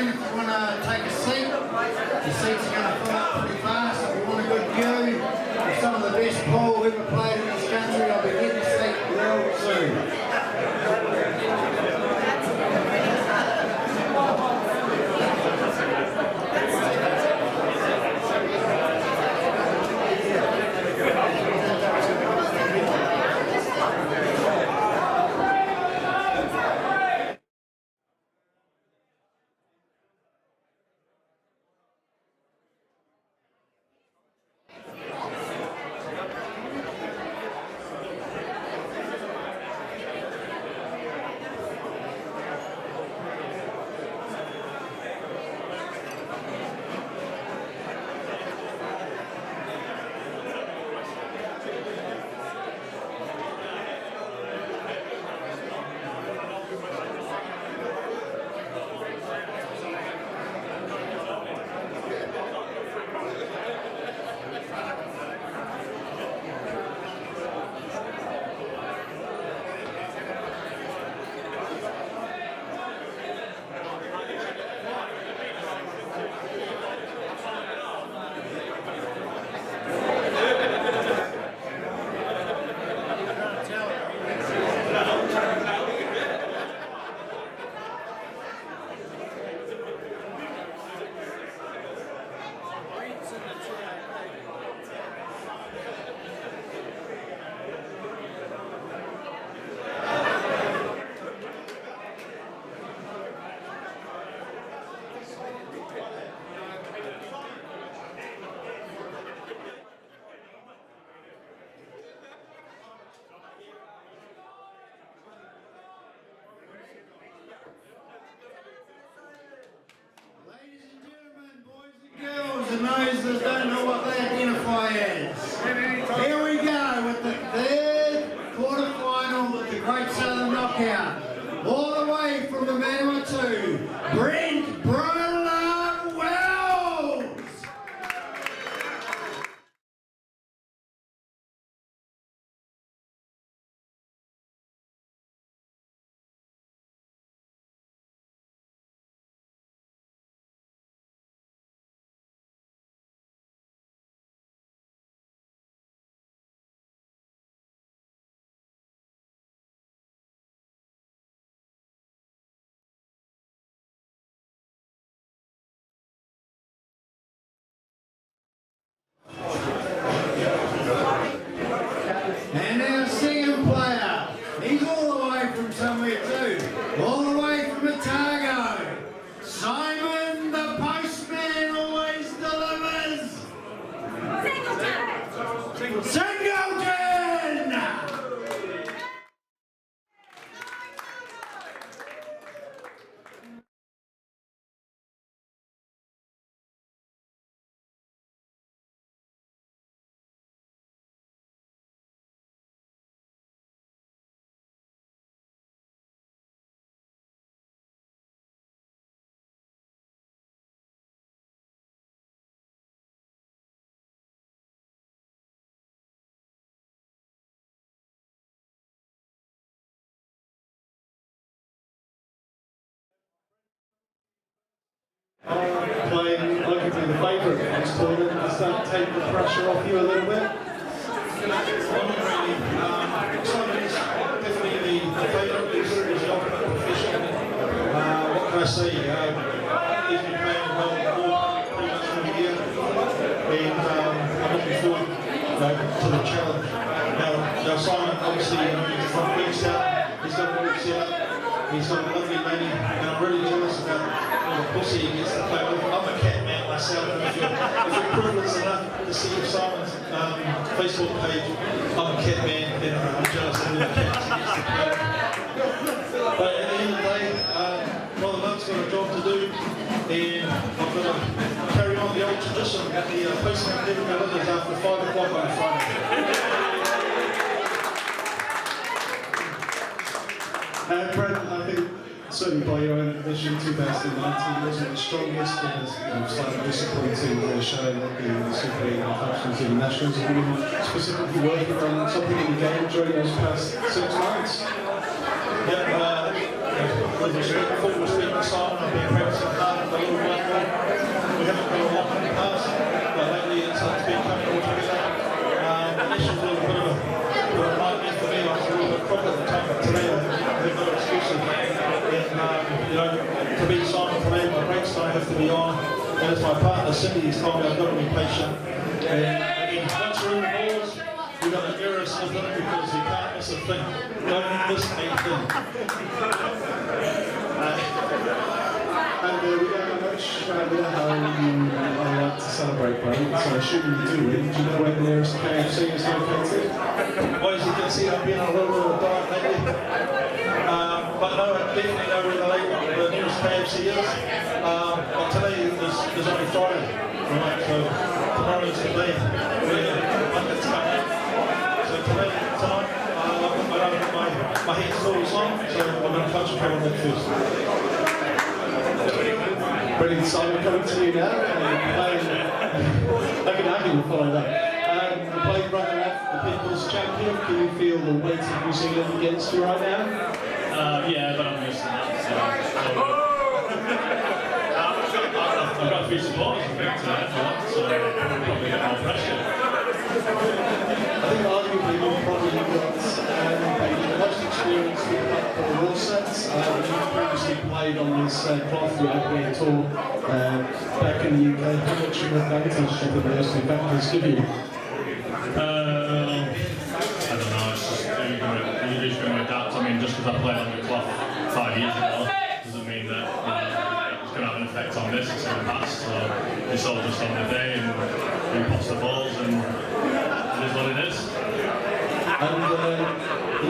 gentlemen, if you want to take a seat, the seats are going to fill up pretty fast. If you want a good view of some of the best pool ever played in this country, I'll be getting a seat real soon. And those that don't know what they identify as. Here we go with the third quarter-final with the Great Southern Knockout. All the way from the Manawatu, Brent Brola Wells. And our second player, he's all the way from somewhere too, all the way from Otago. Simon the Postman always delivers. Singleton! Singleton! Playing arguably the favourite in this tournament, does that take the pressure off you a little bit? Not really. Simon is definitely the favourite, he's the ultimate professional. What can I say? He's been playing well pretty much for the year, and I'm looking forward to the challenge. Now Simon, obviously, he's from Queenstown, he's got a good setup, he's got a lovely lady, and I'm really jealous about the pussy he gets to play with. I'm a cat man myself, and if you're privileged enough to see Simon's Facebook page, I'm a cat man, and I'm jealous of all the cats he gets to play with. But at the end of the day, Brother Lunt's got a job to do, and I've got to carry on the old tradition at the postman never delivers after 5 o'clock on a Friday. Brent, I think certainly by your own admission, 2019 wasn't the strongest. It was slightly disappointing, showing that the Super League and functions in the Nationals have been specifically working on something in the game during those past 6 months. Yeah, with us full speed aside. I've been practicing hard for a little while more. We haven't got a lot in the past, but lately it's been coming all together. Initially was a bit of a nightmare for me. I was a little bit crook at the time, but today I have no excuses. To be Simon today, my brakes don't have to be on. And as my partner Cindy has told me, I've got to be patient. And once we're in the balls, you've got to mirror yourself in it because you can't miss a thing. Don't miss a thing. And we don't know much about how you like to celebrate, Brian. So assuming you do win, do you know where the nearest KFC is located? Well, as you can see, I've been on a little bit of a diet lately. But no, I definitely know where the nearest KFC is. But today there's only Friday, right? So tomorrow is the day where Monday's coming in. So tonight, I don't have my head's all on, so I'm going to concentrate on that first. Brilliant, Simon, coming to you now. I can follow that. You're playing right now, the People's Champion. Can you feel the weight of New Zealand against you right now? Yeah, but I'm used to that. So, I've got a few supporters I think tonight for that, so probably get more pressure. I think arguably you've probably got the most experience with the rule sets. You've previously played on this cloth European tour back in the UK. How much of an advantage do those two factors give you? I don't know, it's just you're just going to adapt. I mean, just because I played on the cloth 5 years ago doesn't mean that it's going to have an effect on this. It's in the past, so it's all just on the day and who pots the balls and it is what it is. And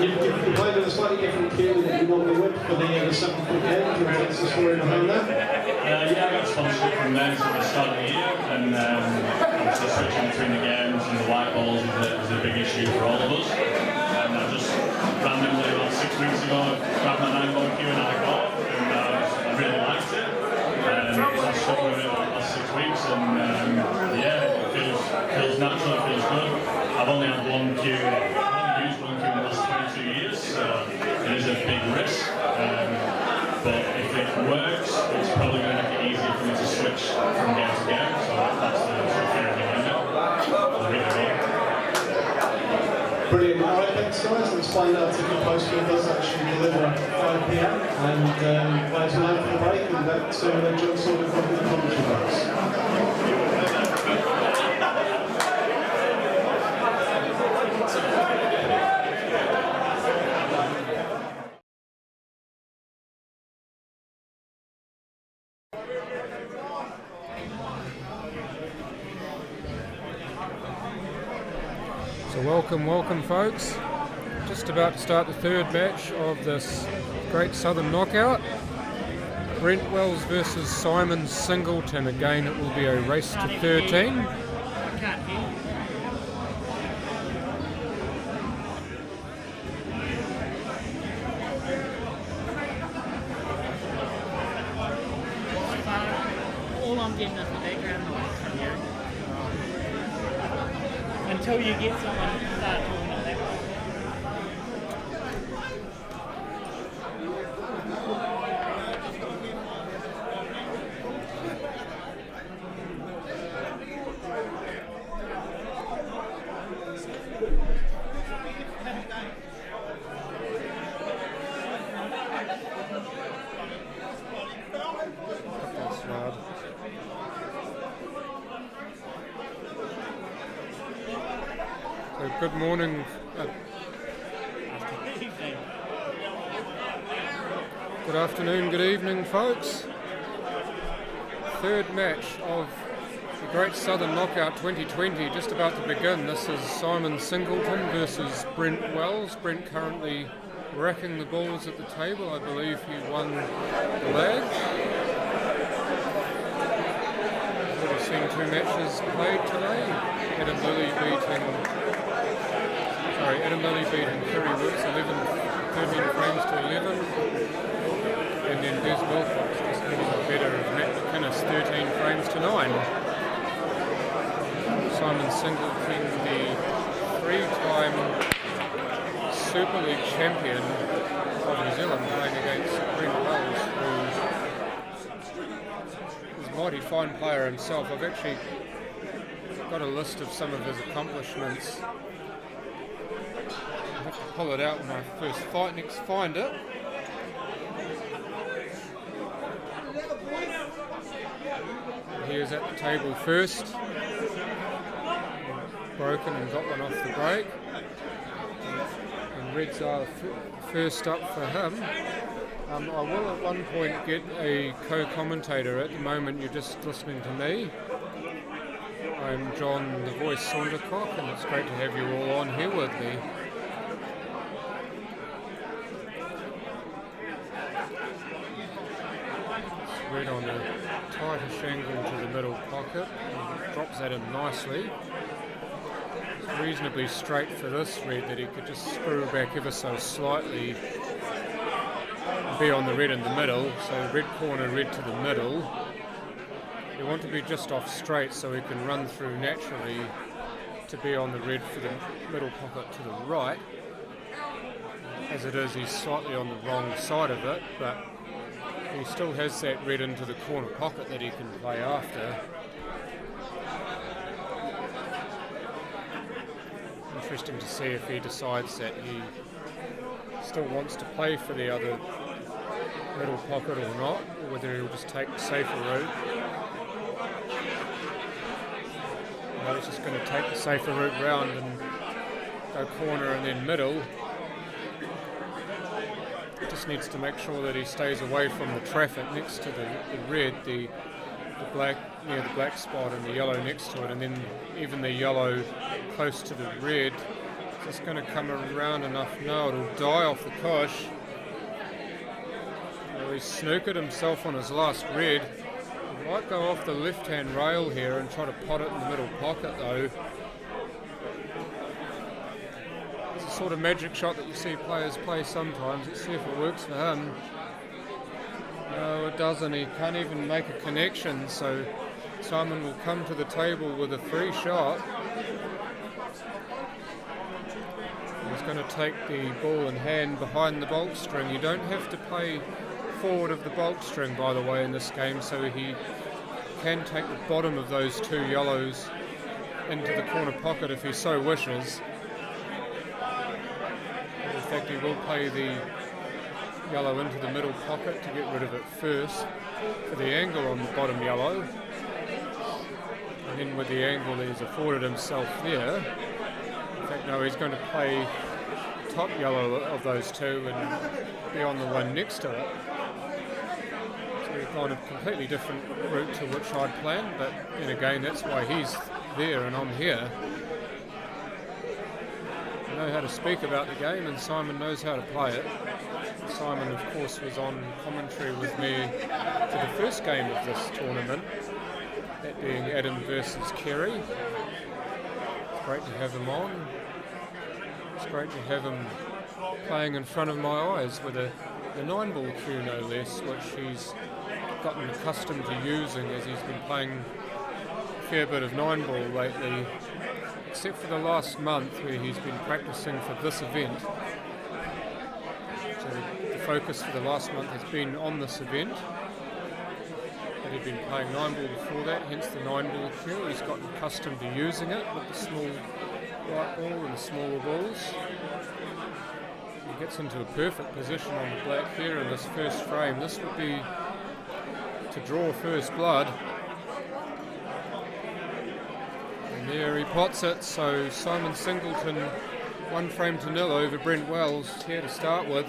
you played with a slightly different cue that you normally would for the 7-foot game. Can you tell us the story behind that? Yeah, I got sponsorship from them at the start of the year, and obviously switching between the games and the white balls is a big issue for all of us. And I just randomly about 6 weeks ago grabbed my 9-ball cue and had a go, and I really liked it. I've stuck with it for the last 6 weeks, and yeah, it feels natural, it feels good. I've only had one cue. Used one cue in the last 22 years, so it is a big risk. But if it works, it's probably going to make it easier for me to switch from game to game. So that's the theory behind it. Brilliant. All right, thanks guys. Let's find out if the postman does actually deliver at 5 p.m. And players will have for the break and back to John Sorkin from the commentary box. So welcome folks. Just about to start the third match of this Great Southern Knockout. Brent Wells versus Simon Singleton. Again, it will be a race to 13. All I'm getting is the background noise from you. Until you get someone to start talking at that point. That's loud. So good morning. Good afternoon, good evening, folks. Third match of the Great Southern Knockout 2020 just about to begin. This is Simon Singleton versus Brent Wells. Brent currently racking the balls at the table. I believe he won the leg. We've seen two matches played today. Adam Lilly beating Kerry Woods 13 frames to 11. And then Des Wilcox just getting the better of Matt McInnes 13 frames to 9. Simon Singleton, the 3-time Super League champion of New Zealand, playing against Brent Wells. mighty fine player himself. I've actually got a list of some of his accomplishments. I'll have to pull it out when I first find it. He was at the table first, broken and got one off the break. And Reds are first up for him. I will at one point get a co-commentator. At the moment you're just listening to me. I'm John the Voice Saundercock, and it's great to have you all on here with me. It's Red on a tightish angle to the middle pocket, and drops at him nicely. It's reasonably straight for this Red, that he could just screw back ever so slightly and be on the Red in the middle. So red corner, Red to the middle. You want to be just off straight so he can run through naturally to be on the Red for the middle pocket to the right. As it is, he's slightly on the wrong side of it, but he still has that Red into the corner pocket that he can play after. Interesting to see if he decides that he still wants to play for the other middle pocket or not, or whether he'll just take the safer route. No, he's just going to take the safer route round and go corner and then middle. Just needs to make sure that he stays away from the traffic next to the Red, the black near the black spot and the yellow next to it, and then even the yellow close to the Red. It's just going to come around enough now, it'll die off the cush. Well, he's snookered himself on his last Red. He might go off the left-hand rail here and try to pot it in the middle pocket though. It's a sort of magic shot that you see players play sometimes. Let's see if it works for him. No, it doesn't. He can't even make a connection, so Simon will come to the table with a free shot. He's going to take the ball in hand behind the bulk string. You don't have to play forward of the bulk string, by the way, in this game, so he can take the bottom of those two yellows into the corner pocket if he so wishes. In fact, he will play the yellow into the middle pocket to get rid of it first for the angle on the bottom yellow. And then with the angle he's afforded himself there. In fact, no, he's going to play top yellow of those two and be on the one next to it. So we've gone a completely different route to which I'd planned, but then again, that's why he's there and I'm here. I know how to speak about the game, and Simon knows how to play it. Simon, of course, was on commentary with me for the first game of this tournament, that being Adam versus Kerry. It's great to have him on. It's great to have him playing in front of my eyes with a 9-ball cue, no less, which he's gotten accustomed to using as he's been playing a fair bit of 9-ball lately, except for the last month where he's been practicing for this event. So the focus for the last month has been on this event, but he'd been playing 9-ball before that, hence the 9-ball cue. He's gotten accustomed to using it with the small white ball and the smaller balls. He gets into a perfect position on the black here in this first frame. This would be to draw first blood. And there he pots it, so Simon Singleton 1 frame to 0 over Brent Wells here to start with.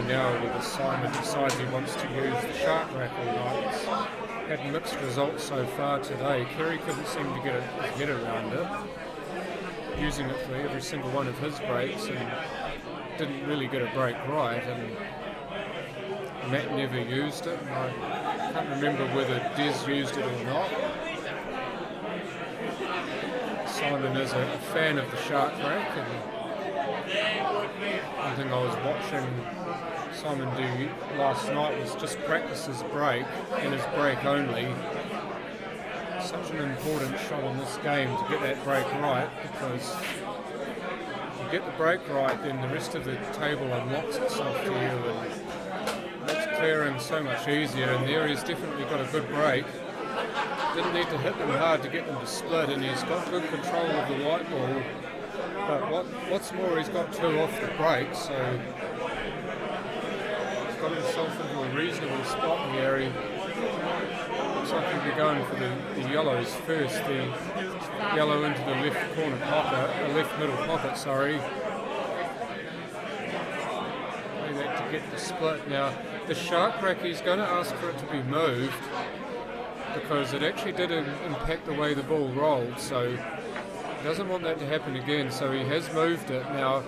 Now whether Simon decides he wants to use the shark rack or not. It's had mixed results so far today. Kerry couldn't seem to get his head around it, using it for every single one of his breaks, and didn't really get a break right, and Matt never used it. And I can't remember whether Des used it or not. Simon is a fan of the shark rack, and One thing I was watching Simon do last night was just practice his break and his break only. Such an important shot in this game to get that break right, because if you get the break right, then the rest of the table unlocks itself to you and makes clearing so much easier. And there he's definitely got a good break. Didn't need to hit them hard to get them to split, and he's got good control of the white ball. But what's more, he's got two off the break, so he's got himself into a reasonable spot here. He looks like he'll be going for the yellows first, the yellow into the left corner pocket, the left middle pocket, sorry. Play that to get the split. Now, the shark rack, he's going to ask for it to be moved, because it actually did impact the way the ball rolled, so he doesn't want that to happen again, so he has moved it. Now,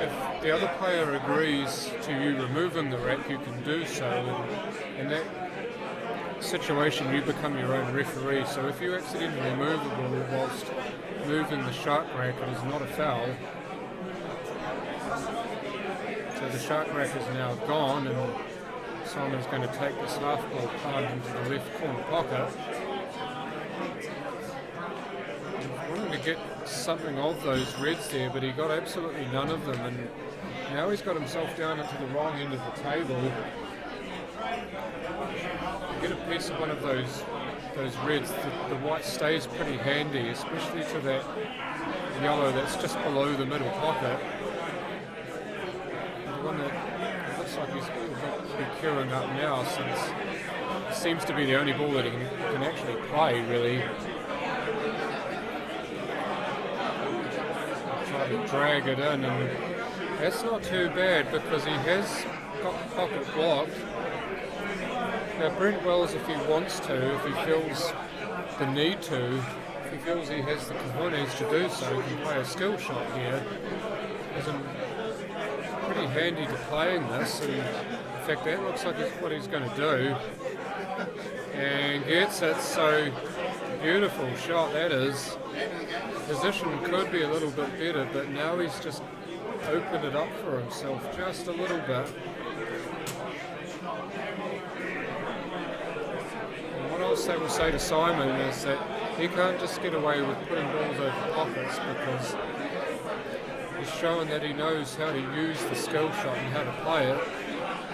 if the other player agrees to you removing the rack, you can do so. In that situation, you become your own referee, so if you accidentally move the ball whilst moving the shark rack, it is not a foul. So the shark rack is now gone, and Simon's going to take this half ball card into the left corner pocket. He wanted to get something of those reds there, but he got absolutely none of them, and now he's got himself down into the wrong end of the table. Get a piece of one of those reds, the white stays pretty handy, especially to that yellow that's just below the middle pocket. The one that looks like he's queuing up now, since it seems to be the only ball that he can actually play, really. Try to drag it in, and that's not too bad because he has got the pocket blocked. Now Brent Wells, if he wants to, if he feels the need to, if he feels he has the cojones to do so, he can play a skill shot here. He's pretty handy to playing this, and in fact that looks like what he's going to do. And gets it, so beautiful shot that is. Position could be a little bit better, but now he's just opened it up for himself just a little bit. And what else they will say to Simon is that he can't just get away with putting balls over pockets, because he's showing that he knows how to use the skill shot and how to play it.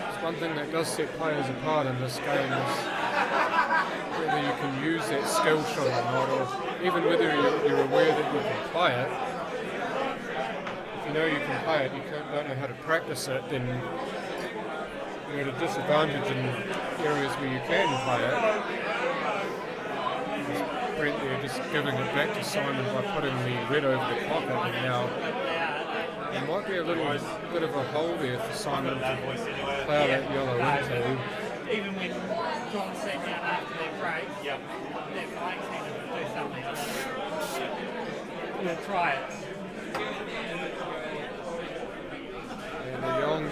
It's one thing that does set players apart in this game, is whether you can use that skill shot or not, or even whether you're aware that you can play it. If you know you can play it, you don't know how to practice it, then you're at a disadvantage in areas where you can play it. Brent there just giving it back to Simon by putting the red over the pocket, and now there might be a little bit of a hole there for Simon to plough that yellow into. Even when John sat down after their break, their break team will do something. We'll try it. And the long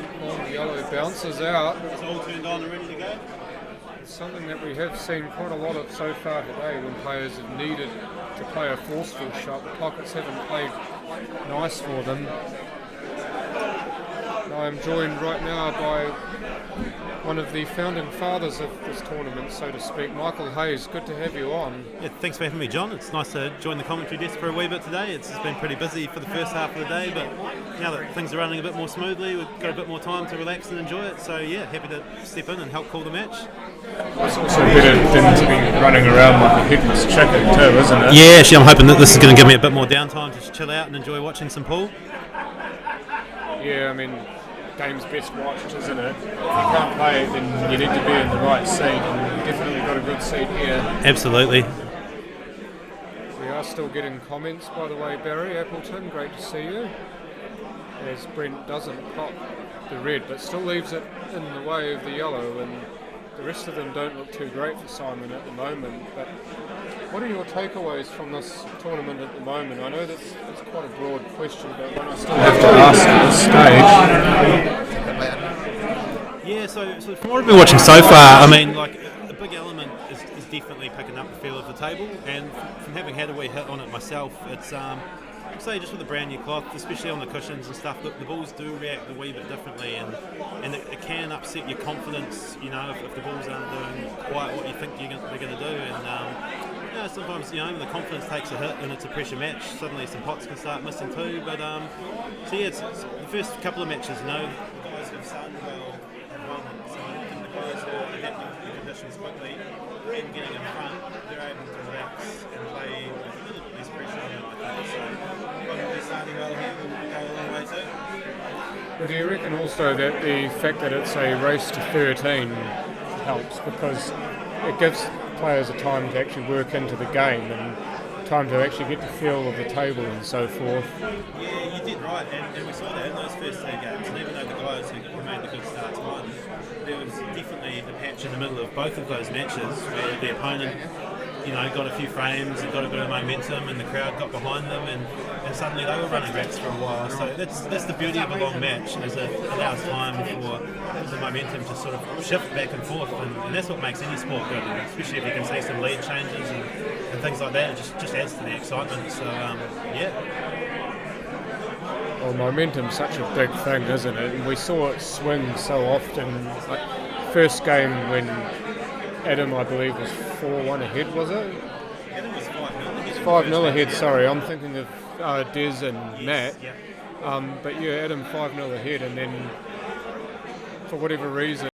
yellow bounces out. It's all turned on and ready to go. It's something that we have seen quite a lot of so far today, when players have needed to play a forceful shot. The pockets haven't played nice for them. I'm joined right now by one of the founding fathers of this tournament, so to speak, Michael Hayes. Good to have you on. Yeah, thanks for having me, John. It's nice to join the commentary desk for a wee bit today. It's been pretty busy for the first half of the day, but now that things are running a bit more smoothly, we've got a bit more time to relax and enjoy it. So yeah, happy to step in and help call the match. It's also better than to be running around like a headless chicken too, isn't it? Yeah, actually I'm hoping that this is going to give me a bit more downtime to just chill out and enjoy watching some pool. Yeah, I mean, game's best watched, isn't it? If you can't play it, then you need to be in the right seat, and you've definitely got a good seat here. Absolutely. We are still getting comments, by the way. Barry Appleton, great to see you. As Brent doesn't pop the red, but still leaves it in the way of the yellow, and the rest of them don't look too great for Simon at the moment. But what are your takeaways from this tournament at the moment? I know that's quite a broad question, but one I still have to ask at this stage. Yeah, so from what I've been watching so far, I mean, like, a big element is definitely picking up the feel of the table, and from having had a wee hit on it myself, it's say just with a brand new cloth, especially on the cushions and stuff, the balls do react a wee bit differently, and it can upset your confidence, if the balls aren't doing quite what you think they're going to do. And sometimes the confidence takes a hit and it's a pressure match. Suddenly some pots can start missing too. But it's the first couple of matches. The guys have started well have won it. So I think the guys who are adapting to the conditions quickly and getting in front, they're able to relax and play with a little bit less pressure on them, I think. So probably starting well here will go a long way too. But do you reckon also that the fact that it's a race to 13 helps, because it gives players a time to actually work into the game and time to actually get the feel of the table and so forth? Yeah, you did right, and we saw that in those first 2 games, and even though the guys who made the good starts won, there was definitely the patch in the middle of both of those matches where the opponent got a few frames and got a bit of momentum, and the crowd got behind them, and suddenly they were running racks for a while. So that's the beauty of a long match, is it allows time for the momentum to sort of shift back and forth, and that's what makes any sport good, especially if you can see some lead changes and things like that. It just adds to the excitement. So Well, momentum's such a big thing, isn't it? And we saw it swing so often. Like first game when Adam, I believe, was 4-1 ahead, was it? Adam was 5-0. 5-0 ahead, sorry. I'm thinking of Des and Matt. Yeah. But yeah, Adam 5-0 ahead, and then for whatever reason,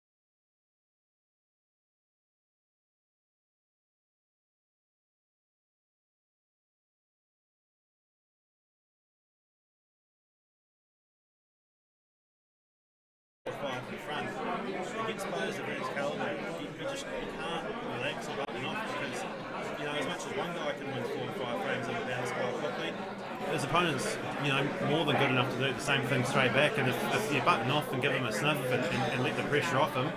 In front against players of his calibre, you can't relax or button off, because as much as one guy can win 4 or 5 frames in a bounce quite quickly, his opponent's more than good enough to do the same thing straight back. And if you button off and give him a sniff and let the pressure off him,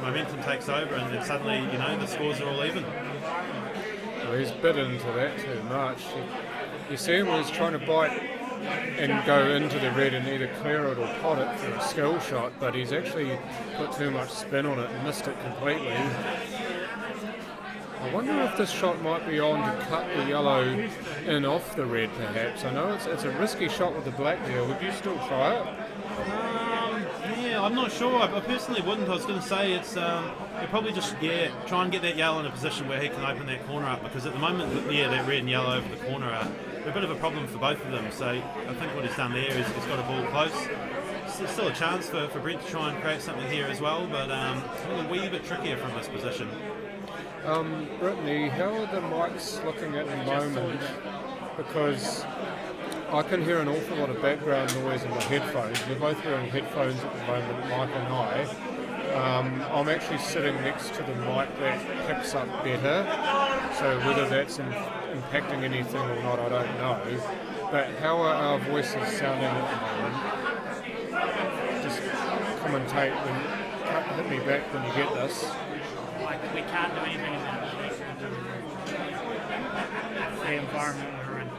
momentum takes over, and then suddenly the scores are all even. well, he's bit into that too much. You see him when he's trying to bite and go into the red and either clear it or pot it for a skill shot, but he's actually put too much spin on it and missed it completely. I wonder if this shot might be on to cut the yellow in off the red, perhaps. I know it's a risky shot with the black there. Would you still try it? Yeah, I'm not sure. I personally wouldn't. I was going to say it's probably just try and get that yellow in a position where he can open that corner up, because at the moment that red and yellow over the corner are a bit of a problem for both of them. So I think what he's done there is he's got a ball close. There's still a chance for Brent to try and create something here as well, but a wee bit trickier from this position. Brittany, how are the mics looking at the moment? Because I can hear an awful lot of background noise in my headphones. We're both wearing headphones at the moment, Mike and I. I'm actually sitting next to the mic that picks up better, so whether that's impacting anything or not, I don't know. But how are our voices sounding at the moment? Just commentate and hit me back when you get this. We can't do anything about it. The environment we're in.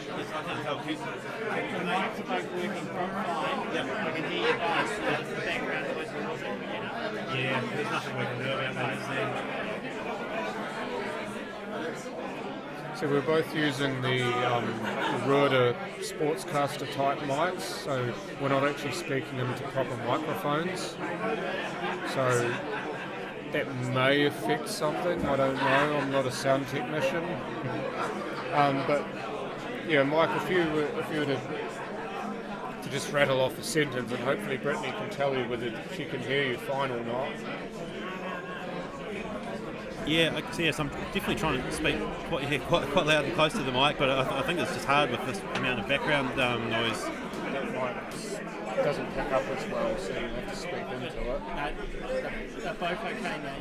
I can't help you. The mics are both working from fine. Yep. We can hear you guys, the background noise is also Yeah, there's nothing we can do about that, is there? So we're both using the Ruder Sportscaster type mics, so we're not actually speaking into proper microphones. So that may affect something, I don't know, I'm not a sound technician. But yeah, Mike, if you were to just rattle off a sentence, and hopefully Brittany can tell you whether she can hear you fine or not. Yeah, yes, I'm definitely trying to speak quite loud and close to the mic, but I think it's just hard with this amount of background noise. That mic doesn't pick up as well, so you have to speak into it. They're both okay now.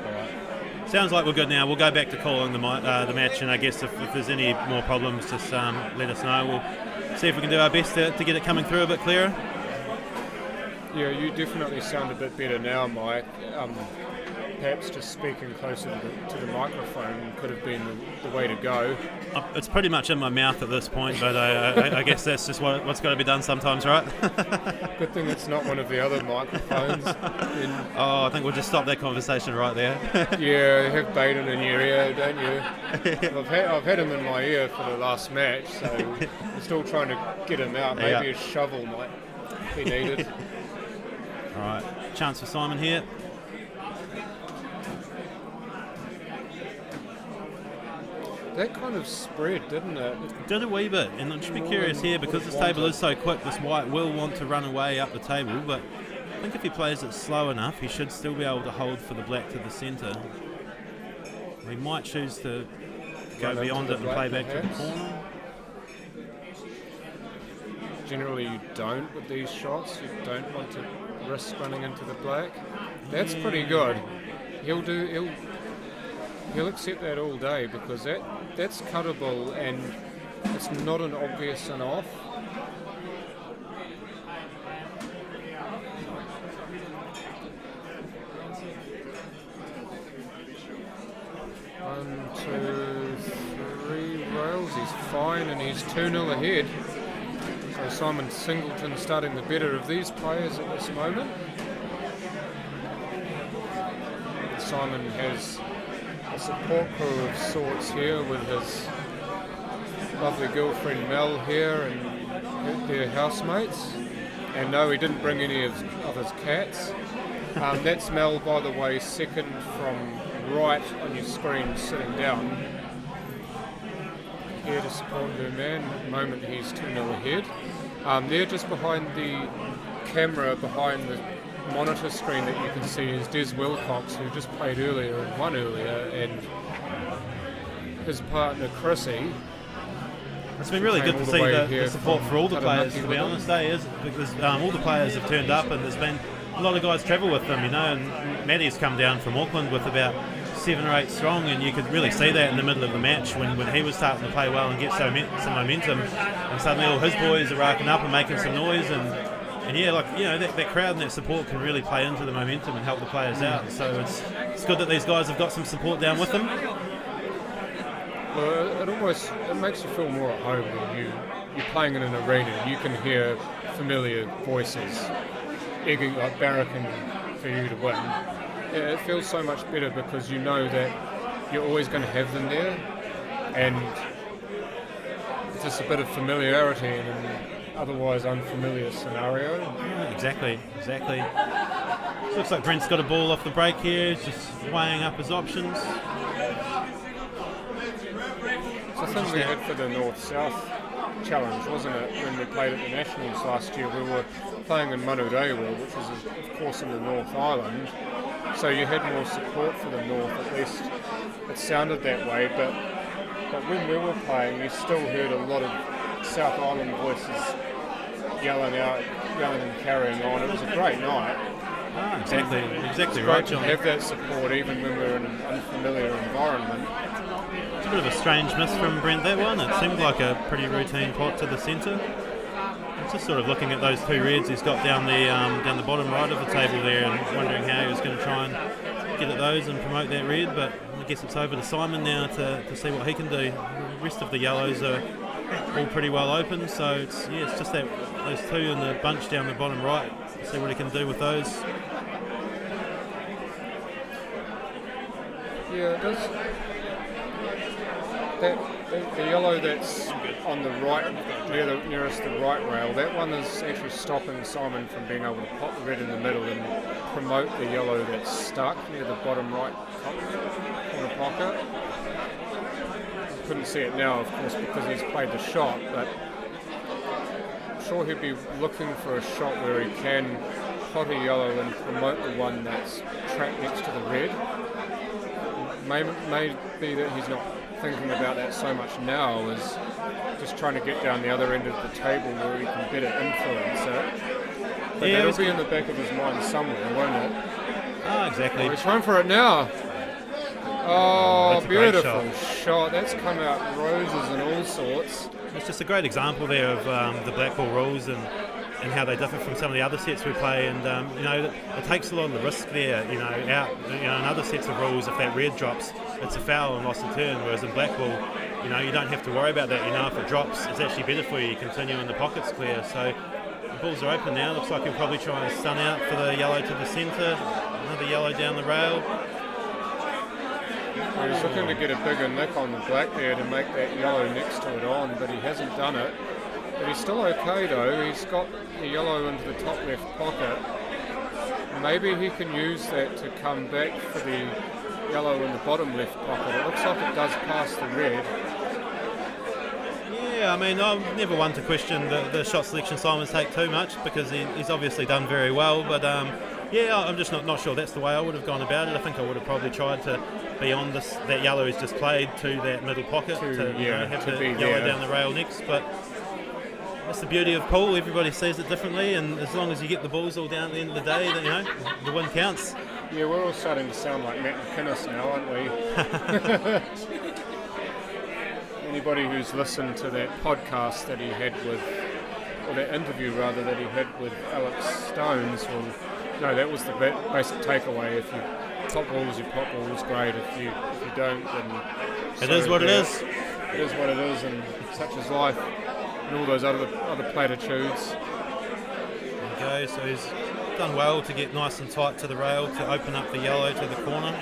All right. Sounds like we're good now. We'll go back to calling the match, and I guess if there's any more problems, just let us know. We'll see if we can do our best to get it coming through a bit clearer. Yeah, you definitely sound a bit better now, Mike. perhaps just speaking closer to the microphone could have been the way to go. It's pretty much in my mouth at this point, but I guess that's just what's got to be done sometimes, right? Good thing it's not one of the other microphones. I think we'll just stop that conversation right there. Yeah, you have Baden in your ear, don't you? I've had him in my ear for the last match, so I'm still trying to get him out. Maybe a shovel might be needed. All right, chance for Simon here. That kind of spread, didn't it? It did a wee bit, and I'm just be curious here, because this table is so quick, this white will want to run away up the table, but I think if he plays it slow enough, he should still be able to hold for the black to the centre. He might choose to go beyond it and play back to the corner. Generally you don't with these shots, you don't want to risk running into the black. That's pretty good. He'll accept that all day, because that's cuttable and it's not an obvious and off. One, two, three rails. He's fine, and he's 2-0 ahead. So Simon Singleton starting the better of these players at this moment. Simon has a support crew of sorts here with his lovely girlfriend Mel here and their housemates. And no, he didn't bring any of his cats. That's Mel, by the way, second from right on your screen, sitting down. Here to support her man. At the moment he's 2-0 ahead. There just behind the camera, behind the monitor screen that you can see, is Des Wilcox, who just played earlier and won earlier, and his partner Chrissy. It's been really good to see the support for all the players, to be honest, because all the players have turned up, and there's been a lot of guys travel with them, you know, and Maddie's come down from Auckland with about 7 or 8 strong, and you could really see that in the middle of the match when he was starting to play well and get some momentum, and suddenly all his boys are racking up and making some noise, and yeah, like, you know, that crowd and that support can really play into the momentum and help the players out. So it's good that these guys have got some support down with them. Well, it makes you feel more at home when you're playing in an arena. You can hear familiar voices egging, like barracking for you to win. It feels so much better because you know that you're always going to have them there, and it's just a bit of familiarity in an otherwise unfamiliar scenario. Yeah, exactly. Looks like Brent's got a ball off the break here. He's just weighing up his options. It's the thing we had for the North-South challenge, wasn't it? When we played at the Nationals last year, we were playing in Manurewa, which is of course in the North Island. So you had more support for the North, at least it sounded that way, but when we were playing, you still heard a lot of South Island voices yelling and carrying on. It was a great night. Exactly right, John. To have that support even when we're in an unfamiliar environment. It's a bit of a strange miss from Brent, that one. It seemed like a pretty routine pot to the centre. Just sort of looking at those 2 reds he's got down the bottom right of the table there, and wondering how he was going to try and get at those and promote that red, but I guess it's over to Simon now to see what he can do. The rest of the yellows are all pretty well open, so it's just those 2 in the bunch down the bottom right. See what he can do with those. Yeah, it does. The yellow that's on the right, nearest the right rail, that one is actually stopping Simon from being able to pop the red in the middle and promote the yellow that's stuck near the bottom right corner pocket. I couldn't see it now, of course, because he's played the shot, but I'm sure he'd be looking for a shot where he can pot a yellow and promote the one that's trapped next to the red. Maybe that he's not thinking about that so much now, as just trying to get down the other end of the table where he can better influence it. But that'll be in the back of his mind somewhere, won't it? Oh, exactly. He's trying for it now. Oh, beautiful shot. That's come out roses and all sorts. It's just a great example there of the black ball rules, and and how they differ from some of the other sets we play, and it takes a lot of the risk there, out in other sets of rules. If that red drops, it's a foul and lost a turn, whereas in black ball, you don't have to worry about that. If it drops, it's actually better for you continue and the pocket's clear. So the balls are open now. Looks like he'll probably try and stun out for the yellow to the centre, another yellow down the rail. He's looking to get a bigger nick on the black there to make that yellow next to it on, but he hasn't done it. But he's still okay though. He's got the yellow into the top left pocket. Maybe he can use that to come back for the yellow in the bottom left pocket. It looks like it does pass the red. Yeah, I mean, I'm never one to question the shot selection Simon's take too much, because he's obviously done very well, but yeah, I'm just not sure that's the way I would have gone about it. I think I would have probably tried to be on that yellow he's just played to that middle pocket to have the yellow down the rail next, but that's the beauty of pool. Everybody sees it differently, and as long as you get the balls all down at the end of the day, then, the win counts. Yeah, we're all starting to sound like Matt McInnes now, aren't we? Anybody who's listened to that podcast that he had with, or that interview rather that he had with Alex Stones, will know that was the basic takeaway. If you pop balls, you pop balls, great. If you don't, then it is what it is. It is what it is, and such is life. And all those other platitudes. There you go. So he's done well to get nice and tight to the rail to open up the yellow to the corner.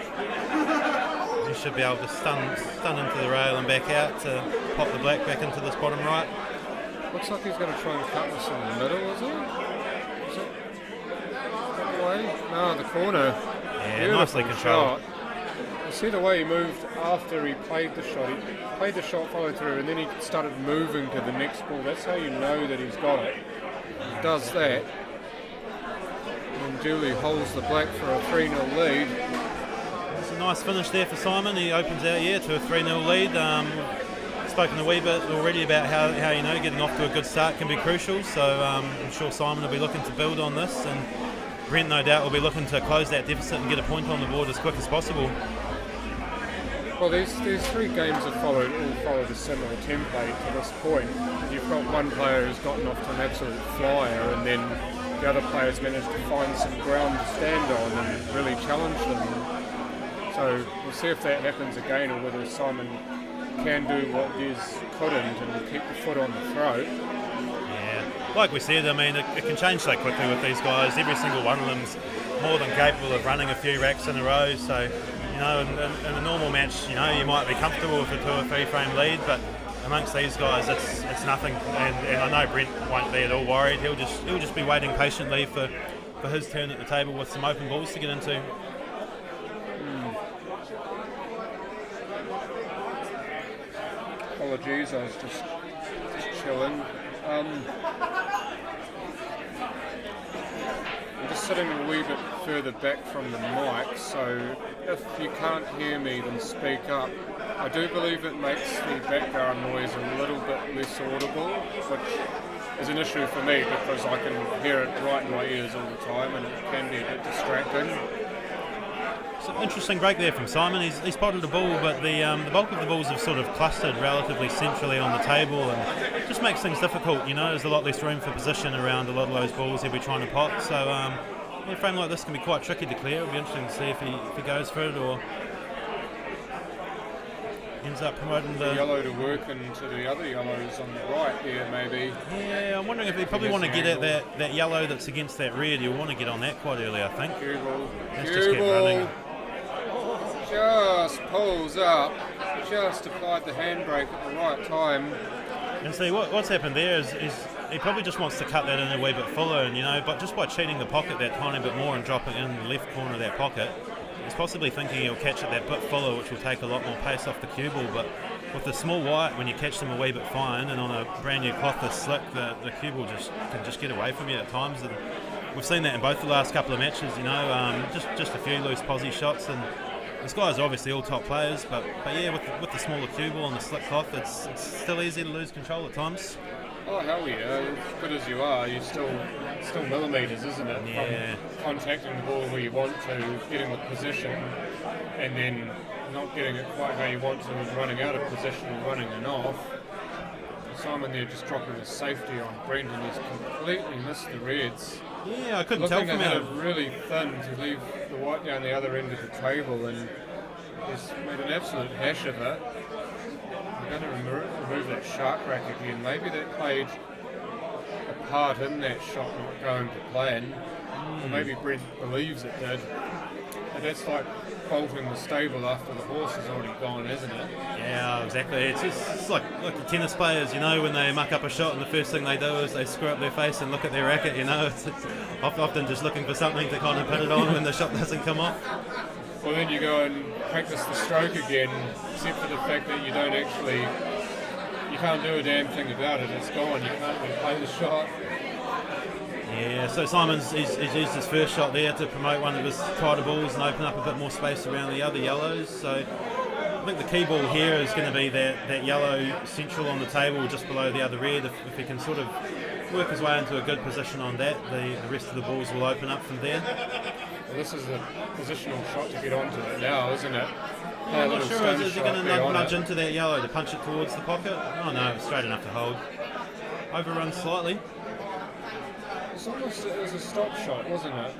He should be able to stun into the rail and back out to pop the black back into this bottom right. Looks like he's going to try and cut this in the middle, is it? Is it that way? No, the corner. Yeah, beautiful nicely controlled. Shot. You see the way he moved after he played the shot. He played the shot, followed through, and then he started moving to the next ball. That's how you know that he's got it. He does that. And Julie holds the black for a 3-0 lead. It's a nice finish there for Simon. He opens out to a 3-0 lead. Spoken a wee bit already about how getting off to a good start can be crucial. So I'm sure Simon will be looking to build on this, and Brent no doubt will be looking to close that deficit and get a point on the board as quick as possible. Well, these three games have all followed a similar template to this point. You've got one player who's gotten off to an absolute flyer, and then the other players managed to find some ground to stand on and really challenge them. So we'll see if that happens again, or whether Simon can do what Des couldn't and keep the foot on the throat. Yeah, like we said, I mean, it can change so quickly with these guys. Every single one of them's more than capable of running a few racks in a row. So, in a normal match, you might be comfortable with a 2 or 3 frame lead, but amongst these guys, it's nothing. And I know Brent won't be at all worried. He'll just be waiting patiently for his turn at the table with some open balls to get into. Apologies, I was just chilling. I'm just sitting a wee bit further back from the mic, so if you can't hear me, then speak up. I do believe it makes the background noise a little bit less audible, which is an issue for me because I can hear it right in my ears all the time, and it can be a bit distracting. Interesting break there from Simon. He's spotted a ball, but the bulk of the balls have sort of clustered relatively centrally on the table, and it just makes things difficult. There's a lot less room for position around a lot of those balls he'll be trying to pop. So a frame like this can be quite tricky to clear. It'll be interesting to see if he goes for it or ends up promoting the yellow to work into the other yellows on the right there, maybe. Yeah, I'm wondering if they probably want to get at that yellow that's against that red. He'll want to get on that quite early, I think. Let's just keep running. Just pulls up, just applied the handbrake at the right time. And see, what's happened there is he probably just wants to cut that in a wee bit fuller, and but just by cheating the pocket that tiny bit more and dropping it in the left corner of that pocket, he's possibly thinking he'll catch it that bit fuller, which will take a lot more pace off the cue ball. But with the small white, when you catch them a wee bit fine, and on a brand new cloth this slick, the cue ball can just get away from you at times. And we've seen that in both the last couple of matches. Just a few loose posy shots, and these guys are obviously all top players, but yeah, with the smaller cue ball and the slick cloth, it's still easy to lose control at times. Oh hell yeah! As good as you are, you're still millimetres, isn't it? Yeah. From contacting the ball where you want to, getting the position, and then not getting it quite how you want to, and running out of position and running it off. Simon there just dropping his safety on Brent, and he's completely missed the reds. Yeah, I couldn't tell Looking from at out. it really thin to leave the white down the other end of the table, and he's made an absolute hash of it. I'm going to remove that shark rack again. Maybe that played a part in that shot not going to plan, or maybe Brent believes it did. And that's like bolting the stable after the horse has already gone, isn't it? Yeah, exactly. It's like the tennis players, you know, when they muck up a shot and the first thing they do is they screw up their face and look at their racket, you know. It's often just looking for something to kind of put it on when the shot doesn't come off. Well, then you go and practice the stroke again, except for the fact that you can't do a damn thing about it. It's gone. You can't replay the shot. Yeah, so he's used his first shot there to promote one of his tighter balls and open up a bit more space around the other yellows. So I think the key ball here is going to be that yellow central on the table just below the other red. If he can sort of work his way into a good position on that, the rest of the balls will open up from there. Well, this is a positional shot to get onto it now, isn't it? I'm not sure, is he going to nudge into that yellow to punch it towards the pocket? Oh no, it's straight enough to hold. Overrun slightly. It was a stop shot, wasn't it?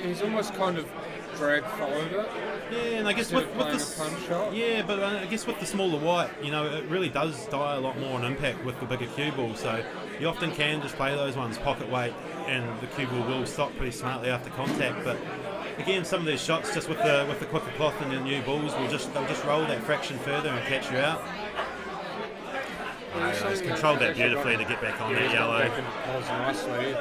He's almost kind of drag followed it. Yeah, and I guess with the punch shot. Yeah, but I guess with the smaller white, you know, it really does die a lot more on impact with the bigger cue ball. So you often can just play those ones pocket weight, and the cue ball will stop pretty smartly after contact. But again, some of these shots just with the quicker cloth and the new balls they'll just roll that fraction further and catch you out. He's controlled that beautifully to get back on that yellow. Nicely.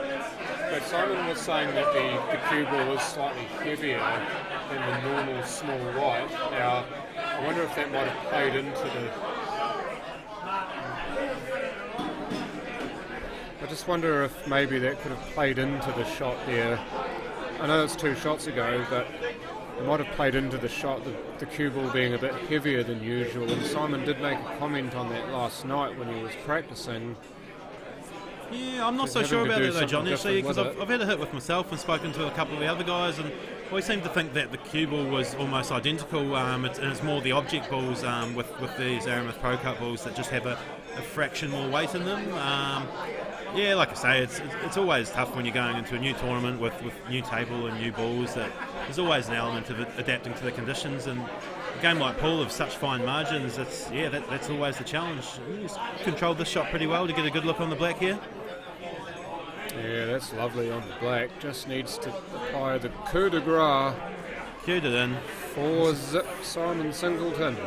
But Simon was saying that the cue ball is slightly heavier than the normal small white. Now, I wonder if that might have played into the... I just wonder if maybe that could have played into the shot there. I know it's 2 shots ago, but it might have played into the shot, the cue ball being a bit heavier than usual. And Simon did make a comment on that last night when he was practicing. Yeah, I'm not so sure about it though, John, actually, because I've had a hit with myself and spoken to a couple of the other guys, and we seem to think that the cue ball was almost identical, and it's more the object balls with these Aramis Pro Cup balls that just have a fraction more weight in them. Yeah, like I say, it's always tough when you're going into a new tournament with new table and new balls, that there's always an element of adapting to the conditions, and a game like pool of such fine margins, that's always the challenge. He's controlled this shot pretty well to get a good look on the black here. Yeah, that's lovely on the black. Just needs to apply the coup de grace. Cued it in. 4-zip Simon Singleton.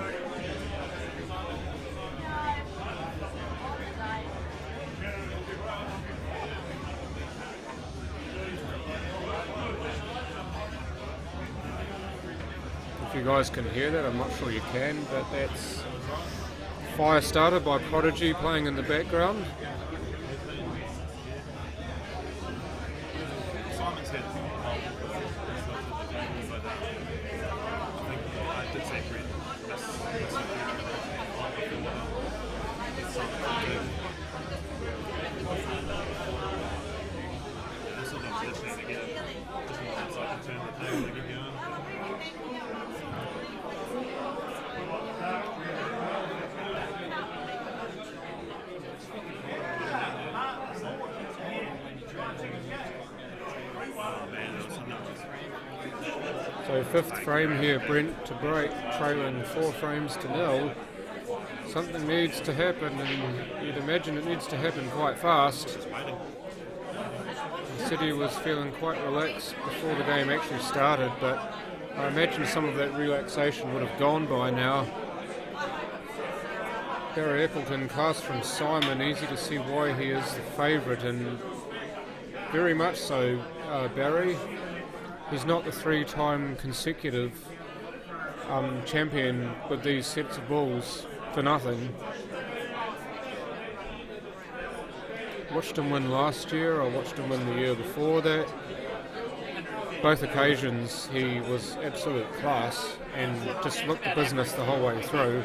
If you guys can hear that, I'm not sure you can, but that's Fire Starter by Prodigy playing in the background. So 5th frame here, Brent to break, trailing 4 frames to 0. Something needs to happen, and you'd imagine it needs to happen quite fast. He said he was feeling quite relaxed before the game actually started, but I imagine some of that relaxation would have gone by now. Barry Appleton, class from Simon, easy to see why he is the favourite, and very much so, Barry. He's not the 3-time consecutive champion with these sets of balls for nothing. Watched him win last year, I watched him win the year before that. Both occasions he was absolute class and just looked the business the whole way through.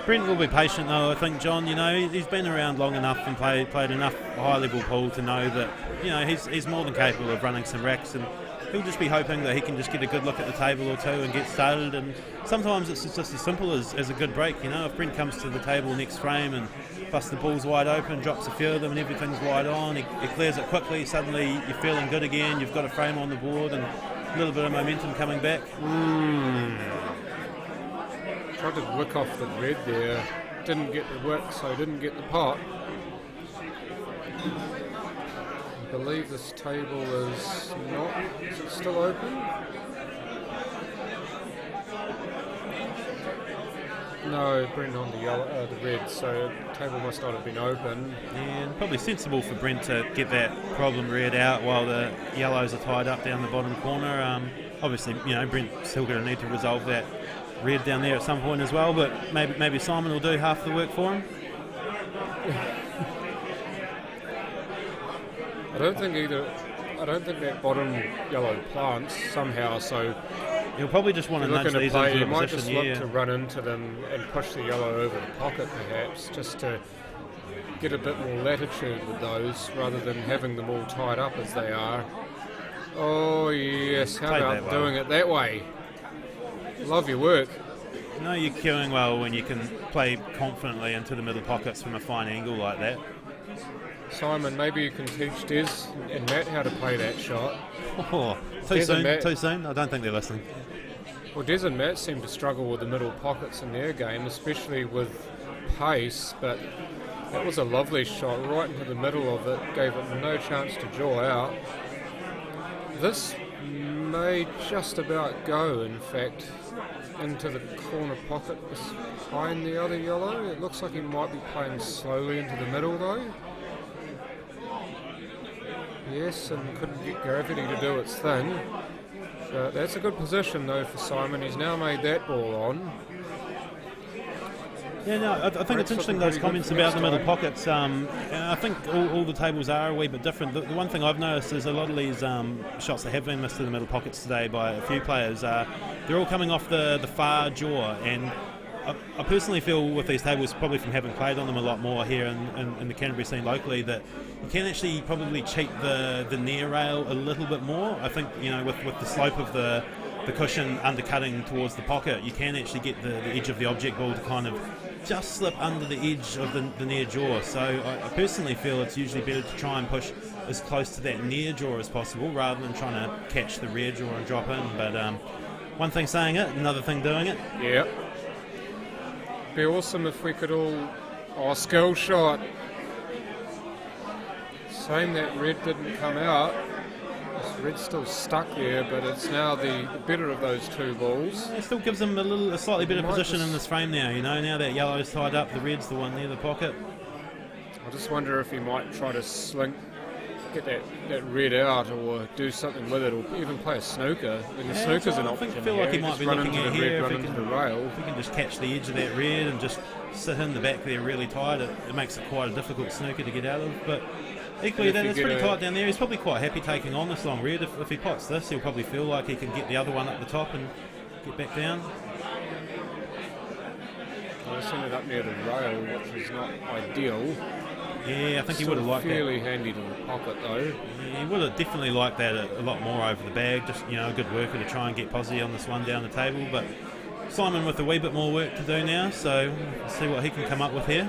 Brent will be patient though, I think, John. You know, he's been around long enough and played enough high-level pool to know that, you know, he's more than capable of running some racks, and he'll just be hoping that he can just get a good look at the table or two and get started. And sometimes it's just as simple as a good break. You know, if Brent comes to the table next frame and busts the balls wide open, drops a few of them and everything's wide on, he clears it quickly, suddenly you're feeling good again, you've got a frame on the board and a little bit of momentum coming back. Tried to wick off the red there, didn't get the wick, so didn't get the pot. I believe this table is it still open? No, Brent on the red, so the table must not have been open. Yeah, and probably sensible for Brent to get that problem red out while the yellows are tied up down the bottom corner. Obviously, you know, Brent's still going to need to resolve that red down there at some point as well, but maybe Simon will do half the work for him. I don't think that bottom yellow plants somehow, so He'll probably just want to nudge these into you a might position, just look to run into them and push the yellow over the pocket perhaps, just to get a bit more latitude with those rather than having them all tied up as they are. Oh yes, how about doing it that way? Love your work. No, you're queuing well when you can play confidently into the middle pockets from a fine angle like that. Simon, maybe you can teach Des and Matt how to play that shot. Oh, too soon? I don't think they're listening. Well, Des and Matt seem to struggle with the middle pockets in their game, especially with pace, but that was a lovely shot right into the middle of it, gave it no chance to draw out. This may just about go, in fact, into the corner pocket behind the other yellow. It looks like he might be playing slowly into the middle though. Yes, and couldn't get gravity to do its thing. But that's a good position though for Simon. He's now made that ball on. Yeah, no, I think it's interesting those comments about the middle pockets. I think all the tables are a wee bit different. The one thing I've noticed is a lot of these shots that have been missed in the middle pockets today by a few players, they're all coming off the far jaw, and I personally feel with these tables, probably from having played on them a lot more here in the Canterbury scene locally, that you can actually probably cheat the near rail a little bit more. I think, you know, with the slope of the cushion undercutting towards the pocket, you can actually get the edge of the object ball to kind of just slip under the edge of the near jaw. So I personally feel it's usually better to try and push as close to that near jaw as possible rather than trying to catch the rear jaw and drop in. But one thing saying it, another thing doing it. Yeah. Be awesome if we could all... Oh, skill shot. Shame that red didn't come out. This red's still stuck there, but it's now the better of those two balls. It still gives him a slightly better position in this frame now, you know. Now that yellow's tied up, the red's the one near the pocket. I just wonder if he might try to get that red out or do something with it, or even play a snooker. I mean, the snooker's an option. I feel like he might be looking at here if he can just catch the edge of that red and just sit in the back there really tight. It makes it quite a difficult snooker to get out of. But equally, then it's pretty tight down there. He's probably quite happy taking on this long red. If he pots this, he'll probably feel like he can get the other one up the top and get back down. I just ended up near the rail, which is not ideal. Yeah, I think he would have liked that. Fairly handy to the pocket though. Yeah, he would have definitely liked that a lot more over the bag. Just, you know, a good worker to try and get Posy on this one down the table. But Simon with a wee bit more work to do now, so let's see what he can come up with here.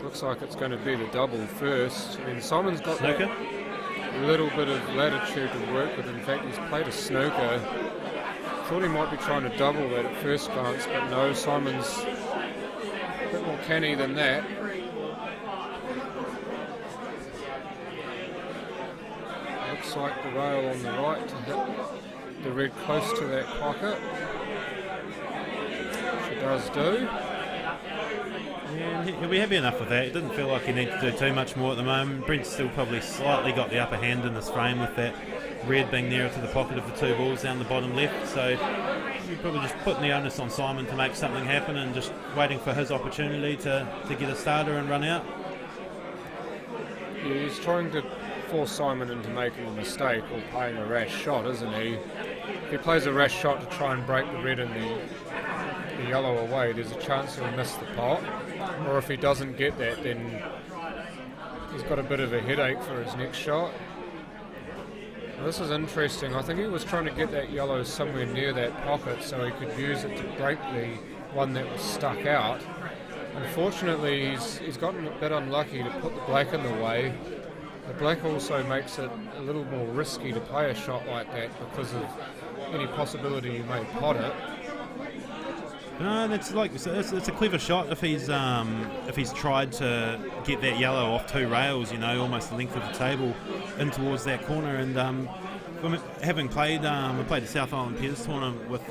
Looks like it's going to be the double first. I mean, Simon's got snooker. A little bit of latitude to work with. In fact, he's played a snooker. Thought he might be trying to double that at first glance, but no, Simon's a bit more canny than that. Looks like the rail on the right to hit the red close to that pocket. She does do. Yeah, he'll be happy enough with that. He didn't feel like he needed to do too much more at the moment. Brent's still probably slightly got the upper hand in this frame with that red being nearer to the pocket of the two balls down the bottom left, so you're probably just putting the onus on Simon to make something happen and just waiting for his opportunity to get a starter and run out. Yeah, he's trying to force Simon into making a mistake or playing a rash shot, isn't he? if he plays a rash shot to try and break the red and the yellow away, there's a chance he'll miss the pot. Or if he doesn't get that, then he's got a bit of a headache for his next shot. Now, this is interesting. I think he was trying to get that yellow somewhere near that pocket so he could use it to break the one that was stuck out. Unfortunately, he's gotten a bit unlucky to put the black in the way. The black also makes it a little more risky to play a shot like that because of any possibility you may pot it. No, that's like it's a clever shot if he's tried to get that yellow off two rails, almost the length of the table in towards that corner. And having played, I played the South Island Peers tournament with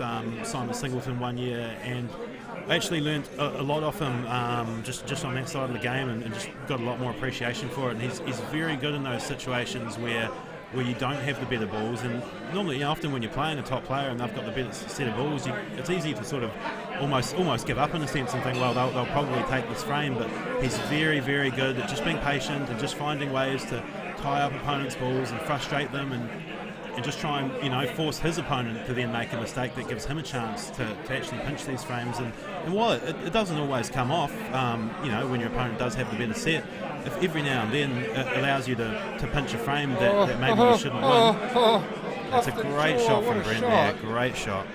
Simon Singleton one year, and I actually learned a lot off him just on that side of the game, and just got a lot more appreciation for it. And he's very good in those situations where you don't have the better balls, and normally, often when you're playing a top player and they've got the better set of balls, it's easy to sort of almost give up in a sense and think, well, they'll probably take this frame. But he's very, very good at just being patient and just finding ways to tie up opponents' balls and frustrate them, and just try and force his opponent to then make a mistake that gives him a chance to actually pinch these frames. And while it doesn't always come off, when your opponent does have the better set, if every now and then it allows you to pinch a frame that maybe you shouldn't win. That's a great shot from Brent there, great shot.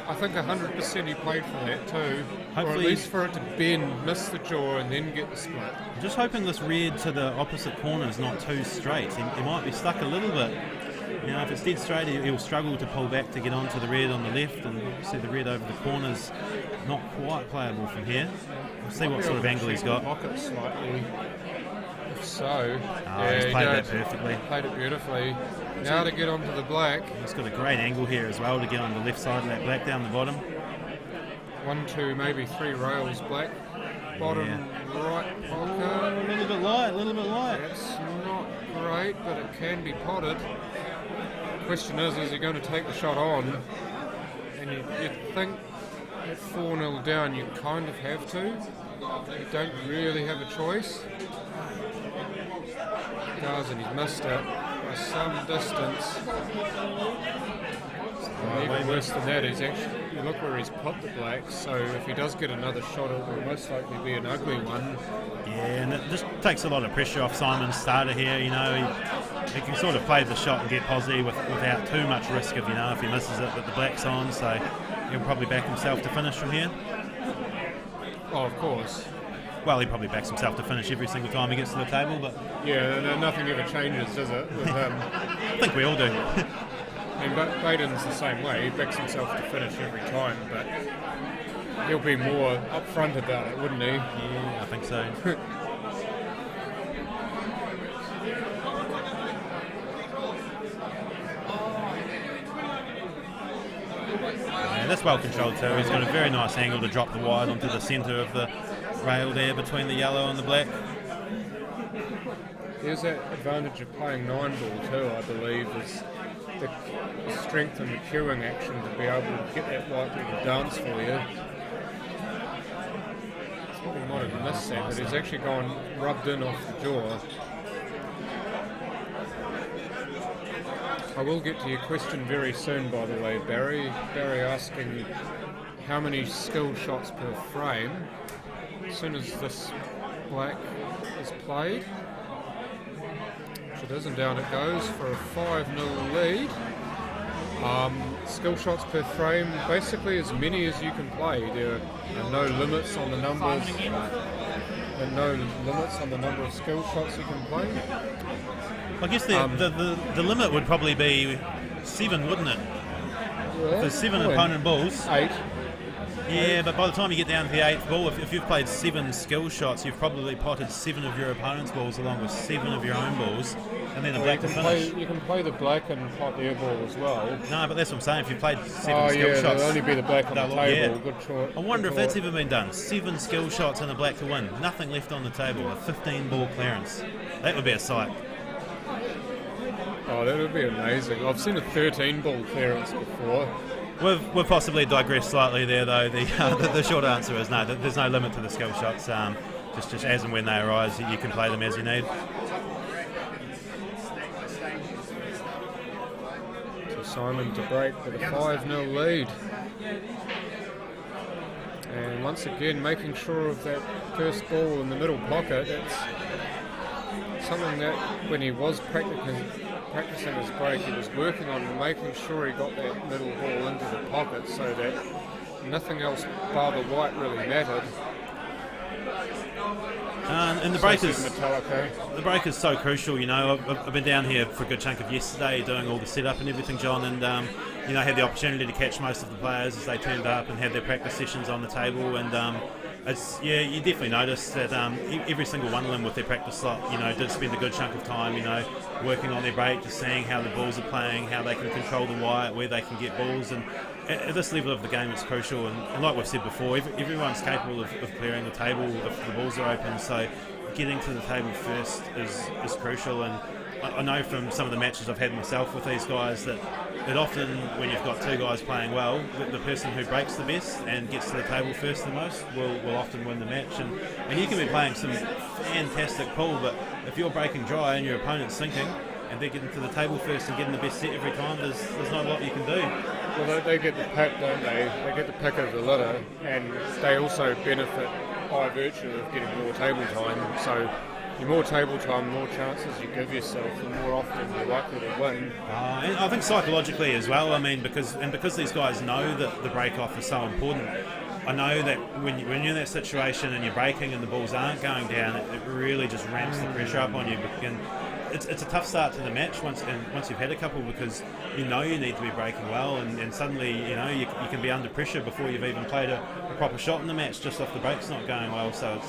I think 100% he played for that too. Hopefully, or at least for it to bend, miss the jaw and then get the split. I'm just hoping this red to the opposite corner is not too straight. He might be stuck a little bit. If it's dead straight, he'll struggle to pull back to get onto the red on the left, and see the red over the corner's not quite playable from here. We'll see what sort of angle he's got. Pocket slightly. If so, he's played that perfectly. Played it beautifully. Now to get onto the black. He's got a great angle here as well to get on the left side of that black down the bottom. 1, 2, maybe 3 rails black. Bottom right pocket. A little bit light. That's not great, but it can be potted. The question is he going to take the shot on? And you think at 4-0 down you kind of have to. You don't really have a choice. He does, and he's missed it by some distance. Even worse than that is actually, you look where he's put the black, so if he does get another shot, it will most likely be an ugly one. Yeah, and it just takes a lot of pressure off Simon's starter here. He can sort of play the shot and get positive without too much risk of, if he misses it, but the black's on, so he'll probably back himself to finish from here. Oh, of course. Well, he probably backs himself to finish every single time he gets to the table, but... Yeah, nothing ever changes, does it? With, I think we all do. Baden's the same way. He backs himself to finish every time, but he'll be more upfront about it, wouldn't he? Yeah, I think so. That's well controlled too. He's got a very nice angle to drop the wide onto the centre of the rail there between the yellow and the black. There's that advantage of playing 9-ball too, I believe, is the strength and the queuing action to be able to get that white to dance for you. He might have missed that, but he's actually gone rubbed in off the jaw. I will get to your question very soon, by the way, Barry. Barry asking how many skill shots per frame. As soon as this black is played, which it is, and down it goes for a 5-0 lead. Skill shots per frame, basically as many as you can play. There are no limits on the numbers. And no limits on the number of skill shots you can play. I guess the limit would probably be 7, wouldn't it? Yeah, if there's 7 opponent balls. 8. Yeah, but by the time you get down to the 8th ball, if you've played 7 skill shots, you've probably potted 7 of your opponent's balls along with 7 of your own balls, and then a black to finish. You can play the black and pot their ball as well. No, but that's what I'm saying. If you've played 7 skill shots, there'll only be the black on the table. Yeah. Good shot. I wonder if that's ever been done. 7 skill shots and a black to win. Nothing left on the table. A 15-ball clearance. That would be a sight. Oh, that would be amazing. I've seen a 13-ball clearance before. We've possibly digressed slightly there, though. The short answer is no. There's no limit to the skill shots. Just as and when they arise, you can play them as you need. Simon to break with a 5-0 lead. And once again, making sure of that first ball in the middle pocket. It's something that when he was practicing his break, he was working on making sure he got that middle ball into the pocket so that nothing else bar the white really mattered. And the break is so crucial. You know, I've been down here for a good chunk of yesterday doing all the setup and everything, John, and you know, had the opportunity to catch most of the players as they turned up and had their practice sessions on the table. And you definitely noticed that every single one of them with their practice slot, you know, did spend a good chunk of time, you know, working on their break, just seeing how the balls are playing, how they can control the white, where they can get balls. And at this level of the game, it's crucial. And like we've said before, everyone's capable of clearing the table if the balls are open. So getting to the table first is crucial. And I know from some of the matches I've had myself with these guys that often when you've got two guys playing well, the person who breaks the best and gets to the table first the most will often win the match. And you can be playing some fantastic pool, but if you're breaking dry and your opponent's sinking and they're getting to the table first and getting the best set every time, there's not a lot you can do. Well, they get the pick, don't they? They get the pick of the litter, and they also benefit by virtue of getting more table time. So the more table time, the more chances you give yourself, the more often you're likely to win. And I think psychologically as well, I mean, because these guys know that the break-off is so important, I know that when you're in that situation and you're breaking and the balls aren't going down, it really just ramps the pressure up on you. And it's a tough start to the match once you've had a couple, because you know you need to be breaking well, and suddenly you know you can be under pressure before you've even played a proper shot in the match just off the breaks not going well. So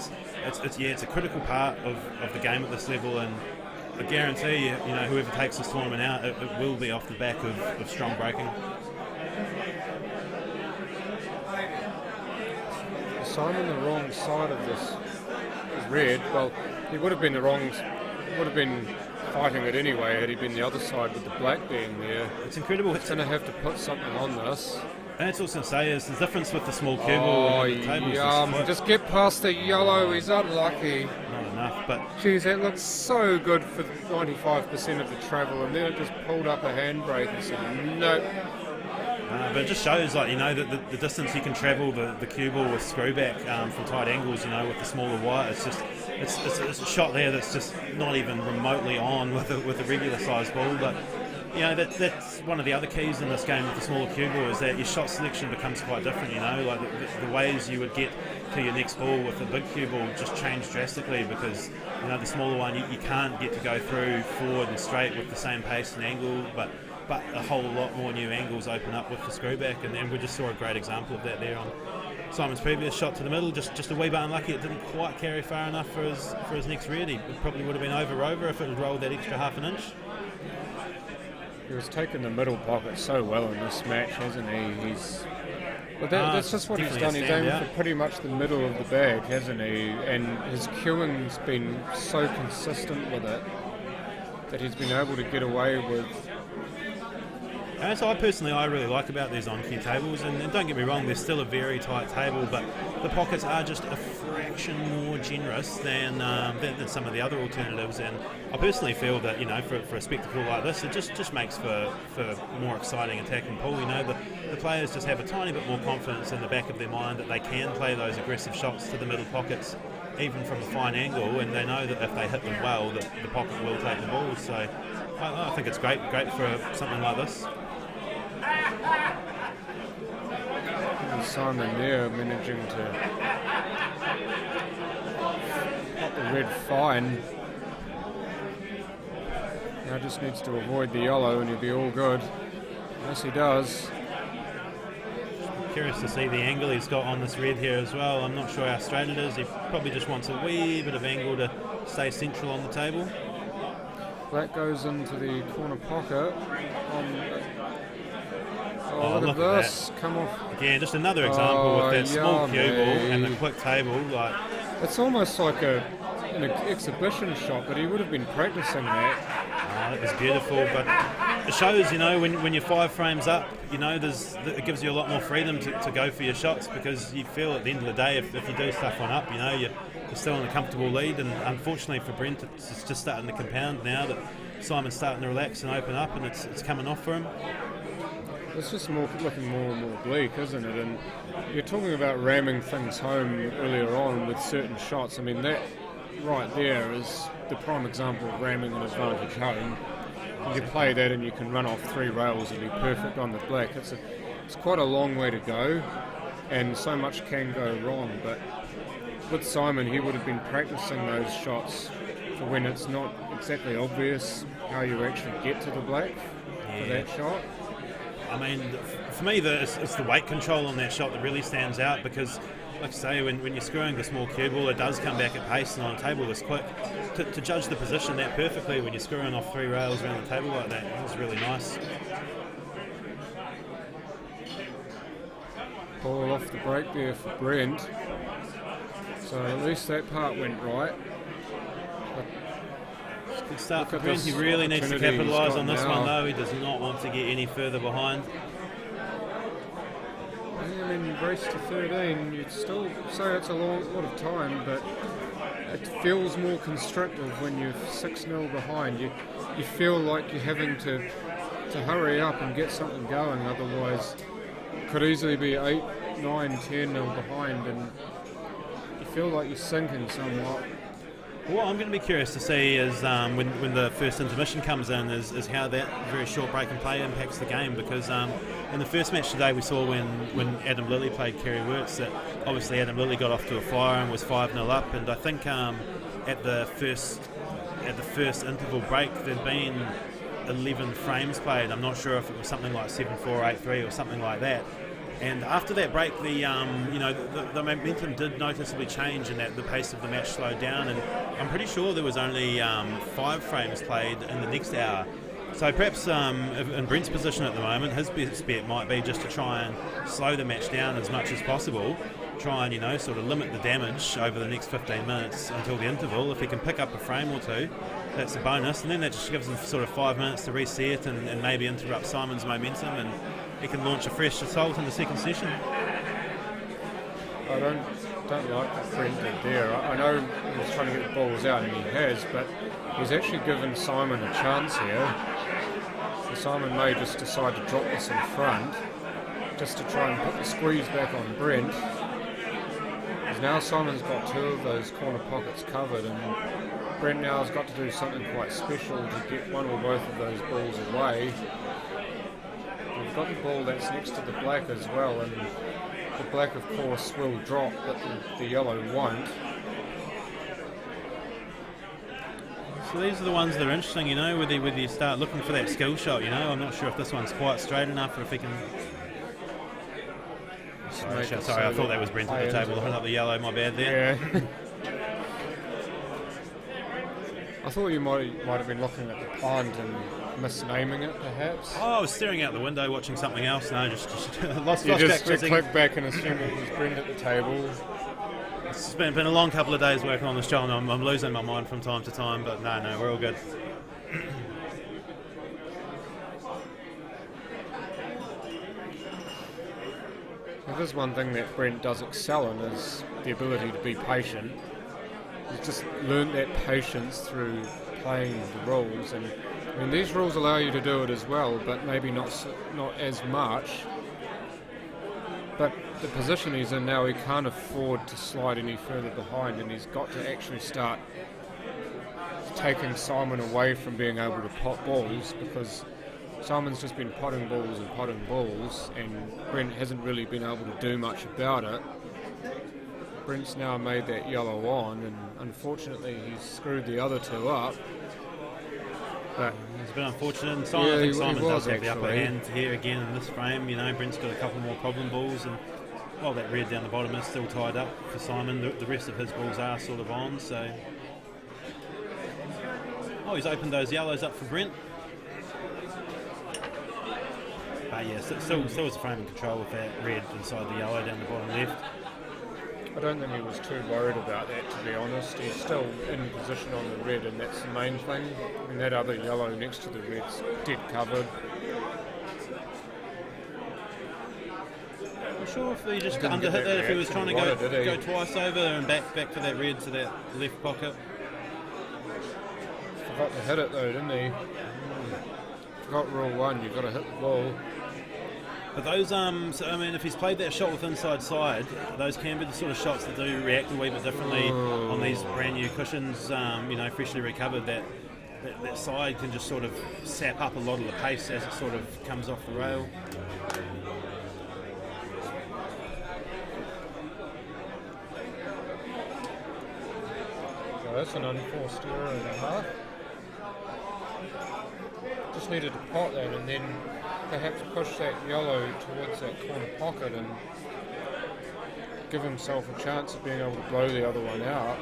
it's a critical part of the game at this level, and I guarantee you know whoever takes this tournament out, it will be off the back of strong breaking. Simon the wrong side of this is red. Well, he would have been fighting it anyway had he been the other side with the black being there. It's incredible. He's going to have to put something on this. And that's what I was going to say is the difference with the small cue ball and the tables. Just get past the yellow. He's unlucky. Not enough, but geez, that looks so good for 95% of the travel, and then it just pulled up a handbrake and said nope. But it just shows, like, you know, that the distance you can travel the cue ball with screwback from tight angles, you know, with the smaller wire. It's just it's a shot there that's just not even remotely on with a regular sized ball. But you know, that's one of the other keys in this game with the smaller cue ball, is that your shot selection becomes quite different. You know, like the ways you would get to your next ball with the big cue ball just change drastically, because you know the smaller one you can't get to go through forward and straight with the same pace and angle, but a whole lot more new angles open up with the screwback, and we just saw a great example of that there on Simon's previous shot to the middle. Just a wee bit unlucky, it didn't quite carry far enough for his next red. It probably would have been over if it had rolled that extra half an inch. He was taking the middle pocket so well in this match, hasn't he? That's just what he's done. He's aimed for pretty much the middle of the bag, hasn't he? And his cueing's been so consistent with it that he's been able to get away with. And so I really like about these on-cue tables, and don't get me wrong, they're still a very tight table, but the pockets are just a fraction more generous than some of the other alternatives. And I personally feel that, you know, for a spectacle like this, it just makes for more exciting attacking pool. You know, the players just have a tiny bit more confidence in the back of their mind that they can play those aggressive shots to the middle pockets, even from a fine angle, and they know that if they hit them well, that the pocket will take the ball. So I think it's great for something like this. And Simon there managing to pop the red fine. Now just needs to avoid the yellow and he'll be all good. Yes, he does. Curious to see the angle he's got on this red here as well. I'm not sure how straight it is. He probably just wants a wee bit of angle to stay central on the table. Black goes into the corner pocket. Look at this. Come off. Again, just another example with that small cue ball and the quick table. Like, it's almost like an exhibition shot, but he would have been practicing that. It was beautiful, but it shows, you know, when you're 5 frames up, you know, it gives you a lot more freedom to go for your shots, because you feel at the end of the day, if you do stuff on up, you know, you're still in a comfortable lead. And unfortunately for Brent, it's just starting to compound now that Simon's starting to relax and open up, and it's coming off for him. It's just looking more and more bleak, isn't it? And you're talking about ramming things home earlier on with certain shots. I mean, that right there is the prime example of ramming an advantage home. You play that and you can run off 3 rails and be perfect on the black. It's quite a long way to go, and so much can go wrong. But with Simon, he would have been practicing those shots for when it's not exactly obvious how you actually get to the black for that shot. I mean, for me, it's the weight control on that shot that really stands out, because, like I say, when you're screwing the small cue ball, it does come back at pace, and on a table this quick, to judge the position that perfectly when you're screwing off 3 rails around the table like that, it was really nice. Ball off the break there for Brent. So at least that part went right. Good start for Brent. He really needs to capitalise on this one though. He does not want to get any further behind. I mean, race to 13, you'd still say it's a lot of time, but it feels more constrictive when you're 6-0 behind. You feel like you're having to hurry up and get something going, otherwise it could easily be 8, 9, 10-0 behind, and you feel like you're sinking somewhat. What I'm going to be curious to see is when the first intermission comes in is how that very short break in play impacts the game, because in the first match today we saw when Adam Lilly played Kerry Wirtz that obviously Adam Lilly got off to a flyer and was 5-0 up, and I think at the first interval break there'd been 11 frames played. I'm not sure if it was something like 7-4, 8-3 or something like that. And after that break, the momentum did noticeably change, and that the pace of the match slowed down. And I'm pretty sure there was only 5 frames played in the next hour. So perhaps in Brent's position at the moment, his best bet might be just to try and slow the match down as much as possible. Try and sort of limit the damage over the next 15 minutes until the interval. If he can pick up a frame or 2, that's a bonus, and then that just gives him sort of 5 minutes to reset and maybe interrupt Simon's momentum, and he can launch a fresh assault in the second session. I don't like what Brent did there. I know he's trying to get the balls out, and he has, but he's actually given Simon a chance here. So Simon may just decide to drop this in front, just to try and put the squeeze back on Brent. Because now Simon's got 2 of those corner pockets covered, and Brent now has got to do something quite special to get one or both of those balls away. We've got the ball that's next to the black as well, and the black of course will drop, but the yellow won't. So these are the ones that are interesting, whether you start looking for that skill shot, I'm not sure if this one's quite straight enough, or if he can... Sorry, I thought that was Brent at the table looking up the yellow, my bad there. Yeah. I thought you might have been looking at the plant and misnaming it, perhaps. Oh, I was staring out the window watching something else. No, just lost just track. Click back and assume it was Brent at the table. It's been a long couple of days working on this show, and I'm losing my mind from time to time, but no, we're all good. There's one thing that Brent does excel in is the ability to be patient. He's just learnt that patience through playing the rules, and I mean, these rules allow you to do it as well, but maybe not as much. But the position he's in now, he can't afford to slide any further behind, and he's got to actually start taking Simon away from being able to pot balls, because Simon's just been potting balls, and Brent hasn't really been able to do much about it. Brent's now made that yellow on, and unfortunately he's screwed the other 2 up. But it's been unfortunate, and I think Simon does have the upper actually. hand here again in this frame. Brent's got a couple more problem balls, and while that red down the bottom is still tied up for Simon, the rest of his balls are sort of on. So, he's opened those yellows up for Brent. But yeah, still was a frame in control with that red inside the yellow down the bottom left. I don't think he was too worried about that, to be honest. He's still in position on the red, and that's the main thing. And that other yellow next to the red's dead covered. I'm sure if he just underhit that, if he was trying to go twice over and back to that red to that left pocket. Forgot to hit it though, didn't he? Forgot rule 1, you've got to hit the ball. But those, so, I mean, if he's played that shot with inside side, those can be the sort of shots that do react a wee bit differently on these brand new cushions, freshly recovered. That side can just sort of sap up a lot of the pace as it sort of comes off the rail. So that's an unforced error and a half. Just needed to pot that and then perhaps push that yellow towards that corner pocket and give himself a chance of being able to blow the other one out.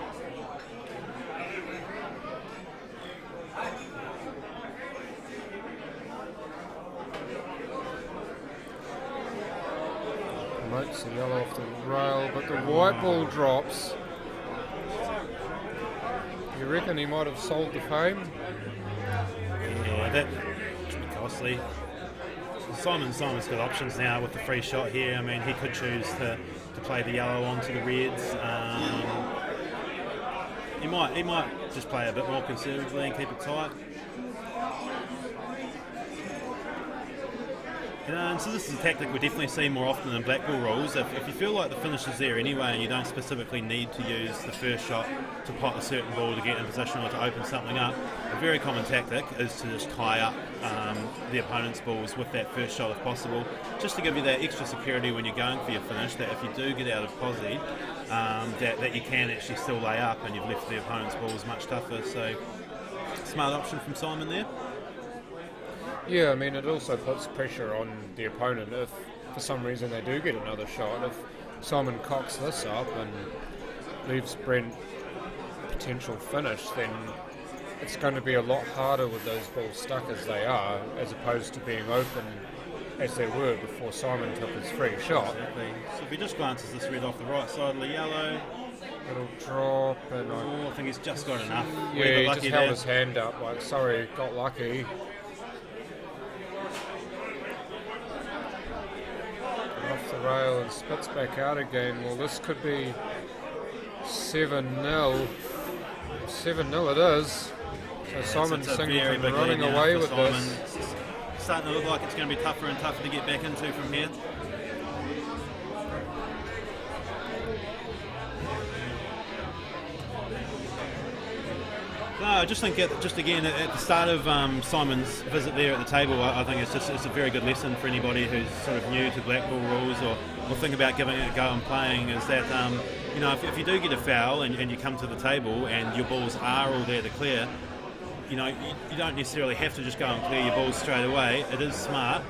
Promotes the yellow off the rail, but the white ball drops. You reckon he might have sold the fame? Yeah, that should be costly. Simon's got options now with the free shot here. I mean, he could choose to play the yellow onto the reds. He might just play a bit more conservatively and keep it tight. And so this is a tactic we definitely see more often in black ball rules. If you feel like the finish is there anyway and you don't specifically need to use the first shot to pot a certain ball to get in position or to open something up, a very common tactic is to just tie up the opponent's balls with that first shot if possible, just to give you that extra security when you're going for your finish, that if you do get out of posse, that you can actually still lay up and you've left the opponent's balls much tougher. So smart option from Simon there. Yeah, I mean, it also puts pressure on the opponent if, for some reason, they do get another shot. If Simon cocks this up and leaves Brent potential finish, then it's going to be a lot harder with those balls stuck as they are, as opposed to being open as they were before Simon took his free shot. Exactly. So if he just glances this red off the right side of the yellow, it'll drop, and I think he's just got enough. Yeah, he just held his hand up, like, sorry, got lucky. Off the rail and spits back out again. Well, this could be 7-0. 7-0 it is. So Yeah, Simon it's a Singleton very big running lead now away for with Simon. this. It's starting to look like it's going to be tougher and tougher to get back into from here. No, I just think at the start of Simon's visit there at the table, I think it's a very good lesson for anybody who's sort of new to black ball rules or think about giving it a go and playing, is that if you do get a foul and you come to the table and your balls are all there to clear, you don't necessarily have to just go and clear your balls straight away. It is smart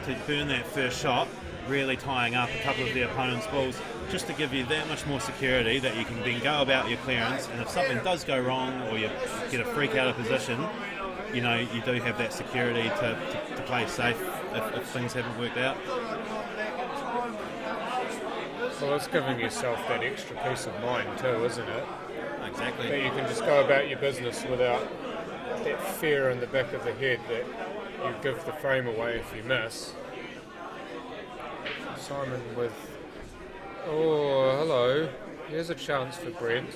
to burn that first shot, really tying up a couple of the opponent's balls, just to give you that much more security that you can then go about your clearance, and if something does go wrong or you get a freak out of position, you do have that security to play safe if things haven't worked out. Well, it's giving yourself that extra peace of mind too, isn't it? Exactly. That you can just go about your business without that fear in the back of the head that you give the frame away if you miss. Simon with... Oh, hello. Here's a chance for Brent.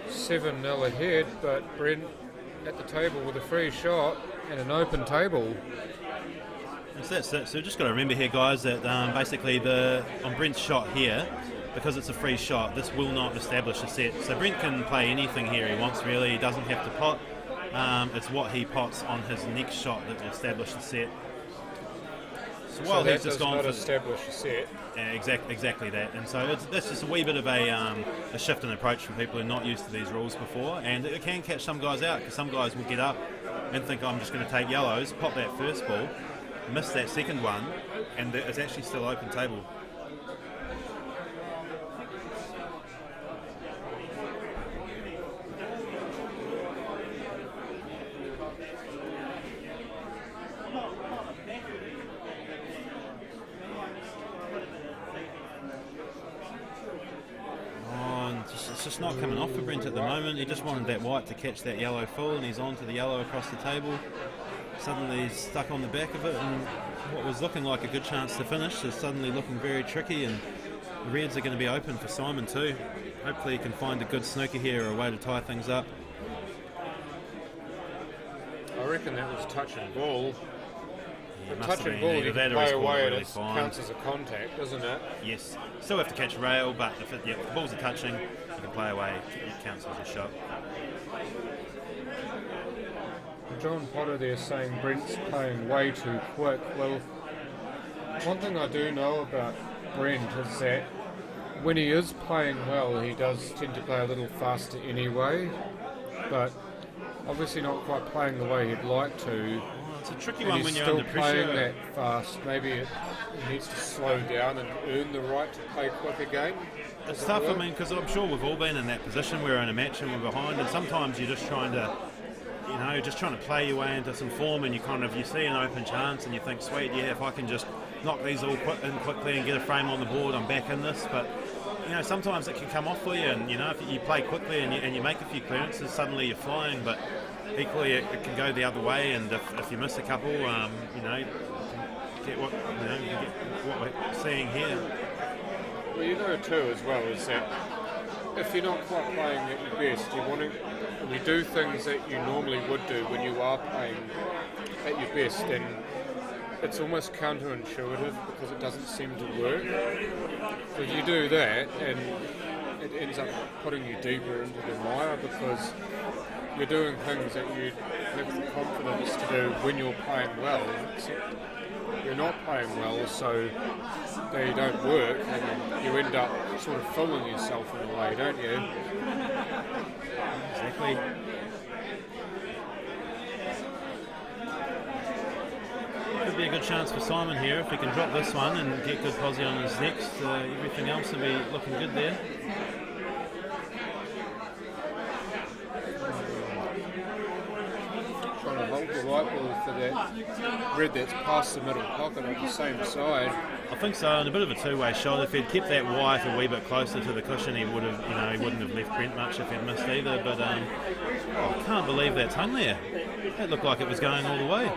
7-0 ahead, but Brent at the table with a free shot and an open table. That's it. So just got to remember here, guys, that basically on Brent's shot here, because it's a free shot, this will not establish a set. So Brent can play anything here he wants, really. He doesn't have to pot. It's what he pots on his next shot that will establish the set. So while he's just gone for establish a set. Yeah, exactly that. And so that's just a wee bit of a shift in approach from people who are not used to these rules before, and it can catch some guys out, because some guys will get up and think, I'm just going to take yellows, pop that first ball, miss that second one, and it's actually still open table. It's just not coming off for Brent at the moment. He just wanted that white to catch that yellow full, and he's on to the yellow across the table. Suddenly he's stuck on the back of it, and what was looking like a good chance to finish is suddenly looking very tricky, and the reds are going to be open for Simon too. Hopefully he can find a good snooker here or a way to tie things up. I reckon that was touch and ball. The must have touching been ball, either you that can or he's play caught away it and really it fine. counts as a contact, doesn't it? Yes, still have to catch rail, but if the balls are touching, you can play away, it counts as a shot. John Potter there saying Brent's playing way too quick. Well, one thing I do know about Brent is that when he is playing well, he does tend to play a little faster anyway, but obviously not quite playing the way he'd like to. It's a tricky And one he's when you're still under playing pressure. that fast. Maybe he needs to slow down and earn the right to play quick again. It's Does it tough, I work? mean, because I'm sure we've all been in that position. We're in a match and we're behind, and sometimes you're just trying to, just trying to play your way into some form, and you see an open chance and you think, sweet, yeah, if I can just knock these all in quickly and get a frame on the board, I'm back in this. But sometimes it can come off for you, and if you play quickly and you make a few clearances, suddenly you're flying. But equally, it can go the other way, and if you miss a couple, you can get what we're seeing here. Well, too, as well, is that if you're not quite playing at your best, you do things that you normally would do when you are playing at your best, then it's almost counterintuitive because it doesn't seem to work. So you do that, and it ends up putting you deeper into the mire because you're doing things that you have the confidence to do when you're playing well. Except you're not playing well, so they don't work, and you end up sort of fooling yourself in a way, don't you? Exactly. Could be a good chance for Simon here if he can drop this one and get good posse on his next. Everything else will be looking good there. Trying to hold the white ball for that red that's past the middle pocket on the same side. I think so, and a bit of a two-way shot. If he'd kept that white a wee bit closer to the cushion, he would have, he wouldn't have left Brent much if he'd missed either. But I can't believe that's hung there. That looked like it was going all the way.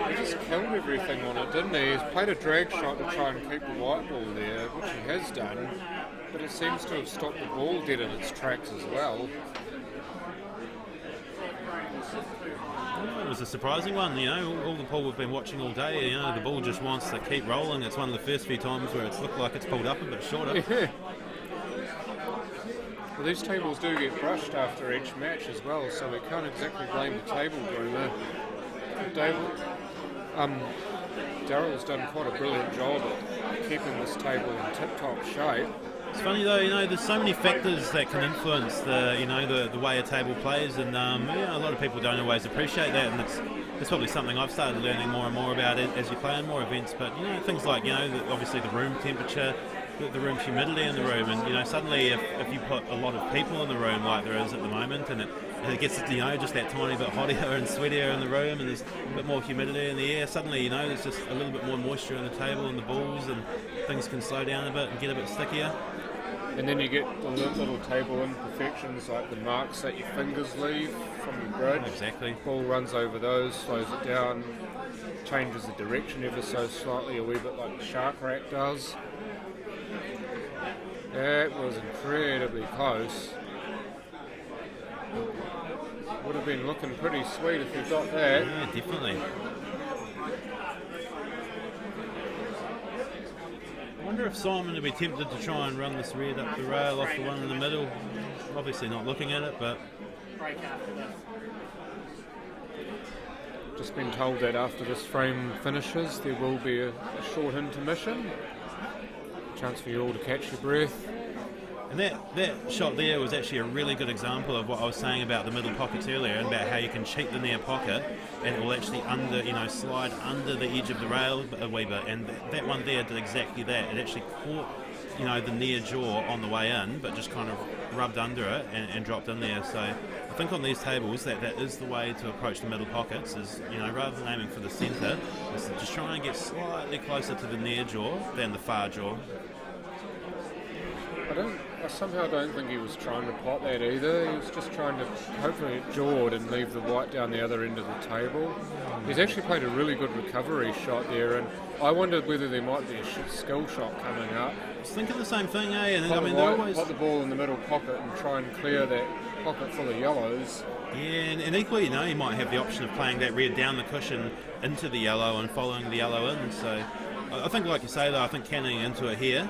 He just killed everything on it, didn't he? He's played a drag shot to try and keep the white ball there, which he has done, but it seems to have stopped the ball dead in its tracks as well. It was a surprising one, all the ball we've been watching all day, the ball just wants to keep rolling. It's one of the first few times where it's looked like it's pulled up a bit shorter. Yeah. Well, these tables do get brushed after each match as well, so we can't exactly blame the table groomer. Daryl's done quite a brilliant job at keeping this table in tip-top shape. It's funny though, there's so many factors that can influence the way a table plays, and a lot of people don't always appreciate that, and it's probably something I've started learning more and more about it as you play in more events. But things like obviously the room temperature, the room humidity in the room, and suddenly if you put a lot of people in the room like there is at the moment, and it gets just that tiny bit hotter and sweatier in the room, and there's a bit more humidity in the air, suddenly there's just a little bit more moisture in the table and the balls, and things can slow down a bit and get a bit stickier. And then you get the little table imperfections like the marks that your fingers leave from your grip. Exactly. Ball runs over those, slows it down, changes the direction ever so slightly, a wee bit like the shark rack does. That was incredibly close. Would have been looking pretty sweet if you got that. Yeah, definitely. I wonder if Simon would be tempted to try and run this red up the rail off the one in the middle. Obviously not looking at it, but... Just been told that after this frame finishes there will be a short intermission. Chance for you all to catch your breath. And that shot there was actually a really good example of what I was saying about the middle pockets earlier, and about how you can cheat the near pocket and it will actually slide under the edge of the rail a wee bit, and that one there did exactly that. It actually caught the near jaw on the way in, but just kind of rubbed under it and dropped in there. So I think on these tables that is the way to approach the middle pockets, is rather than aiming for the centre, is to just try and get slightly closer to the near jaw than the far jaw. I somehow don't think he was trying to pot that either. He was just trying to hopefully jaw and leave the white down the other end of the table. He's actually played a really good recovery shot there, and I wondered whether there might be a skill shot coming up. I was thinking the same thing, eh? And Put I mean, the they're white, always... put the ball in the middle pocket and try and clear that pocket full of yellows. Yeah, and equally, you know, you might have the option of playing that red down the cushion into the yellow and following the yellow in. So I think, like you say, though, I think canning into it here.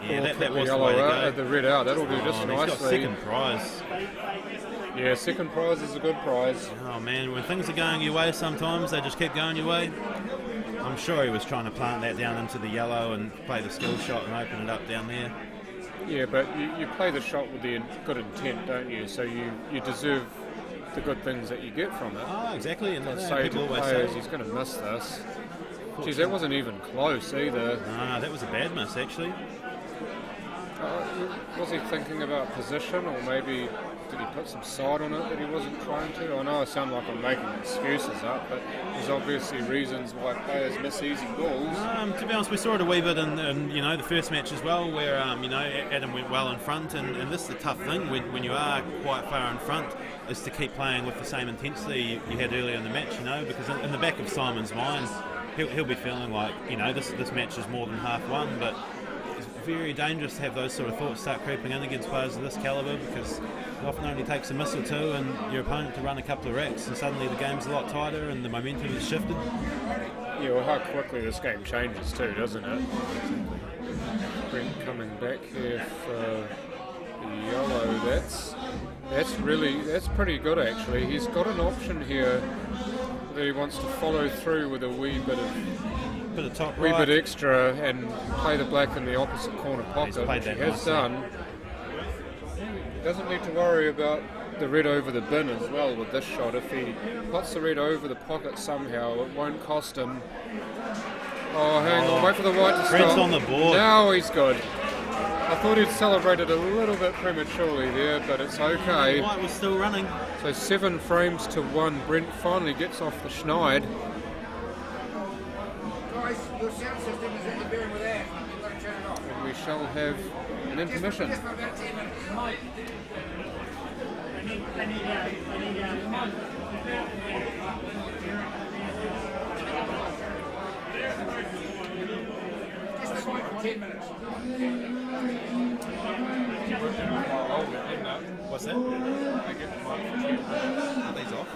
Yeah, that was the way to go. The red out, that'll do just nicely. He's got second prize. Yeah, second prize is a good prize. Oh man, when things are going your way sometimes, they just keep going your way. I'm sure he was trying to plant that down into the yellow and play the skill shot and open it up down there. Yeah, but you play the shot with the good intent, don't you? So you deserve the good things that you get from it. Oh, exactly. And I'd say to players, he's going to miss this. Geez, that wasn't even close either. No, that was a bad miss, actually. Was he thinking about position, or maybe did he put some side on it that he wasn't trying to? I know I sound like I'm making excuses up, but there's obviously reasons why players miss easy balls. To be honest, we saw it a wee bit in you know, the first match as well, where you know, Adam went well in front, and this is the tough thing when you are quite far in front, is to keep playing with the same intensity you had earlier in the match, you know, because in the back of Simon's mind, he'll be feeling like, you know, this match is more than half won, but it's very dangerous to have those sort of thoughts start creeping in against players of this calibre, because it often only takes a miss or two and your opponent to run a couple of racks, and suddenly the game's a lot tighter and the momentum is shifted. Yeah, well, how quickly this game changes too, doesn't it? Brent coming back here for the yellow. That's pretty good actually. He's got an option here that he wants to follow through with a wee bit extra and play the black in the opposite corner pocket, which he has done. He doesn't need to worry about the red over the bin as well with this shot. If he puts the red over the pocket somehow, it won't cost him. Oh, hang on, wait for the white to stop. Brent's on the board. Now he's good. I thought he'd celebrated a little bit prematurely there, but it's okay. White was still running. So 7 frames to 1. Brent finally gets off the schneid. Guys, your sound system is interfering with air. You've got to turn it off. And we shall have an intermission. Just for about 10 minutes. Just for 10 minutes. What's that? Are these off?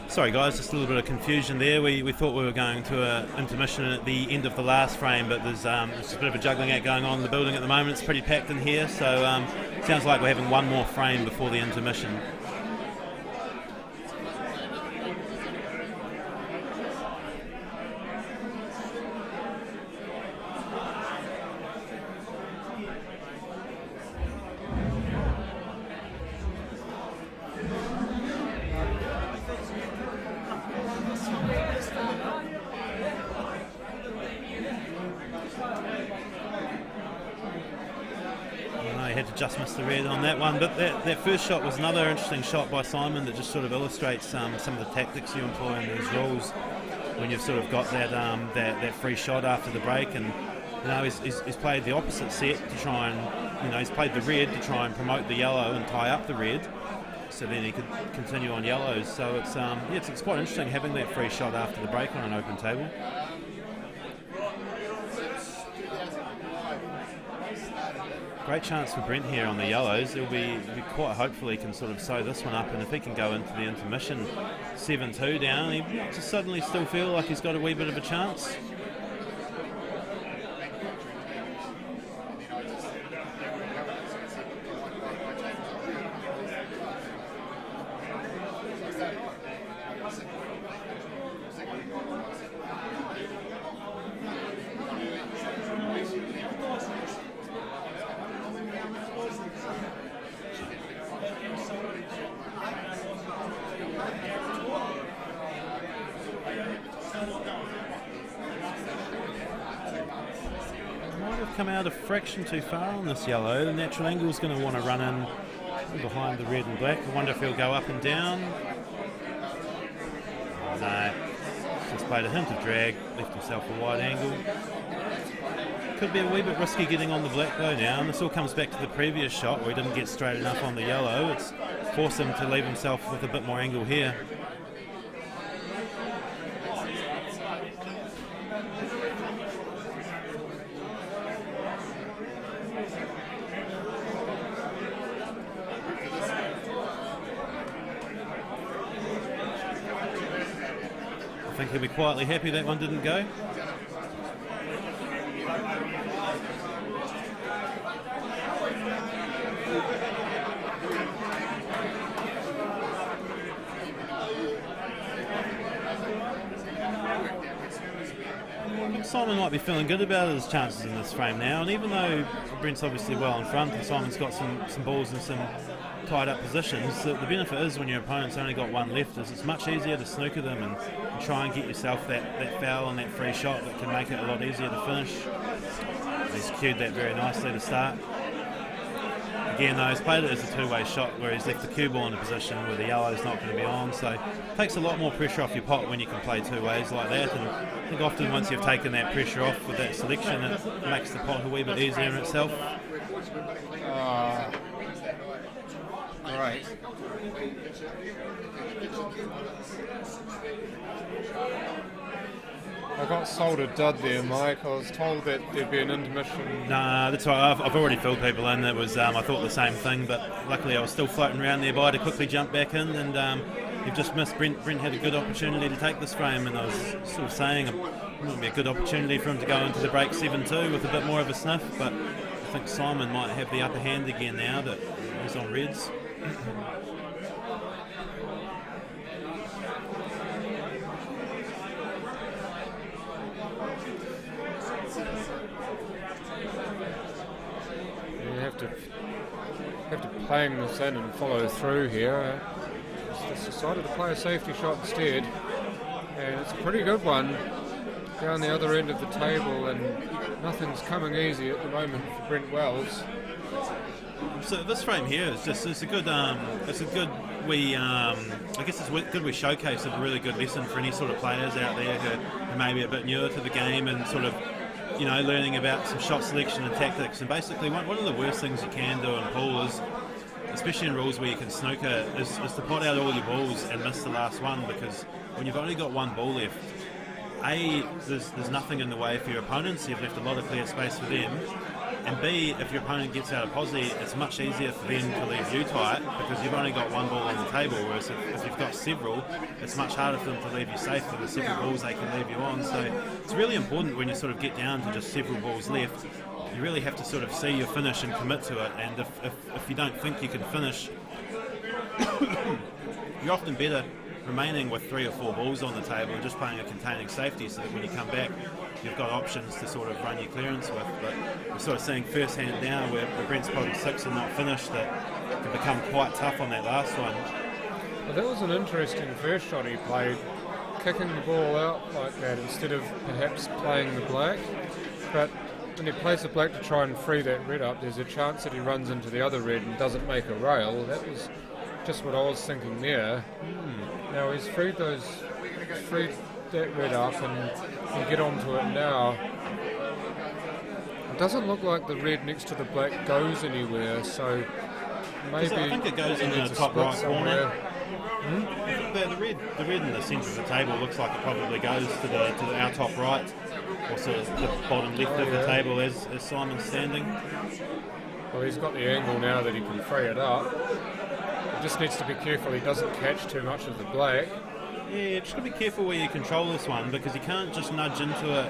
Sorry guys, just a little bit of confusion there. We thought we were going to an intermission at the end of the last frame, but there's just a bit of a juggling act going on in the building at the moment. It's pretty packed in here, so sounds like we're having one more frame before the intermission. Just missed the red on that one, but that first shot was another interesting shot by Simon that just sort of illustrates some of the tactics you employ in these rules when you've sort of got that free shot after the break, and you know he's played the opposite set to try and, you know, he's played the red to try and promote the yellow and tie up the red. so then he could continue on yellows. So it's quite interesting having that free shot after the break on an open table. Great chance for Brent here on the yellows. He'll be quite hopeful he can sort of sew this one up, and if he can go into the intermission 7-2 down, he just suddenly still feel like he's got a wee bit of a chance. Come out a fraction too far on this yellow. The natural angle is going to want to run in behind the red and black. I wonder if he'll go up and down. Oh, no, just played a hint of drag, left himself a wide angle. Could be a wee bit risky getting on the black though now, and this all comes back to the previous shot where he didn't get straight enough on the yellow. It's forced him to leave himself with a bit more angle here. I think he'll be quietly happy that one didn't go. Simon might be feeling good about his chances in this frame now, and even though Brent's obviously well in front and Simon's got some balls in some tied up positions, the benefit is when your opponent's only got one left is it's much easier to snooker them and try and get yourself that foul and that free shot that can make it a lot easier to finish. He's cued that very nicely to start. Again though, he's played it as a two-way shot where he's left the cue ball in a position where the yellow's not going to be on, so it takes a lot more pressure off your pot when you can play two ways like that, and I think often once you've taken that pressure off with that selection it makes the pot a wee bit easier in itself. Right. I got sold a dud there, Mike. I was told that there'd be an intermission. Nah, that's right. I've already filled people in. It was I thought the same thing, but luckily I was still floating around nearby to quickly jump back in, and you've just missed. Brent had a good opportunity to take this frame, and I was sort of saying it might be a good opportunity for him to go into the break 7-2 with a bit more of a sniff, but I think Simon might have the upper hand again now that he's on reds. Have to playing this in and follow through here. Just decided to play a safety shot instead, and it's a pretty good one down the other end of the table, and nothing's coming easy at the moment for Brent Wells. So this frame here is it's a good I guess it's good we showcase a really good lesson for any sort of players out there who may be a bit newer to the game and sort of learning about some shot selection and tactics. And basically one of the worst things you can do in pool is, especially in rules where you can snooker, is to pot out all your balls and miss the last one, because when you've only got one ball left, there's nothing in the way for your opponents, so you've left a lot of clear space for them, and B, if your opponent gets out of posi, it's much easier for them to leave you tight because you've only got one ball on the table, whereas if you've got several, it's much harder for them to leave you safe for the several balls they can leave you on. So it's really important when you sort of get down to just several balls left, you really have to sort of see your finish and commit to it, and if you don't think you can finish, you're often better remaining with 3 or 4 balls on the table and just playing a containing safety, so that when you come back you've got options to sort of run your clearance with. But we're sort of seeing first hand now where Brent's potted 6 and not finished, that can become quite tough on that last one. Well, that was an interesting first shot he played, kicking the ball out like that instead of perhaps playing the black, but when he plays the black to try and free that red up, there's a chance that he runs into the other red and doesn't make a rail. That was just what I was thinking there. Now he's freed that red up and can get onto it now. It doesn't look like the red next to the black goes anywhere, so maybe I think it goes in the needs a top split right somewhere. corner. The red in the centre of the table looks like it probably goes to our top right, or sort of the bottom left of the table as Simon's standing. Well, he's got the angle now that he can free it up. He just needs to be careful he doesn't catch too much of the black. Yeah, just got to be careful where you control this one, because you can't just nudge into it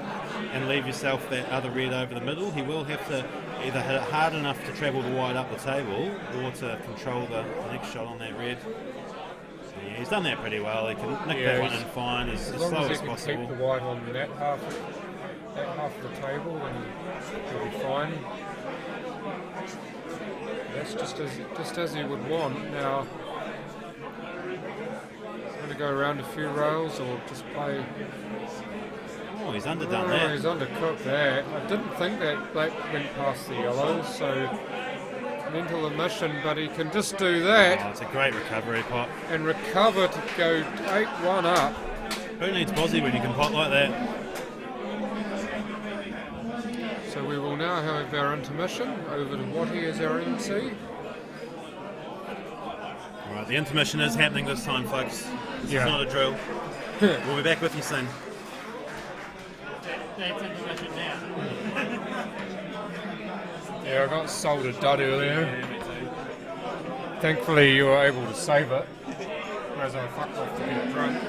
and leave yourself that other red over the middle. He will have to either hit it hard enough to travel the white up the table, or to control the next shot on that red. So yeah, he's done that pretty well. He can nick that one in fine as long slow as as he can possible. keep the white on that half of the table, then he'll be fine. That's just as he would want. Now, he's going to go around a few rails or just play. Oh, he's underdone that. He's undercooked that. I didn't think that black went past the yellows, so mental omission, but he can just do that. Oh, it's a great recovery pot. And recover to go 8-1 up. Who needs Bozzy when you can pot like that? So we will now have our intermission. Over to Watty as our MC. Alright, the intermission is happening this time, folks. This is not a drill. We'll be back with you soon. That's intermission now. Yeah, I got sold a dud earlier. Thankfully you were able to save it. Whereas I fucked off to get drunk.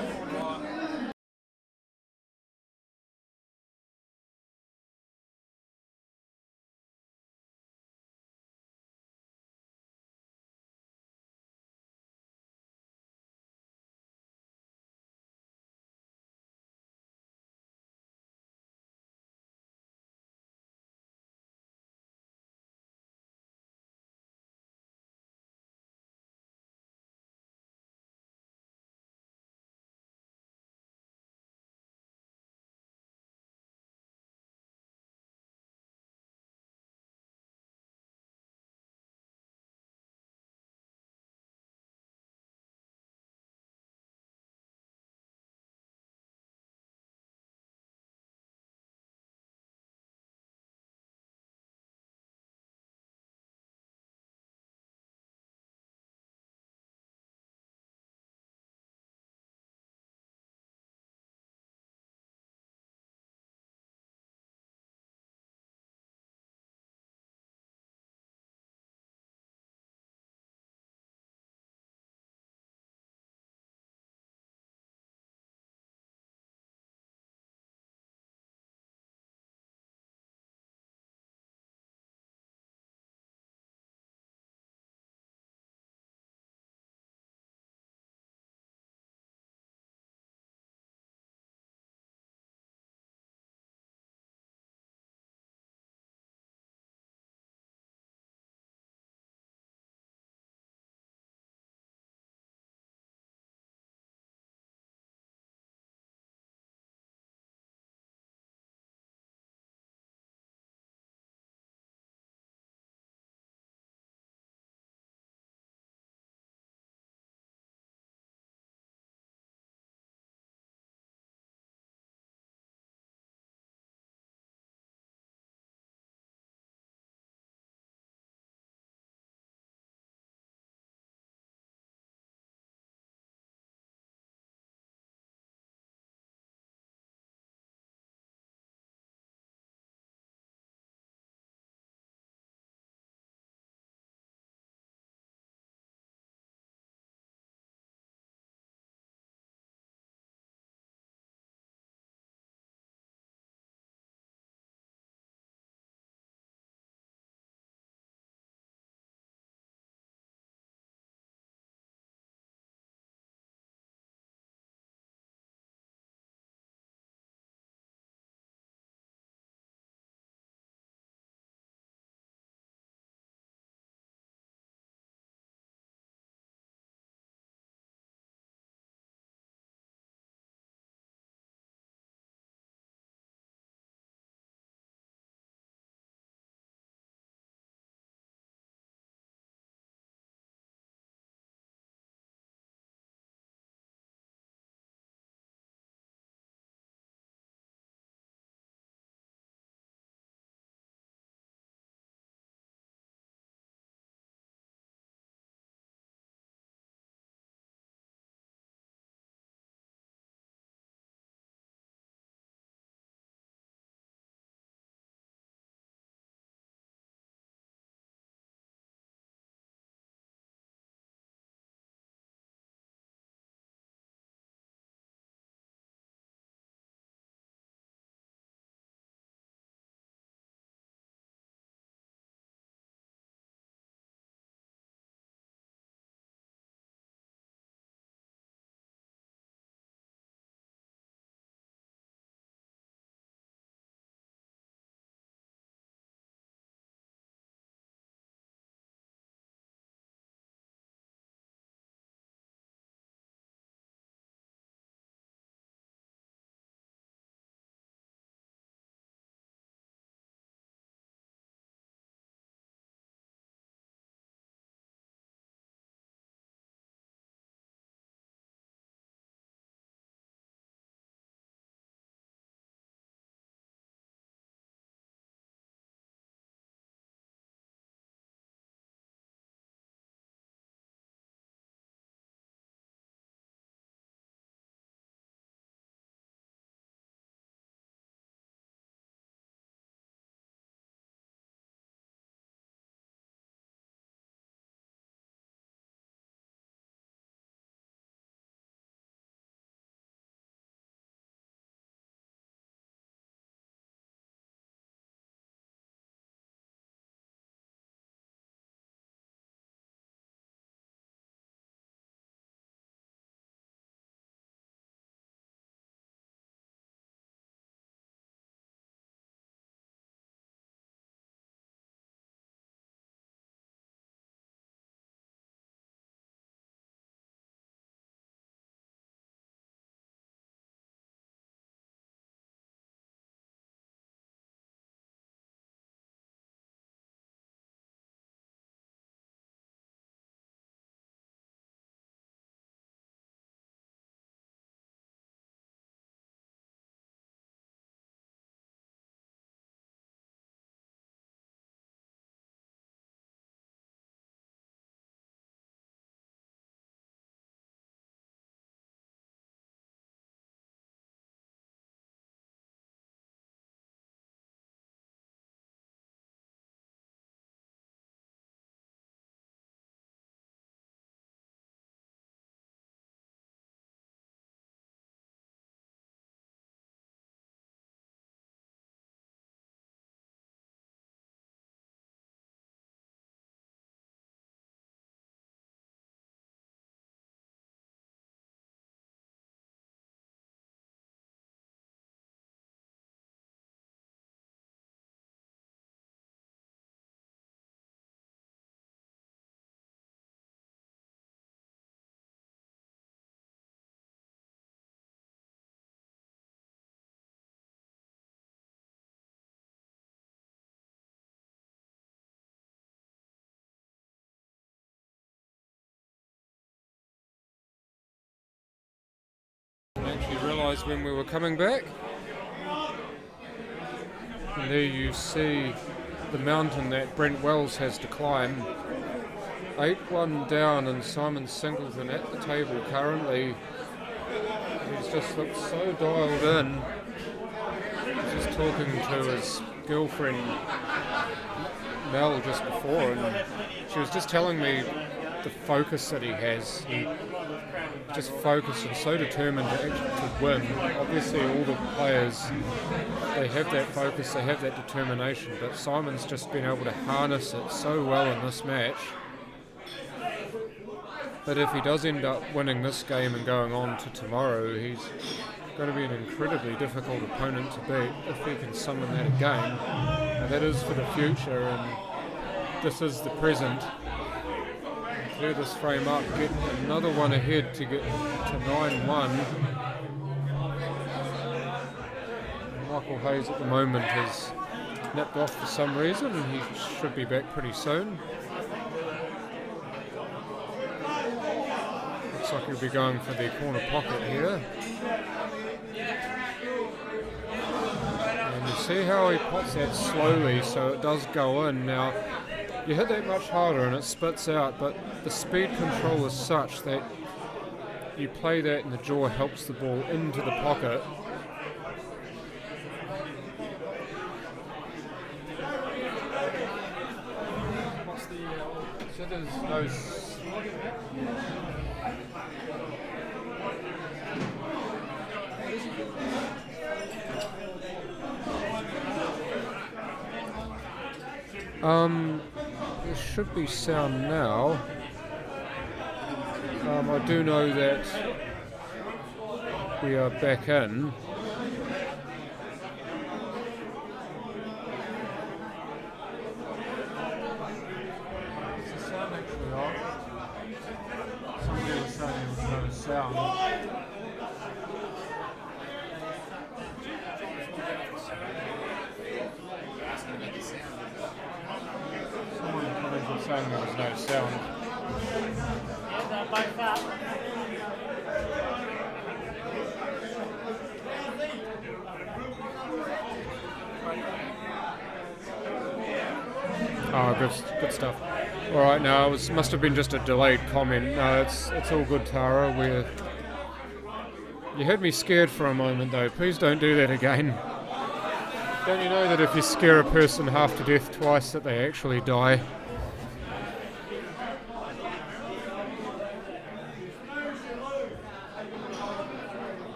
actually realised when we were coming back. And there you see the mountain that Brent Wells has to climb. 8-1 down, and Simon Singleton at the table currently. He's just looked so dialed in. He's just talking to his girlfriend Mel just before, and she was just telling me the focus that he has. He's just focused and so determined to win. Obviously all the players, they have that focus, they have that determination, but Simon's just been able to harness it so well in this match. But if he does end up winning this game and going on to tomorrow, he's going to be an incredibly difficult opponent to beat if he can summon that again. And that is for the future, and this is the present. Clear this frame up, get another one ahead to get to 9-1. Michael Hayes at the moment has nipped off for some reason, and he should be back pretty soon. Looks like he'll be going for the corner pocket here. And you see how he pots that slowly so it does go in. Now, you hit that much harder and it spits out, but the speed control is such that you play that and the jaw helps the ball into the pocket. So there's no... there should be sound now. I do know that we are back in. Is the sound actually on? Somebody was saying there was no sound. Saying there was no sound. Yeah, they're both up. Oh, good stuff. All right, now it must have been just a delayed comment. No, it's all good, Tara. You had me scared for a moment, though. Please don't do that again. Don't you know that if you scare a person half to death twice, that they actually die?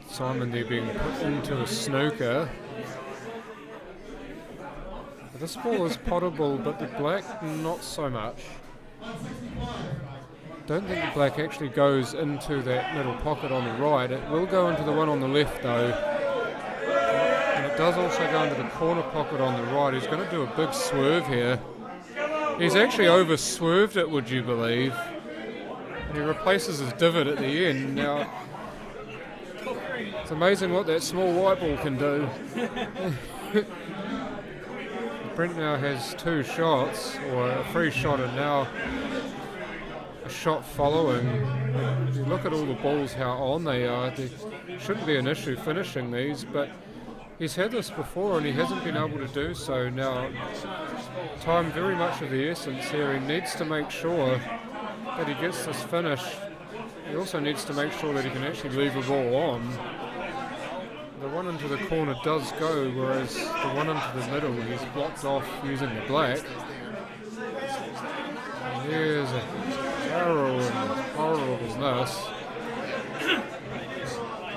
Simon there being put into a snooker. This ball is potable, but the black not so much. Don't think the black actually goes into that little pocket on the right. It will go into the one on the left though. And it does also go into the corner pocket on the right. He's going to do a big swerve here. He's actually over swerved it, would you believe? And he replaces his divot at the end. Now, it's amazing what that small white ball can do. Brent now has two shots, or a free shot and now a shot following. If you look at all the balls, how on they are, there shouldn't be an issue finishing these, but he's had this before and he hasn't been able to do so. Now, time very much of the essence here. He needs to make sure that he gets this finish. He also needs to make sure that he can actually leave the ball on. The one into the corner does go, whereas the one into the middle is blocked off using the black. And there's a arrow and horribleness.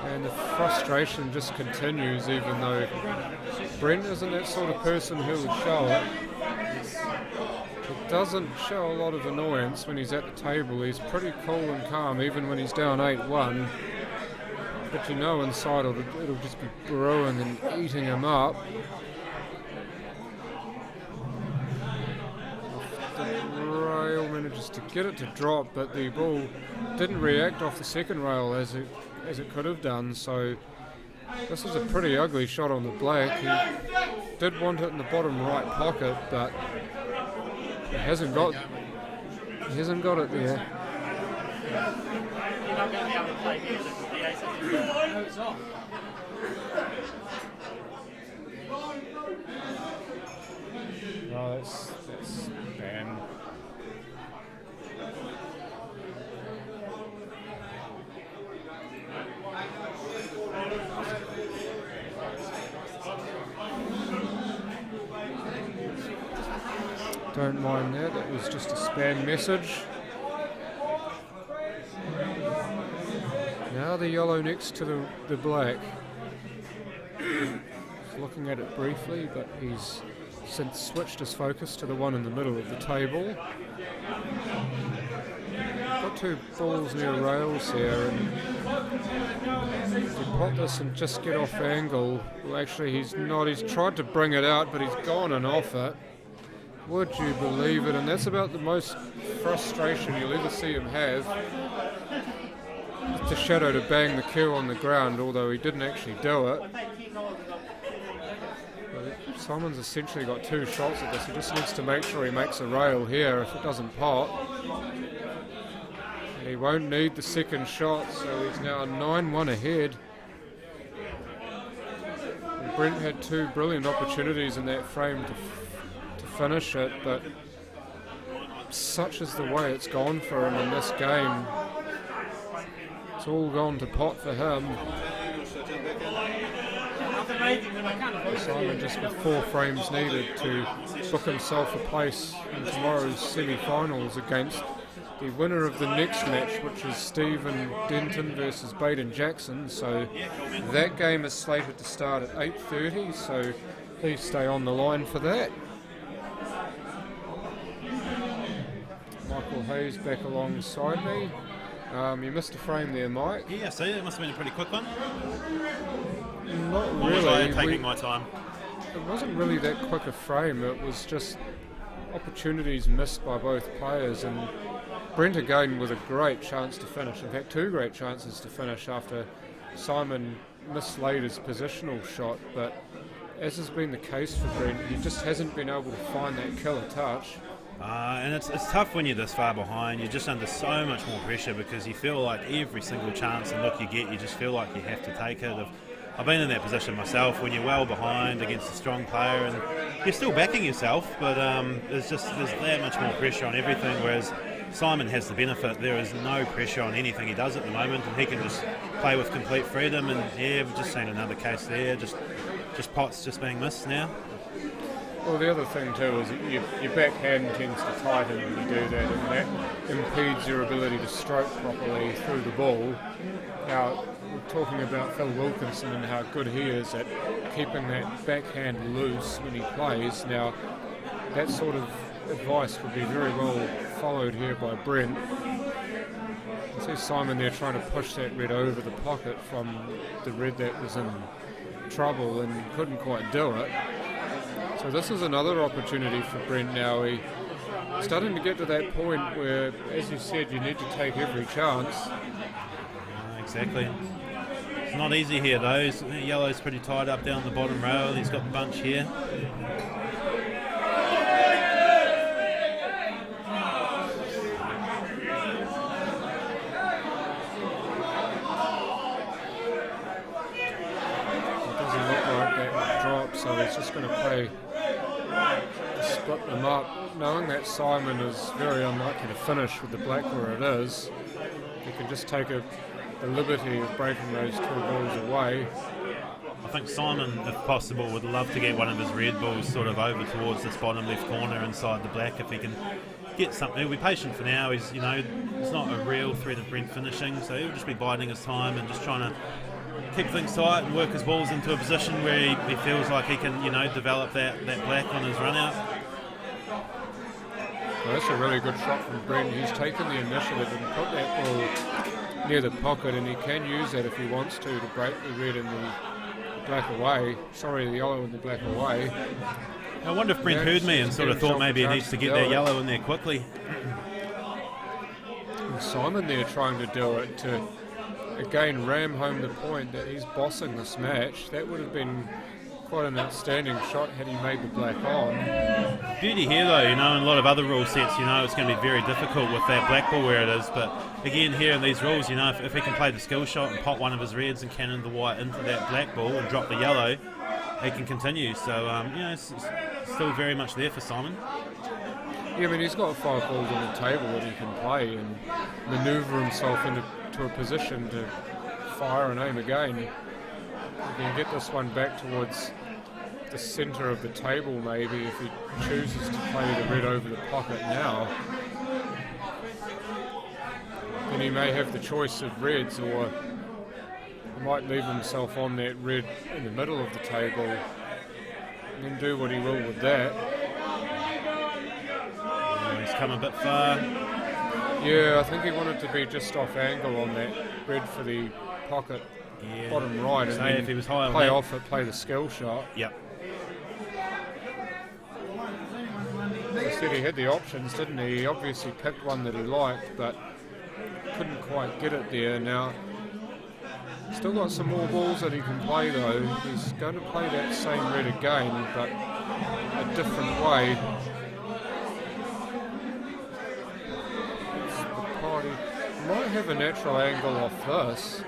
And the frustration just continues, even though Brent isn't that sort of person who would show it. It doesn't show a lot of annoyance when he's at the table. He's pretty cool and calm, even when he's down 8-1. But you know inside it'll just be brewing and eating him up. The rail manages to get it to drop, but the ball didn't react off the second rail as it could have done. So this is a pretty ugly shot on the black. He did want it in the bottom right pocket, but he hasn't got it there. not going to be able to play music with the ace. No, it's off. No, that's banned. Don't mind that, it was just a spam message. Now the yellow next to the black. He's looking at it briefly, but he's since switched his focus to the one in the middle of the table. Got two balls near rails here, and if you pot this and just get off angle, well actually he's not, he's tried to bring it out, but he's gone and off it. Would you believe it? And that's about the most frustration you'll ever see him have. To Shadow to bang the cue on the ground, although he didn't actually do it. But Simon's essentially got two shots at this. He just needs to make sure he makes a rail here if it doesn't pot. And he won't need the second shot, so he's now 9-1 ahead. And Brent had two brilliant opportunities in that frame to finish it, but such is the way it's gone for him in this game. It's all gone to pot for him. Simon just with 4 frames needed to book himself a place in tomorrow's semi-finals against the winner of the next match, which is Stephen Denton versus Baden Jackson. So that game is slated to start at 8:30, so please stay on the line for that. Michael Hayes back alongside me. You missed a frame there, Mike. Yeah, see, it must have been a pretty quick one. Not Or was I really. taking my time? It wasn't really that quick a frame. It was just opportunities missed by both players, and Brent again with a great chance to finish. In fact, 2 great chances to finish after Simon mislaid his positional shot. But as has been the case for Brent, he just hasn't been able to find that killer touch. And it's tough when you're this far behind. You're just under so much more pressure because you feel like every single chance and look you get, you just feel like you have to take it. I've been in that position myself when you're well behind against a strong player and you're still backing yourself, but there's that much more pressure on everything, whereas Simon has the benefit. There is no pressure on anything he does at the moment, and he can just play with complete freedom. And yeah, we've just seen another case there, just pots just being missed now. Well, the other thing too is your backhand tends to tighten when you do that, and that impedes your ability to stroke properly through the ball. Now, we're talking about Phil Wilkinson and how good he is at keeping that backhand loose when he plays. Now, that sort of advice would be very well followed here by Brent. I see Simon there trying to push that red over the pocket from the red that was in trouble and couldn't quite do it. So this is another opportunity for Brent now. He's starting to get to that point where, as you said, you need to take every chance. Exactly. It's not easy here though. Yellow's pretty tied up down the bottom rail. He's got the bunch here. It doesn't look like that will drop, so he's just going to play to split them up, knowing that Simon is very unlikely to finish with the black where it is. He can just take the liberty of breaking those 2 balls away. I think Simon, if possible, would love to get one of his red balls sort of over towards this bottom left corner inside the black. If he can get something, he'll be patient for now. He's, it's not a real threat of Brent finishing, so he'll just be biding his time and just trying to keep things tight and work his balls into a position where he feels like he can, develop that black on his run out. Well, that's a really good shot from Brent. He's taken the initiative and put that ball near the pocket, and he can use that if he wants to break the red and the black away. Sorry, the yellow and the black away. I wonder if Brent heard me and sort of thought maybe he needs to get that yellow in there quickly. And Simon there trying to do it to again ram home the point that he's bossing this match. That would have been quite an outstanding shot had he made the black on. Beauty here though, in a lot of other rule sets, it's going to be very difficult with that black ball where it is, but again here in these rules, if he can play the skill shot and pop one of his reds and cannon the white into that black ball and drop the yellow, he can continue. So, it's still very much there for Simon. Yeah, I mean, he's got 5 balls on the table that he can play and manoeuvre himself into a position to fire and aim again. He can get this one back towards the centre of the table maybe if he chooses to play the red over the pocket now. Then he may have the choice of reds, or he might leave himself on that red in the middle of the table and then do what he will with that. He's come a bit far. Yeah, I think he wanted to be just off angle on that red for the pocket bottom right, and then if he was high on play that. off it, play the skill shot. Yep. He said he had the options, didn't he? He obviously picked one that he liked, but couldn't quite get it there. Now, still got some more balls that he can play though. He's going to play that same red again, but a different way. The party might have a natural angle off this.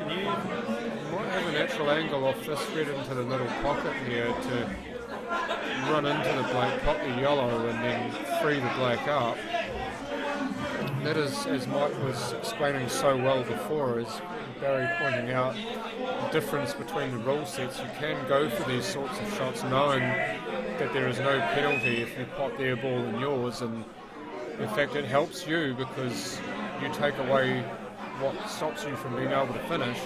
He might have a natural angle off this red into the little pocket here to run into the black, pop the yellow, and then free the black up. That is, as Mike was explaining so well before, as Barry pointing out, the difference between the rule sets. You can go for these sorts of shots knowing that there is no penalty if you pop their ball and yours, and in fact it helps you because you take away what stops you from being able to finish.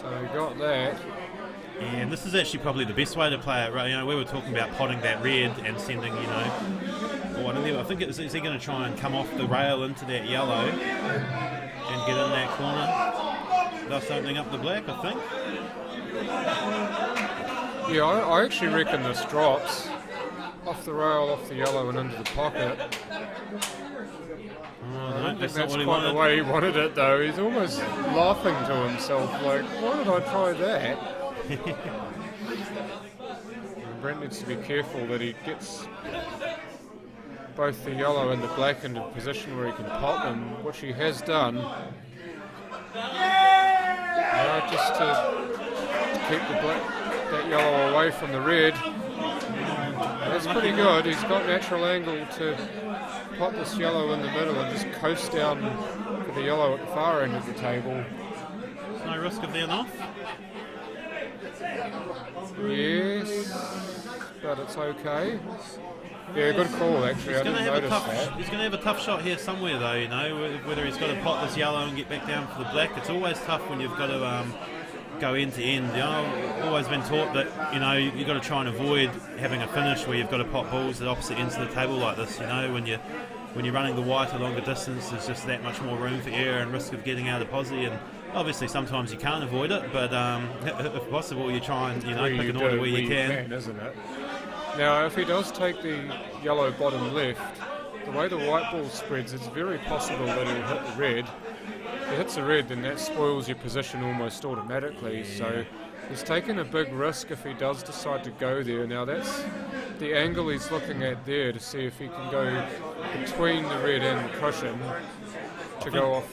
So we got that. And this is actually probably the best way to play it, right? We were talking about potting that red and sending, I think is he going to try and come off the rail into that yellow and get in that corner, thus opening up the black, I think. Yeah, I actually reckon this drops off the rail, off the yellow and into the pocket. I don't think that's quite the way he wanted it though. He's almost laughing to himself like, why did I try that? Brent needs to be careful that he gets both the yellow and the black into a position where he can pop them, which he has done. Just to keep that yellow away from the red. That's pretty good. He's got natural angle to pop this yellow in the middle and just coast down for the yellow at the far end of the table. There's no risk of being off. Yes, but it's okay. Yeah, good call actually. I didn't notice that. He's going to have a tough shot here somewhere though, whether he's got to pop this yellow and get back down for the black. It's always tough when you've got to go end to end. I've always been taught that you've got to try and avoid having a finish where you've got to pop balls at opposite ends of the table like this. When you're running the white a longer distance, there's just that much more room for error and risk of getting out of posi, and obviously sometimes you can't avoid it, but if possible you try and pick an order where you can, isn't it? Now if he does take the yellow bottom left, the way the white ball spreads, it's very possible that he'll hit the red. If he hits the red, then that spoils your position almost automatically, so he's taken a big risk if he does decide to go there. Now that's the angle he's looking at there to see if he can go between the red and the cushion to go off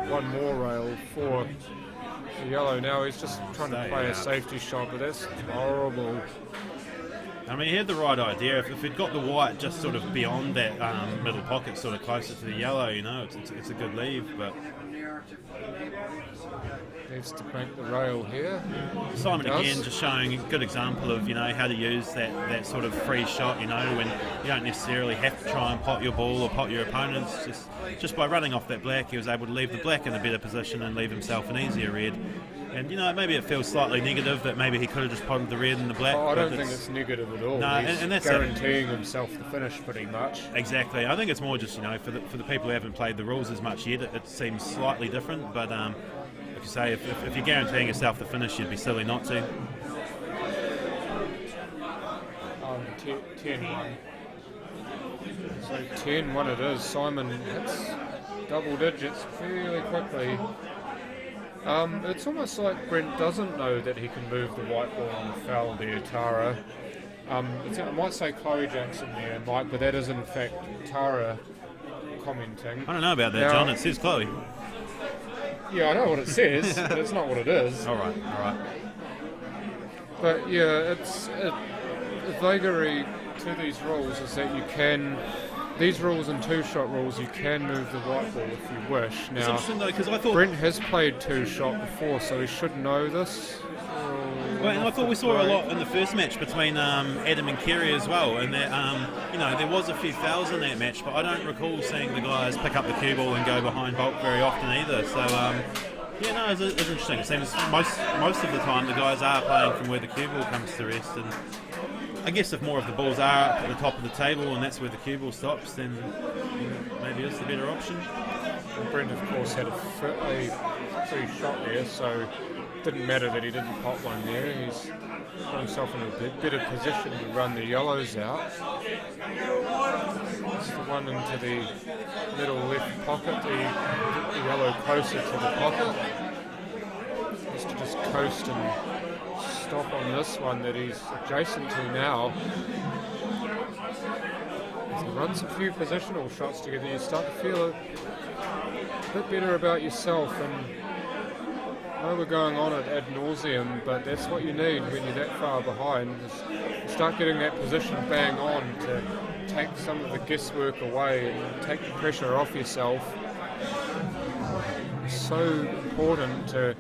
one more rail for the yellow. Now he's just trying to play a safety shot, but that's horrible. I mean, he had the right idea. If he'd got the white just sort of beyond that middle pocket, sort of closer to the yellow, it's a good leave, but needs to make the rail here. Simon again just showing a good example of how to use that sort of free shot, when you don't necessarily have to try and pot your ball or pot your opponents. Just by running off that black, he was able to leave the black in a better position and leave himself an easier red. And maybe it feels slightly negative that maybe he could have just potted the red and the black. I don't think it's negative at all. No, he's and that's guaranteeing himself the finish pretty much. Exactly. I think it's more just for the people who haven't played the rules as much yet, it seems slightly different. But like you say, if you're guaranteeing yourself the finish, you'd be silly not to. 10-1. So 10-1 it is. Simon hits double digits fairly quickly. It's almost like Brent doesn't know that he can move the white ball on the foul there, Tara. I might say Chloe Jackson there, Mike, but that is in fact Tara commenting. I don't know about that, now, John. It says Chloe. Yeah, I know what it says, but it's not what it is. All right. But yeah, the vagary to these rules is that you can, these rules and two-shot rules, you can move the white ball if you wish. It's Now, interesting though, because I thought Brent has played two-shot before, so he should know this. Well, and I thought we saw a lot in the first match between Adam and Kerry as well, and that there was a few fouls in that match, but I don't recall seeing the guys pick up the cue ball and go behind bulk very often either. So it's interesting. It seems most of the time the guys are playing from where the cue ball comes to rest, and I guess if more of the balls are up at the top of the table and that's where the cue ball stops, then maybe it's the better option. And Brent, of course, had a free shot there, so it didn't matter that he didn't pop one there. He's put himself in a better position to run the yellows out. It's the one into the middle left pocket, the yellow closer to the pocket. Just coast and stop on this one that he's adjacent to now. As he runs a few positional shots together, you start to feel a bit better about yourself. And I know we're going on it ad nauseum, but that's what you need when you're that far behind. Is start getting that position bang on to take some of the guesswork away and take the pressure off yourself. It's so important to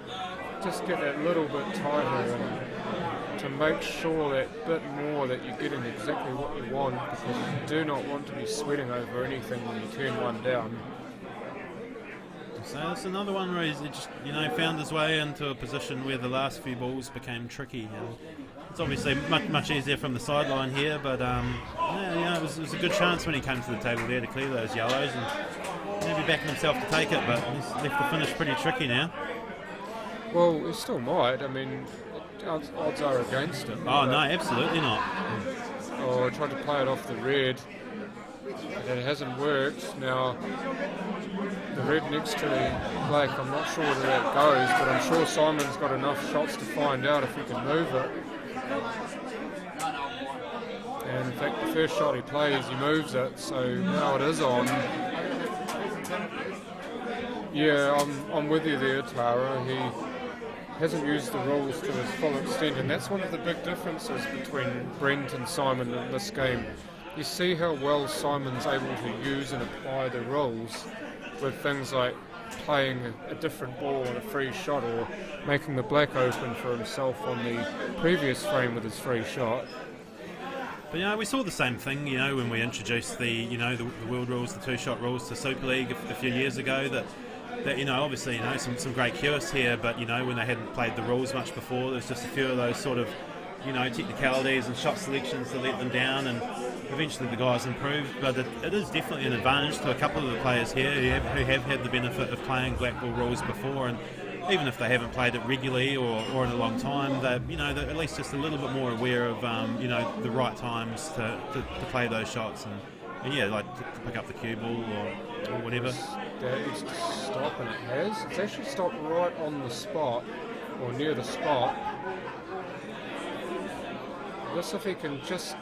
just get that little bit tighter and to make sure that bit more that you're getting exactly what you want, because you do not want to be sweating over anything when you turn one down. So it's another one where he's just, found his way into a position where the last few balls became tricky. And it's obviously much easier from the sideline here, but it was a good chance when he came to the table there to clear those yellows and maybe backing himself to take it, but he's left the finish pretty tricky now. Well, he still might. I mean, odds are against him. Oh, no, absolutely not. I tried to play it off the red. It hasn't worked. Now, the red next to the black, I'm not sure whether that goes, but I'm sure Simon's got enough shots to find out if he can move it. And in fact, the first shot he plays, he moves it, so now it is on. Yeah, I'm with you there, Tara. He hasn't used the rules to his full extent, and that's one of the big differences between Brent and Simon in this game. You see how well Simon's able to use and apply the rules with things like playing a different ball on a free shot or making the black open for himself on the previous frame with his free shot. But we saw the same thing, when we introduced the world rules, the two-shot rules to Super League a few years ago. That obviously some great curists here, but when they hadn't played the rules much before, there's just a few of those sort of technicalities and shot selections that let them down, and eventually the guys improved. But it is definitely an advantage to a couple of the players here who have had the benefit of playing black ball rules before, and even if they haven't played it regularly or in a long time, they're at least just a little bit more aware of the right times to play those shots and to pick up the cue ball or whatever. That is to stop, and it has. It's actually stopped right on the spot or near the spot. Just if he can just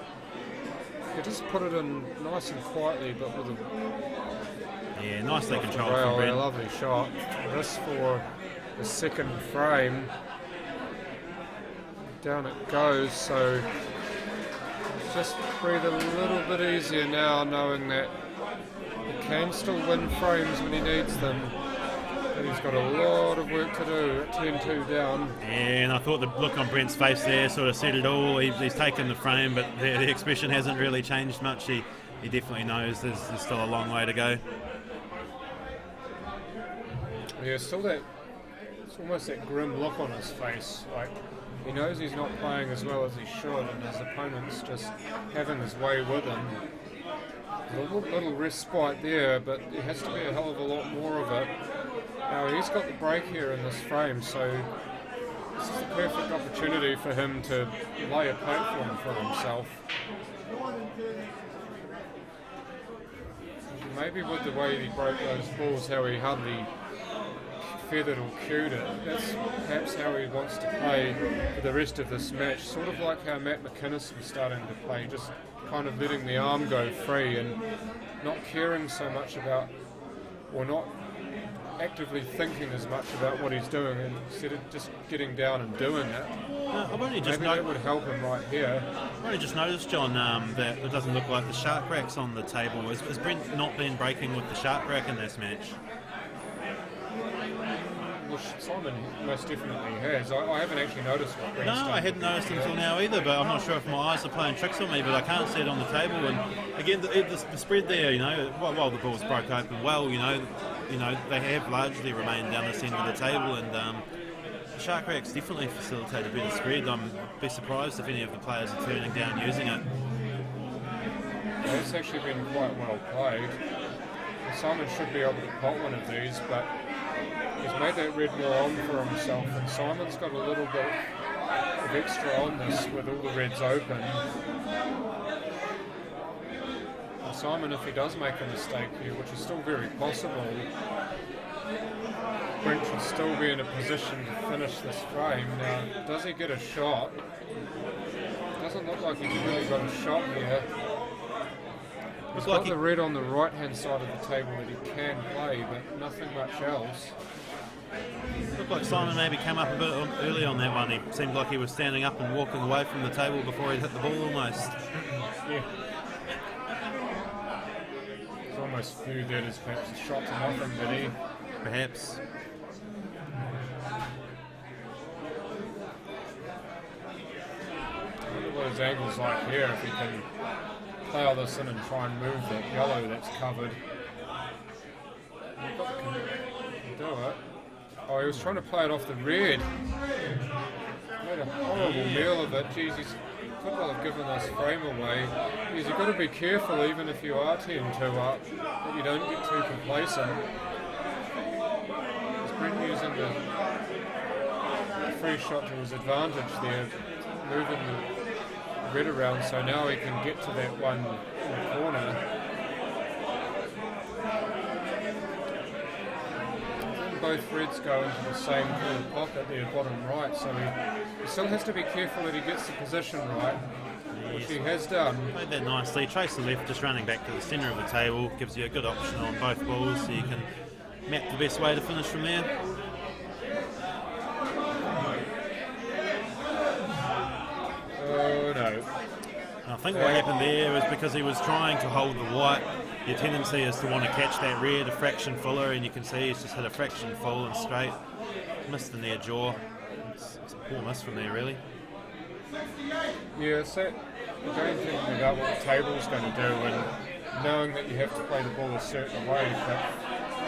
put it in nice and quietly, but with a nicely controlled from Brent. A lovely shot. This for the second frame. Down it goes. So just breathe a little bit easier now, knowing that he can still win frames when he needs them. But he's got a lot of work to do at 10-2 down. Yeah, and I thought the look on Brent's face there sort of said it all. He's taken the frame, but the expression hasn't really changed much. He definitely knows there's still a long way to go. Yeah, still it's almost that grim look on his face. Like, he knows he's not playing as well as he should, and his opponent's just having his way with him. There's a little respite there, but there has to be a hell of a lot more of it. Now, he's got the break here in this frame, so this is the perfect opportunity for him to lay a platform for himself. maybe with the way he broke those balls, how he hardly feathered or cued it, that's perhaps how he wants to play for the rest of this match. Sort of like how Matt McInnes was starting to play, just kind of letting the arm go free and not caring so much about, or not actively thinking as much about what he's doing, and instead of just getting down and doing it. I've only just Maybe that would help him right here. I've only just noticed, John, that it doesn't look like the shark rack's on the table. Has Brent not been breaking with the shark rack in this match? Well, Simon most definitely has. I haven't actually noticed what Brent's No, done. I hadn't noticed until now either, but I'm not sure if my eyes are playing tricks on me, but I can't see it on the table. And again, the spread there, you know, while the balls broke open well, you know, they have largely remained down the centre of the table, and the shark rack's definitely facilitated a bit of spread. I'm be surprised if any of the players are turning down using it. Yeah, it's actually been quite well played. Simon should be able to pot one of these, but he's made that red more on for himself, and Simon's got a little bit of extra on this with all the reds open. And Simon, if he does make a mistake here, which is still very possible, Brent should still be in a position to finish this frame. Now, does he get a shot? Doesn't look like he's really got a shot here. He's got the red on the right-hand side of the table that he can play, but nothing much else. Looked like Simon maybe came up a bit early on that one. He seemed like he was standing up and walking away from the table before he hit the ball almost. Yeah. It's almost viewed that as perhaps a shot to nothing, did he? Perhaps. I wonder what his angle's like here, if he can plough this in and try and move that yellow that's covered. Can do it. Oh, he was trying to play it off the red. Made a horrible meal of it. Jeez, he could well have given this frame away. Jeez, you've got to be careful, even if you are 10-2 up, that you don't get too complacent. Is Brent using the free shot to his advantage there, moving the red around, so now he can get to that one in the corner. Both reds go into the same corner pocket there, bottom right, so he still has to be careful that he gets the position right, which he has done. Played that nicely. Trace the left, just running back to the centre of the table, gives you a good option on both balls, so you can map the best way to finish from there. Oh no. I think what happened there was because he was trying to hold the white. Your tendency is to want to catch that red a fraction fuller, and you can see he's just hit a fraction full and straight. Missed the near jaw. It's a poor miss from there, really. Yeah, so again, thinking about what the table's going to do and knowing that you have to play the ball a certain way, but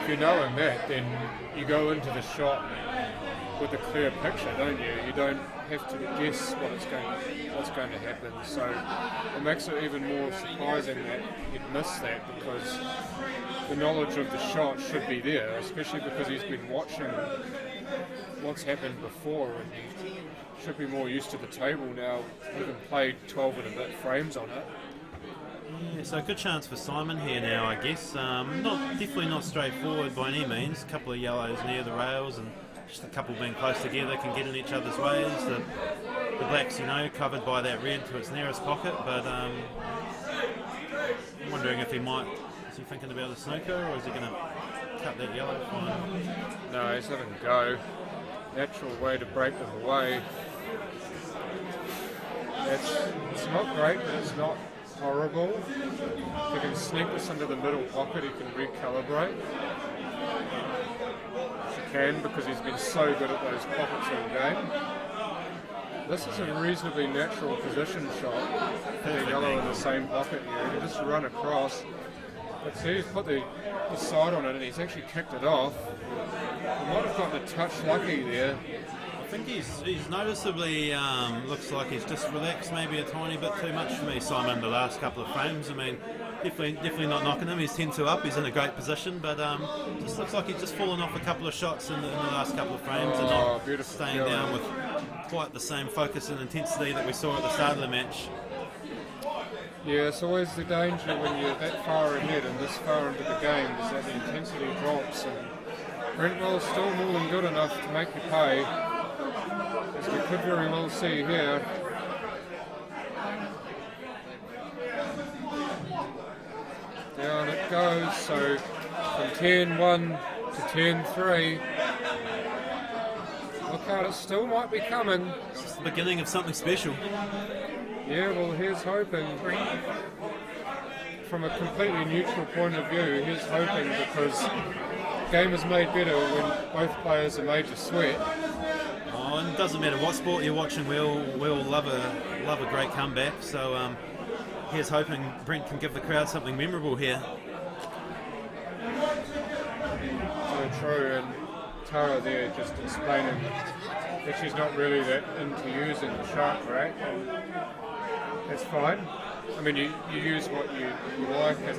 if you're knowing that, then you go into the shot with a clear picture, don't you? You don't have to guess what's going to happen. So it makes it even more surprising that you'd miss that, because the knowledge of the shot should be there, especially because he's been watching what's happened before, and he should be more used to the table now, having played 12 and a bit frames on it. Yeah, so a good chance for Simon here now, I guess. Definitely not straightforward by any means. A couple of yellows near the rails, and just a couple being close together can get in each other's ways. The black's, covered by that red to its nearest pocket, but I'm wondering if is he thinking about a snooker, or is he going to cut that yellow fine? No, he's letting go. Natural way to break them away. It's not great, but it's not horrible. If he can sneak this into the middle pocket, he can recalibrate. He can, because he's been so good at those pockets all game. This is a reasonably natural position shot. The yellow in the same pocket here. You can just run across. But see, he's put the side on it and he's actually kicked it off. He might have gotten a touch lucky there. I think he's noticeably looks like he's just relaxed maybe a tiny bit too much for me, Simon, the last couple of frames. I mean, definitely not knocking him. He's 10-2 up. He's in a great position, but just looks like he's just fallen off a couple of shots in the last couple of frames and not staying down with quite the same focus and intensity that we saw at the start of the match. Yeah, it's always the danger when you're that far ahead and this far into the game is that the intensity drops, and Brentwell's still more than good enough to make you pay, as we could very well see here. Down it goes, so from 10-1 to 10-3. Look out, it still might be coming. It's the beginning of something special. Yeah, well, here's hoping. From a completely neutral point of view, here's hoping, because the game is made better when both players are made to sweat. Oh, and it doesn't matter what sport you're watching, we'll love a great comeback. So here's hoping Brent can give the crowd something memorable here. So true, and Tara there just explaining that she's not really that into using the shark rack, and that's fine. I mean, you use what you like, and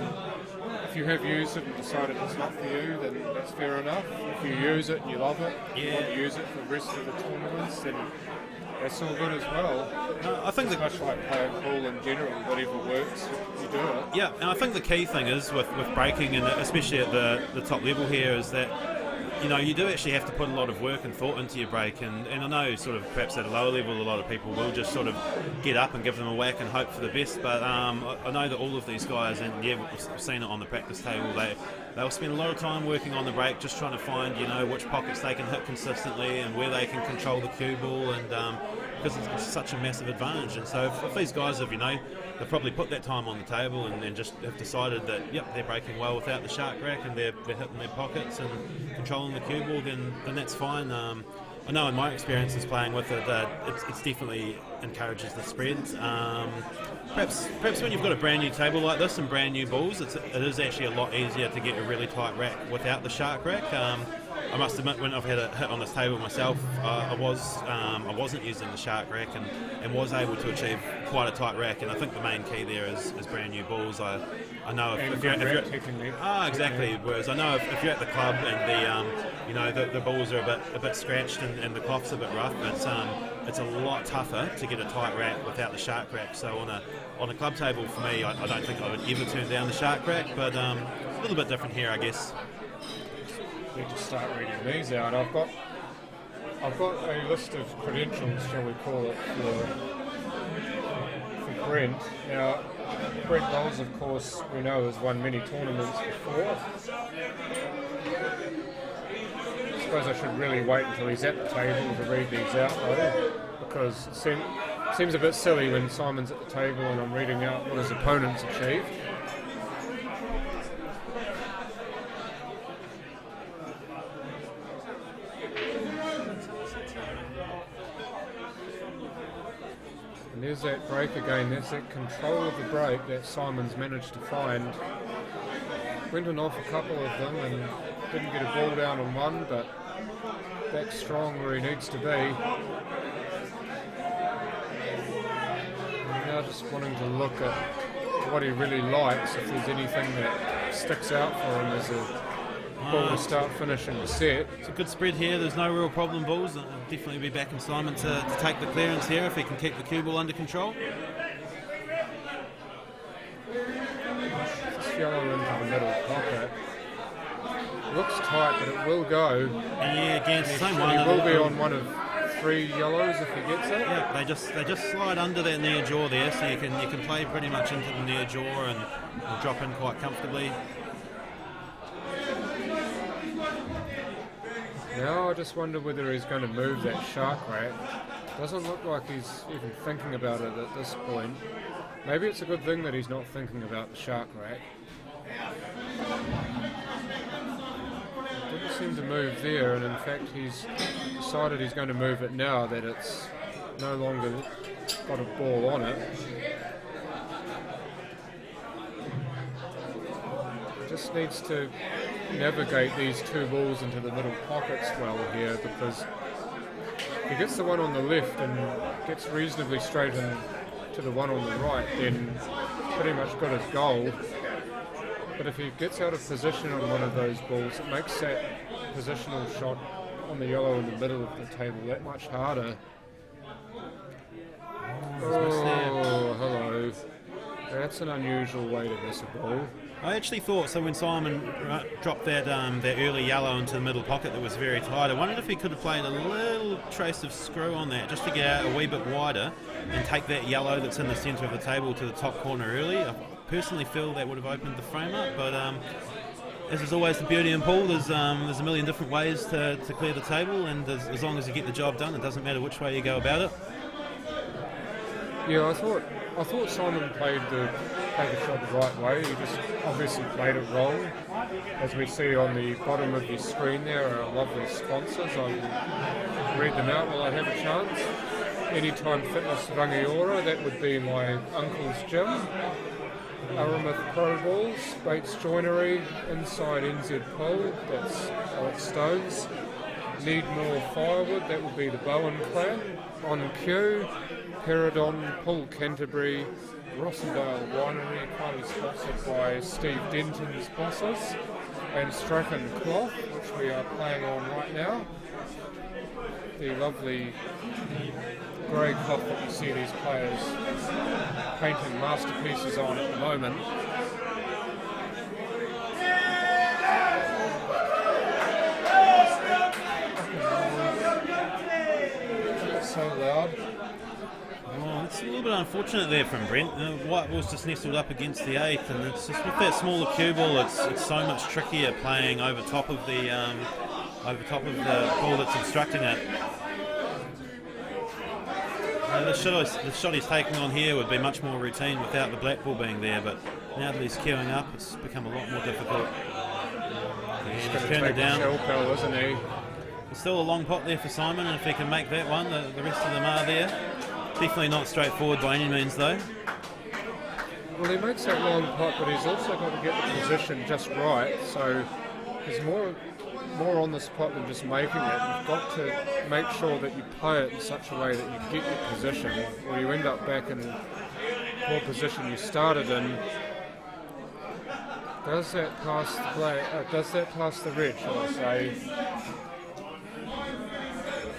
if you have used it and decided it's not for you, then that's fair enough. If you use it and you love it, you want to use it for the rest of the tournaments, then that's all good as well. I think it's much like playing pool in general, whatever works, you do it. Yeah, and I think the key thing is with breaking, and especially at the top level here, is that you do actually have to put a lot of work and thought into your break, and I know sort of perhaps at a lower level a lot of people will just sort of get up and give them a whack and hope for the best, but I know that all of these guys, and yeah, we've seen it on the practice table, they'll spend a lot of time working on the break, just trying to find which pockets they can hit consistently and where they can control the cue ball, and because it's such a massive advantage. And so if these guys have they've probably put that time on the table and just have decided that they're breaking well without the shark rack, and they're hitting their pockets and controlling the cue ball, then that's fine. I know in my experiences playing with it, it's definitely encourages the spreads. Perhaps when you've got a brand new table like this and brand new balls, it is actually a lot easier to get a really tight rack without the shark rack. I must admit, when I've had a hit on this table myself, I wasn't using the shark rack and was able to achieve quite a tight rack. And I think the main key there is brand new balls. I know if you're exactly. Whereas I know if you're at the club and the balls are a bit scratched and the cloth's a bit rough, it's a lot tougher to get a tight rack without the shark rack. So on a club table for me, I don't think I would ever turn down the shark rack, but a little bit different here, I guess. Need to start reading these out. I've got a list of credentials, shall we call it, for Brent. Now, Brent Wells, of course, we know has won many tournaments before. I suppose I should really wait until he's at the table to read these out, though, because it seems a bit silly when Simon's at the table and I'm reading out what his opponent's achieved. And there's that break again, there's that control of the break that Simon's managed to find. Went off a couple of them and didn't get a ball down on one, but back strong where he needs to be. And now just wanting to look at what he really likes, if there's anything that sticks out for him as a ball to start finishing the set. It's a good spread here, there's no real problem balls. I'll definitely be backing Simon to take the clearance here if he can keep the cue ball under control. Just yellow into the middle pocket. Looks tight, but it will go. Yeah, again, it's the same one. He will be on one of 3 yellows if he gets it. Yeah, they just slide under that near jaw there, so you can play pretty much into the near jaw and drop in quite comfortably. Now I just wonder whether he's going to move that shark rack. Doesn't look like he's even thinking about it at this point. Maybe it's a good thing that he's not thinking about the shark rack. Didn't seem to move there, and in fact he's decided he's going to move it now that it's no longer got a ball on it. Just needs to navigate these 2 balls into the middle pockets well here, because if he gets the one on the left and gets reasonably straight into the one on the right, then pretty much got his goal. But if he gets out of position on one of those balls, it makes that positional shot on the yellow in the middle of the table that much harder. Oh, hello. That's an unusual way to miss a ball. I actually thought, so when Simon dropped that early yellow into the middle pocket that was very tight, I wondered if he could have played a little trace of screw on that just to get out a wee bit wider and take that yellow that's in the centre of the table to the top corner early. I personally feel that would have opened the frame up, but as is always the beauty in pool, there's a million different ways to clear the table, and as long as you get the job done, it doesn't matter which way you go about it. Yeah, I thought Simon played the shot the right way. He just obviously played it wrong. As we see on the bottom of your screen there are lovely sponsors. I will read them out while I have a chance. Anytime Fitness Rangiora, that would be my uncle's gym. Aramuth Pro Balls, Bates Joinery, Inside NZ Pool, that's Alex Stones. Need More Firewood, that would be the Bowen clan. On Cue, Peridon, Pool Canterbury, Rossendale Winery, kindly sponsored by Steve Denton's bosses, and Strachan Cloth, which we are playing on right now. The lovely grey cloth that you see these players painting masterpieces on at the moment. It's so loud. Oh, it's a little bit unfortunate there from Brent. The white ball's just nestled up against the 8th, and it's just with that smaller cue ball, it's so much trickier playing over top of the ball that's obstructing it. The shot he's taking on here would be much more routine without the black ball being there, but now that he's queuing up, it's become a lot more difficult. He's turned it down. Shell, isn't he? There's still a long pot there for Simon, and if he can make that one, the rest of them are there. Definitely not straightforward by any means, though. Well, he makes that long pot, but he's also got to get the position just right, so there's more on this pot than just making it. You've got to make sure that you play it in such a way that you get your position, or you end up back in the poor position you started in. Does that pass the red, shall I say?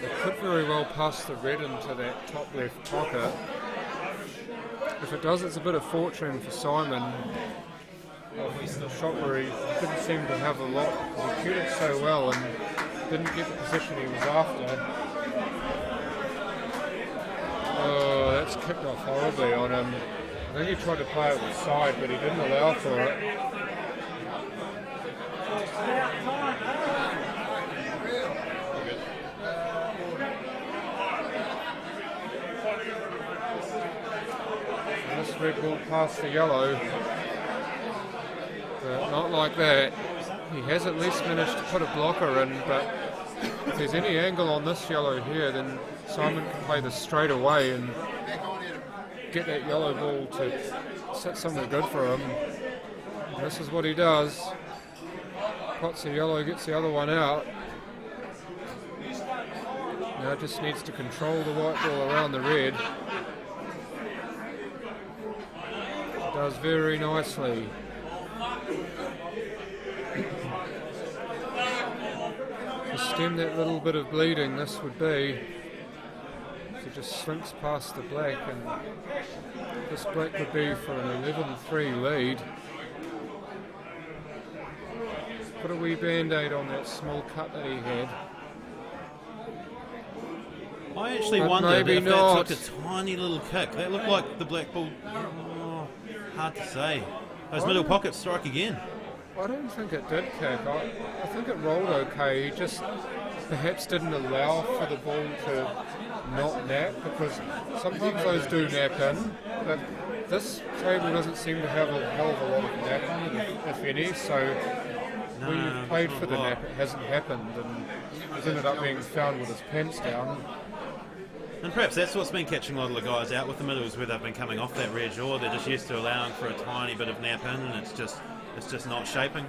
It could very well pass the red into that top left pocket. If it does, it's a bit of fortune for Simon. The shot where he didn't seem to have a lot. He cued it so well and didn't get the position he was after. Oh, that's kicked off horribly on him. I think he tried to play it with side, but he didn't allow for it. This red will pass the yellow. But not like that. He has at least managed to put a blocker in, but if there's any angle on this yellow here, then Simon can play this straight away and get that yellow ball to set somewhere good for him. And this is what he does. Pots the yellow, gets the other one out. Now just needs to control the white ball around the red. It does very nicely. To stem that little bit of bleeding, this would be. So it just slinks past the black, and this black would be for an 11-3 lead. Put a wee band-aid on that small cut that he had. I actually wondered if that took a tiny little kick. That looked like the black ball. Oh, hard to say. Those middle pockets strike again. I don't think it did kick. I think it rolled okay. He just perhaps didn't allow for the ball to not nap, because sometimes those do nap in, but this table doesn't seem to have a hell of a lot of napping, if any, so when you've played for the nap, it hasn't happened, and he's ended up being found with his pants down. And perhaps that's what's been catching a lot of the guys out with the middles, where they've been coming off that red jaw. They're just used to allowing for a tiny bit of nap in, and it's just not shaping.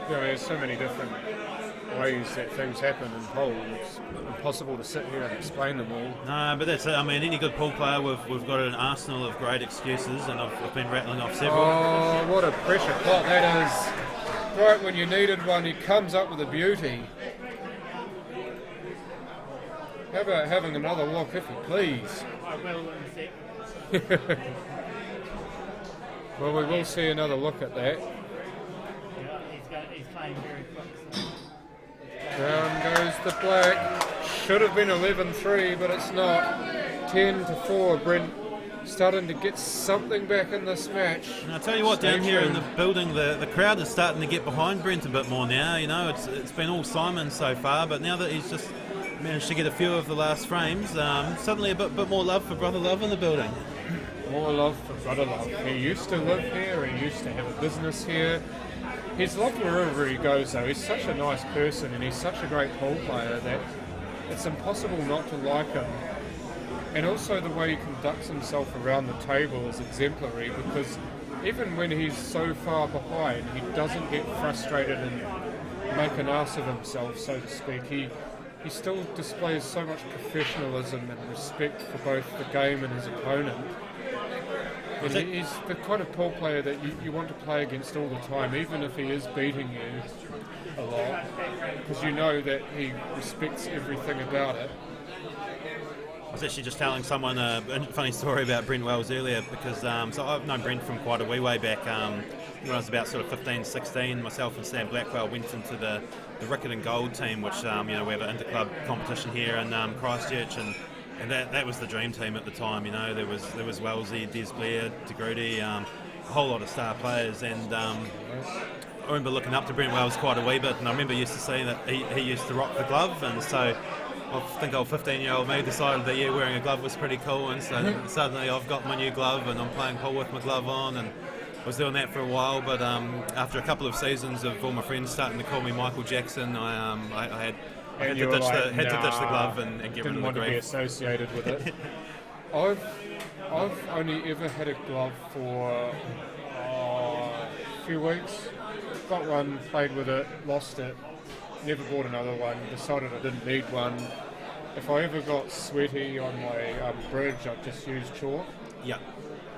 Yeah, there's so many different ways that things happen in pool. It's impossible to sit here and explain them all. No, but that's it. I mean, any good pool player, we've got an arsenal of great excuses, and I've been rattling off several. Oh, what a pressure pot that is. Right when you needed one, he comes up with a beauty. How about having another look, if you please? I will in a sec. Well, we will see another look at that. He's playing very quick. So. Down goes the black. Should have been 11-3, but it's not. 10-4. Brent starting to get something back in this match. And I'll tell you what, down here in the building, the crowd is starting to get behind Brent a bit more now. You know, it's been all Simon so far, but now that he's just managed to get a few of the last frames, suddenly a bit more love for Brother Love in the building. More love for Brother Love. He used to live here, he used to have a business here. He's loved wherever he goes though. He's such a nice person and he's such a great pool player that it's impossible not to like him. And also the way he conducts himself around the table is exemplary, because even when he's so far behind, he doesn't get frustrated and make an ass of himself, so to speak. He still displays so much professionalism and respect for both the game and his opponent. And he's the kind of pool player that you want to play against all the time, even if he is beating you a lot, because you know that he respects everything about it. I was actually just telling someone a funny story about Brent Wells earlier, because so I've known Brent from quite a wee way back. When I was about sort of 15, 16, myself and Sam Blackwell went into the Ricket and Gold team, which we have an interclub competition here in Christchurch, and that was the dream team at the time. You know, there was Wellesley, Des Blair, DeGrudy, a whole lot of star players, and I remember looking up to Brent Wells quite a wee bit, and I remember used to see that he used to rock the glove, and so I think old 15-year-old me decided that wearing a glove was pretty cool, and so suddenly I've got my new glove and I'm playing pool with my glove on, and I was doing that for a while. But after a couple of seasons of all my friends starting to call me Michael Jackson, I had to ditch the glove and get rid of the grief. Didn't want to be associated with it. I've only ever had a glove for a few weeks. Got one, played with it, lost it. Never bought another one, decided I didn't need one. If I ever got sweaty on my bridge, I'd just use chalk. Yeah.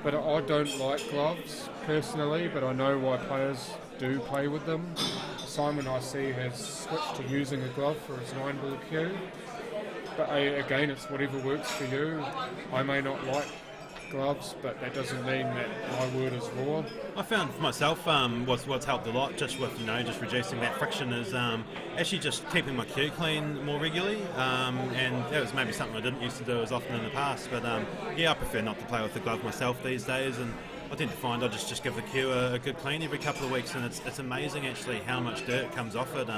But I don't like gloves personally, but I know why players do play with them. Simon, I see, has switched to using a glove for his 9-ball cue. But again, it's whatever works for you. I may not like gloves, but that doesn't mean that my word is law. I found for myself what's helped a lot just with just reducing that friction is actually just keeping my cue clean more regularly, and that was maybe something I didn't used to do as often in the past, but I prefer not to play with the glove myself these days, and I tend to find I just give the cue a good clean every couple of weeks, and it's amazing actually how much dirt comes off it.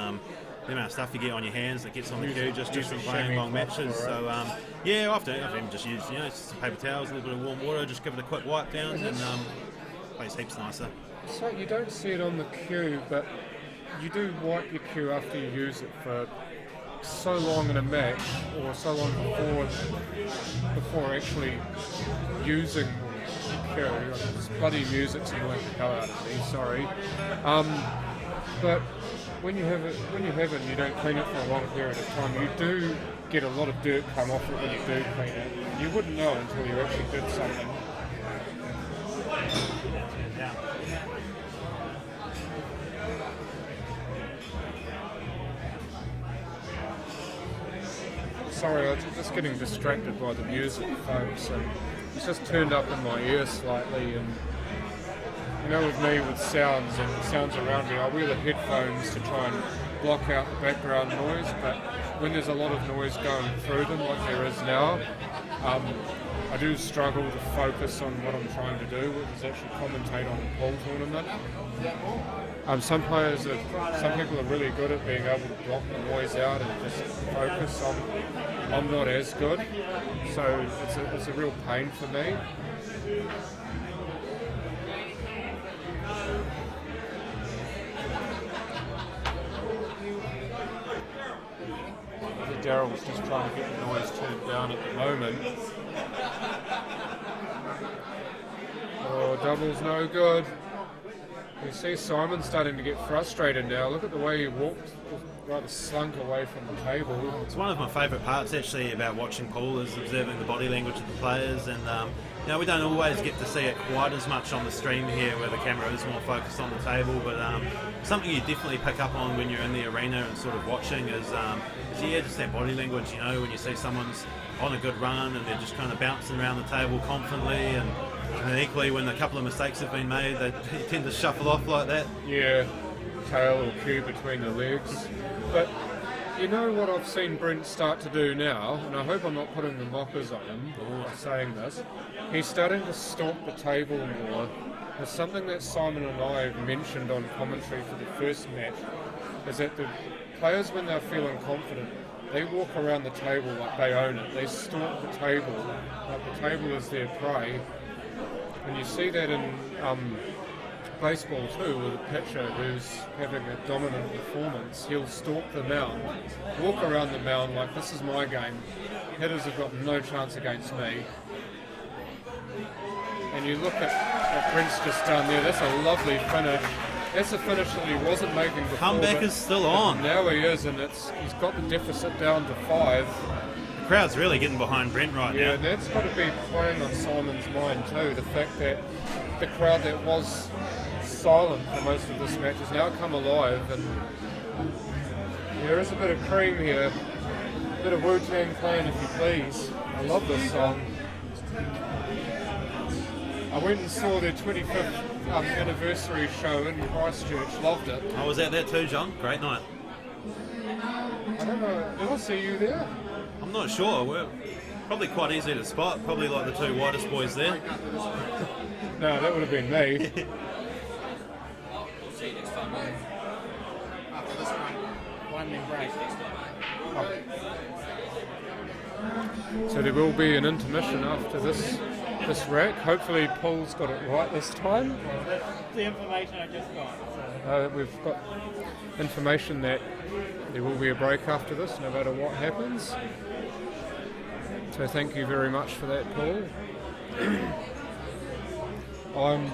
The amount of stuff you get on your hands that gets on the cue just from playing long matches. So I've even just used some paper towels, a little bit of warm water, just give it a quick wipe down, and plays heaps nicer. So you don't see it on the cue, but you do wipe your cue after you use it for so long in a match, or so long before actually using the cue. This bloody music's annoying the hell out of me. Sorry, but when you have it and you don't clean it for a long period of time, you do get a lot of dirt come off it when you do clean it. You wouldn't know until you actually did something. Sorry, I was just getting distracted by the music, folks, and it's just turned up in my ear slightly, and you know, with me, with sounds and sounds around me, I wear the headphones to try and block out the background noise, but when there's a lot of noise going through them, like there is now, I do struggle to focus on what I'm trying to do, which is actually commentate on the pool tournament. Some people are really good at being able to block the noise out and just focus. I'm not as good, so it's a real pain for me. Daryl's just trying to get the noise turned down at the moment. Oh, double's no good. You see Simon starting to get frustrated now. Look at the way he walked, rather slunk away from the table. It's one of my favourite parts actually about watching pool is observing the body language of the players, and we don't always get to see it quite as much on the stream here where the camera is more focused on the table, but something you definitely pick up on when you're in the arena and sort of watching is just that body language, when you see someone's on a good run and they're just kind of bouncing around the table confidently, and And then equally, when a couple of mistakes have been made, they tend to shuffle off like that. Yeah, tail or cue between the legs. But you know what I've seen Brent start to do now, and I hope I'm not putting the mockers on him by saying this, he's starting to stomp the table more. It's something that Simon and I have mentioned on commentary for the first match, is that the players, when they're feeling confident, they walk around the table like they own it. They stomp the table like the table is their prey. And you see that in baseball too, with a pitcher who's having a dominant performance. He'll stalk the mound, walk around the mound like this is my game. Hitters have got no chance against me. And you look at what Brent's just done there, that's a lovely finish. That's a finish that he wasn't making before. Comeback is still on. Now he is, and he's got the deficit down to 5. The crowd's really getting behind Brent right Yeah, now. and that's got to be playing on Simon's mind too. The fact that the crowd that was silent for most of this match has now come alive, and there is a bit of cream here, a bit of Wu-Tang Clan if you please. I love this song. I went and saw their 25th anniversary show in Christchurch, loved it. I was at that too, John. Great night. I don't know, did I see you there? I'm not sure. We're probably quite easy to spot. Probably like the two whitest boys there. No, that would have been me. See you next time, mate. After this one then break. So there will be an intermission after this rack. Hopefully Paul's got it right this time. That's the information I just got. So. We've got information that there will be a break after this, no matter what happens. So thank you very much for that, Paul. I'm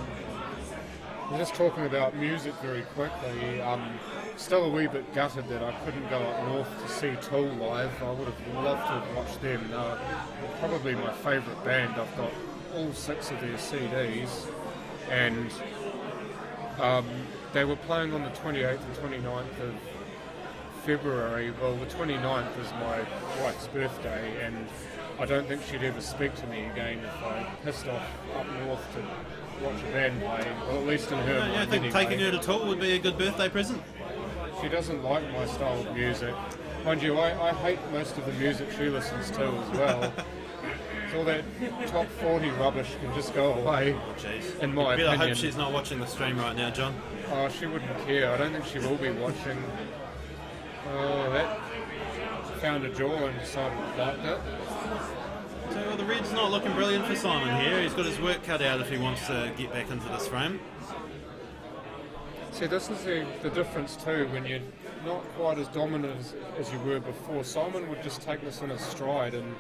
just talking about music very quickly. Still a wee bit gutted that I couldn't go up north to see Tool live. I would have loved to have watched them. They're probably my favourite band. I've got all 6 of their CDs, and they were playing on the 28th and 29th of February. Well, the 29th is my wife's birthday, and I don't think she'd ever speak to me again if I pissed off up north to watch a band play. Well, at least in her mind. I think anyway. taking her to Tool would be a good birthday present. She doesn't like my style of music. Mind you, I hate most of the music she listens to as well. So all that top 40 rubbish can just go away, Jeez. in my I opinion. hope she's not watching the stream right now, John. Oh, she wouldn't care. I don't think she will be watching. Oh, that found a jaw and decided to like it. So well, the red's not looking brilliant for Simon here. He's got his work cut out if he wants to get back into this frame. See, this is the difference too, when you're not quite as dominant as you were before. Simon would just take this in his stride, and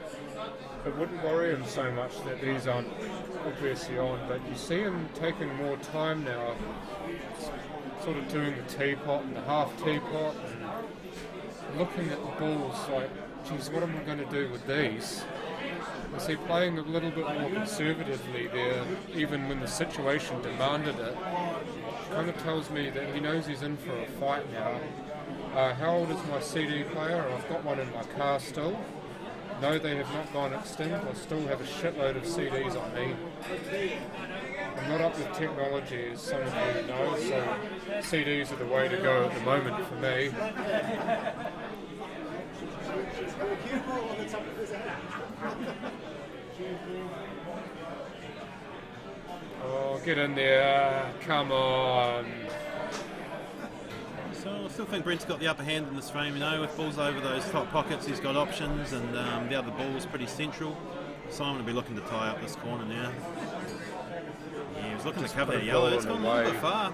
it wouldn't worry him so much that these aren't obviously on, but you see him taking more time now, sort of doing the teapot and the half teapot, and looking at the balls like, geez, what am I going to do with these? I see playing a little bit more conservatively there, even when the situation demanded it. Kind of tells me that he knows he's in for a fight now. How old is my CD player? I've got one in my car still. No, they have not gone extinct. I still have a shitload of CDs on me. I'm not up with technology, as some of you know, so CDs are the way to go at the moment for me. Oh, get in there, come on. So I still think Brent's got the upper hand in this frame, you know, with balls over those top pockets, he's got options, and the other ball's pretty central. Simon will be looking to tie up this corner now. Yeah, he was looking to cover put the a yellow, ball it's in gone the a little way. bit far.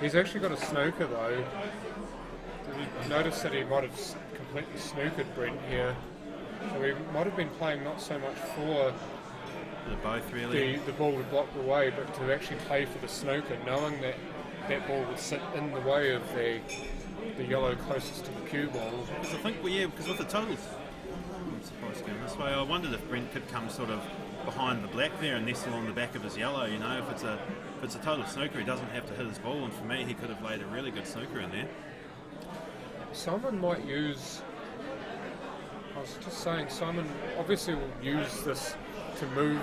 He's actually got a snooker though. Did you notice that he might have completely snookered Brent here? So he might have been playing not so much for Bit of both, really. the ball to block the way, but to actually play for the snooker, knowing that that ball would sit in the way of the yellow closest to the cue ball. Because I think, well, yeah, because with the totals, I'm surprised going this way. I wondered if Brent could come sort of behind the black there and nestle on the back of his yellow. You know, if it's a total snooker, he doesn't have to hit his ball, and for me, he could have laid a really good snooker in there. Simon might use, I was just saying, Simon obviously will use this to move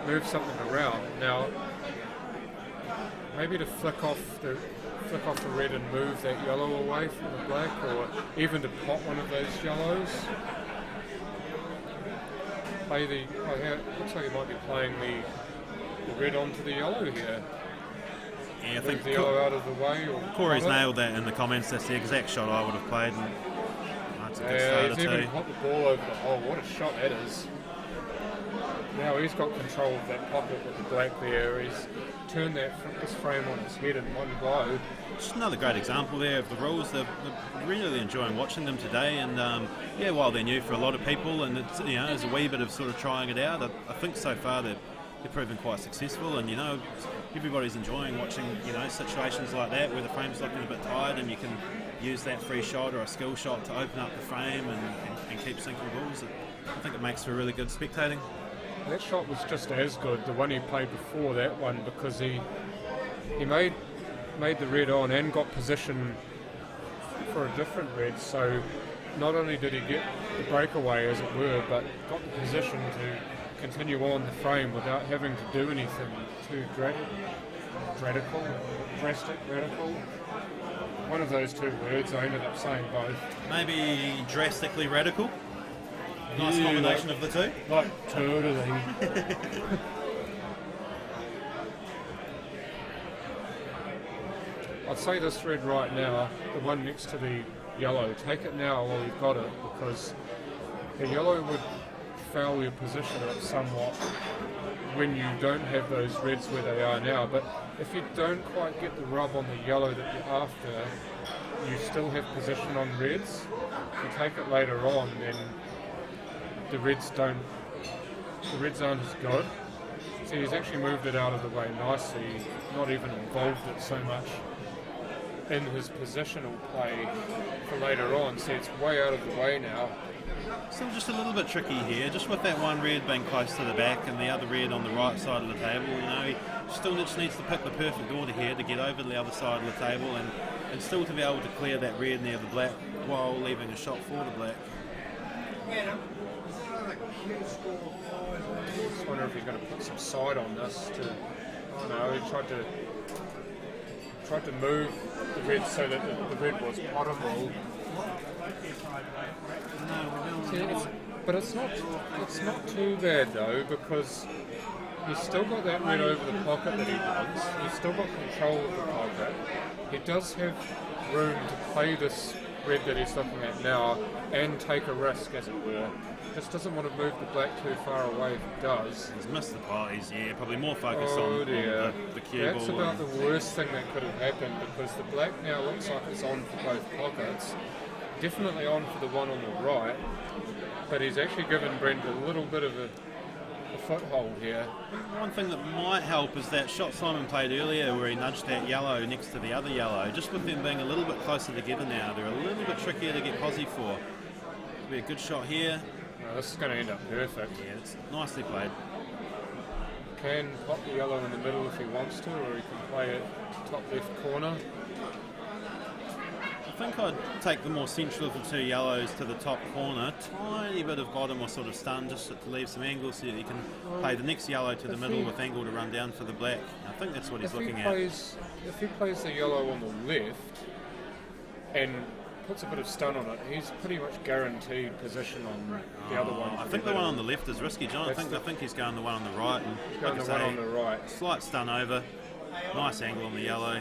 move something around. Now, maybe to flick off the red and move that yellow away from the black, or even to pop one of those yellows. Play the. Oh, yeah, it looks like he might be playing the red onto the yellow here. Yeah, I think the yellow out of the way. Or Corey's nailed that in the comments. That's the exact shot I would have played. And that's a good starter he's too. even popped the ball over the hole. What a shot that is. Now he's got control of that pocket with the black there. He's turned this frame on his head in one blow. Just another great example there of the rules. They're really enjoying watching them today, and while they're new for a lot of people, and it's, there's a wee bit of sort of trying it out. I think so far they're proven quite successful, and everybody's enjoying watching situations like that where the frame's looking a bit tired, and you can use that free shot or a skill shot to open up the frame and keep sinking balls. I think it makes for really good spectating. That shot was just as good, the one he played before that one, because he made the red on and got position for a different red, so not only did he get the breakaway as it were, but got the position to continue on the frame without having to do anything too drastic. One of those two words, I ended up saying both. Maybe drastically radical. Nice combination of the two. Like totally. I'd say this red right now, the one next to the yellow, take it now while you've got it, because the yellow would foul your position up somewhat when you don't have those reds where they are now. But if you don't quite get the rub on the yellow that you're after, you still have position on reds. If you take it later on, then the reds aren't as good. So he's actually moved it out of the way nicely, not even involved it so much in his positional play for later on. See, it's way out of the way now. Still just a little bit tricky here, just with that one red being close to the back and the other red on the right side of the table. He still just needs to pick the perfect order here to get over to the other side of the table and still to be able to clear that red near the black while leaving a shot for the black. I just wonder if he's going to put some side on this to. Oh no, he tried to move the red so that the red was potable. But it's not too bad though, because he's still got that red over the pocket that he wants. He's still got control of the pocket. He does have room to play this red that he's looking at now and take a risk, as it were. Just doesn't want to move the black too far away if he does. He's missed the pot. He's probably more focused on the cue ball. That's about the worst thing that could have happened, because the black now looks like it's on for both pockets. Definitely on for the one on the right, but he's actually given Brent a little bit of a foothold here. One thing that might help is that shot Simon played earlier where he nudged that yellow next to the other yellow. Just with them being a little bit closer together now, they're a little bit trickier to get posi for. It'll be a good shot here. No, this is going to end up perfect. Yeah, it's nicely played. Can pop the yellow in the middle if he wants to, or he can play it top left corner. I think I'd take the more central of the two yellows to the top corner, tiny bit of bottom or sort of stun just to leave some angle so that you can play the next yellow to the middle with angle to run down for the black. I think that's what he's looking at. If he plays the yellow on the left and puts a bit of stun on it, he's pretty much guaranteed position on the other one. I think the one on the left is risky, John. I think he's going the one on the right. And he's going the one on the right. Slight stun over, nice angle on the yellow.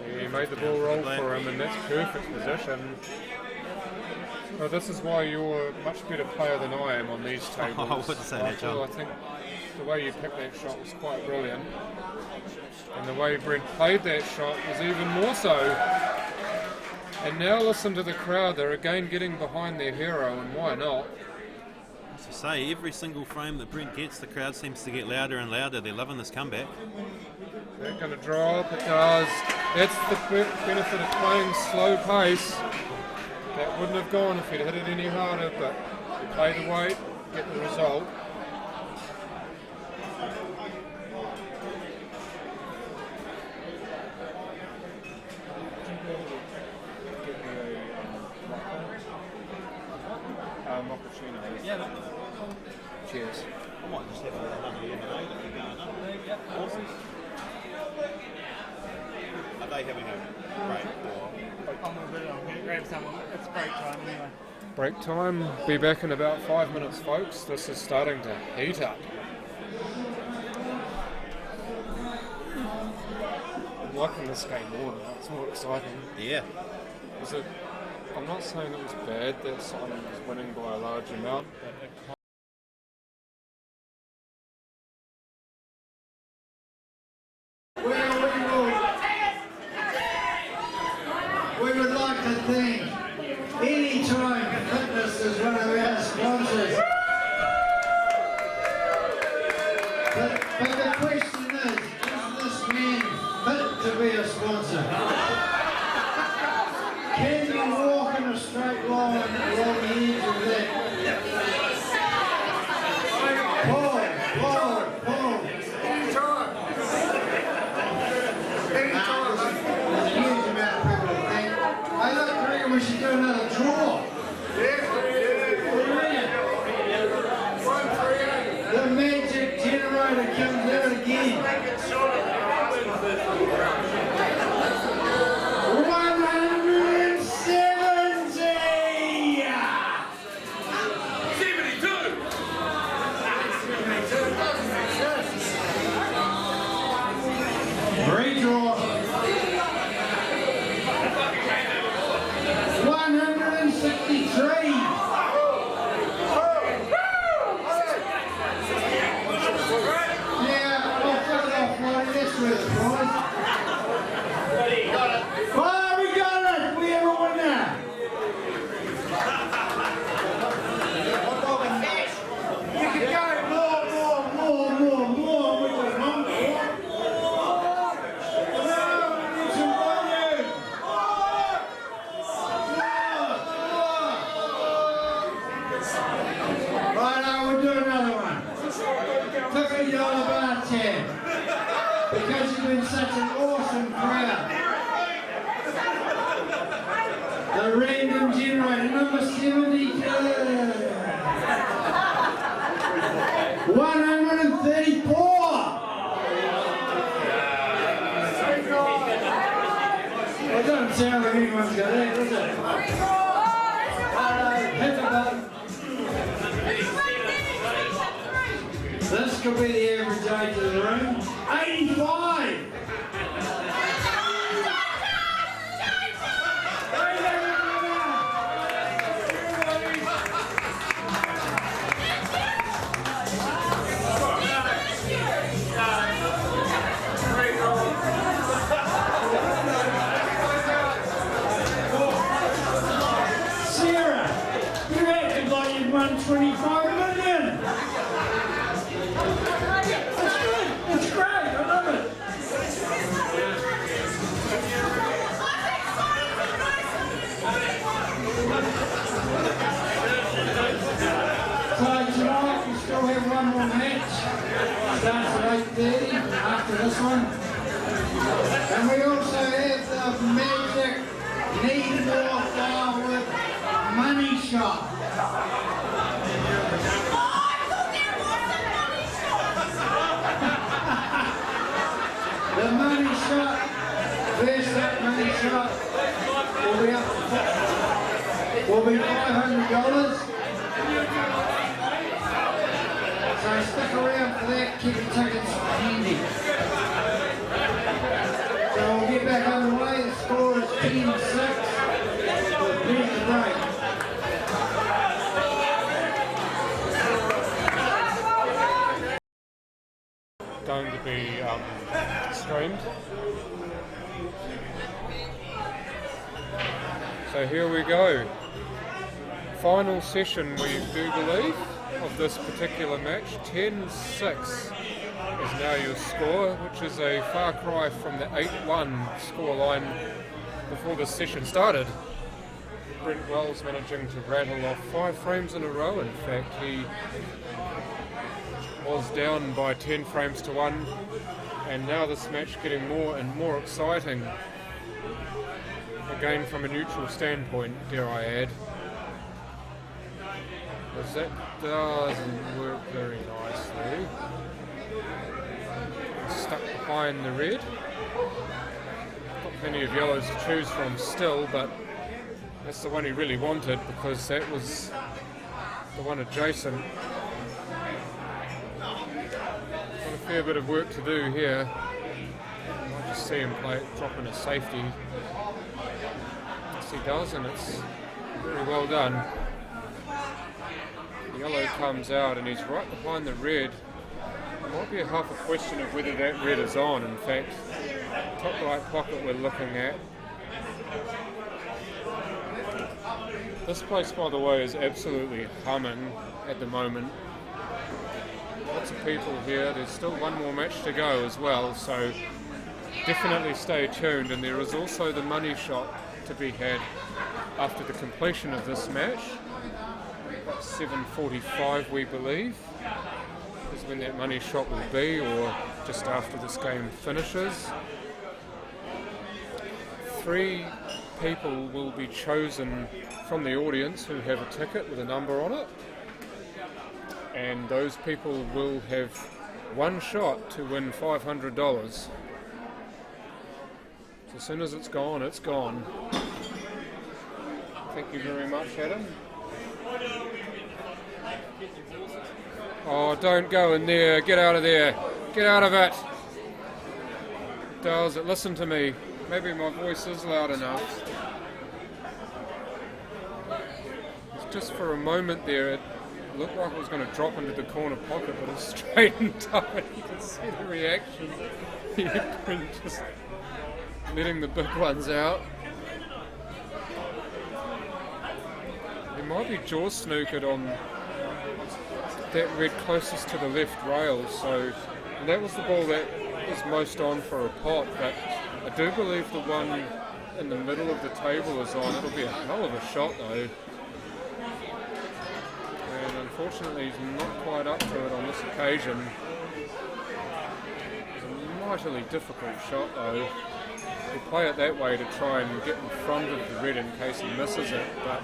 Yeah, he made the ball roll for him, and that's perfect position. Well, this is why you're a much better player than I am on these tables. I wouldn't say that, John. I think the way you picked that shot was quite brilliant. And the way Brent played that shot was even more so. And now listen to the crowd, they're again getting behind their hero, and why not? As I say, every single frame that Brent gets, the crowd seems to get louder and louder. They're loving this comeback. Is that going to drop? It does. That's the benefit of playing slow pace. That wouldn't have gone if he'd hit it any harder, but you play the weight, get the result. Mochaccino. Yeah. Cheers. might just have another lemonade if you're going up. Awesome. Are they having a break? I'm going to grab someone. It's break time anyway. Break time. Be back in about 5 minutes, folks. This is starting to heat up. I'm liking this game more now. It's more exciting. Yeah. Is it? I'm not saying it was bad that Simon was winning by a large amount, but it We would like to thank Anytime Fitness is one of our sponsors. But the question is this man fit to be a sponsor? Can you walk in a straight line along the edge of that? Paul. We should do another draw. The magic generator comes out again. 170. Redraw. 163. Yeah, I'll cut it off, Marty. That's where it's going. Oh, we got it! We have a winner! You can go more. We got one more. $50 bar tab because you've been such an awesome crowd. The random generator number 72. 134. Well, it doesn't sound like anyone's got that, does it? Hit the button. This could be the average age of the room. 85! Sarah, you acted like you'd won 25 million! It's great, I love it. So tonight we still have one more match. Starts at 8:30 after this one. And we also have the magic need more flour with money shot. The money shot, first that money shot will be $500. So stick around for that, keep your tickets handy. So we'll get back underway, the score is 10-6. Here's the break. going to be streamed. So here we go. Final session, we do believe, of this particular match. 10-6 is now your score, which is a far cry from the 8-1 scoreline before this session started. Brent Wells managing to rattle off 5 frames in a row. In fact, he was down by 10 frames to 1, and now this match getting more and more exciting. Again, from a neutral standpoint, dare I add. Because that doesn't work very nicely. Stuck behind the red. Got plenty of yellows to choose from still, but that's the one he really wanted because that was the one adjacent. Got a fair bit of work to do here. I just see him play it, dropping a safety. Yes, he does, and it's very well done. The yellow comes out, and he's right behind the red. It might be a half a question of whether that red is on. In fact, top right pocket we're looking at. This place, by the way, is absolutely humming at the moment. Lots of people here. There's still one more match to go as well, so definitely stay tuned. And there is also the money shot to be had after the completion of this match. About 7:45, we believe, is when that money shot will be, or just after this game finishes. 3 people will be chosen from the audience who have a ticket with a number on it, and those people will have one shot to win $500. So as soon as it's gone, it's gone. Thank you very much, Adam. Oh, don't go in there. Get out of there. Get out of it. Does it? Listen to me. Maybe my voice is loud enough. Just for a moment there, it looked like it was going to drop into the corner pocket, but it straightened up, and you can see the reaction. Just letting the big ones out. There might be jaw snookered on that red closest to the left rail, so and that was the ball that was most on for a pot, but I do believe the one in the middle of the table is on. It'll be a hell of a shot though. And unfortunately he's not quite up to it on this occasion. It's a mightily difficult shot though. He'll play it that way to try and get in front of the red in case he misses it, but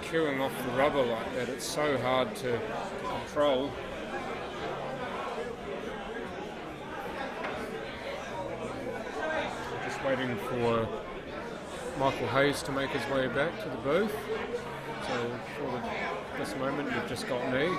queuing off the rubber like that, it's so hard to control. Just waiting for Michael Hayes to make his way back to the booth. So for this moment, you've just got me.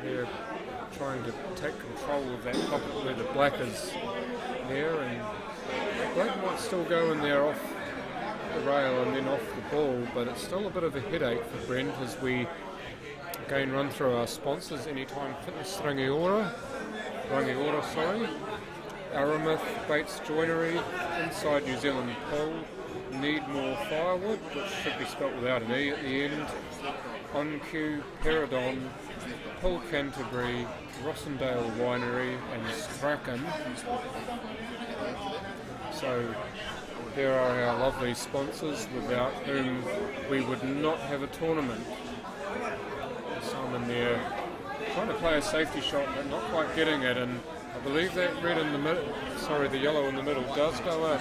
They're trying to take control of that pocket where the black is there, and black might still go in there off the rail and then off the ball, but it's still a bit of a headache for Brent as we again run through our sponsors. Anytime Fitness Rangiora, Aramuth Bates Joinery, Inside New Zealand Pole, Need More Firewood, which should be spelt without an E at the end, On Cue, Peridon, Paul Canterbury, Rossendale Winery and Strachan. So there are our lovely sponsors without whom we would not have a tournament. Simon there trying to play a safety shot but not quite getting it, and I believe that red in the middle, sorry, the yellow in the middle does go in.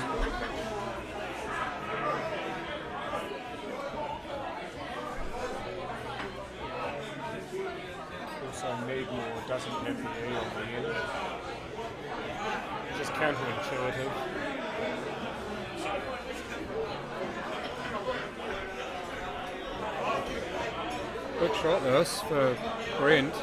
Also Need More doesn't have the E on the end. Just counterintuitive. Good shot this for Brent.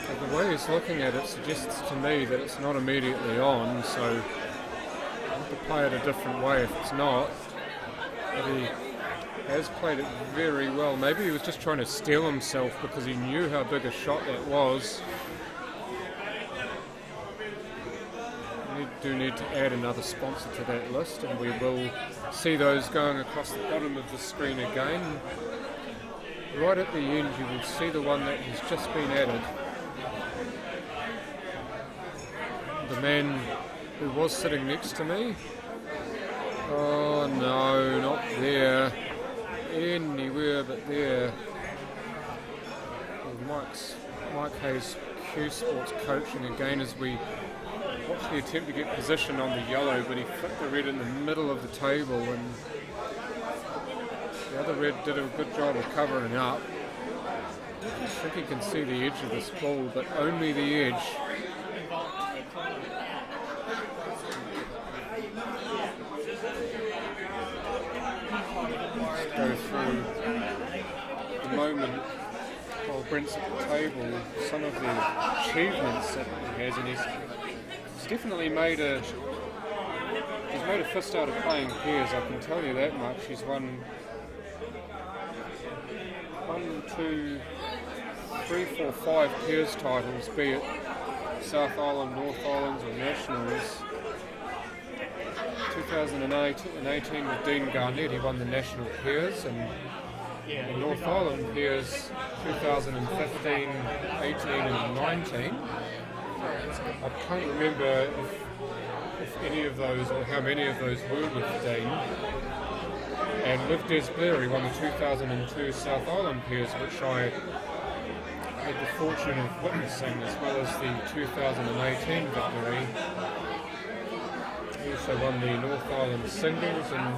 But the way he's looking at it suggests to me that it's not immediately on, so I have to play it a different way if it's not. But he has played it very well. Maybe he was just trying to steel himself because he knew how big a shot that was. We do need to add another sponsor to that list, and we will see those going across the bottom of the screen again. Right at the end you will see the one that has just been added. The man who was sitting next to me. Oh no, not there. Anywhere but there. Mike Hayes, Q Sports coaching again as we watch the attempt to get position on the yellow, but he flicked the red in the middle of the table, and the other red did a good job of covering up. I think he can see the edge of this ball, but only the edge. Let's go through the moment while Brent's at the table, some of the achievements that he has, and he's definitely made a fist out of playing pairs, I can tell you that much. He's won 1, 2, 3, 4, 5 pairs titles, be it South Island, North Islands or Nationals. 2018 with Dean Garnett, he won the National Pairs, and the North Island Pairs 2015, 18 and 19. I can't remember if any of those or how many of those were with Dean. And with Des Blair, he won the 2002 South Island Pairs, which I had the fortune of witnessing, as well as the 2018 victory. He also won the North Island Singles in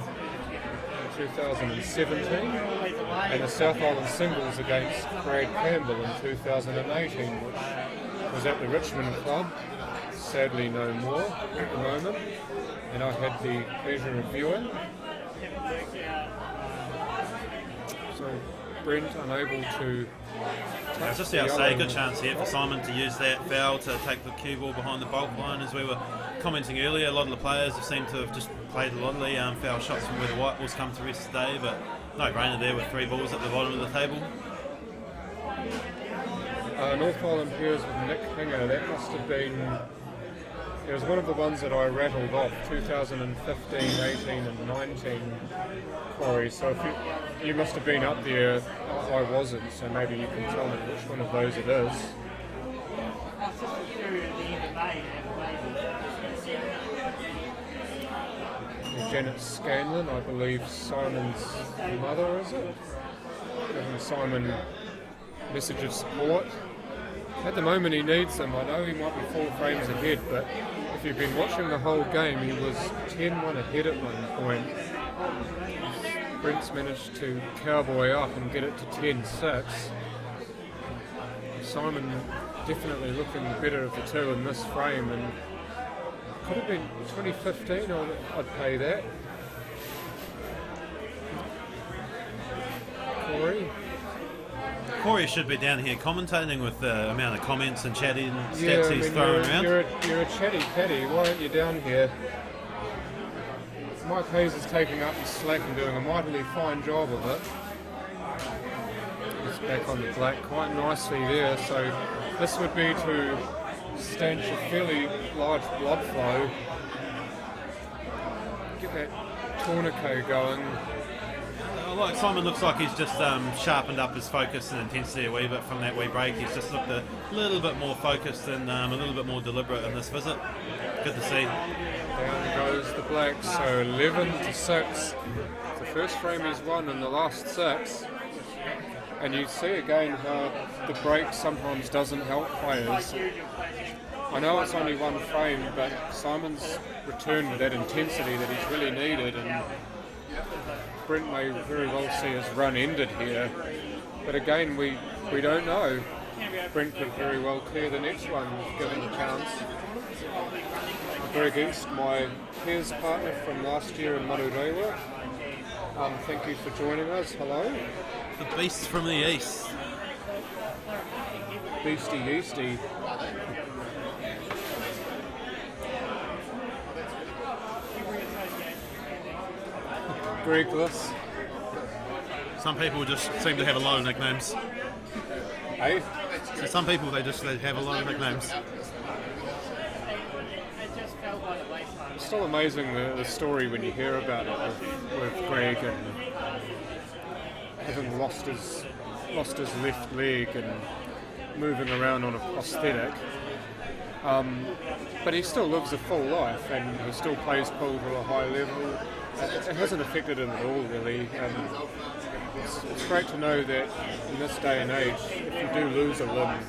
2017 and the South Island Singles against Brad Campbell in 2018, which was at the Richmond Club, sadly no more at the moment, and I had the pleasure of viewing. So Brent unable to I was just about to say, a good chance here for Simon to use that foul to take the cue ball behind the bulk line. As we were commenting earlier, a lot of the players have seemed to have just played a lot of the foul shots from where the white balls come to rest today, but no brainer there with 3 balls at the bottom of the table. North Island Pairs with Nick Hinger, that must have been, it was one of the ones that I rattled off, 2015, 18 and 19, Corey, so if you must have been up there, I wasn't, so maybe you can tell me which one of those it is. Janet Scanlon, I believe Simon's mother, is it? Giving Simon a message of support. At the moment he needs them. I know he might be 4 frames ahead, but if you've been watching the whole game, he was 10-1 ahead at one point. Brent's managed to cowboy up and get it to 10-6. Simon definitely looking the better of the two in this frame, and could have been 2015, I'd pay that. Corey should be down here commentating with the amount of comments and chatty and stats he's throwing around. You're a chatty caddy, why aren't you down here? Mike Hayes is taking up the slack and doing a mightily fine job of it. It's back on the black quite nicely there, so this would be to stanch a fairly large blood flow. Get that tourniquet going. Like Simon looks like he's just sharpened up his focus and intensity a wee bit from that wee break. He's just looked a little bit more focused and a little bit more deliberate in this visit. Good to see. Down goes the black, so 11-6. The first frame he's won in the last 6. And you see again how the break sometimes doesn't help players. I know it's only 1 frame, but Simon's returned with that intensity that he's really needed, and Brent may very well see his run ended here. But again, we don't know. Brent could very well clear the next one if given the chance. We're against my pairs partner from last year in Marurewa. Thank you for joining us. Hello. The beast from the east. Beastie Yeasty. Gregless. Some people just seem to have a lot of nicknames. Hey? So some people, they have a lot of nicknames. It's still amazing the story when you hear about it with Greg and having lost his left leg and moving around on a prosthetic. But he still lives a full life and he still plays pool to a high level. It hasn't affected him at all, really. it's great to know that in this day and age, if you do lose a limb,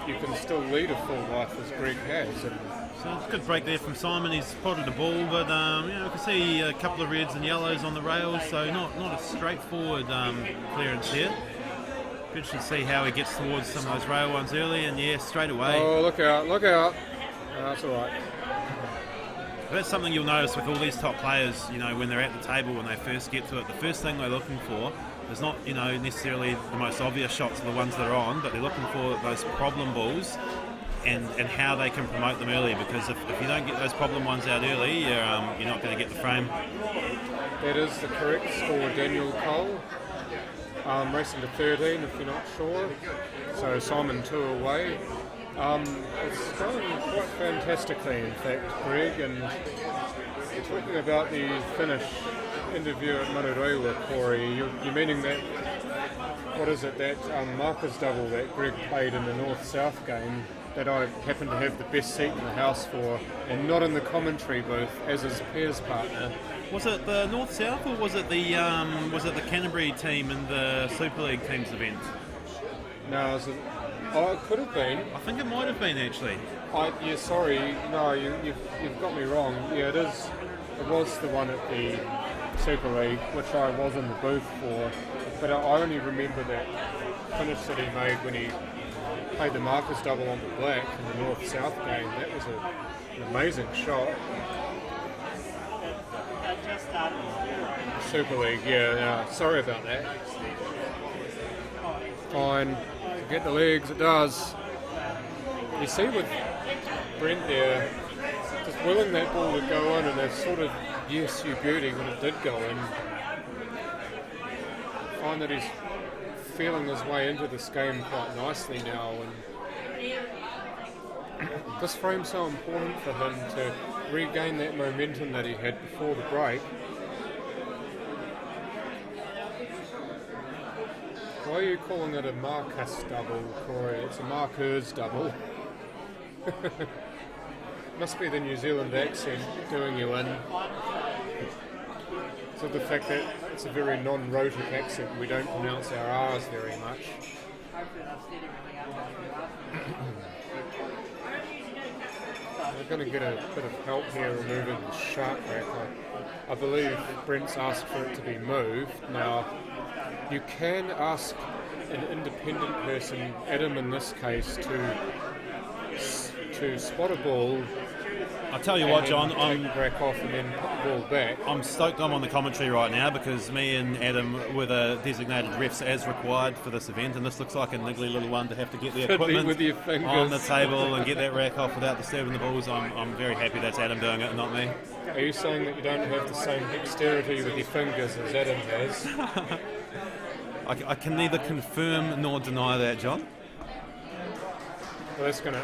you can still lead a full life as Greg has. And so it's a good break there from Simon. He's spotted a ball, but we can see a couple of reds and yellows on the rails, so not a straightforward clearance here. Interesting to see how he gets towards some of those rail ones early, and yeah, straight away. Oh, look out, look out. No, that's all right. That's something you'll notice with all these top players, when they're at the table, when they first get to it, the first thing they're looking for is not, necessarily the most obvious shots are the ones that are on, but they're looking for those problem balls and how they can promote them early, because if you don't get those problem ones out early, you're not going to get the frame. That is the correct score, Daniel Cole. Racing to 13 if you're not sure. So Simon 2 away. It's going quite fantastically, in fact, Greg, and talking about the finish interview at Manurewa, Corey, you're meaning that, what is it, that Marcus double that Greg played in the North-South game that I happened to have the best seat in the house for, and not in the commentary booth as his peers partner. Was it the North-South, or was it the Canterbury team in the Super League teams event? No, it could have been. I think it might have been, actually. Yeah, sorry, no, you've got me wrong. Yeah, it is. It was the one at the Super League, which I was in the booth for, but I only remember that finish that he made when he played the Marcus double on the black in the North-South game. That was an amazing shot. Super League, yeah, sorry about that. Fine, get the legs, it does. You see with Brent there, just willing that ball to go in, and that's sort of, yes, you beauty when it did go in. I find that he's feeling his way into this game quite nicely now, and this frame's so important for him to regain that momentum that he had before the break. Why are you calling it a Marcus double, Corey? It's a Marcus double. Must be the New Zealand accent doing you in. So the fact that it's a very non-rhotic accent, we don't pronounce our R's very much. We're going to get a bit of help here removing the shark rack. I believe Brent's asked for it to be moved. Now, you can ask an independent person, Adam in this case, to spot a ball. I'll tell you what, John, take the rack off and then put the ball back. I'm stoked I'm on the commentary right now, because me and Adam were the designated refs as required for this event, and this looks like a niggly little one to have to get the equipment with your fingers on the table and get that rack off without disturbing the balls. I'm very happy that's Adam doing it and not me. Are you saying that you don't have the same dexterity with your fingers as Adam has? I can neither confirm nor deny that, John. Well, that's going to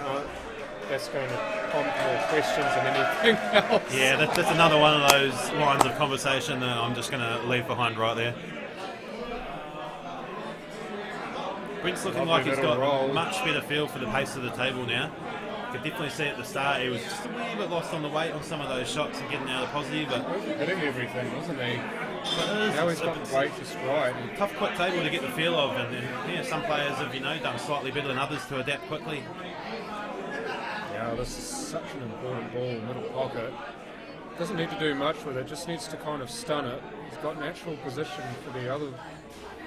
prompt more questions than anything else. Yeah, that's another one of those lines of conversation that I'm just going to leave behind right there. Brent's looking like he's got a much better feel for the pace of the table now. You could definitely see at the start he was just a wee bit lost on the weight on some of those shots and getting out of positive. But hitting everything, wasn't he? Now he's got the weight just right. Tough, quick table to get the feel of, and yeah, some players have done slightly better than others to adapt quickly. Yeah, this is such an important ball in the middle pocket. Doesn't need to do much with it, just needs to kind of stun it. He's got natural position for the other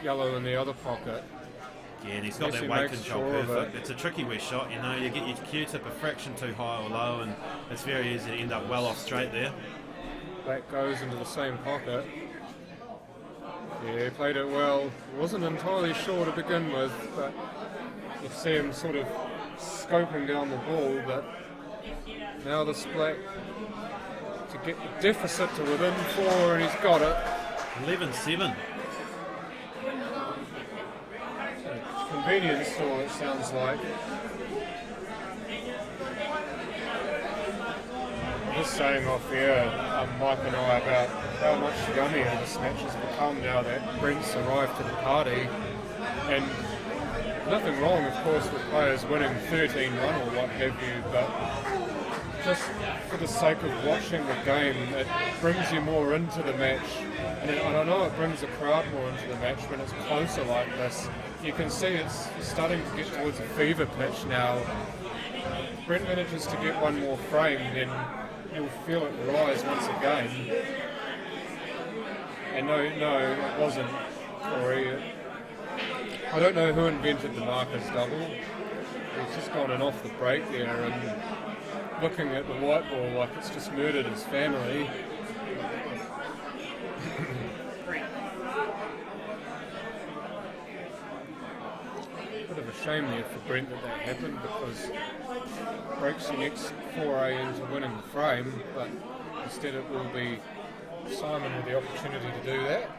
yellow in the other pocket. Yeah, and he's got that weight control perfect. It's a tricky west shot, you get your Q-tip a fraction too high or low, and it's very easy to end up well off straight there. That goes into the same pocket. Yeah, he played it well. Wasn't entirely sure to begin with, but you see him sort of scoping down the ball, but now the split to get the deficit to within 4, and he's got it. 11-7. Convenience store, it sounds like. Just saying off the air, Mike and I, about how much yummier this match has become now that Brent's arrived to the party. And nothing wrong, of course, with players winning 13-1 or what have you, but just for the sake of watching the game, it brings you more into the match. And I know it brings the crowd more into the match when it's closer like this. You can see it's starting to get towards a fever pitch now. Brent manages to get one more frame, then you'll feel it rise once again. And no, it wasn't Corey. I don't know who invented the Marcus double. He's just gone in off the break there and looking at the white ball like it's just murdered his family. Bit of a shame there for Brent that happened, because it breaks the next foray into winning the frame, but instead it will be Simon with the opportunity to do that.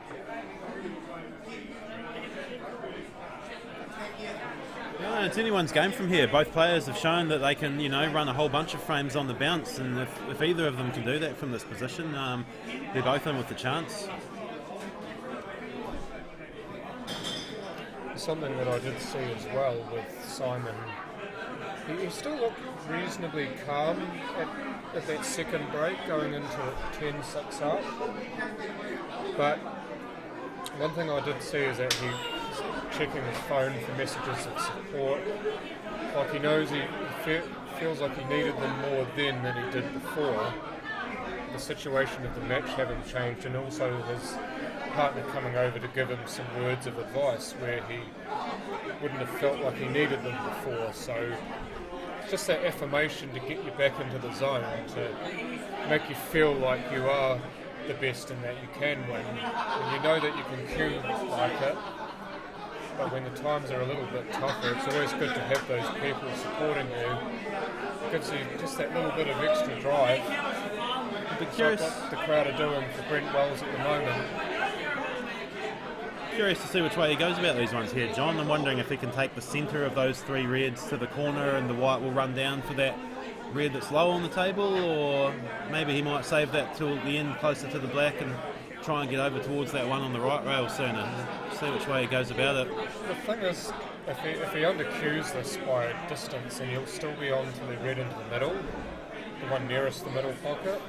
Yeah, it's anyone's game from here. Both players have shown that they can, run a whole bunch of frames on the bounce, and if either of them can do that from this position, they're both in with the chance. Something that I did see as well with Simon, he still looked reasonably calm at that second break, going into it 10-6 up. But one thing I did see is that he was checking his phone for messages of support. Like he knows he feels like he needed them more then than he did before. The situation of the match having changed, and also his partner coming over to give him some words of advice where he wouldn't have felt like he needed them before. So it's just that affirmation to get you back into the zone, to make you feel like you are the best and that you can win. And you know that you can cue like it, but when the times are a little bit tougher, it's always good to have those people supporting you. It gives you just that little bit of extra drive. I'd be It's curious. like what the crowd are doing for Brent Wells at the moment. Curious to see which way he goes about these ones here, John. I'm wondering if he can take the centre of those three reds to the corner and the white will run down for that red that's low on the table, or maybe he might save that till the end closer to the black and try and get over towards that one on the right rail sooner. See which way he goes about it. The thing is, if he under-cues this by a distance, then he'll still be on to the red into the middle, the one nearest the middle pocket.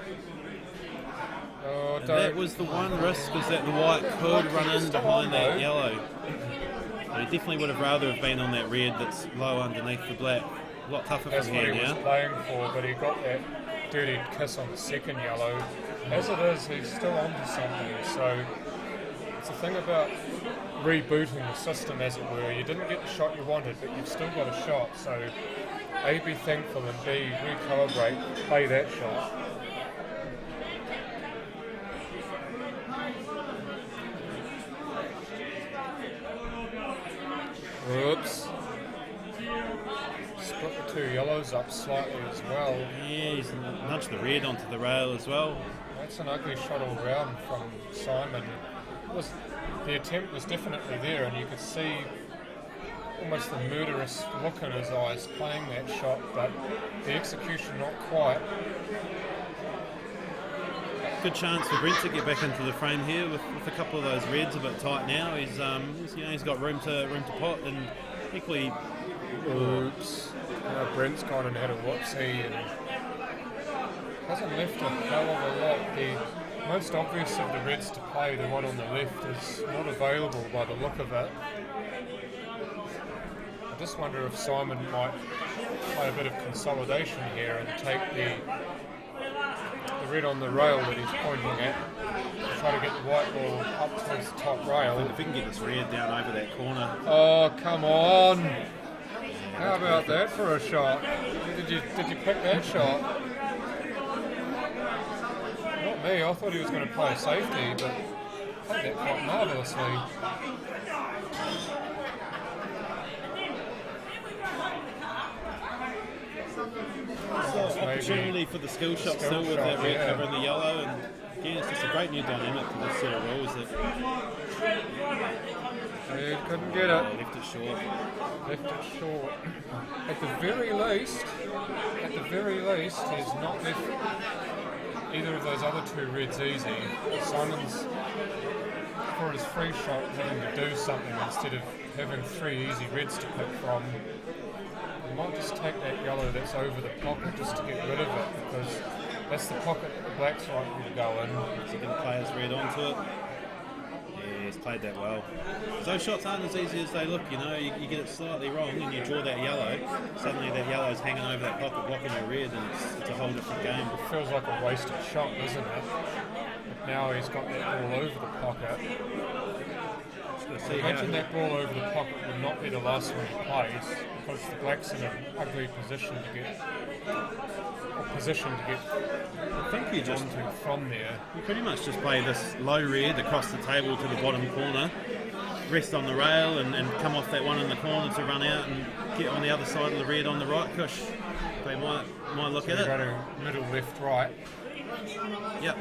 Oh, And that was the one risk, is that the white could run in behind that yellow. But he definitely would have rather have been on that red that's low underneath the black. A lot tougher That's from what here he was now. playing for, but he got that dirty kiss on the second yellow. As it is, he's still onto something. So it's the thing about rebooting the system, as it were. You didn't get the shot you wanted, but you've still got a shot. So A, be thankful, and B, recalibrate, play that shot. Oops. Split the two yellows up slightly as well. Yeah, he's nudged the red onto the rail as well. That's an ugly shot all round from Simon. The attempt was definitely there, and you could see almost the murderous look in his eyes playing that shot, but the execution not quite. Good chance for Brent to get back into the frame here with a couple of those reds a bit tight now. He's got room to pot, and equally. Oops. Brent's gone and had a whoopsie and hasn't left a hell of a lot. The most obvious of the reds to play, the one on the left, is not available by the look of it. I just wonder if Simon might play a bit of consolidation here and take the red on the rail that he's pointing at, to try to get the white ball up towards the top rail. If he can get this red down over that corner. Oh, come on! How about that for a shot? Did you pick that shot? Not me. I thought he was going to play safety, but played that quite marvellously. Opportunity for the skill shot still with that red covering the yellow, and again it's just a great new dynamic to this set of rules that Couldn't get it. left it short. Left it short. At the very least, he's not left either of those other two reds easy. Simon's, for his free shot, having to do something instead of having three easy reds to pick from. You might just take that yellow that's over the pocket just to get rid of it, because that's the pocket that the black's likely to go in. So going to play his red onto it. Yeah, he's played that well. Those shots aren't as easy as they look, you know. You get it slightly wrong and you draw that yellow. Suddenly that yellow's hanging over that pocket, blocking your red, and it's a whole different game. It feels like a wasted shot, doesn't it? But now he's got that ball over the pocket. Imagine that ball over the pocket would not be the last one he plays, because the black's in an ugly position to get I think you just onto from there. You pretty much just play this low red across the table to the bottom corner, rest on the rail and come off that one in the corner to run out and get on the other side of the red on the right push. They might look at it. Go to middle, left, right. Yep.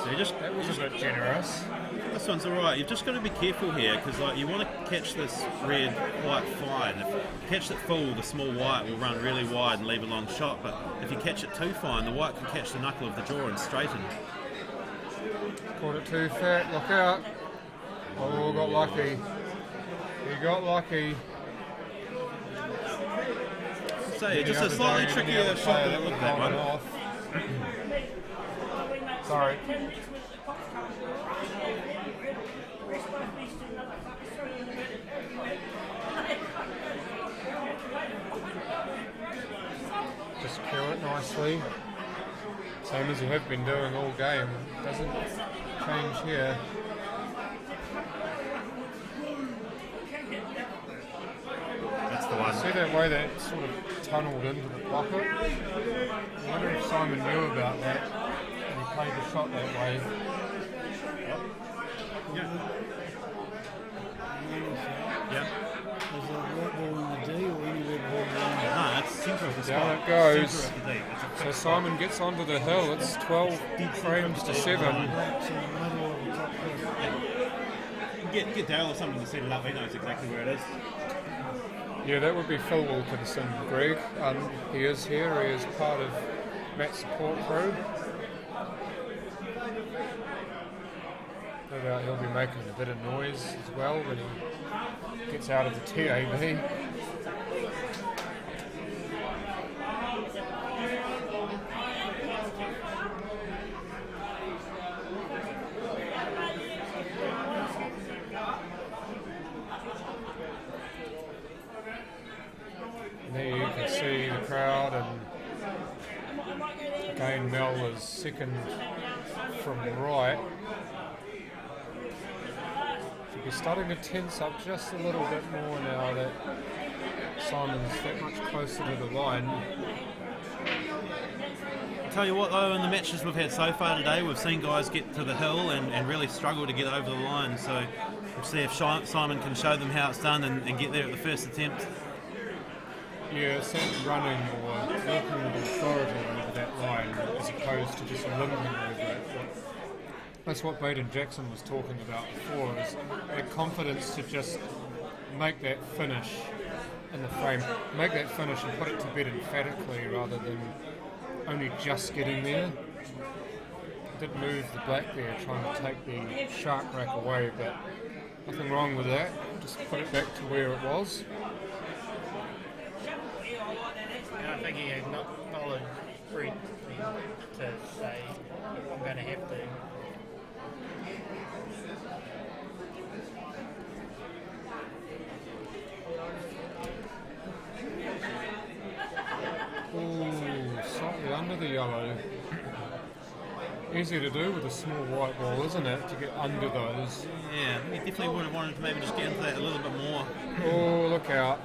So you just That was a bit generous. This one's alright. You've just got to be careful here, because like you want to catch this red quite fine. If you catch it full, the small white will run really wide and leave a long shot. But if you catch it too fine, the white can catch the knuckle of the jaw and straighten. Caught it too fat. Look out! Oh, got lucky. He got lucky. So yeah, just a slightly trickier shot than it looked that one. Sorry. Just cure it nicely. Same as you have been doing all game. Doesn't change here. That's the one. See that way that sort of tunnelled into the pocket? I wonder if Simon knew about that and he played the shot that way. Yep. Is that red ball in the D or any red ball in the No, that's centre of the spot. Down it goes. Centre of the D. It's a So Simon gets onto the hill. It's 12 frames to 7. blacks in the middle of the top left? Get Dale or something to set it up. He knows exactly where it is. Yeah, that would be Phil Wilkinson, Greg. He is here. He is part of Matt's support crew. No doubt he'll be making a bit of noise as well when he gets out of the TAB. And there you can see the crowd, and again Mel is second from right. We're starting to tense up just a little bit more now that Simon's that much closer to the line. Tell you what though, in the matches we've had so far today, we've seen guys get to the hill and really struggle to get over the line. So we'll see if Simon can show them how it's done and get there at the first attempt. Yeah, certainly running or walking with authority over that line as opposed to just limping over it. That's what Baden Jackson was talking about before, is that confidence to just make that finish in the frame, make that finish and put it to bed emphatically rather than only just getting there. Did move the black there trying to take the shark rack away, but nothing wrong with that, just put it back to where it was. I think he acknowledged Brent to say, I'm going to have to. Ooh, slightly under the yellow. Easy to do with a small white ball, isn't it, to get under those? Yeah, he definitely would have wanted to maybe just get into that a little bit more. Oh, look out.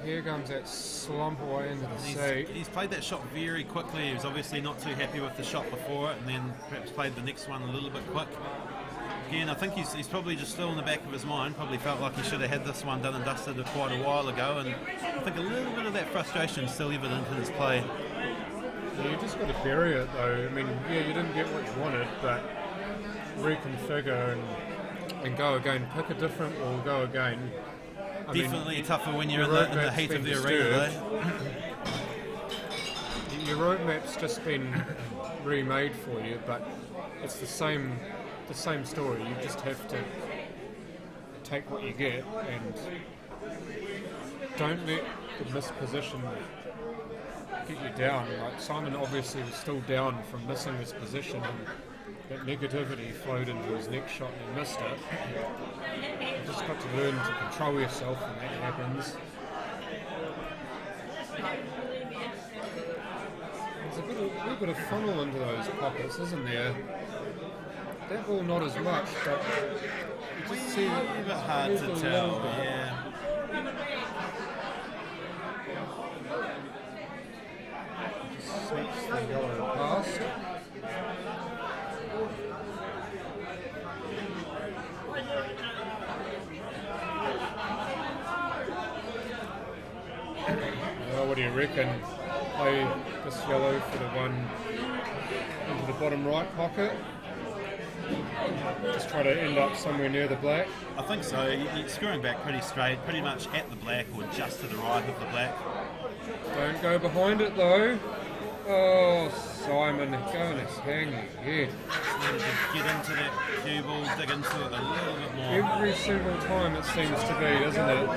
Here comes that slump away into the sea. He's played that shot very quickly. He was obviously not too happy with the shot before it, and then perhaps played the next one a little bit quick. Again, I think he's probably just still in the back of his mind, probably felt like he should have had this one done and dusted quite a while ago, and I think a little bit of that frustration is still evident in his play. Yeah, you just got to bury it though. I mean, yeah, you didn't get what you wanted, but reconfigure and go again. Pick a different ball, go again. Definitely tougher when you're in the heat of the arena, though. Your roadmap's just been remade for you, but it's the same story. You just have to take what you get and don't let the missed position get you down. Like Simon obviously was still down from missing his position, and that negativity flowed into his next shot and he missed it. You just got to learn to control yourself when that happens. There's a little bit of funnel into those pockets, isn't there? That ball not as much, but you just see a bit hard to tell. Yeah. Just sneaks the yellow past. Well, what do you reckon? Play this yellow for the one into the bottom right pocket. Just try to end up somewhere near the black. I think so. You're screwing back pretty straight, pretty much at the black or just to the right of the black. Don't go behind it though. Oh, Simon, go and hang your head. Get into that cue ball, dig into it a little bit more. Every single time it seems to be, doesn't it?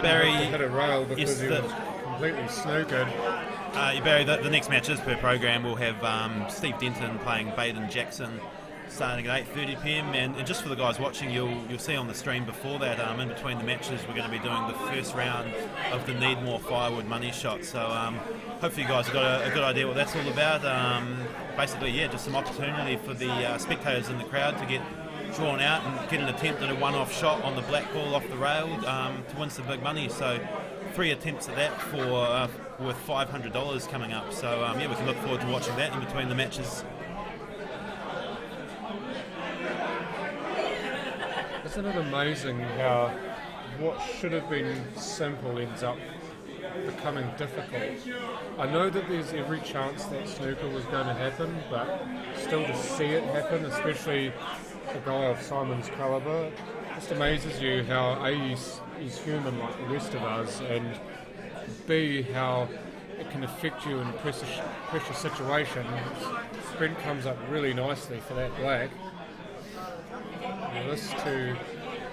Barry, hit a rail because yes, he was completely snookered. Barry, the next matches per program will have Steve Denton playing Baden Jackson starting at 8:30 p.m. and just for the guys watching, you'll see on the stream before that, in between the matches, we're going to be doing the first round of the Need More Firewood money shot. So hopefully you guys have got a good idea what that's all about. Basically, yeah, just some opportunity for the spectators in the crowd to get drawn out and get an attempt at a one-off shot on the black ball off the rail to win some big money. So 3 attempts at that for with $500 coming up. So yeah, we can look forward to watching that in between the matches. Isn't it amazing how what should have been simple ends up becoming difficult? I know that there's every chance that snooker was going to happen, but still to see it happen, especially a guy of Simon's calibre, just amazes you how A, he's human like the rest of us, and B, how it can affect you in pressure situations. Brent comes up really nicely for that black. This to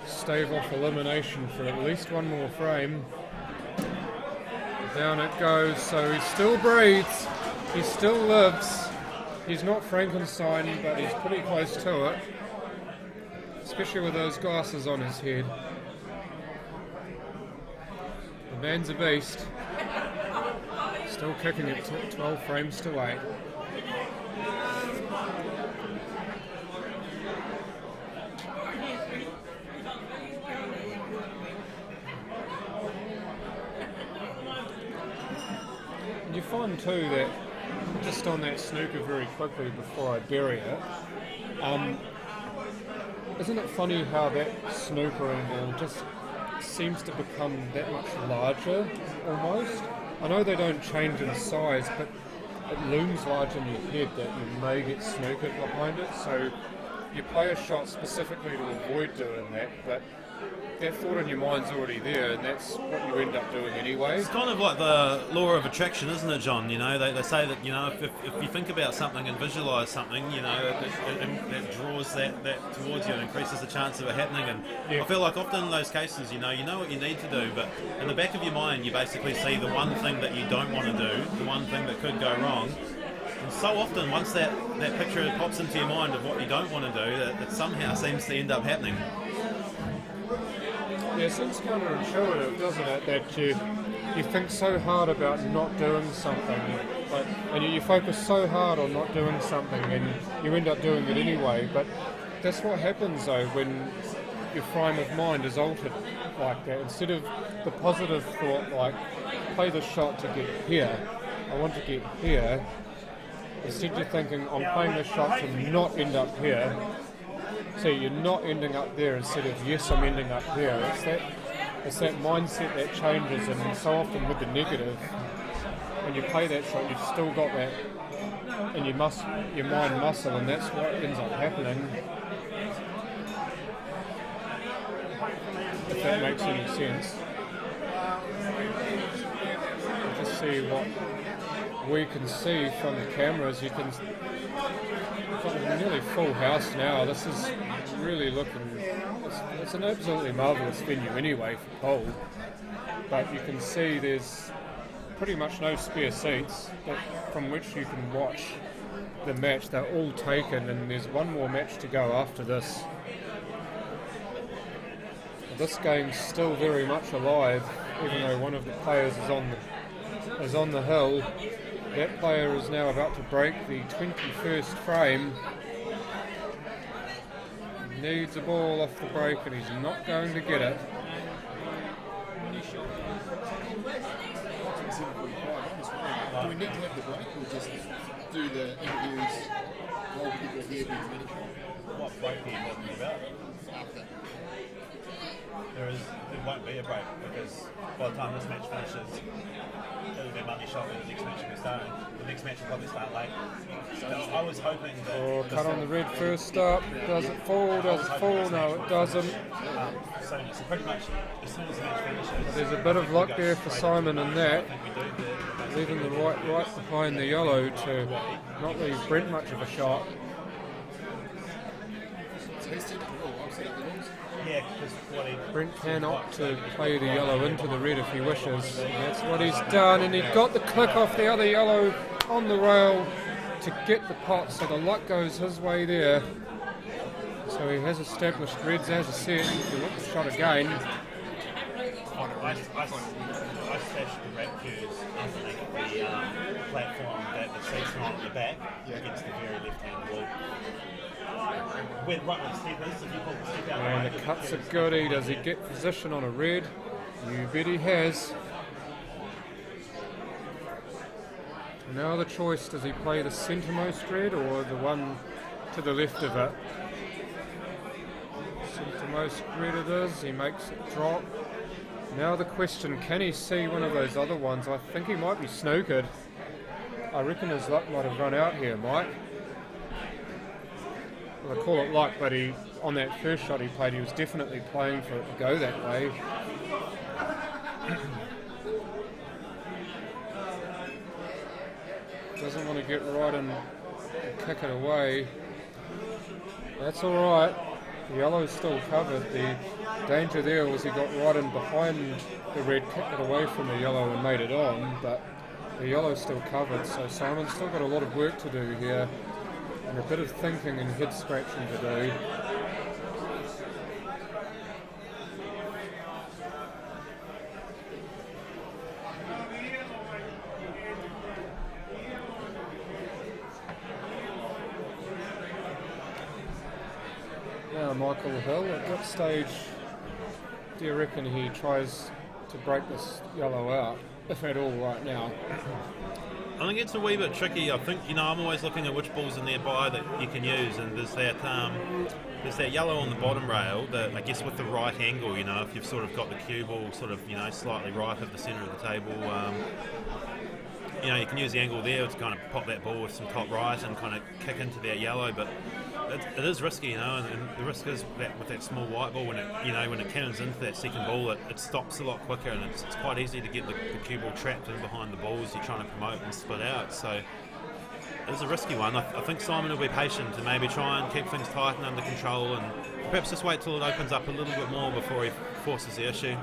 stave off elimination for at least one more frame. Down it goes, so he still breathes, he still lives. He's not Frankenstein, but he's pretty close to it, especially with those glasses on his head. The man's a beast. Still kicking at 12 frames to 8. You find too that, just on that snooker very quickly before I bury it, isn't it funny how that snookering ball just seems to become that much larger almost? I know they don't change in size, but it looms large in your head that you may get snookered behind it, so you play a shot specifically to avoid doing that, but that thought in your mind's already there, and that's what you end up doing anyway. It's kind of like the law of attraction, isn't it, John? You know, they say that, you know, if you think about something and visualise something, you know, it draws that towards you and increases the chance of it happening. And yeah. I feel like often in those cases, you know what you need to do, but in the back of your mind, you basically see the one thing that you don't want to do, the one thing that could go wrong. And so often, once that picture pops into your mind of what you don't want to do, that somehow seems to end up happening. Yeah, it seems counterintuitive, doesn't it, that you think so hard about not doing something, and you focus so hard on not doing something, and you end up doing it anyway. But that's what happens though when your frame of mind is altered like that. Instead of the positive thought like, play the shot to get here, I want to get here, instead you're thinking, I'm playing the shot to not end up here. So you're not ending up there instead of, yes, I'm ending up here. It's that mindset that changes, and so often with the negative, when you play that shot, you've still got that in your mind muscle, and that's what ends up happening. If that makes any sense. Just see what we can see from the cameras, you can got a nearly full house now. This is really looking, it's an absolutely marvellous venue anyway for pole, but you can see there's pretty much no spare seats from which you can watch the match. They're all taken, and there's one more match to go after this. This game's still very much alive, even though one of the players is on the hill. That player is now about to break the 21st frame. He needs a ball off the break, and he's not going to get it. Do we need to have the break or just do the interviews while people are here being managed? What break are you talking about? After. There won't be a break because by the time this match finishes, it'll be Monday shot and the next match will be starting. The next match will probably start late. So I was hoping that... Oh, cut on the red first up. Does it fall? Does it fall? No, it doesn't. So pretty much as soon as the match finishes... There's a bit of luck there for Simon in that. Leaving the right behind the yellow to not leave Brent much of a shot. Yeah, because Brent can opt to play the yellow into the red if he wishes. And that's what he's done, and he got the click off the other yellow on the rail to get the pot, so the luck goes his way there. So he has established reds as a set. If you look at the shot again. I stashed the red cues underneath the platform that the seats are on at the back against the very left-hand wall. Where the right step is, if you pull the step out And the cut's a goodie. Does he get position on a red? You bet he has. Now the choice, does he play the centremost red or the one to the left of it? Centremost red it is. He makes it drop. Now the question, can he see one of those other ones? I think he might be snookered. I reckon his luck might have run out here, Mike. Well, I call it luck, but on that first shot he played, he was definitely playing for it to go that way. Doesn't want to get right and kick it away. That's alright. The yellow's still covered. The danger there was he got right in behind the red, kicked it away from the yellow and made it on, but the yellow's still covered, so Simon's still got a lot of work to do here and a bit of thinking and head scratching to do. Now Michael Hill, at what stage do you reckon he tries to break this yellow out, if at all, right now? I think it's a wee bit tricky. I think, I'm always looking at which balls are nearby that you can use, and there's that yellow on the bottom rail that, I guess, with the right angle, if you've sort of got the cue ball sort of, slightly right of the centre of the table, you can use the angle there to kind of pop that ball with some top right and kind of kick into that yellow, but it is risky, and the risk is that with that small white ball, when it cannons into that second ball, it stops a lot quicker, and it's quite easy to get the cue ball trapped in behind the balls you're trying to promote and split out. So it is a risky one. I think Simon will be patient and maybe try and keep things tight and under control, and perhaps just wait till it opens up a little bit more before he forces the issue.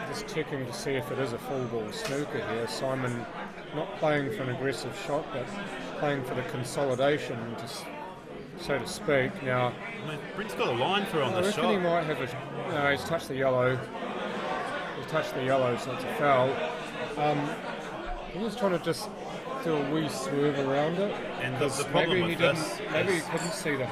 Just checking to see if it is a full ball snooker here. Simon not playing for an aggressive shot, but playing for the consolidation, so to speak. Now, Brent's got a line through on the shot. I reckon he might have no, he's touched the yellow. He's touched the yellow, so it's a foul. He was trying to just do a wee swerve around it, and the problem maybe he couldn't see the.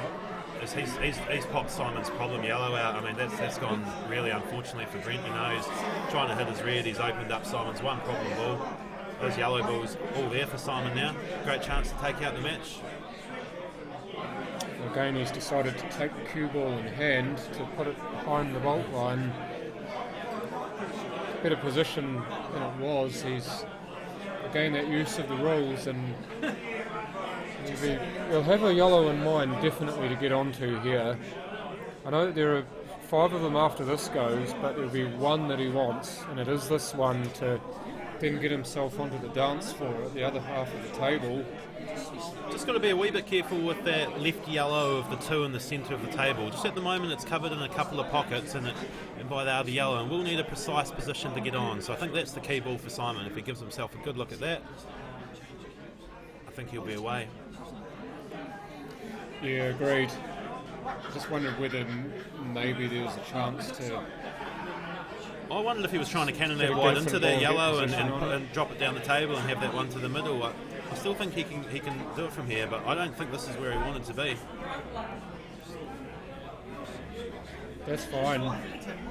He's popped Simon's problem yellow out. I mean, that's gone really unfortunately for Brent. He's trying to hit his red. He's opened up Simon's one problem ball. Those yellow balls all there for Simon now. Great chance to take out the match. Again, he's decided to take the cue ball in hand to put it behind the bolt line. Better position than it was. He's again that use of the rules, and he'll have a yellow in mind definitely to get onto here. I know that there are 5 of them after this goes, but there'll be one that he wants, and it is this one to then get himself onto the dance floor at the other half of the table. Just got to be a wee bit careful with that left yellow of the two in the centre of the table. Just at the moment it's covered in a couple of pockets and by the other yellow, and we'll need a precise position to get on. So I think that's the key ball for Simon. If he gives himself a good look at that, I think he'll be away. Yeah, agreed. Just wondered whether maybe there was a chance to... I wondered if he was trying to cannon that wide into that yellow and drop it down the table and have that one to the middle. I still think he can do it from here, but I don't think this is where he wanted to be. That's fine.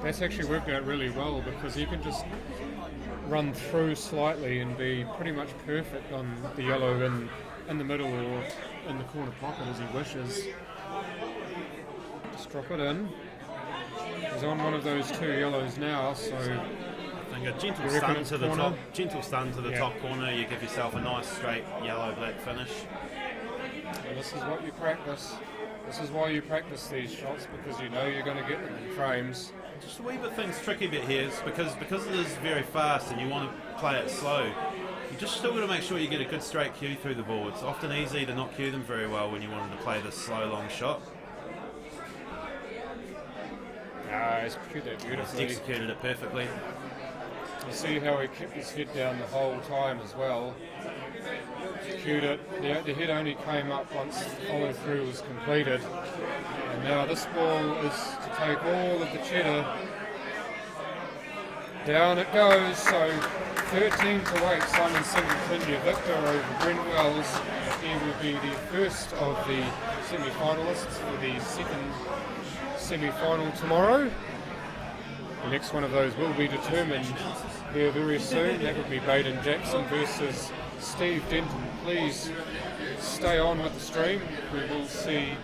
That's actually worked out really well because he can just run through slightly and be pretty much perfect on the yellow in the middle or in the corner pocket as he wishes. Just drop it in. He's on one of those two yellows now, so I think a gentle stun to the top. Gentle stun to the top corner. You give yourself a nice straight yellow-black finish. And this is what you practice. This is why you practice these shots, because you know you're going to get them in frames. Just a wee bit things tricky bit here is because it is very fast and you want to play it slow. You just still got to make sure you get a good straight cue through the ball. It's often easy to not cue them very well when you wanted to play this slow, long shot. He's cued that beautifully. He's executed it perfectly. You see how he kept his head down the whole time as well. Cued it. The head only came up once the follow through was completed. And now this ball is to take all of the cheddar. Down it goes. So 13-8, Simon Singleton, your victor over Brent Wells. He will be the first of the semi-finalists for the second semi-final tomorrow. The next one of those will be determined here very soon. That would be Baden Jackson versus Steve Denton. Please stay on with the stream. We will see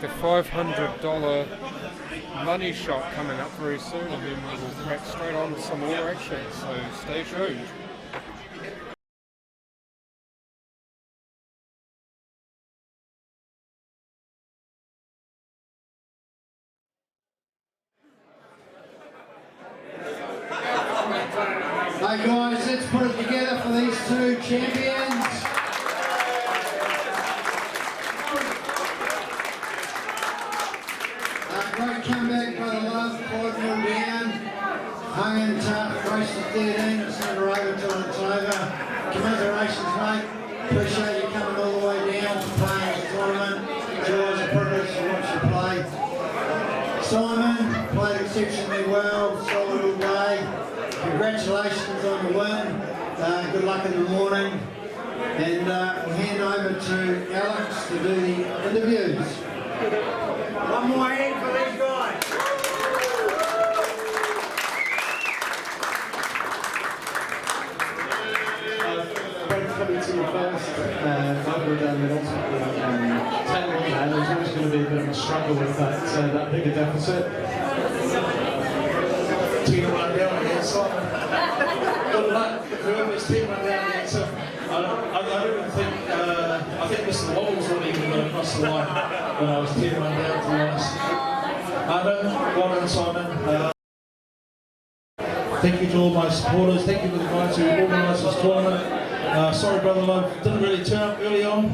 the $500 money shot coming up very soon, and then we will crack straight on with some more action. So stay tuned. Hey guys, let's put it together for these two champions. Great comeback by the love, 5-0 down. Hung in tough, race to 13, it's never over till it's over. Commiserations mate, appreciate you coming all the way down to playing the tournament. It's always a privilege to watch you play. Simon played exceptionally well, solid all day. Congratulations on the win, good luck in the morning, and we'll hand over to Alex to do the interviews. One more hand for these guys. Coming to you first, over down the table, and there's always going to be a bit of a struggle with that bigger deficit. Team run down again, Simon. Good luck, whoever's team run down again. So I don't even think, I think Mr. Wobbles wasn't even going across the line when I was team run down, to be honest. Well done, Simon. Thank you to all my supporters. Thank you to the guys who organised this tournament. Sorry, Brother Love, didn't really turn up early on,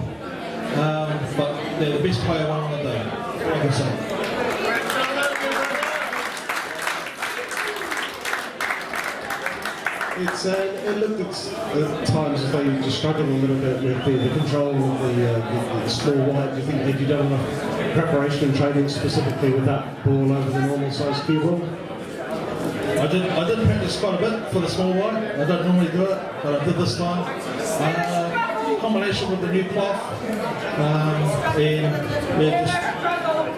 but they're the best player on the day. Like I say. It looked at times as though you just struggled a little bit with the control of the small wide. Do you think had you done enough preparation and training specifically with that ball over the normal size cue ball? I did practice quite a bit for the small wide. I don't normally do it, but I did this time. Combination with the new cloth and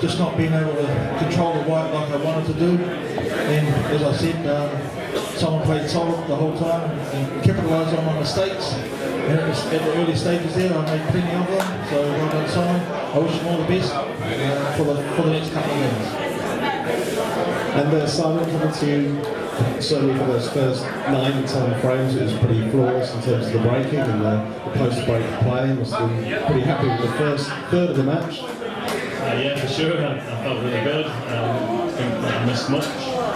just not being able to control the wide like I wanted to do. And as I said, someone played solid the whole time and capitalised on my mistakes. And at the early stages there, I made plenty of them. So well done, Simon. I wish you all the best for the next couple of games. And Simon, coming to you, certainly for those first 9 and 10 frames, it was pretty flawless in terms of the breaking and the post-break play. Must have been pretty happy with the first third of the match. Yeah, for sure. I felt really good. I think I missed much.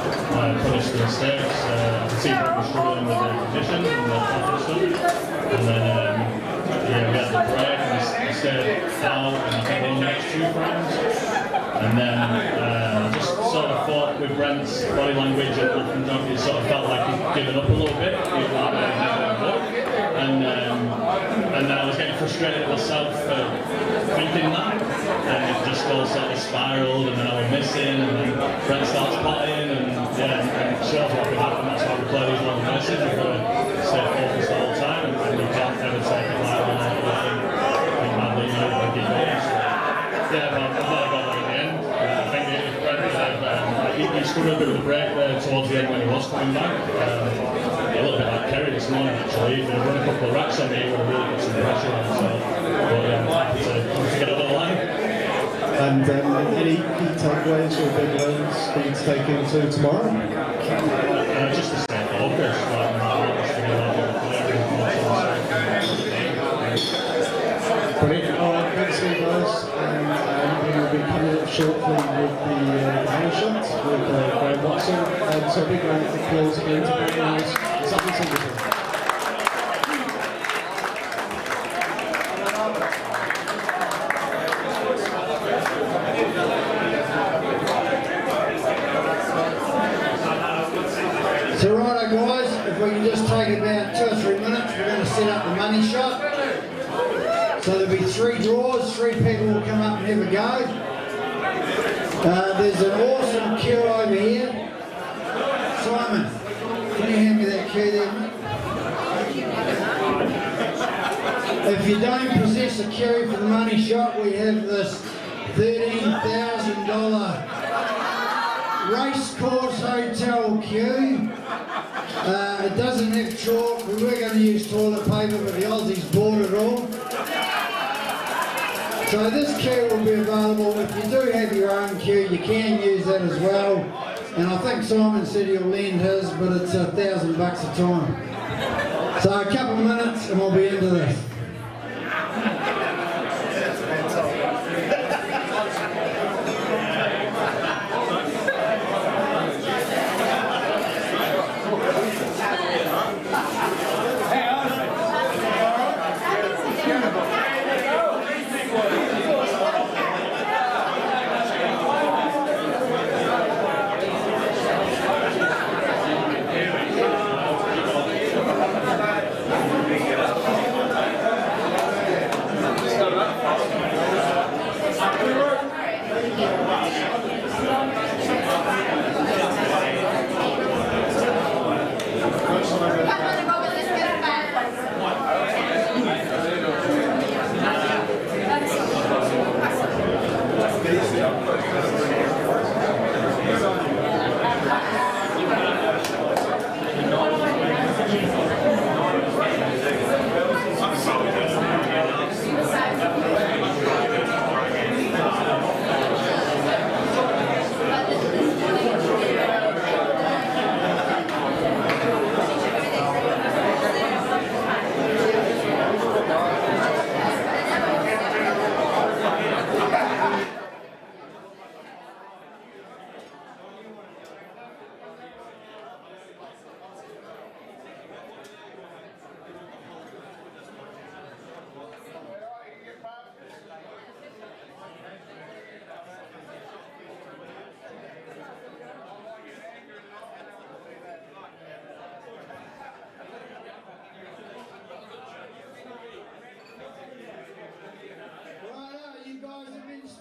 put us to the stakes. I could see Brent was struggling with the conditions and the traffic stuff. And then yeah, we had the break and we stayed out and I think won the next 2 frames. And then just sort of thought with Brent's body language and it sort of felt like he'd given up a little bit. And then I was getting frustrated myself for thinking that, and it just all sort of spiralled, and then I was missing, and then Brent starts potting, and yeah, and it shows what could happen. That's why we play these long races. We've got to stay focused all the time, and we can't ever take it lightly. Think badly, you know, like yeah, but I'm glad I got that at the end. I think if Brent he struggled a bit with the break there towards the end when he was coming back. A little bit like Kerry this morning actually. If he'd run a couple of racks on me, he would have really got some pressure on himself. But yeah, I'm happy to get over the line. And any key takeaways or big learns for you to take into tomorrow? Just to stay focused. Brilliant. Alright, good to see you guys. And we'll be coming up shortly with the panel shot with Graham Watson. So a big round of applause again to Graham and Singleton. So righto guys, if we can just take about 2 or 3 minutes, we're going to set up the money shot. So there'll be 3 draws, 3 people will come up and have a go. There's an awesome cue over here. Simon, can you hand me that cue there, mate? If you don't possess a cue for the money shot, we have this $13,000 racecourse hotel queue. It doesn't have chalk. We were going to use toilet paper, but the Aussies bought it all. So this queue will be available. If you do have your own queue, you can use that as well. And I think Simon said he'll lend his, but it's $1,000 a time. So a couple of minutes and we'll be into this.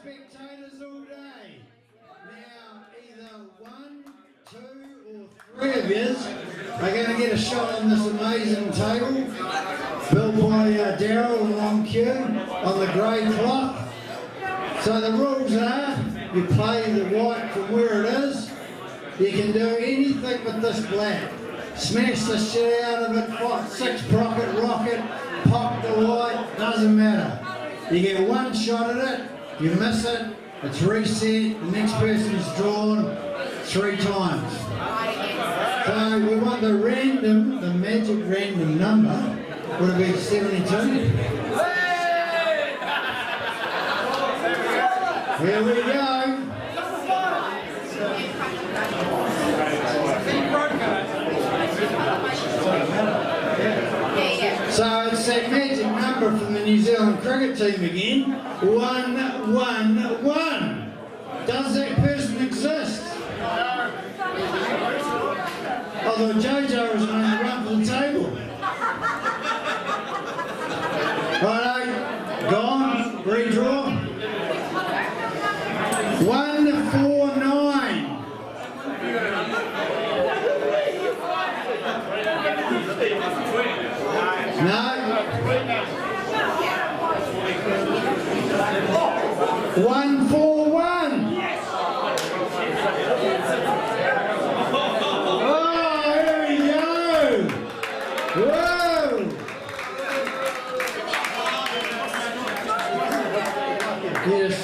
Spectators all day. Now, either 1, 2, or 3 of yous are going to get a shot on this amazing table, built by Daryl and Long Q on the grey cloth. So the rules are, you play the white from where it is. You can do anything with this black. Smash the shit out of it, 6-procket rocket, pop the white, doesn't matter. You get 1 shot at it. You miss it, it's reset, the next person's drawn 3 times. So we want the random, the magic random number, would it be 72? Here we go. New Zealand cricket team again. 1-1-1. Does that person exist? Although JoJo was on the run for the table. Righto, gone, redraw. 1-4-9. No. 1-4-1. Oh, here we go. Whoa. Yes.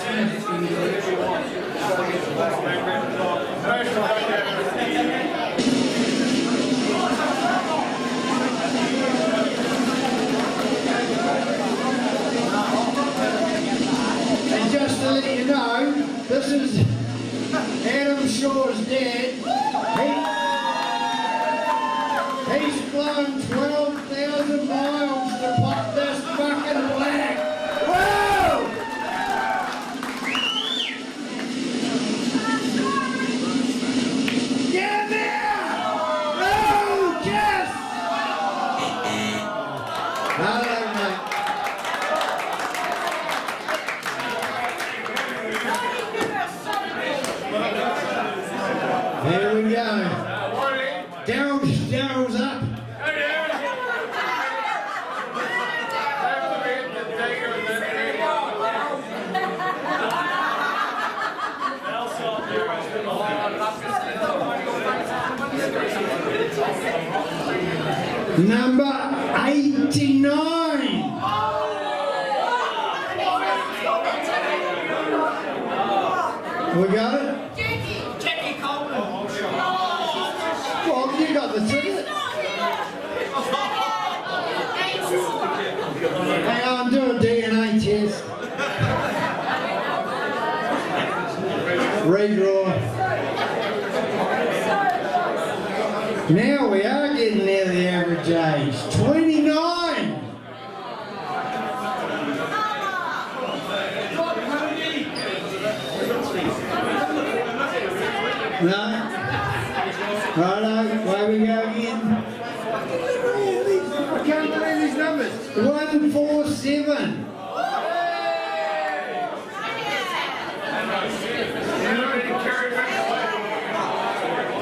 And just to let you know, this is Adam Shaw's dad. He's flown 12,000 miles to pop this fucking flag. Whoa! Get there! Oh, yes! Hello, mate. There we go. Daryl's up. Number 89. We got it? Jackie Coleman. Well, you got the ticket. Hang on, do a DNA test. Redraw. Now we are getting near the average age. 29. No? Righto, away we go again. I can't believe these numbers. 147.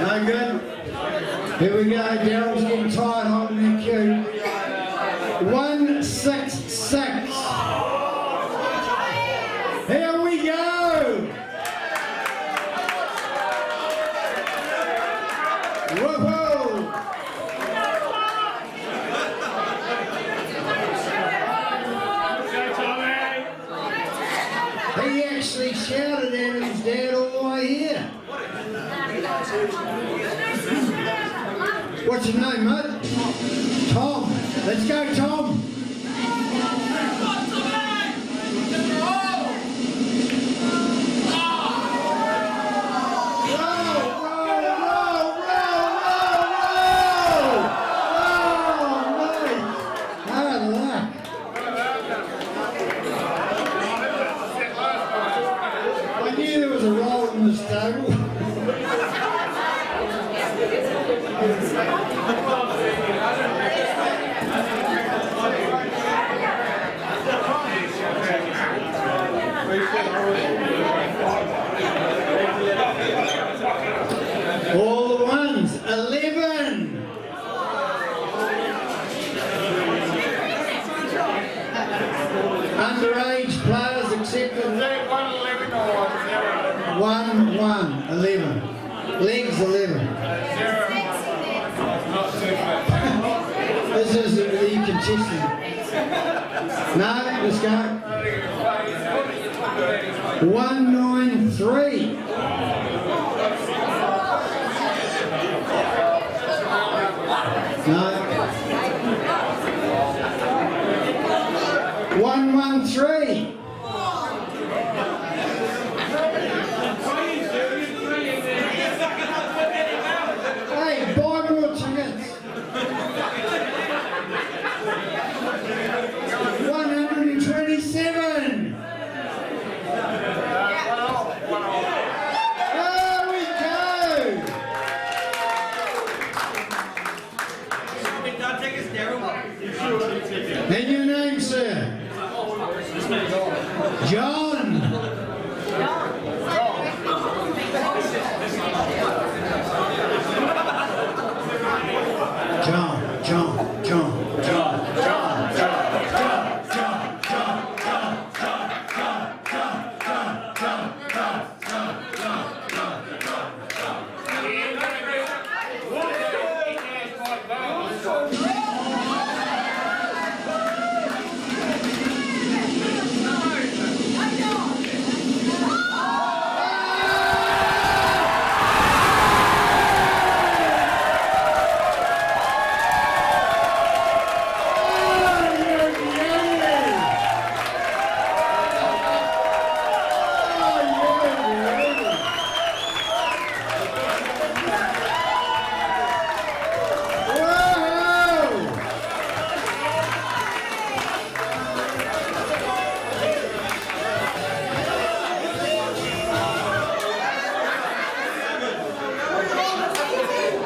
No good. Here we go, Daryl's getting tired holding the cue. 166. Here we go. Whoa! He actually shouted at his dad all the way here. What's your name, mate? Tom. Let's go, Tom. I knew there was a roll in this table. All the ones. 11. Underage players accepted. 11. Legs 11. This is the contestant. No, let's go. 193. No. 113. Hey, buy more tickets. 120. John.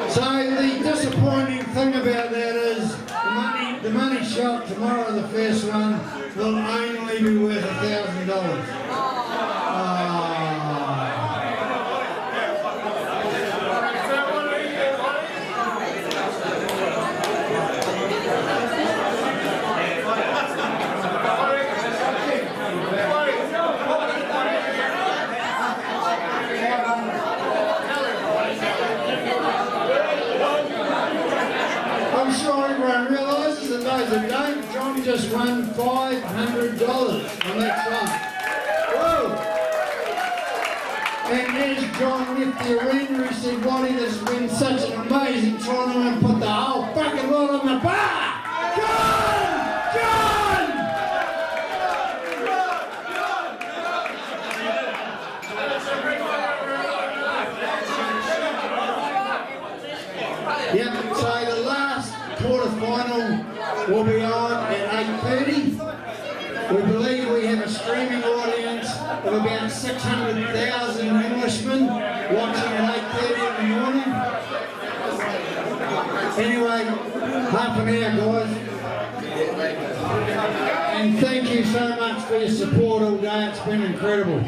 So the disappointing thing about that is the money shot tomorrow, the first one, will only be worth $1,000. I'm sure everyone realises that those that don't, John just won $500 on that front. Whoa! And as John left the arena, he said, Waddy, this has been such an amazing tournament, put the whole fucking lot on the bar! John! John! Yep, so the last quarter-final will be on at 8:30. We believe we have a streaming audience of about 600,000 Englishmen watching at 8:30 in the morning. Anyway, half an hour, guys. And thank you so much for your support all day. It's been incredible.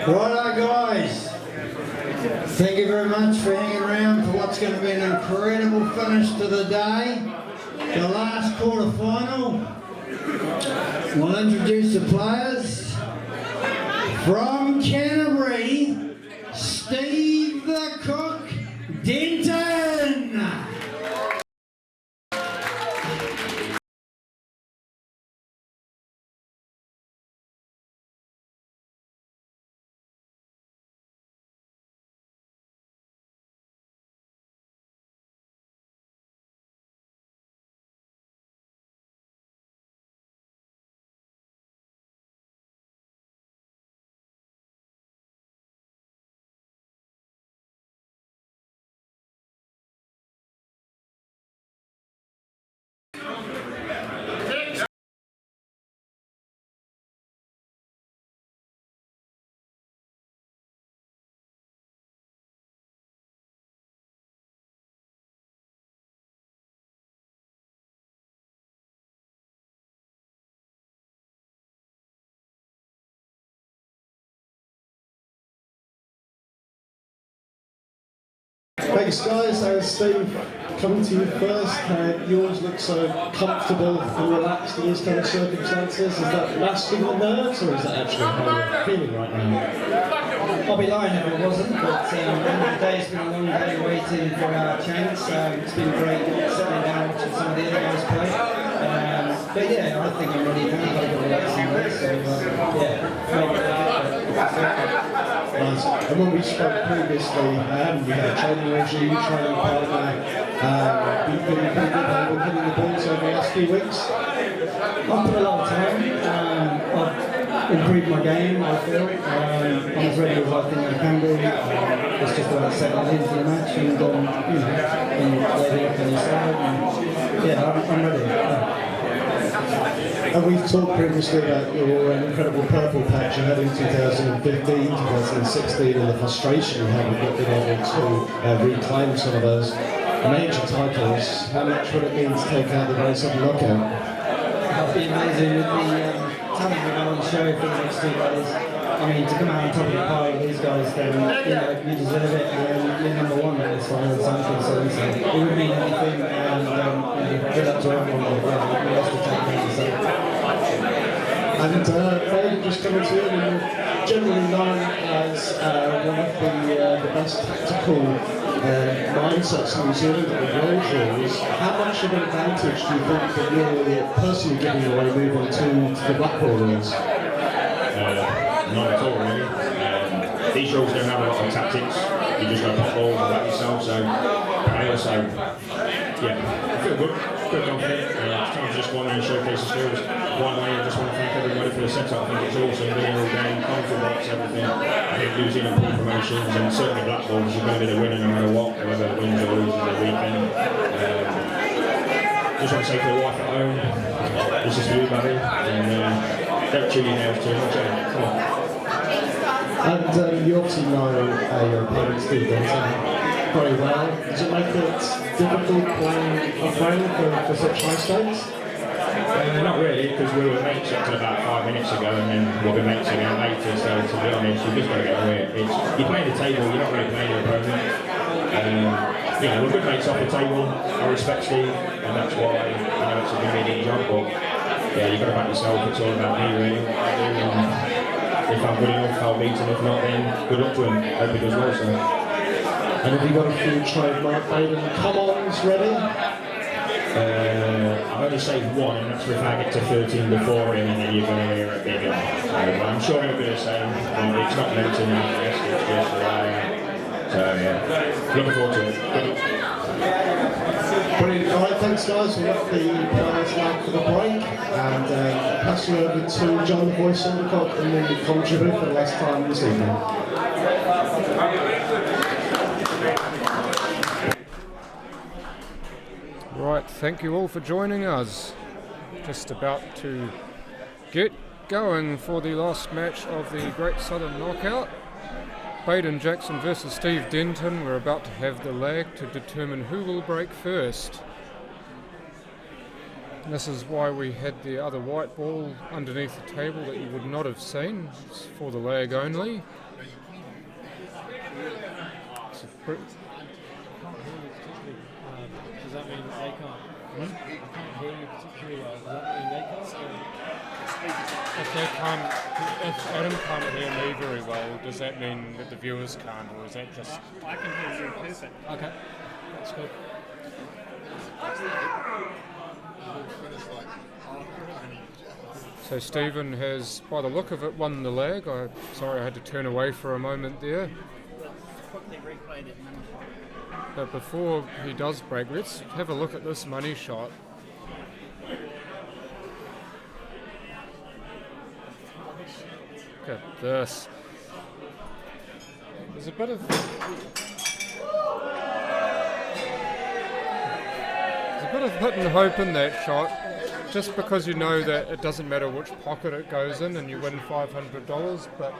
Righto guys, thank you very much for hanging around for what's going to be an incredible finish to the day. The last quarter final. We'll introduce the players. From Canterbury, Steve the Cook Denton. Thanks guys, so Steve, coming to you first, yours looks so comfortable and relaxed in these kind of circumstances. Is that masking the nerves or is that actually how you're feeling right now? I'll be lying if it wasn't, but at the end of the day it's been a long day waiting for our chance. It's been great settling down watching some of the other guys play. But yeah, I think I'm ready now. I've got to relax in this, so Nice. And when we spoke previously, we had a training regime, training partner, you've been pretty good at hitting the balls over the last few weeks. I've put a lot of time. I've improved my game, I feel. I'm as ready as I think I can be. It's just about settling into the match and, and laying up on the side. And, yeah, I'm ready. Yeah. And we've talked previously about your incredible purple patch you had in 2015, 2016, and the frustration you had with not being able to reclaim some of those major titles. How much would it mean to take out the Decisive knockout? That'll be amazing with the talent we've got on the show for the next 2 days. I mean, to come out on top of the pile with these guys, then you deserve it, and you're number one at this final time. So it would mean anything, and good luck to everyone. We have to take it. And David, just coming to you, and you're generally known as one of the best tactical mindsets in New Zealand at the World Rules. How much of an advantage do you think that you're personally giving away moving to the Blackpool rules? Not at all, really. These rules don't have a lot of tactics. You just go pop balls and back yourself. So, I also, I feel good, confident. It's time to just go on and showcase the skills. One way, I just want to thank everybody for the setup. I think it's awesome being all game, comfort box, everything. I think New Zealand pool promotions and certainly Blackpool is going to be the winner no matter what, whether it wins or loses the weekend. Just want to say to the wife at home, this is for you, buddy. And don't chew your nails too much. Come on. And you obviously know your opponent, Steve Denton, very well. Does it make it difficult playing a friend for such high stakes? Not really, because we were mates up to about 5 minutes ago, and then we'll be mates again later. So to be honest, you just got to get away. You play the table, you're not really playing your opponent. We're good mates off the table. I respect Steve, and that's why I know it's a good meeting job. But yeah, you've got to back yourself. It's all about me, really. If I'm good enough, I'll beat him. If not, then good luck to him. Hope he does well, so. And have you got a few trademark Baden come-ons ready? I'm I've only saved one, and that's if I get to 13 before him, and then you're going to hear it bigger. So I'm sure he'll be the same. It's not meant to now, it's just who I am. So yeah, looking forward to it. Brilliant. All right, thanks guys. We'll let the players out for the break and pass you over to John the Voice Singleton in the commentary for the last time this evening. Right, thank you all for joining us. Just about to get going for the last match of the Great Southern Knockout. Baden Jackson versus Steve Denton. We're about to have the lag to determine who will break first. And this is why we had the other white ball underneath the table that you would not have seen. It's for the lag only. Does that mean they can't? I can't hear you particularly well. Does that mean they can't? If Adam can't hear me very well, does that mean that the viewers can't, or is that just... I can hear you perfect. Okay, that's good. So Stephen has, by the look of it, won the lag. Sorry, I had to turn away for a moment there. Quickly replayed it. But before he does break, let's have a look at this money shot. Look at this. There's a bit of hit and hope in that shot, just because you know that it doesn't matter which pocket it goes in and you win $500, but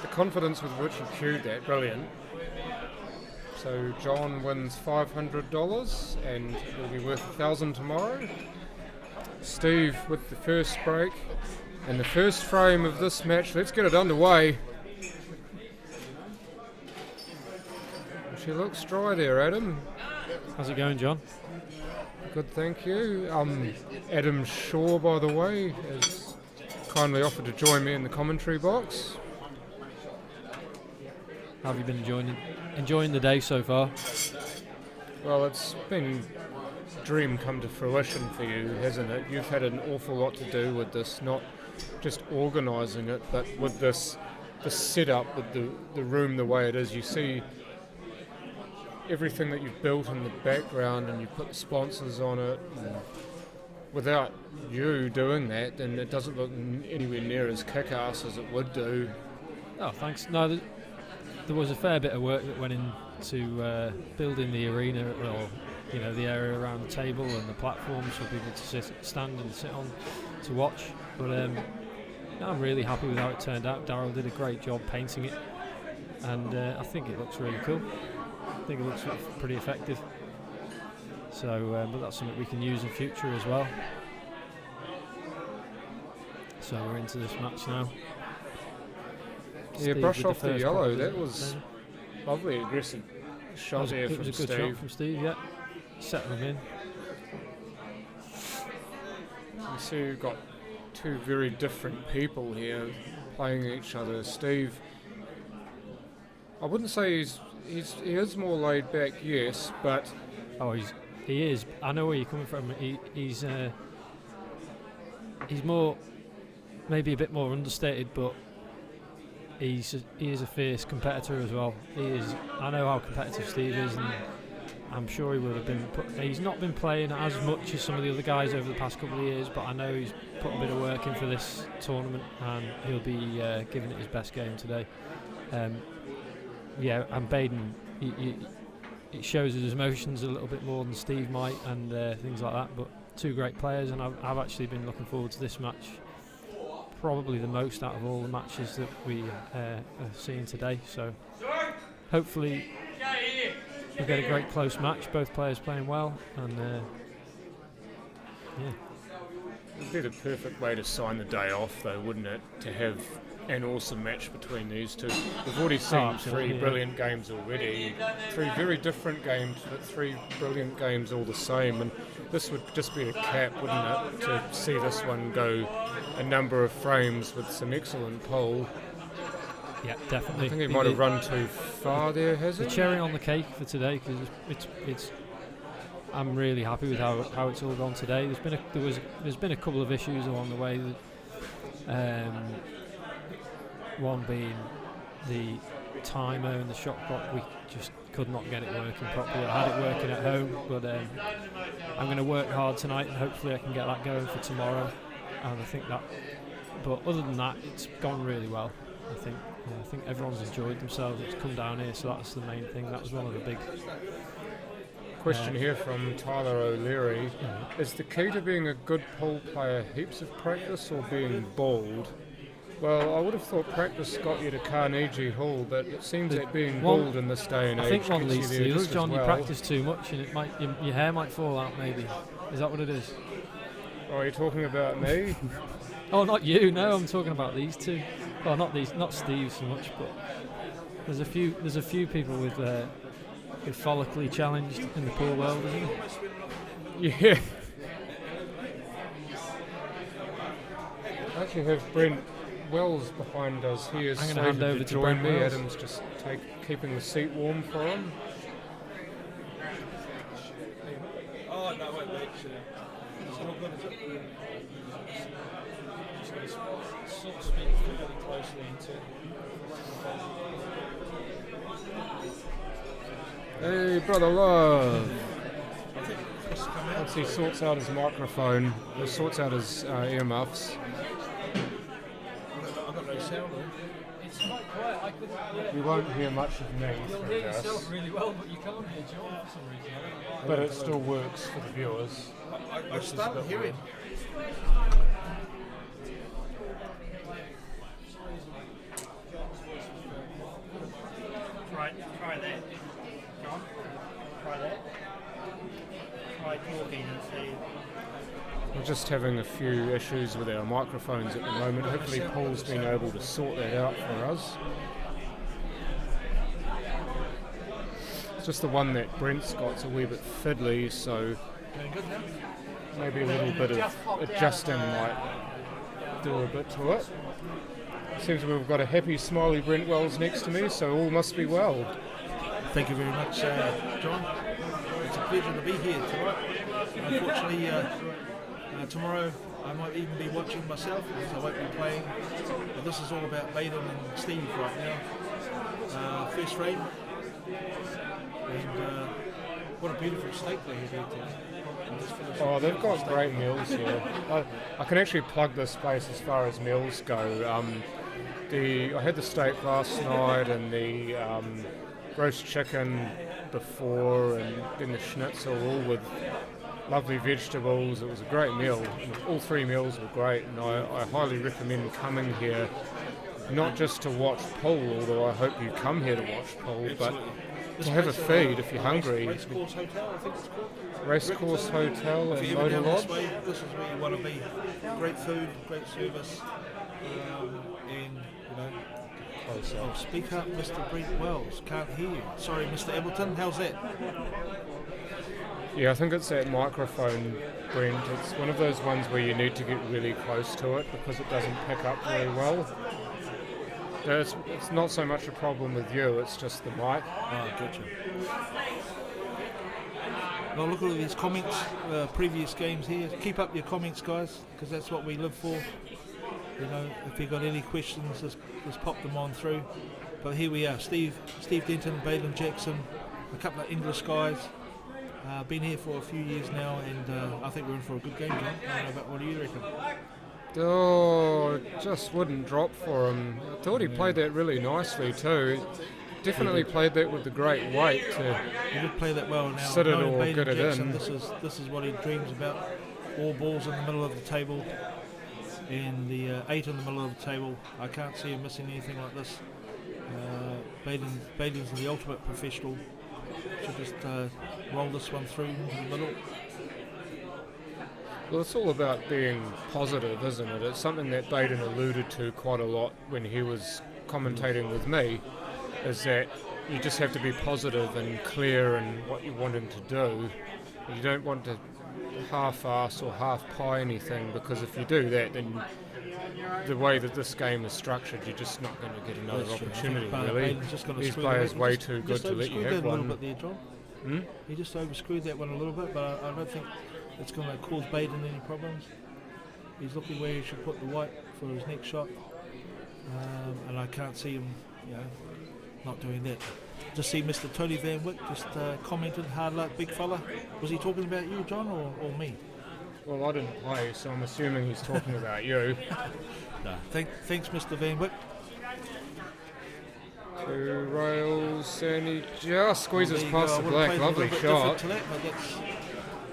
the confidence with which you cued that, brilliant. So John wins $500 and it'll be worth $1,000 tomorrow. Steve with the first break and the first frame of this match. Let's get it underway. She looks dry there, Adam. How's it going, John? Good, thank you. Adam Shaw, by the way, has kindly offered to join me in the commentary box. How have you been enjoying the day so far? Well, it's been a dream come to fruition for you, hasn't it? You've had an awful lot to do with this, not just organising it, but with the setup, with the room the way it is. You see everything that you've built in the background and you put the sponsors on it. And without you doing that, then it doesn't look anywhere near as kick-ass as it would do. Oh, thanks. No, there was a fair bit of work that went into building the arena, or the area around the table and the platforms for people to stand and sit on to watch. But I'm really happy with how it turned out. Darryl did a great job painting it, and I think it looks really cool. I think it looks pretty effective. So, but that's something we can use in future as well. So we're into this match now. Yeah, brush off the yellow. That was lovely, aggressive shot there from Steve. It was a good shot from Steve, yeah. Settling in. You see we've got two very different people here playing each other. Steve, I wouldn't say he is more laid back, yes, but... Oh, he is. I know where you're coming from. He's more, maybe a bit more understated, but he is a fierce competitor as well. He is. I know how competitive Steve is, and I'm sure he would have been. He's not been playing as much as some of the other guys over the past couple of years, but I know he's put a bit of work in for this tournament, and he'll be giving it his best game today. Yeah, and Baden, it shows his emotions a little bit more than Steve might, and things like that. But two great players, and I've actually been looking forward to this match probably the most out of all the matches that we are seeing today. So hopefully we'll get a great close match. Both players playing well, and yeah. It'd be the perfect way to sign the day off, though, wouldn't it? To have an awesome match between these two. We've already seen three brilliant games already. Three very different games, but three brilliant games all the same. And this would just be a cap, wouldn't it? To see this one go a number of frames with some excellent pole. Yeah, definitely. I think he might have run too far there, has he? The cherry on the cake for today, because it's I'm really happy with how it's all gone today. There's been a couple of issues along the way. One being the timer and the shot clock. We just could not get it working properly. I had it working at home, but I'm going to work hard tonight and hopefully I can get that going for tomorrow. And I think that. But other than that, it's gone really well. I think everyone's enjoyed themselves. It's come down here, so that's the main thing. That was one of the big. Question here from Tyler O'Leary. Is the key to being a good pool player heaps of practice or being bald? Well, I would have thought practice got you to Carnegie Hall, but it seems that being bald in this day and age. I think one gets leads you to there the just other, John. as well. You practice too much and your hair might fall out, maybe. Is that what it is? Oh, are you talking about me? Oh, not you. No, I'm talking about these two. Well, not Steve so much, but there's a few people with follically challenged in the pool world, isn't there? Yeah. I actually have Brent Wells behind us. He is I'm going to hand over to join Brent me. Wells. Adam's just keeping the seat warm for him. Oh, no, wait. It's not good, is it? Just going to sort of speak really closely into. Hey, brother love. Once he sorts out his microphone, he sorts out his earmuffs. I've got no sound on. It's quite quiet. I couldn't. Yeah. You won't hear much of me. You'll hear yourself really well, but you can't hear John for some reason. But it still works for the viewers. I started hearing. Try that, John. Try that. Try talking and see. We're just having a few issues with our microphones at the moment. Hopefully Paul's been able to sort that out for us. It's just the one that Brent's got's a wee bit fiddly, so maybe a little bit of adjusting might do a bit to it. Seems we've got a happy, smiley Brent Wells next to me, so all must be well. Thank you very much, John. It's a pleasure to be here tonight. Unfortunately, tomorrow I might even be watching myself, because I won't be playing. But this is all about Baden and Steve right now. First frame. And what a beautiful steak they have here today. Oh, they've got great meals here. I can actually plug this place as far as meals go. I had the steak last night and the roast chicken before, and then the schnitzel, all with lovely vegetables. It was a great meal. All three meals were great, and I highly recommend coming here, not just to watch pool, although I hope you come here to watch pool, but to have a feed if you're hungry. Racecourse Hotel, I think it's called. Racecourse Hotel If and you're ever Motor down this Lodge. way, this is where you want to be. Great food, great service, and Oh, speak up, Mr. Brent Wells. Can't hear you. Sorry, Mr. Appleton. How's that? Yeah, I think it's that microphone, Brent. It's one of those ones where you need to get really close to it because it doesn't pick up very well. It's not so much a problem with you, it's just the mic. Oh, gotcha. Well, look at all these comments, previous games here. Keep up your comments, guys, because that's what we live for. You know, if you've got any questions, just pop them on through. But here we are, Steve Denton, Baden Jackson, a couple of English guys. Been here for a few years now, and I think we're in for a good game, John. I don't know about what do you reckon? Oh, just wouldn't drop for him. I thought he played that really nicely too. Definitely played that with the great weight to he did play that well. Now, sit it or Baden get it Jackson, in. This is what he dreams about. All balls in the middle of the table, and the 8 in the middle of the table. I can't see him missing anything like this. Baden's the ultimate professional. Should just roll this one through into the middle. Well, it's all about being positive, isn't it? It's something that Baden alluded to quite a lot when he was commentating with me, is that you just have to be positive and clear in what you're wanting to do. You don't want to half-ass or half-pie anything, because if you do that, then the way that this game is structured, you're just not going to get another opportunity, really. These players way too good to let you have one. He just overscrewed that one a little bit, but I don't think it's going to cause Baden any problems. He's looking where he should put the white for his next shot, and I can't see him, not doing that. Just see Mr. Tony Van Wyck just commented, hard luck, big fella. Was he talking about you, John, or me? Well, I didn't play, so I'm assuming he's talking about you. No. Thanks, Mr. Van Wyck. 2 rails, and he just squeezes past the I black. would've played Lovely a little bit shot. different to that, but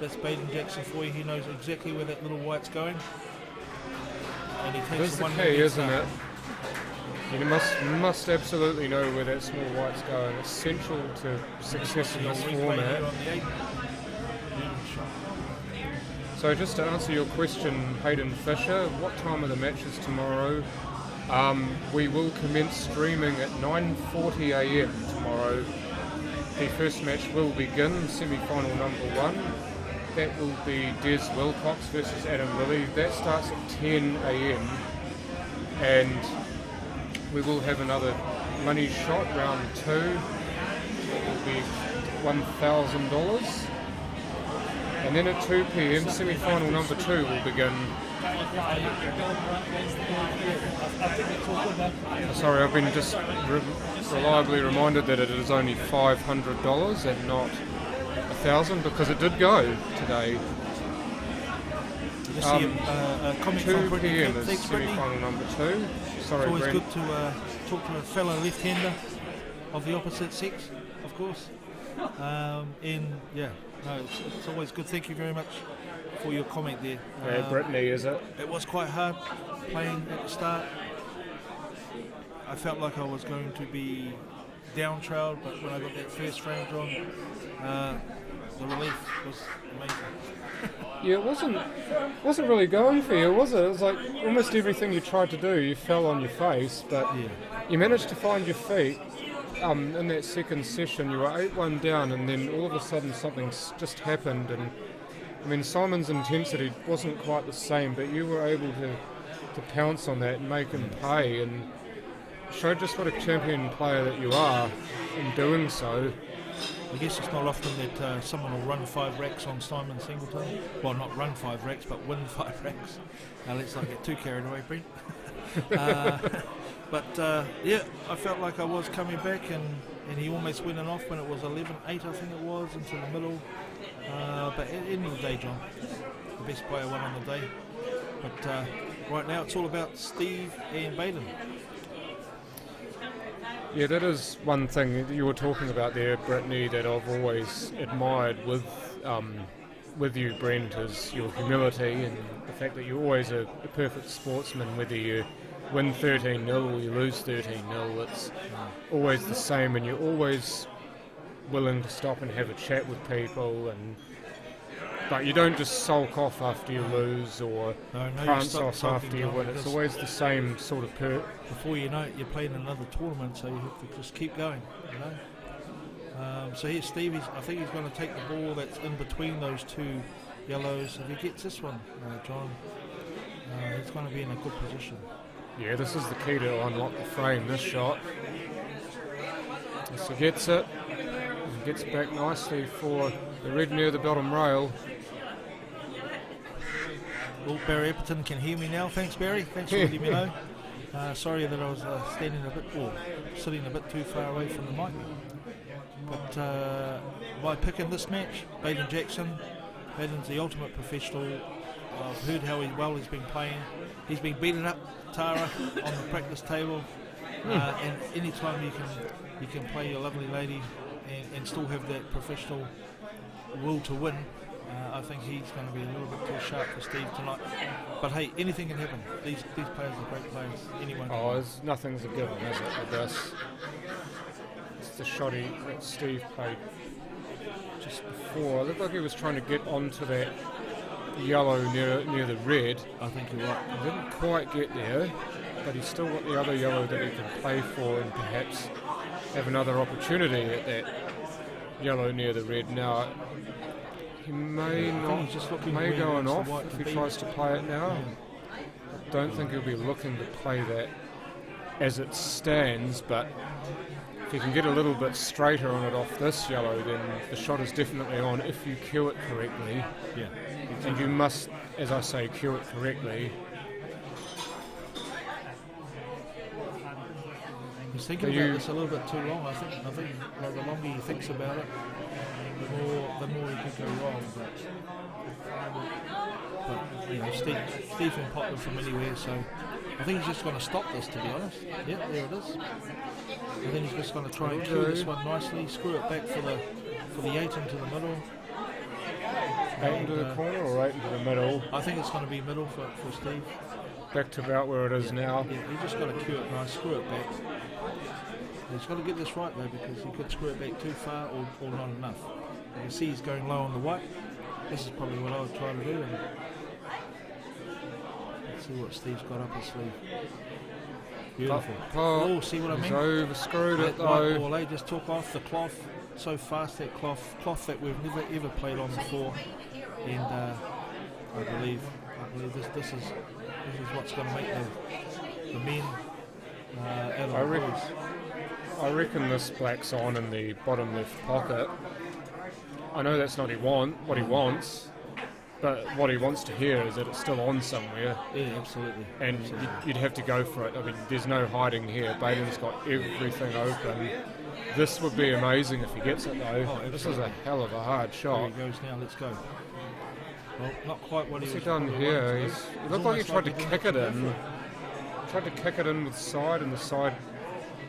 that's Baden Jackson for you. He knows exactly where that little white's going. And he takes That's the one key, isn't it? You must absolutely know where that small white's going. It's central to success in this format. So just to answer your question, Hayden Fisher, what time are the matches tomorrow? We will commence streaming at 9:40 a.m. tomorrow. The first match will begin, semi-final number 1. That will be Des Wilcox versus Adam Lilly. That starts at 10 a.m. and we will have another money shot, round 2. It will be $1,000. And then at 2 p.m, semi-final number 2 will begin. Sorry, I've been just reliably reminded that it is only $500 and not $1,000 because it did go today. 2 p.m. is semi-final number 2. Sorry, it's always Brent. good to talk to a fellow left-hander of the opposite sex, of course. It's always good. Thank you very much for your comment there. Brittany, is it? It was quite hard playing at the start. I felt like I was going to be down-trailed, but when I got that first frame drawn, the relief was amazing. Yeah, it wasn't really going for you, was it? It was like almost everything you tried to do, you fell on your face, but you managed to find your feet. In that second session, you were 8-1 down, and then all of a sudden something just happened. And I mean, Simon's intensity wasn't quite the same, but you were able to pounce on that and make him pay, and showed just what a champion player that you are in doing so. I guess it's not often that someone will run 5 racks on Simon Singleton. Well, not run 5 racks, but win 5 racks. Let's not get too carried away, Brent. I felt like I was coming back, and he almost went off when it was 11-8, I think it was, into the middle. But at the end of the day, John, the best player won on the day. But right now it's all about Steve and Baden. Yeah, that is one thing that you were talking about there, Brittany, that I've always admired with you, Brent, is your humility and the fact that you're always a perfect sportsman, whether you win 13-0 or you lose 13-0. It's always the same, and you're always willing to stop and have a chat with people, but you don't just sulk off after you lose or prance off after you win. It's always the same sort of before you know it, you're playing another tournament, so you have to just keep going, so here's Steve. I think he's going to take the ball that's in between those 2 yellows. If he gets this one, John, he's going to be in a good position. Yeah, this is the key to unlock the frame, this shot. As he gets it, and gets back nicely for the red near the bottom rail. Well, Barry Epperton can hear me now. Thanks, Barry. Thanks for letting me know. Sorry that I was sitting a bit too far away from the mic. But my pick in this match, Baden Jackson. Baden's the ultimate professional. I've heard how well he's been playing. He's been beating up Tara on the practice table, and any time you can play your lovely lady and still have that professional will to win, I think he's going to be a little bit too sharp for Steve tonight. But hey, anything can happen. These players are great players. Anyone can. Nothing's a given, is it, with this? It's the shotty that Steve played just before. It looked like he was trying to get onto that yellow near the red. I think you're right. He didn't quite get there, but he's still got the other yellow that he can play for and perhaps have another opportunity at that yellow near the red. Now, he may go on off if he tries to play it now. I don't think he'll be looking to play that as it stands, but if you can get a little bit straighter on it off this yellow, then the shot is definitely on if you cue it correctly. Yeah. And you must, as I say, cue it correctly. He's thinking about this a little bit too long. I think like, the longer he thinks about it, the more he could go wrong. But you know, Steve can pop them from anywhere, so I think he's just going to stop this, to be honest. Yep, there it is. I think he's just going to try and cue this one nicely, screw it back for the 8 into the middle. 8 into the corner or 8 into the middle? I think it's going to be middle for Steve. Back to about where it is now. Yeah, he's just got to cue it nice, screw it back. He's got to get this right though, because he could screw it back too far or not enough. You can see he's going low on the white. This is probably what I would try to do. And let's see what Steve's got up his sleeve. Beautiful. Oh, see what I mean? He's overscrewed it though. White ball, they just took off the cloth so fast, that cloth that we've never ever played on before. And I believe this is what's going to make the men out of the boys. I reckon this black's on in the bottom left pocket. I know that's not what he wants, but what he wants to hear is that it's still on somewhere. Yeah, absolutely. And you'd have to go for it. I mean, there's no hiding here. Baden's got everything open. This would be amazing if he gets it though. Oh, this is a hell of a hard shot. There he goes now, let's go. Well, not quite what What's he he done here? He looked like he tried to kick it in. Tried to kick it in with side, and the side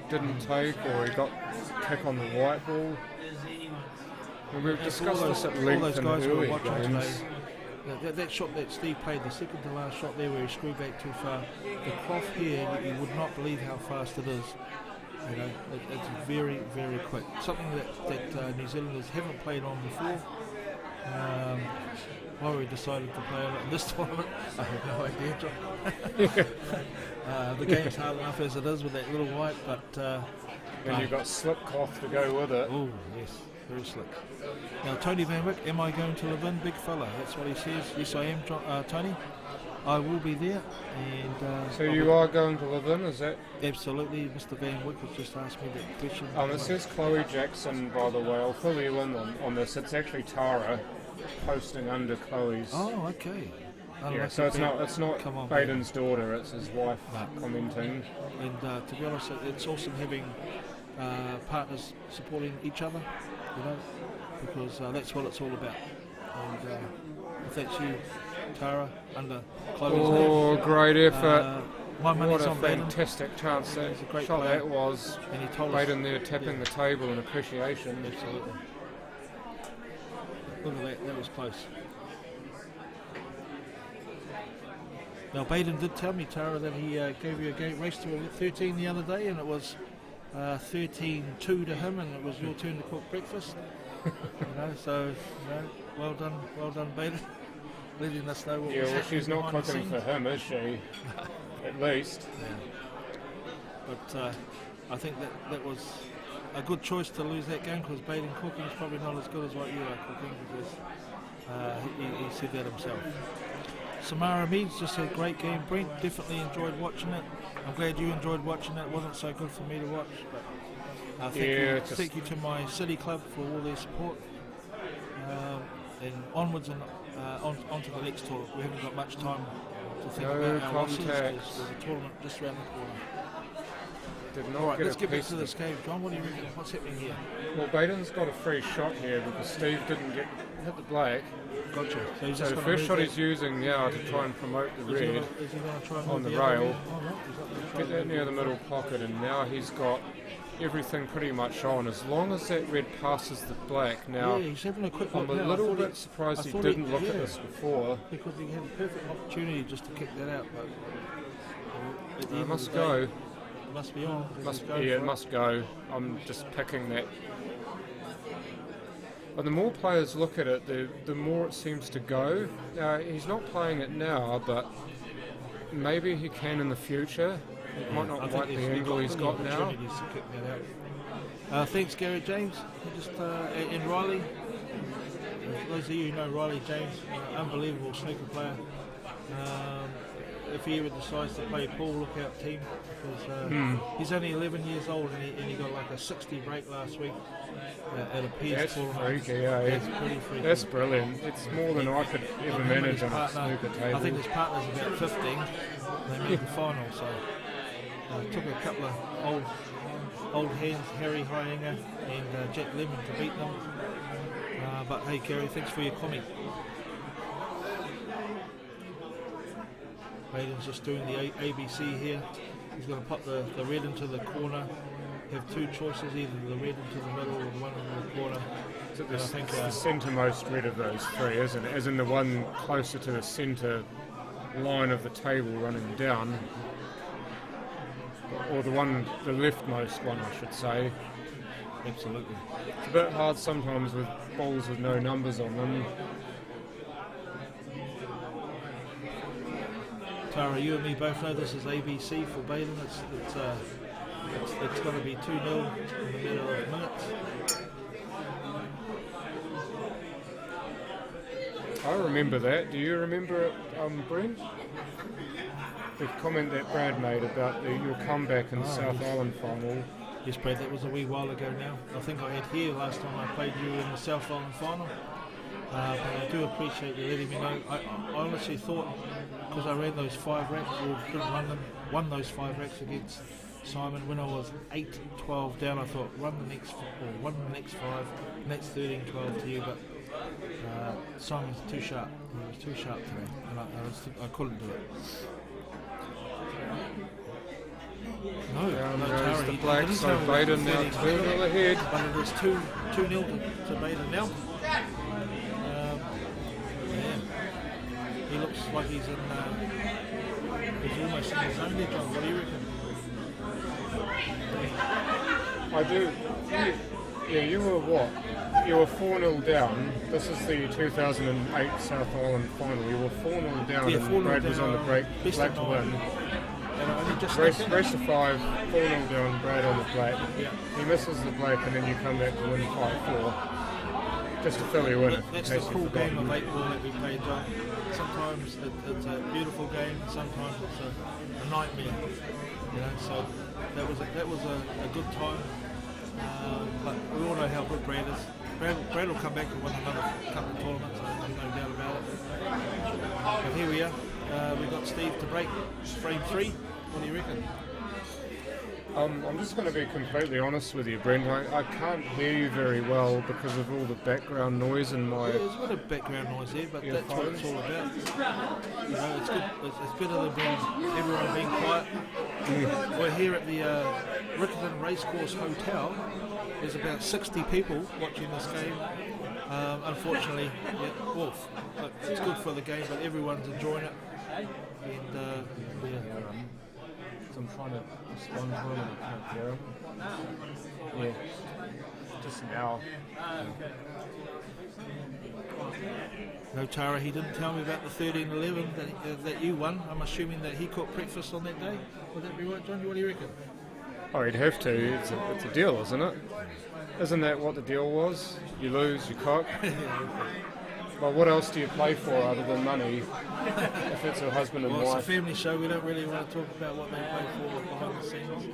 didn't take, or he got kick on the white ball. And we've discussed this at length in early games. That shot that Steve played, the second to last shot there where he screwed back too far, the cloth here, you would not believe how fast it is. You know, it's very, very quick. Something that New Zealanders haven't played on before. Why we decided to play on it in this tournament, I have no idea, John. The game's hard enough as it is with that little white, but... and you've got slip cloth to go with it. Oh, yes, very slick. Now, Tony Van Wyck, am I going to live in? Big fella, that's what he says. Yes, I am, Tony. I will be there. And so you are going to live in, is that? Absolutely. Mr. Van Wyck has just asked me that question. It says Chloe Jackson, by the way. I'll fill you in on this. It's actually Tara posting under Chloe's. Oh, okay. Yeah, so it's not Baden's daughter, it's his wife commenting. And to be honest, it's awesome having partners supporting each other, you know, because that's what it's all about. And if that's you, Tara, under Chloe's name. Oh, great effort. My money's what a on Baden. Fantastic chance that shot player. that was. And he told Baden there tapping the table in appreciation. Absolutely. Look at that, that was close. Now Baden did tell me, Tara, that he gave you a game race to 13 the other day, and it was 13-2 to him, and it was your turn to cook breakfast. You know, so you know, well done, Baden. Letting us know what was happening. She's not cooking for him, is she? At least. Yeah. But I think that was a good choice to lose that game, because Baden cooking is probably not as good as what you are cooking, because he said that himself. Samara Meads just had a great game. Brent, definitely enjoyed watching it. I'm glad you enjoyed watching it. It wasn't so good for me to watch, but thank you to my city club for all their support. And onwards and on to the next tour. We haven't got much time to think about our losses. There's a tournament just around the corner. Alright, let's get back to this game. John, what do you reckon? What's happening here? Well, Baden's got a free shot here because Steve didn't hit the black. Gotcha. So the first shot he's using now to try and promote the red on the rail. Get that near the middle pocket, and now he's got everything pretty much on. As long as that red passes the black. Now, yeah, he's having a quick look. I'm a little bit surprised he didn't look at this before. Because he had a perfect opportunity just to kick that out, but it must go. It must be on. It must go. I'm just picking that. But the more players look at it, the more it seems to go. He's not playing it now, but maybe he can in the fucher. It might not like the angle he's got now. Thanks, Gary James. And Riley. For those of you who know Riley James, unbelievable snooker player. if he ever decides to play Paul, look out team, because he's only 11 years old and he got like a 60 break last week at a peers That's tournament. freaky, yeah. That's pretty freaky. That's brilliant. It's more than I could ever manage on a snooker table. I think his partner's about 15. They made the final, so took a couple of old hands, Harry Hyanger and Jack Lemon, to beat them. But hey, Gary, thanks for your comment. Baden's just doing the ABC here. He's going to pop the red into the corner. Have two choices, either the red into the middle or the one in the corner. So I think the centremost red of those three, isn't it? As in the one closer to the centre line of the table running down. Or the leftmost one, I should say. Absolutely. It's a bit hard sometimes with balls with no numbers on them. Tara, you and me both know this is ABC for Baden. It's going to be 2-0 in the matter of minutes. I remember that. Do you remember it, Brent? The comment that Brad made about your comeback in the South Island final. Yes, Brad, that was a wee while ago now. I think I had here last time I played you in the South Island final. But I do appreciate you letting me know. I honestly thought, because I ran those 5 racks, or didn't run them, won those 5 racks against Simon when I was 8-12 down. I thought won the next 5, next 13-12 to you, but Simon's too sharp. He was too sharp today, and I couldn't do it. No, goes the black, so Baden now 2-0 ahead. But it is 2-0 to Baden now. He looks like he's almost in his zone there, John. What do you reckon? I do. Yeah, you were what? You were 4-0 down. This is the 2008 South Island final. You were 4-0 down and Brad was on the break, black to win. Rest of 5, 4-0 down, Brad on the black. Yeah. He misses the black and then you come back to win 5-4. Just to fill you in. That's the cool game of 8 ball that we play, John. Sometimes it's a beautiful game, sometimes it's a nightmare. You know, so that was a good time. But we all know how good Brad is. Brad will come back and win another couple of tournaments, there's no doubt about it. But here we are. We've got Steve to break frame 3. What do you reckon? I'm just going to be completely honest with you, Brent. I can't hear you very well because of all the background noise in my... Yeah, there's a bit of background noise there, but that's what it's all about. You know, it's good. It's better than everyone being quiet. Yeah. We're here at the Riccarton Racecourse Hotel. There's about 60 people watching this game. Unfortunately, it's good for the game, but everyone's enjoying it. And So I'm trying to respond to him and I can't hear him. Yeah, just now. No, Tara, he didn't tell me about the 13-11 that you won. I'm assuming that he cooked breakfast on that day. Would that be right, John? What do you reckon? Oh, he'd have to. It's a deal, isn't it? Isn't that what the deal was? You lose, you cook. Well, what else do you play for other than money? If it's a husband and wife. It's a family show. We don't really want to talk about what they play for behind the scenes.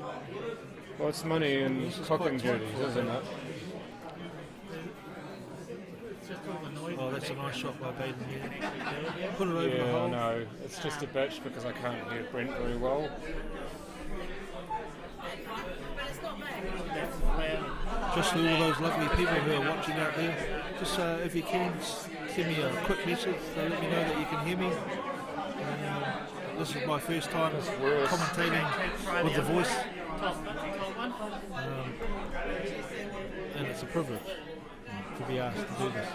Well, it's money and cooking duties, isn't it? Oh, that's a nice shot by Baden here. Put it over the Yeah, hole. no, it's just a bitch because I can't hear Brent very well. Just to all those lovely people who are watching out there, just if you can, send me a quick message to let me know that you can hear me. This is my first time commentating with the voice, and it's a privilege to be asked to do this.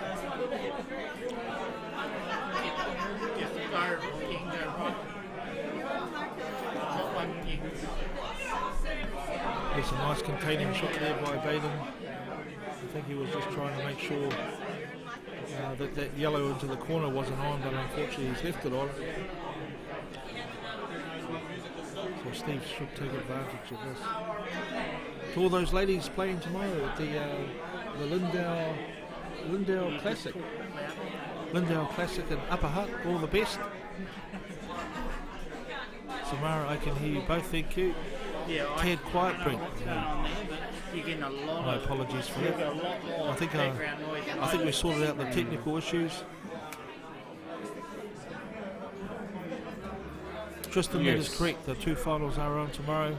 There's a nice containing shot there by Baden. I think he was just trying to make sure that yellow into the corner wasn't on, but unfortunately he's left it on. So Steve should take advantage of this. To all those ladies playing tomorrow at the Lindau Classic. Lindau Classic in Upper Hutt, all the best. tomorrow. I can hear you both. Thank you. Yeah, Ted, quiet, Brent. You're getting a lot My of... apologies for you've that. got a lot more I think background noise. I think we sorted out the technical issues. Tristan, that is correct. The two finals are on tomorrow.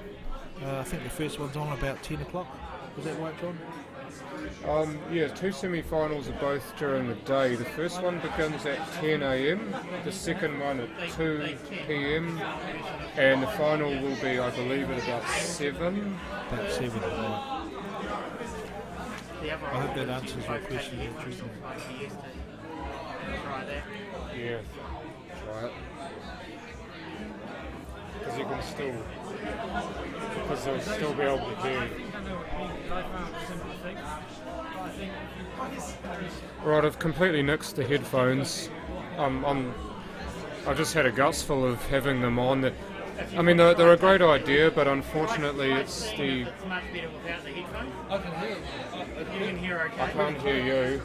I think the first one's on about 10 o'clock. Is that right, John? Yeah, two semi-finals are both during the day. The first one begins at 10 a.m, the second one at 2 p.m, and the final will be, I believe, at about 7. About 7, right. I hope that answers your question, Tristan. Yeah, try it. Because you can still, because they'll still be able to hear. Right, I've completely nixed the headphones. I just had a guts full of having them on. I mean, they're a great idea, but unfortunately it's the... It's much better without the headphones. I can hear you. Can hear okay. I can't hear you.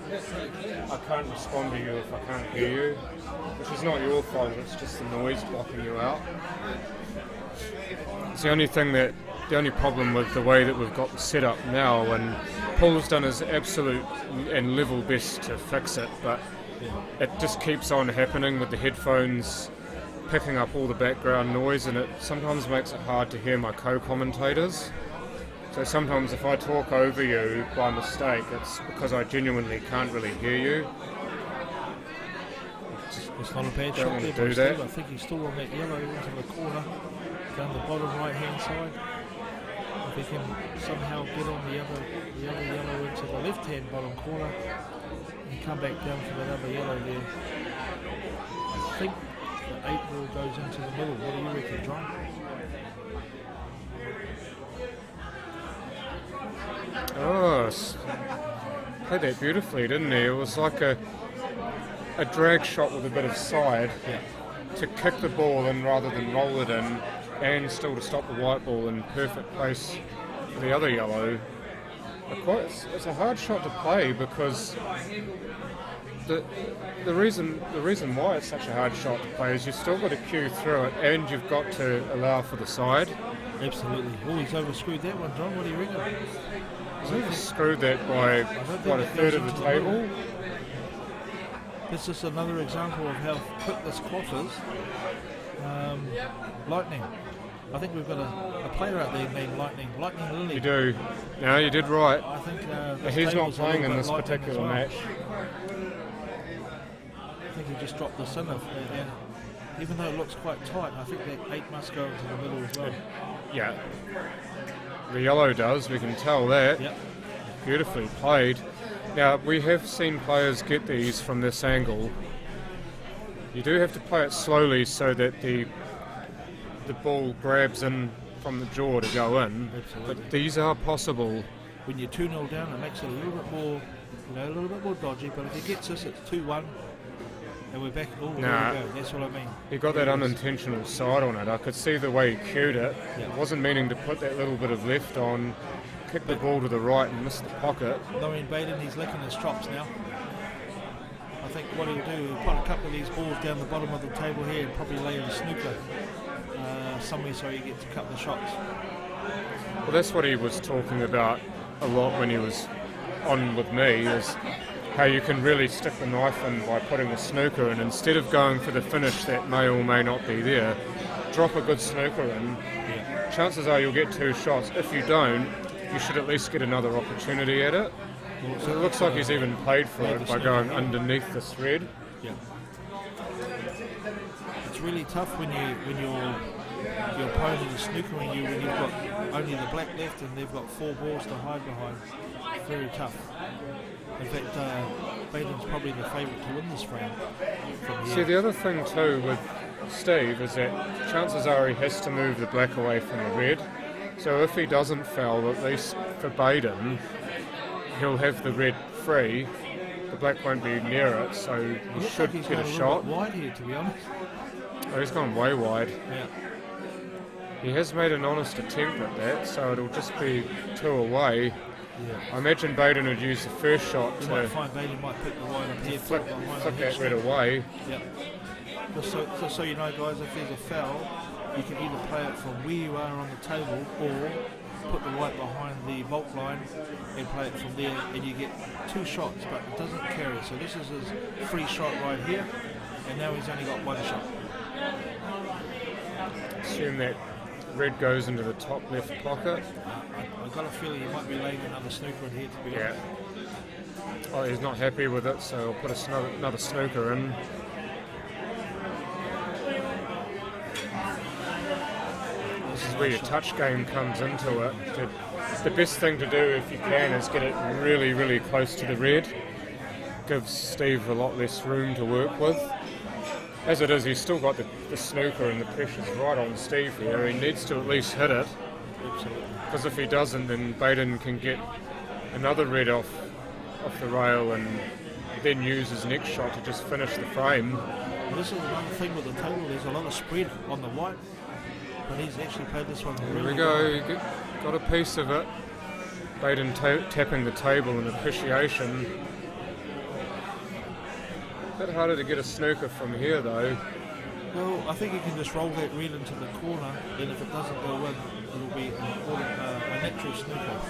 I can't respond to you if I can't hear you, which is not your fault, it's just the noise blocking you out. It's the only problem with the way that we've got the setup now, and Paul's done his absolute and level best to fix it, but it just keeps on happening with the headphones picking up all the background noise, and it sometimes makes it hard to hear my co-commentators. So sometimes if I talk over you by mistake, it's because I genuinely can't really hear you. It's not a bad shot there by Steve. I think he's still on that yellow into the corner, down the bottom right hand side. If he can somehow get on the other yellow into the left hand bottom corner and come back down for that other yellow there. I think the 8 ball goes into the middle. What do you reckon, John? Oh, played that beautifully, didn't he? It was like a drag shot with a bit of side to kick the ball in rather than roll it in, and still to stop the white ball in perfect place for the other yellow. It's a hard shot to play because the reason why it's such a hard shot to play is you've still got to cue through it, and you've got to allow for the side. Absolutely. Oh, he's overscrewed that one, John. What do you reckon? He's overscrewed that by quite a third of the table. This is another example of how quick this cloth is. Lightning. I think we've got a player out there named Lightning Lily. You do. No, you did right. I think he's not playing in this particular match. I think he just dropped the center. Even though it looks quite tight, I think that 8 must go into the middle as well. Yeah. The yellow does, we can tell that. Yep. Beautifully played. Now, we have seen players get these from this angle. You do have to play it slowly so that the ball grabs in from the jaw to go in. Absolutely. But these are possible. When you're 2-0 down, it makes it a little bit more, a little bit more dodgy. But if he gets us, it's 2-1, and we're back. Oh, there we go. That's what I mean. He got that unintentional side on it. I could see the way he cued it. Yeah. Wasn't meaning to put that little bit of left on. Kicked the ball to the right and missed the pocket. Lorraine Baden, he's licking his chops now. I think what he'll do, he'll put a couple of these balls down the bottom of the table here and probably lay a snooker somewhere so he gets a couple of shots. Well, that's what he was talking about a lot when he was on with me, is how you can really stick the knife in by putting a snooker, and instead of going for the finish that may or may not be there, drop a good snooker in. Yeah. Chances are you'll get 2 shots. If you don't, you should at least get another opportunity at it. So it looks like he's even paid for it by going underneath the thread. Yeah. It's really tough when your opponent is snookering you when you've got only the black left and they've got 4 balls to hide behind. Very tough. In fact, Baden's probably the favourite to win this round. See, the other thing too with Steve is that chances are he has to move the black away from the red. So if he doesn't foul, at least for Baden, he'll have the red free. The black won't be near it, so he should get a shot. Wide here, to be honest. Oh, he's gone way wide. Yeah. He has made an honest attempt at that, so it'll just be 2 away. Yeah. I imagine Baden would use the first shot You to might find Baden might pick the wide up here, flip that red away. Yeah. Just so you know, guys, if there's a foul, you can either play it from where you are on the table or put the white behind the bulk line and play it from there, and you get 2 shots, but it doesn't carry. So this is his free shot right here, and now he's only got 1 shot. Assume that red goes into the top left pocket. I've got a feeling he might be laying another snooker in here, to be honest. Oh, he's not happy with it, so I'll put another snooker in. This is where your touch game comes into it. The best thing to do, if you can, is get it really, really close to the red. Gives Steve a lot less room to work with. As it is, he's still got the snooker and the pressure's right on Steve here. He needs to at least hit it. Because if he doesn't, then Baden can get another red off the rail and then use his next shot to just finish the frame. Well, this is another thing with the table, there's a lot of spread on the white, but he's actually played this one really well. Here we go, got a piece of it. Baden tapping the table in appreciation. A bit harder to get a snooker from here though. Well, I think you can just roll that red into the corner, and if it doesn't go in, it'll be a natural snooker.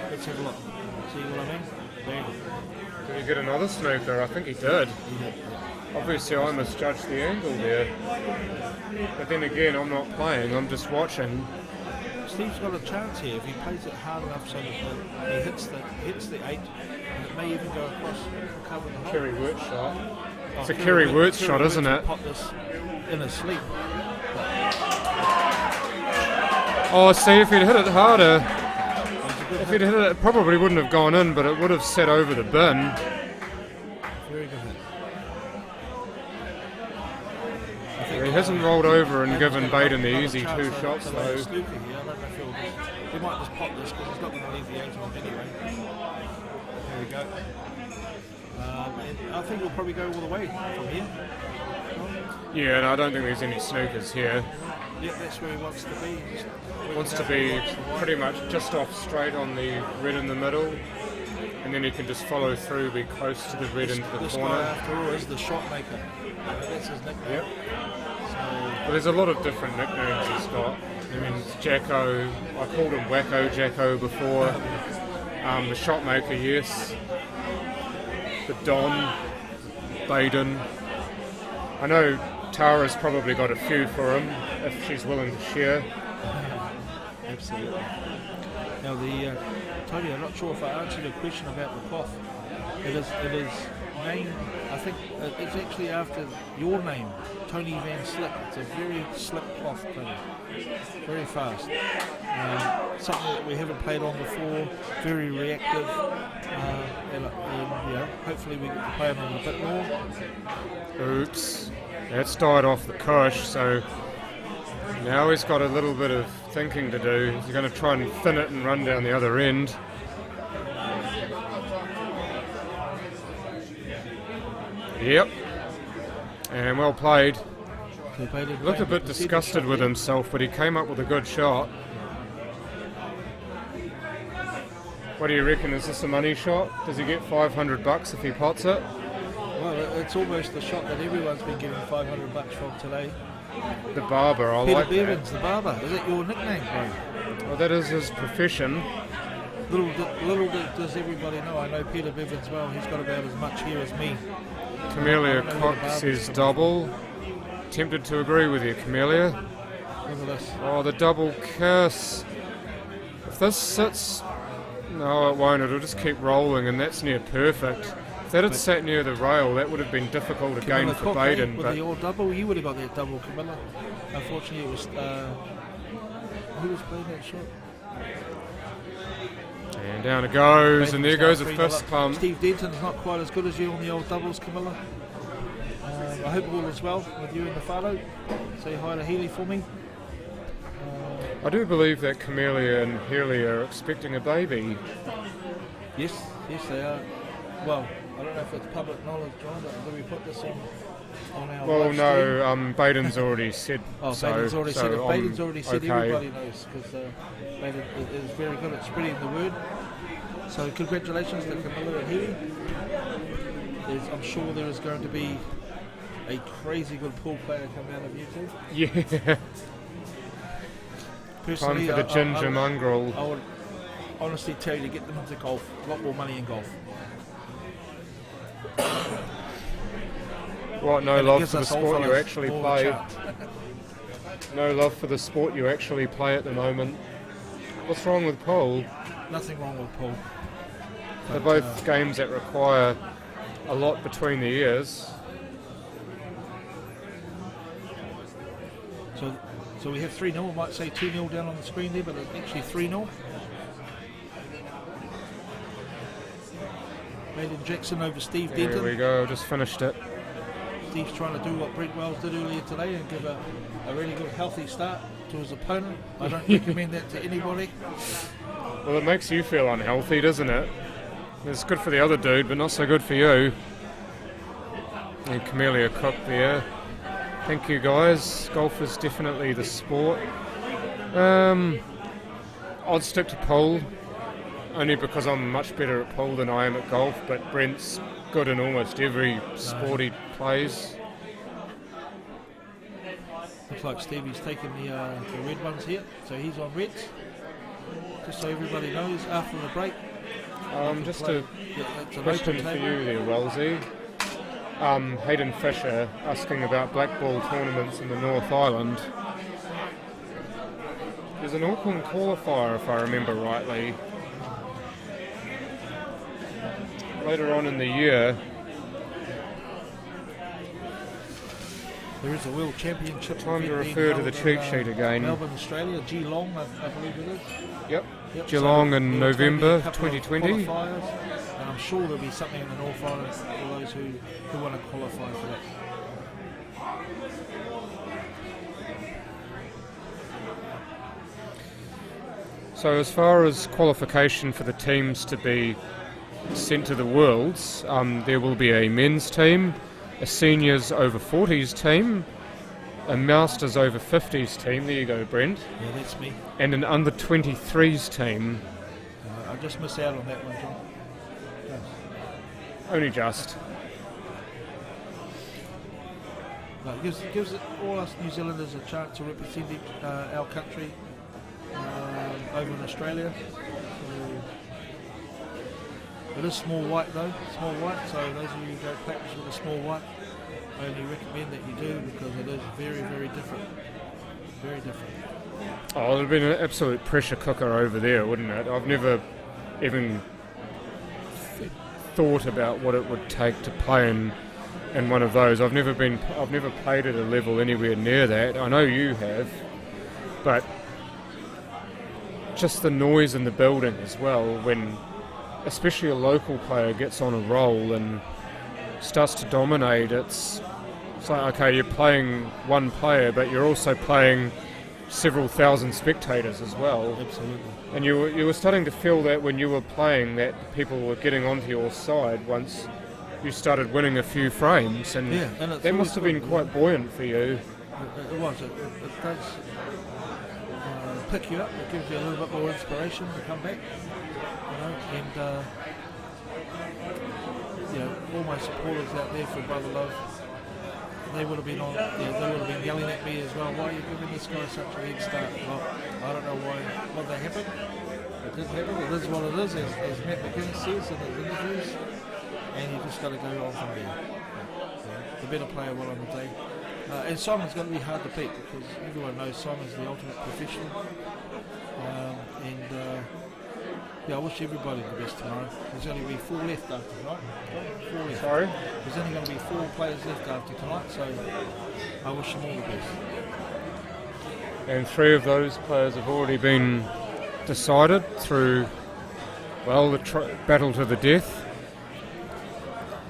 Let's have a look. See what I mean? Bang. Did he get another snooker? I think he did. Obviously I misjudged the angle there. But then again, I'm not playing, I'm just watching. Steve's got a chance here if he plays it hard enough so that he hits the 8, and it may even go across the cover of the hole. Kerry Wirtz shot. It's a Kerry Wirtz shot, isn't it? Pot this in his sleep. Oh, see, if he'd hit it harder, if he'd hit it, it probably wouldn't have gone in, but it would have set over the bin. Very good hit. He hasn't rolled over and given Baden the easy 2 shots though. He might just pop this because he's not going to leave the 8 on anyway. There we go. And I think he'll probably go all the way from here. Yeah, and I don't think there's any snookers here. Yeah, that's where he wants to be. Wants to be pretty much just off straight on the red in the middle, and then he can just follow through, be close to the red into the this corner. Guy, after all, is the shot maker. That's his nickname. Yep. But there's a lot of different nicknames he's got. I mean, Jacko, I called him Wacko Jacko before. The shot maker, yes. The Don, Baden. I know Tara's probably got a few for him if she's willing to share. Absolutely. Now Tony, I'm not sure if I answered your question about the cloth. It is named, I think it's actually after your name, Tony Van Slip. It's a very slick cloth, Tony. Very fast. Something that we haven't played on before. Very reactive. And hopefully we get to play on it a bit more. Oops. That's died off the cush, so now he's got a little bit of thinking to do. He's going to try and thin it and run down the other end. Yep. And well played. He looked a bit disgusted with himself, but he came up with a good shot. What do you reckon? Is this a money shot? Does he get $500 if he pots it? Well, it's almost the shot that everyone's been getting $500 from today. The barber, I Peter like Bevins, that. the barber. Is that your nickname, bro? Well, that is his profession. Little does everybody know. I know Peter Bevins well. He's got about as much here as me. Camellia Cox says double. Tempted to agree with you, Camellia. Look at this. Oh, the double kiss. If this sits... No, it won't. It'll just keep rolling, and that's near perfect. If that had sat near the rail, that would have been difficult again for Baden. With the old double, you would have got that double, Camilla. Unfortunately, it was... who was playing that shot? And down it goes, and there goes a fist pump. Steve Denton's not quite as good as you on the old doubles, Camilla. I hope all is well with you and the Fado. Say hi to Healy for me. I do believe that Camellia and Healy are expecting a baby. Yes, they are. Well, I don't know if it's public knowledge, John, but do we put this on our Well, live no, stream? Baden's already said Baden's already said it. Baden's already said okay. Everybody knows, because Baden is very good at spreading the word. So congratulations to Camilla and Healy. I'm sure there is going to be a crazy good pool player coming out of you two. Yeah. personally, Time for the ginger I mongrel. would honestly tell you to get them into golf. A lot more money in golf. What, no And it love gives for the us old sport you fellas actually more play? chance. No love for the sport you actually play at the moment. What's wrong with pool? Nothing wrong with pool. They're But, both games that require a lot between the ears. So we have 3-0. I might say 2-0 down on the screen there, but it's actually 3-0. Baden Jackson over Steve There Denton. we go, just finished it. Steve's trying to do what Brent Wells did earlier today and give a really good healthy start to his opponent. I don't recommend that to anybody. Well, it makes you feel unhealthy, doesn't it? It's good for the other dude, but not so good for you. And Camellia Cook there. Thank you, guys. Golf is definitely the sport. I'd stick to pool, only because I'm much better at pool than I am at golf, but Brent's good in almost every sport he plays. Looks like Stevie's taken the red ones here, so he's on reds. Just so everybody knows, after the break. Just a question for you there, Wellesley. Hayden Fisher asking about black ball tournaments in the North Island. There's an Auckland qualifier, if I remember rightly. Later on in the year. There is a World Championship. Time to refer to the cheat sheet again. Melbourne, Australia, Geelong, I believe it is. Yep. Geelong so in November 2020. And I'm sure there'll be something in the North Island for those who want to qualify for that. So as far as qualification for the teams to be sent to the Worlds, there will be a men's team, a seniors over 40s team, a masters over 50s team, there you go Brent. Yeah, that's me. And an under 23s team. I just missed out on that one, John. Only just. No, it gives all us New Zealanders a chance to represent our country over in Australia. It is small white though, small white, so those of you who go practice with a small white, I only recommend that you do because it is very, very different. Very different. Oh, it would have been an absolute pressure cooker over there, wouldn't it? I've never even thought about what it would take to play in one of those. I've never played at a level anywhere near that. I know you have, but just the noise in the building as well, when especially a local player gets on a roll and starts to dominate, it's like, okay, you're playing one player, but you're also playing several thousand spectators as well. Absolutely. And you were starting to feel that when you were playing, that people were getting onto your side once you started winning a few frames, and that must have been quite buoyant for you. It was. It does pick you up. It gives you a little bit more inspiration to come back. And all my supporters out there for Brother Love, they would have been yelling at me as well. Why are you giving this guy such a head start? Well, I don't know what that happened. It didn't happen. It is what it is, as Matt McKinnon says in his interviews. And you just got to go on from there. The better player will on the day. And Simon's going to be hard to beat because everyone knows Simon's the ultimate professional. I wish everybody the best tomorrow. There's only going to be 4 left after tonight. 4 left. Sorry? There's only going to be 4 players left after tonight, so I wish them all the best. And 3 of those players have already been decided through, the battle to the death.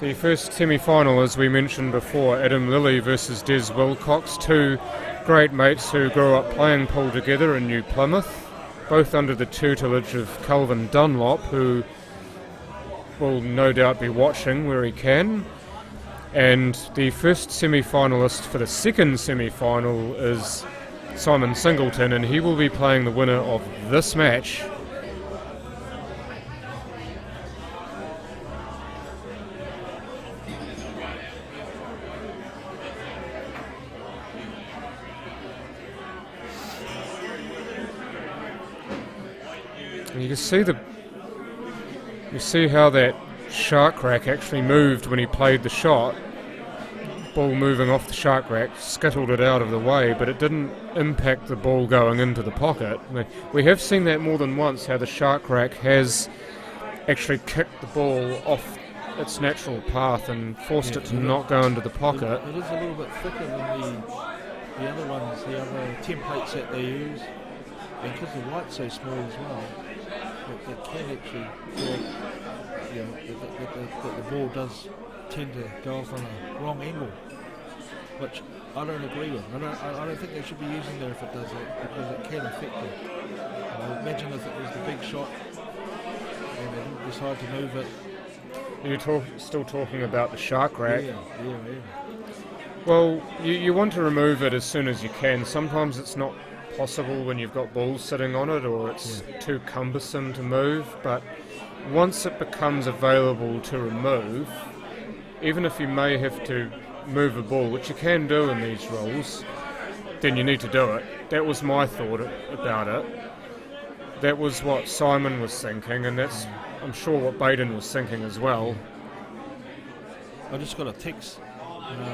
The first semi-final, as we mentioned before, Adam Lilly versus Des Wilcox, 2 great mates who grew up playing pool together in New Plymouth, both under the tutelage of Calvin Dunlop, who will no doubt be watching where he can. And the first semi-finalist for the second semi-final is Simon Singleton, and he will be playing the winner of this match. And you see how that shark rack actually moved when he played the shot. Ball moving off the shark rack scuttled it out of the way, but it didn't impact the ball going into the pocket. We have seen that more than once, how the shark rack has actually kicked the ball off its natural path and forced it to not go into the pocket. It is a little bit thicker than the other ones, the other templates that they use, and because the white's so small as well, it can actually that the ball does tend to go off on a wrong angle, which I don't agree with. I don't think they should be using there if it does that, because it can affect it. Imagine if it was the big shot and they didn't decide to move it. You're still talking about the shark rack? Yeah. Well, you want to remove it as soon as you can. Sometimes it's not possible when you've got balls sitting on it, or it's too cumbersome to move, but once it becomes available to remove, even if you may have to move a ball, which you can do in these rules, then you need to do it. That was my thought about it. That was what Simon was thinking, and that's, I'm sure, what Baden was thinking as well. I just got a text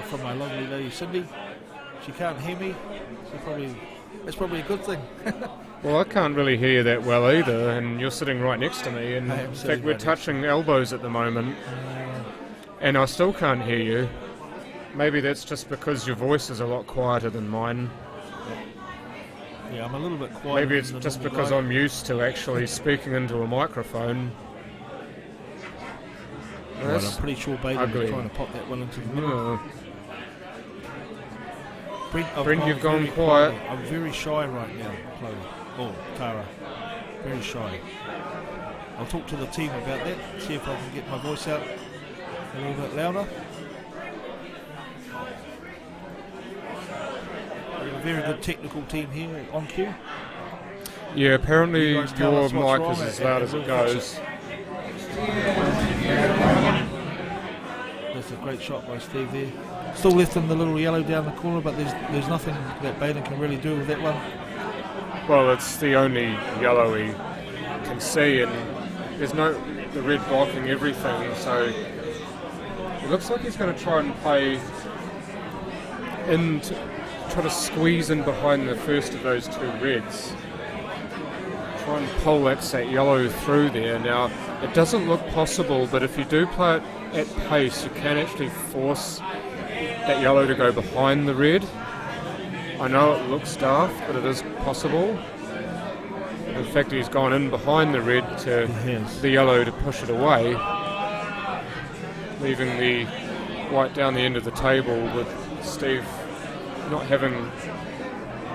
from my lovely lady Cindy. She can't hear me. That's probably a good thing. Well, I can't really hear you that well either, and you're sitting right next to me, and in fact we're touching elbows at the moment, and I still can't hear you. Maybe that's just because your voice is a lot quieter than mine. Yeah, I'm a little bit quiet. Maybe it's just because I'm used to actually speaking into a microphone. Right, I'm pretty sure Baden was trying to pop that one into the middle. Brent, you've gone quiet. I'm very shy right now, Chloe. Oh, Tara. Very shy. I'll talk to the team about that, see if I can get my voice out a little bit louder. We have a very good technical team here on cue. Yeah, apparently your mic is as loud as it goes. That's a great shot by Steve there. Still left in the little yellow down the corner, but there's nothing that Baden can really do with that one. Well, it's the only yellow he can see, and there's the red blocking everything, so it looks like he's going to try and play try to squeeze in behind the first of those two reds. Try and poleaxe that yellow through there. Now, it doesn't look possible, but if you do play it at pace, you can actually force that yellow to go behind the red. I know it looks daft, but it is possible. In fact, he's gone in behind the red to the yellow to push it away, leaving the white down the end of the table with Steve not having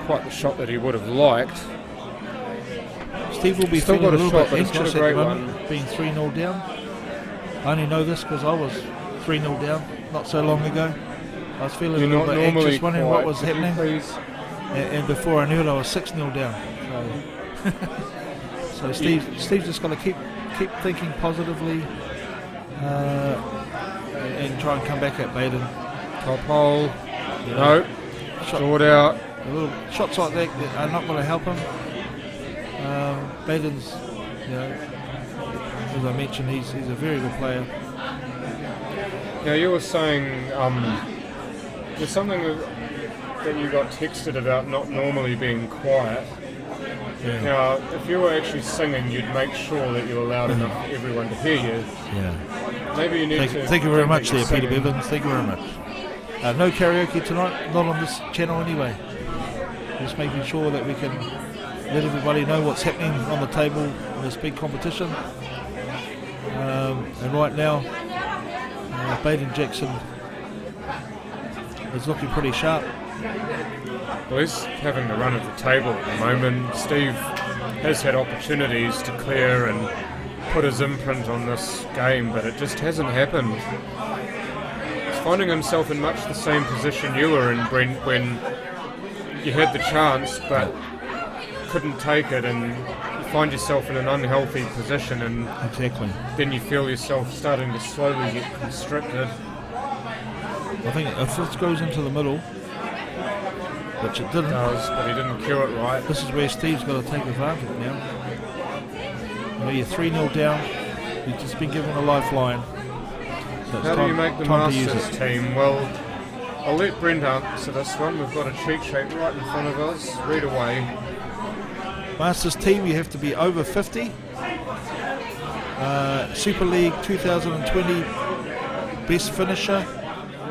quite the shot that he would have liked. Steve will be feeling a little bit anxious at the moment, being 3-0 down. I only know this because I was 3-0 down not so long ago. I was feeling a little bit anxious, wondering what was happening. And before I knew it, I was 6-0 down. So Steve's just got to keep thinking positively and try and come back at Baden. Top hole. No. Short out. Shots like that are not going to help him. Baden's, as I mentioned, he's a very good player. Now, you were saying there's something that you got texted about not normally being quiet. Yeah. Now, if you were actually singing, you'd make sure that you allowed enough everyone to hear you. Yeah. Maybe you need to... Thank you very much there, Peter Bivens. Thank you very much. No karaoke tonight, not on this channel anyway. Just making sure that we can let everybody know what's happening on the table in this big competition. And right now, Baden Jackson is looking pretty sharp. Well, he's having the run of the table at the moment. Steve has had opportunities to clear and put his imprint on this game, but it just hasn't happened. He's finding himself in much the same position you were in, Brent, when you had the chance but couldn't take it, and you find yourself in an unhealthy position, and then you feel yourself starting to slowly get constricted. I think if this goes into the middle, which it didn't. It does, but he didn't cue it right. This is where Steve's got to take advantage now. You know, you're 3-0 down. You've just been given a lifeline. So it's How do you make the time to use Masters it. team? Well, I'll let Brent answer this one. We've got a cheat sheet right in front of us. Read away. Masters team, you have to be over 50. Super League 2020 best finisher.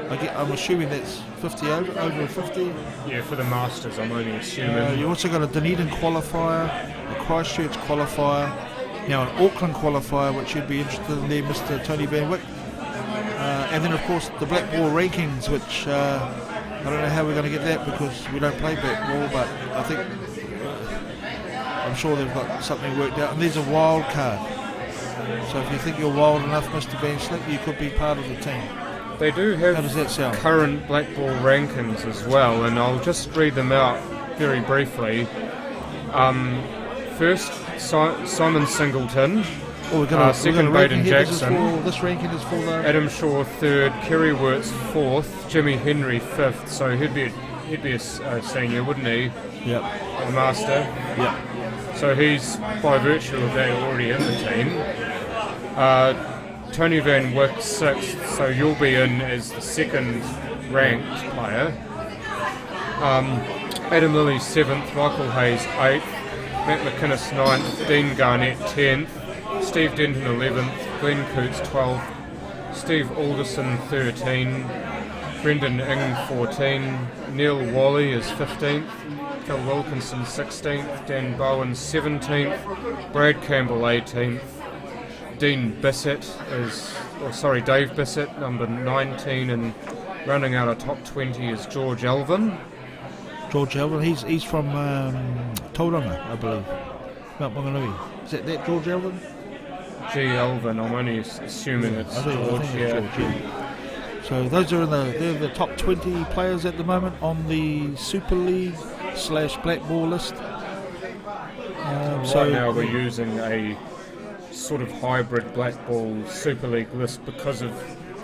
I'm assuming that's 50 over 50. Yeah, for the Masters, I'm only assuming. You also got a Dunedin qualifier, a Christchurch qualifier, now an Auckland qualifier, which you'd be interested in there, Mr. Tony Van Wyck. And then, of course, the black ball rankings, which I don't know how we're going to get that because we don't play black ball, but I think I'm sure they've got something worked out. And there's a wild card. So if you think you're wild enough, Mr. Van Slick, you could be part of the team. They do have How does that sound? current black ball rankings as well, and I'll just read them out very briefly. First, Simon Singleton. Second, Baden Jackson. This ranking is for the Adam Shaw third, Kerry Wirtz fourth, Jimmy Henry fifth. So he'd be a senior, wouldn't he? Yep. The master. Yep. So he's by virtue of that already in the team. Tony Van Wyck sixth, so you'll be in as the second ranked player. Adam Lilly seventh, Michael Hayes eighth, Matt McInnes ninth, Dean Garnett 10th, Steve Denton 11th, Glenn Coots 12th, Steve Alderson 13, Brendan Ing 14, Neil Wally is 15th, Phil Wilkinson 16th, Dan Bowen 17th, Brad Campbell 18th, Dave Bissett, number 19, and running out of top 20 is George Elvin. George Elvin, he's from Tauranga, I believe. Mount Maunganui. Is that George Elvin? G. Elvin, I'm only assuming it's I think George, it's yeah. George, yeah. So those are they're the top 20 players at the moment on the Super League / Black Ball list. Right now we're using a sort of hybrid Black Ball Super League list because of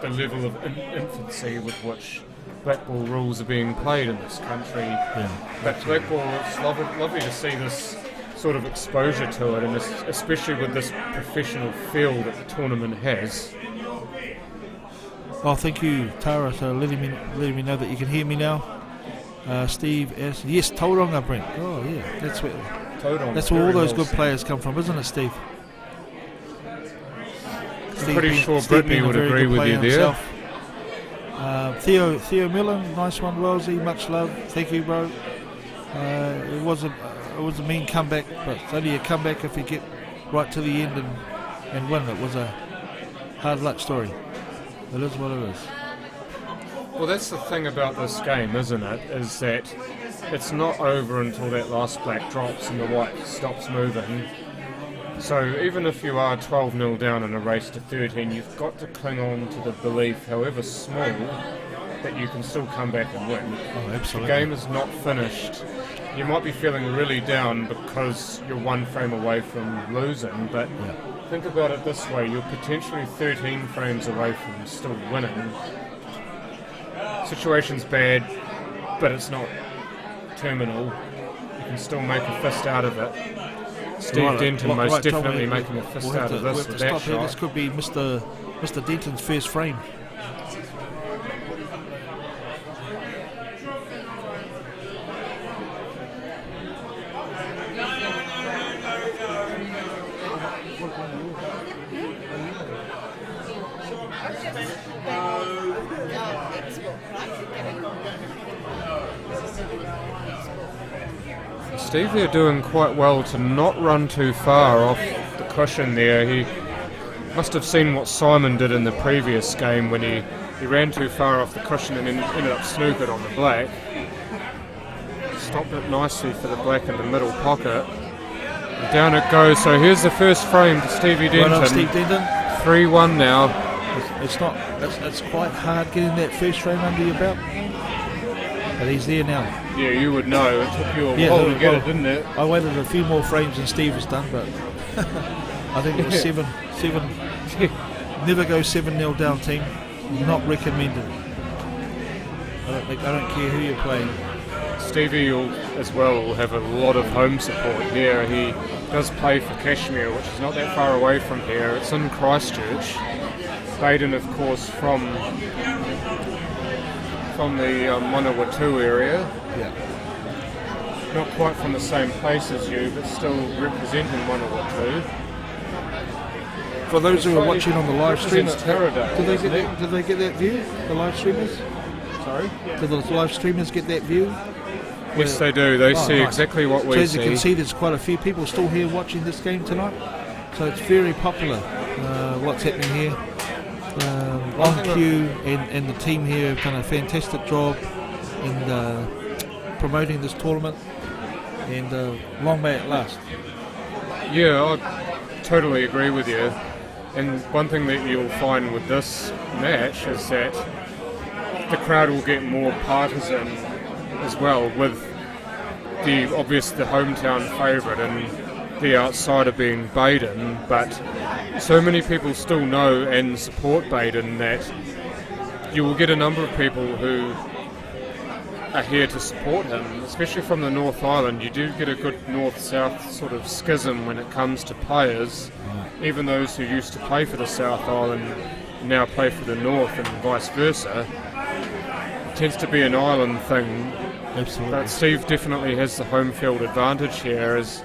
the level of infancy with which Black Ball rules are being played in this country. Yeah. But Black Ball, it's lovely to see this sort of exposure to it, and especially with this professional feel that the tournament has. Well, thank you, Tara, for letting me know that you can hear me now. Steve asks, yes, Tauranga, Brent. Oh, yeah, that's where all those good players come from, isn't it, Steve? I'm pretty sure Brittany would agree with you there. Theo Millen, nice one, Wellesley, much love. Thank you, bro. It was a mean comeback, but it's only a comeback if you get right to the end and win. It was a hard luck story. It is what it is. Well, that's the thing about this game, isn't it? Is that it's not over until that last black drops and the white stops moving. So even if you are 12-0 down in a race to 13, you've got to cling on to the belief, however small, that you can still come back and win. Oh, absolutely. The game is not finished. You might be feeling really down because you're one frame away from losing, but think about it this way, you're potentially 13 frames away from still winning. Situation's bad, but it's not terminal. You can still make a fist out of it. Steve Denton most definitely making a fist out of this with that shot. This could be Mr. Denton's first frame. Steve there doing quite well to not run too far off the cushion there. He must have seen what Simon did in the previous game when he ran too far off the cushion and ended up snookered on the black. Stopped it nicely for the black in the middle pocket. And down it goes, so here's the first frame to Stevie Denton. Well done, Steve Denton. 3-1 now. It's quite hard getting that first frame under your belt. But he's there now. Yeah, you would know. It took you a while to get it, didn't it? I waited a few more frames than Steve has done, but I think it was 7. Never go 7-0 down, team. Not recommended. I don't care who you're playing. Stevie as well will have a lot of home support here. He does play for Kashmir, which is not that far away from here. It's in Christchurch. Baden, of course, from the Manawatu area. Yeah. Not quite from the same place as you, but still representing Manawatu. For those who are watching on the live stream, Did they get that view? The live streamers? Sorry? Did the live streamers get that view? Yes, they do. They see nice. exactly what we so as see. you can see, there's quite a few people still here watching this game tonight. So it's very popular. What's happening here? On cue, and the team here have done a fantastic job in promoting this tournament. And long may it last. Yeah, I totally agree with you. And one thing that you'll find with this match is that the crowd will get more partisan as well, with the hometown favourite and the outsider being Baden, but so many people still know and support Baden that you will get a number of people who are here to support him, especially from the North Island. You do get a good north-south sort of schism when it comes to players. Even those who used to play for the South Island now play for the North and vice versa. It tends to be an island thing. Absolutely. But Steve definitely has the home field advantage here, as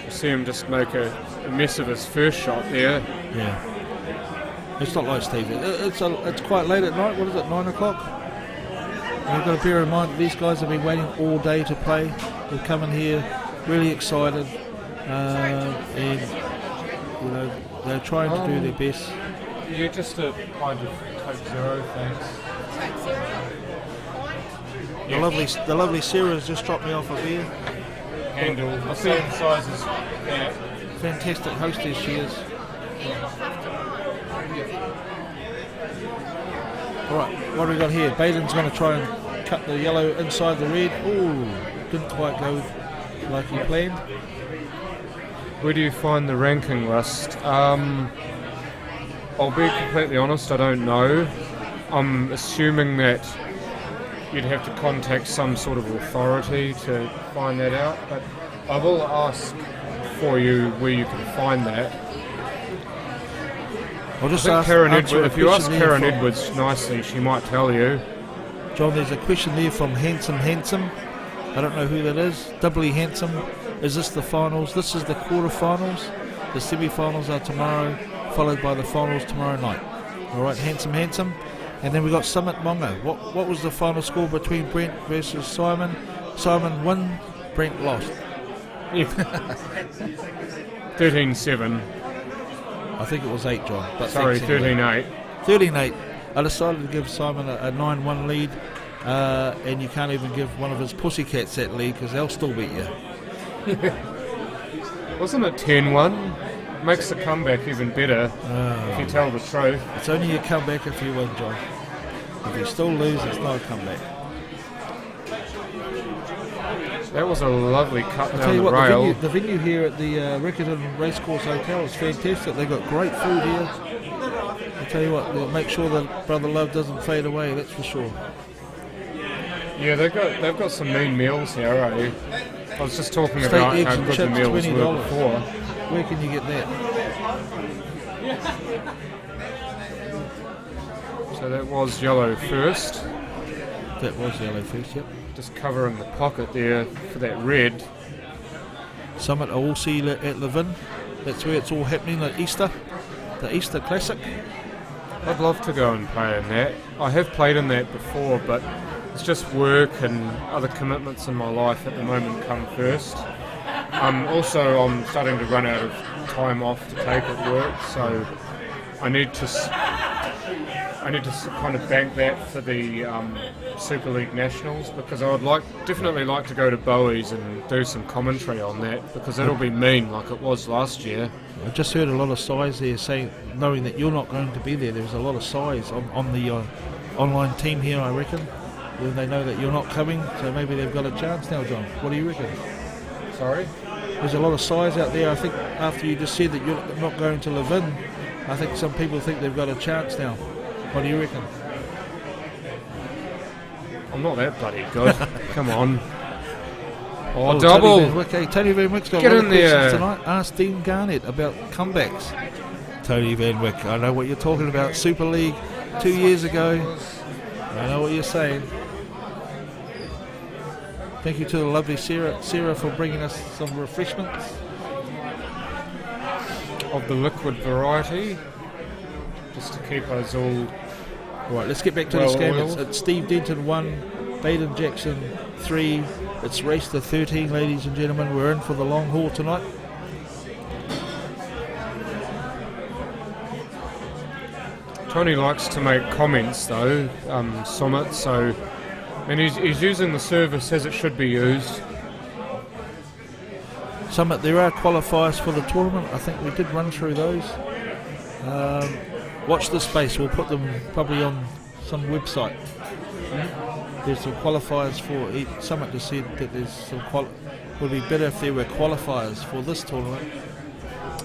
you see him just make a mess of his first shot there. Yeah. It's not like Steve. It's quite late at night. What is it, 9 o'clock? And you've got to bear in mind that these guys have been waiting all day to play. They've come in here really excited, and you know they're trying to do their best. Yeah, just a pint of Coke Zero, thanks. The lovely Sarah has just dropped me off a beer. Handle, the same size as that. Fantastic hostess she is. Alright, what do we got here? Baden's going to try and cut the yellow inside the red. Ooh, didn't quite go like he planned. Where do you find the ranking list? I'll be completely honest, I don't know. I'm assuming that you'd have to contact some sort of authority to find that out, but I will ask for you where you can find that. I'll just if you ask Karen Edwards nicely, she might tell you. John, there's a question there from Handsome. I don't know who that is. Doubly Handsome. Is this the finals? This is the quarterfinals. The semi-finals are tomorrow, followed by the finals tomorrow night. All right, Handsome. And then we got Summit Mongo. What was the final score between Brent versus Simon? Simon won, Brent lost. Yeah. 13-7. I think it was 8, John. But sorry, 13-8. 13-8. I decided to give Simon a 9-1 lead, and you can't even give one of his pussycats that lead because they'll still beat you. Wasn't it 10-1? Makes the comeback even better if you tell the truth. It's only a comeback if you win, John. If you still lose, it's not a comeback. That was a lovely cut down the what, rail. The venue here at the Riccarton Racecourse Hotel is fantastic. They've got great food here. I tell you what, they'll make sure that Brother Love doesn't fade away, that's for sure. Yeah, they've got some mean meals here, eh? I was just talking about how good the meals were before. Where can you get that? So that was yellow first. That was yellow first, yep. Just covering the pocket there for that red. Summit, I will see you at Levin. That's where it's all happening at Easter. The Easter Classic. I'd love to go and play in that. I have played in that before, but it's just work and other commitments in my life at the moment come first. I'm starting to run out of time off to take at work, so I need to kind of bank that for the Super League Nationals, because I would definitely like to go to Bowie's and do some commentary on that, because it'll be mean like it was last year. I just heard a lot of sighs there saying, knowing that you're not going to be there. There's a lot of sighs on the online team here, I reckon, when they know that you're not coming, so maybe they've got a chance now, John. What do you reckon? Sorry? There's a lot of sighs out there. I think after you just said that you're not going to Levin, I think some people think they've got a chance now. What do you reckon? I'm not that bloody good. Come on. Oh, double. Tony Van Wyck's got Get a lot in of questions there. tonight. Ask Dean Garnett about comebacks. Tony Van Wyck, I know what you're talking about. Super League 2 years ago. I know what you're saying. Thank you to the lovely Sarah for bringing us some refreshments. Of the liquid variety, just to keep us all. Right, let's get back to the scam. It's Steve Denton 1, Baden Jackson 3. It's race to 13, ladies and gentlemen. We're in for the long haul tonight. Tony likes to make comments though, Summit, so, and he's using the service as it should be used. Summit, there are qualifiers for the tournament. I think we did run through those. Watch this space. We'll put them probably on some website. There's some qualifiers for each. Summit just said that there's some would be better if there were qualifiers for this tournament.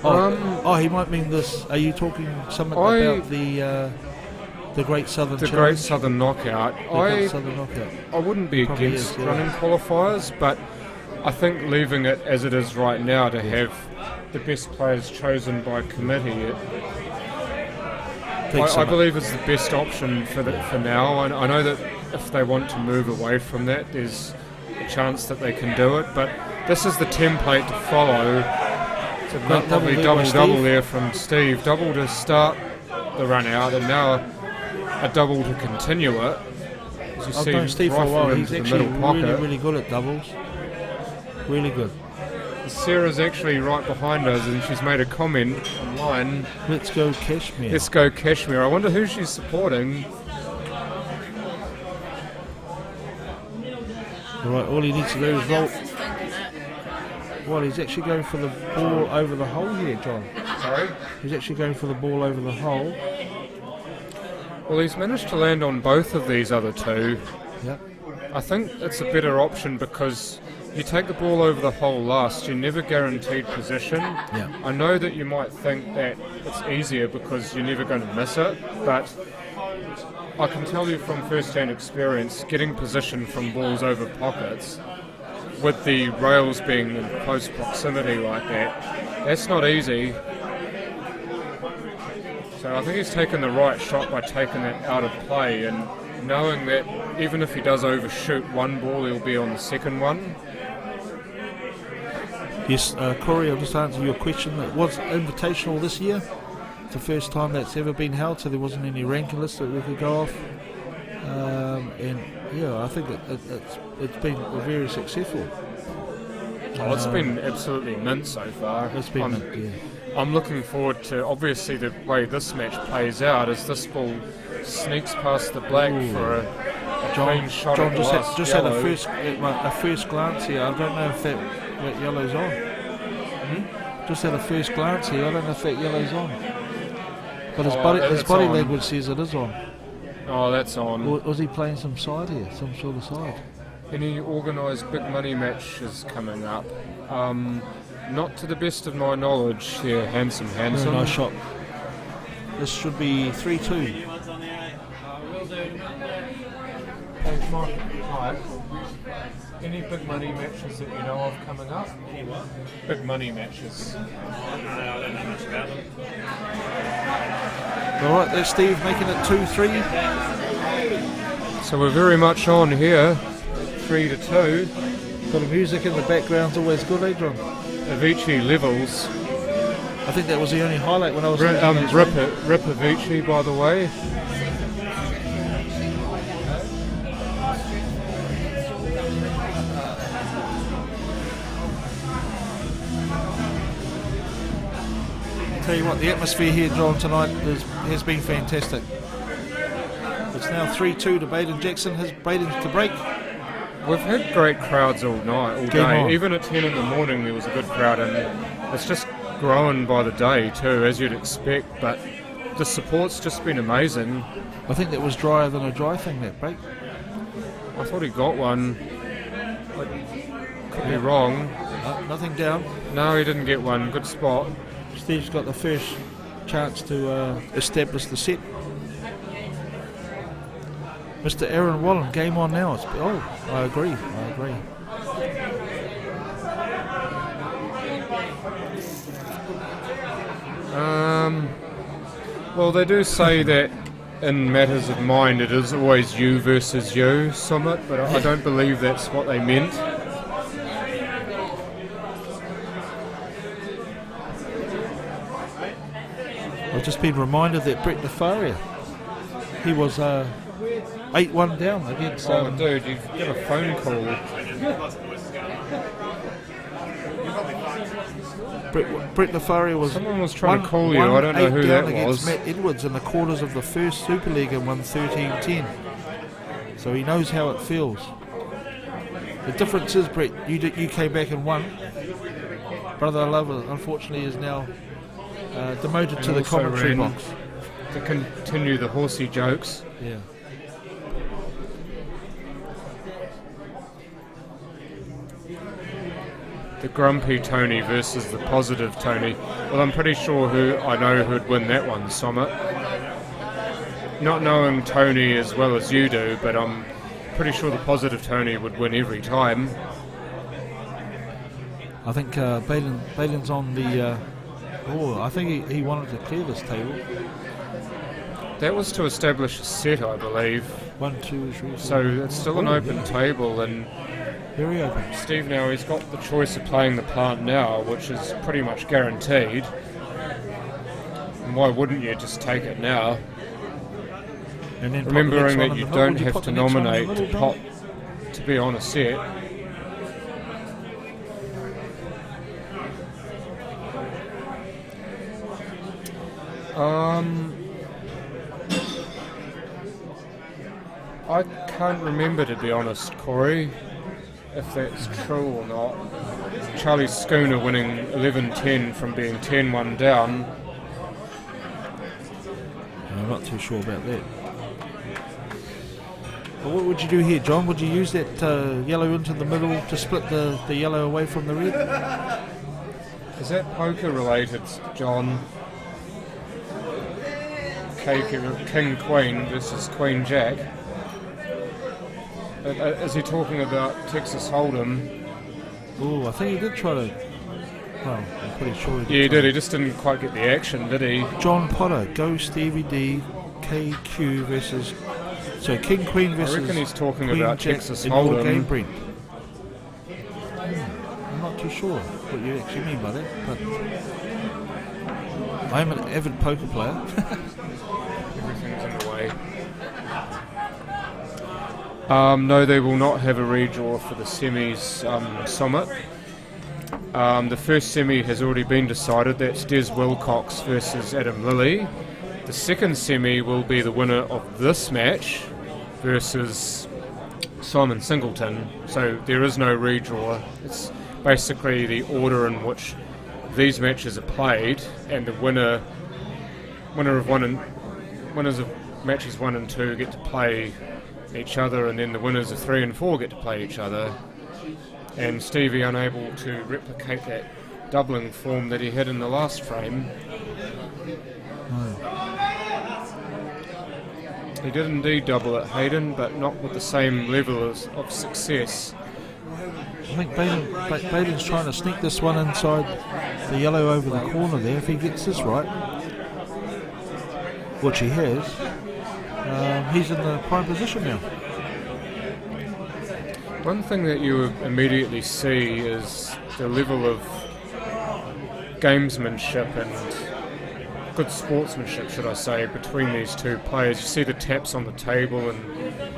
He might mean this. Are you talking something about the Great Southern Challenge? Great Southern Knockout. Great Southern Knockout. I wouldn't be against running qualifiers, but I think leaving it as it is right now to have the best players chosen by committee, I believe is the best option for now. I know that if they want to move away from that, there's a chance that they can do it, but this is the template to follow. It's a lovely double there from Steve. Double to start the run out, and now a double to continue it. As you see, Steve for a while. He's actually really good at doubles. Really good. Sarah's actually right behind us, and she's made a comment online. Let's go Kashmir. Let's go Kashmir. I wonder who she's supporting. Right, all he needs to do is roll. Well, he's actually going for the ball over the hole here, John. Sorry? He's actually going for the ball over the hole. Well, he's managed to land on both of these other two. Yep. I think it's a better option because you take the ball over the hole last, you're never guaranteed position. Yeah. I know that you might think that it's easier because you're never going to miss it, but I can tell you from first-hand experience, getting position from balls over pockets, with the rails being in close proximity like that, that's not easy. So I think he's taken the right shot by taking that out of play and knowing that even if he does overshoot one ball, he'll be on the second one. Yes, Corey, I'll just answer your question. It was invitational this year. It's the first time that's ever been held, so there wasn't any ranking list that we could go off. And yeah, I think it's been very successful. Oh, it's been absolutely mint so far. It's been mint, yeah. I'm looking forward to, obviously, the way this match plays out as this ball sneaks past the black for a clean shot. John just had a first glance here. I don't know if that yellow's on. Just had a first glance here. I don't know if that yellow's on. But his body language says it is on. Oh, that's on. Or was he playing some side here? Some sort of side? Any organised big money matches coming up? Not to the best of my knowledge. Yeah, handsome. Very nice shot. This should be 3-2. Any big money matches that you know of coming up? Big money matches. I don't know much about them. Alright, there's Steve making it 2-3. So we're very much on here. 3-2. Got the music in the background's always good, Adrian. Avicii levels. I think that was the only highlight when I was Rip Avicii, by the way. Tell you what, the atmosphere here, John, tonight has been fantastic. It's now 3-2 to Baden Jackson. Has Baden to break? We've had great crowds all night, all day. Even at 10 in the morning there was a good crowd, and it's just growing by the day too, as you'd expect, but the support's just been amazing. I think that was drier than a dry thing, that break. I thought he got one. Could be wrong. Nothing down. No, he didn't get one. Good spot. Steve's got the first chance to establish the set. Mr. Aaron Wallen, game on now. I agree. Well, they do say that in matters of mind it is always you versus you, Summit, but I don't believe that's what they meant. I've just been reminded that Brett Nefaria, he was 8-1 down against... Oh, dude, you get a phone call. Brett Nefaria was... Someone was trying to call you, I don't know who that was. Against Matt Edwards in the quarters of the first Super League and won 13-10. So he knows how it feels. The difference is, Brett, you came back and won. Brother Lover, unfortunately, is now demoted to the commentary box. To continue the horsey jokes. Yeah. The grumpy Tony versus the positive Tony. Well, I'm pretty sure I know who'd win that one, Summit. Not knowing Tony as well as you do, but I'm pretty sure the positive Tony would win every time. I think Balin's on the... I think he wanted to clear this table. That was to establish a set, I believe. 1, 2, 3, 4. So it's still an open table, and very open. Steve now, he's got the choice of playing the plant now, which is pretty much guaranteed. And why wouldn't you just take it now? And then remembering that you don't have to nominate to be on a set. I can't remember, to be honest, Corey, if that's true or not. Charlie Schooner winning 11-10 from being 10-1 down. I'm not too sure about that. But what would you do here, John? Would you use that yellow into the middle to split the yellow away from the red? Is that poker related, John? King Queen versus Queen Jack. Is he talking about Texas Hold'em? Oh, I think he did try to... Well, I'm pretty sure he did. Yeah, he did. He just didn't quite get the action, did he? John Potter, Go Stevie D, KQ versus... So King Queen versus... I reckon he's talking Queen about Jack Texas in your Hold'em. game, Brent. I'm not too sure what you actually mean by that, but... I am an avid poker player. Everything's in the way. No, they will not have a redraw for the semis, Summit. The first semi has already been decided. That's Des Wilcox versus Adam Lilly. The second semi will be the winner of this match versus Simon Singleton. So there is no redraw. It's basically the order in which these matches are played, and the winners of matches 1 and 2 get to play each other, and then the winners of 3 and 4 get to play each other. And Stevie unable to replicate that doubling form that he had in the last frame. He did indeed double at Hayden, but not with the same level of success. I think Baden's trying to sneak this one inside the yellow over the corner there. If he gets this right, which he has, he's in the prime position now. One thing that you immediately see is the level of gamesmanship and good sportsmanship, should I say, between these two players. You see the taps on the table and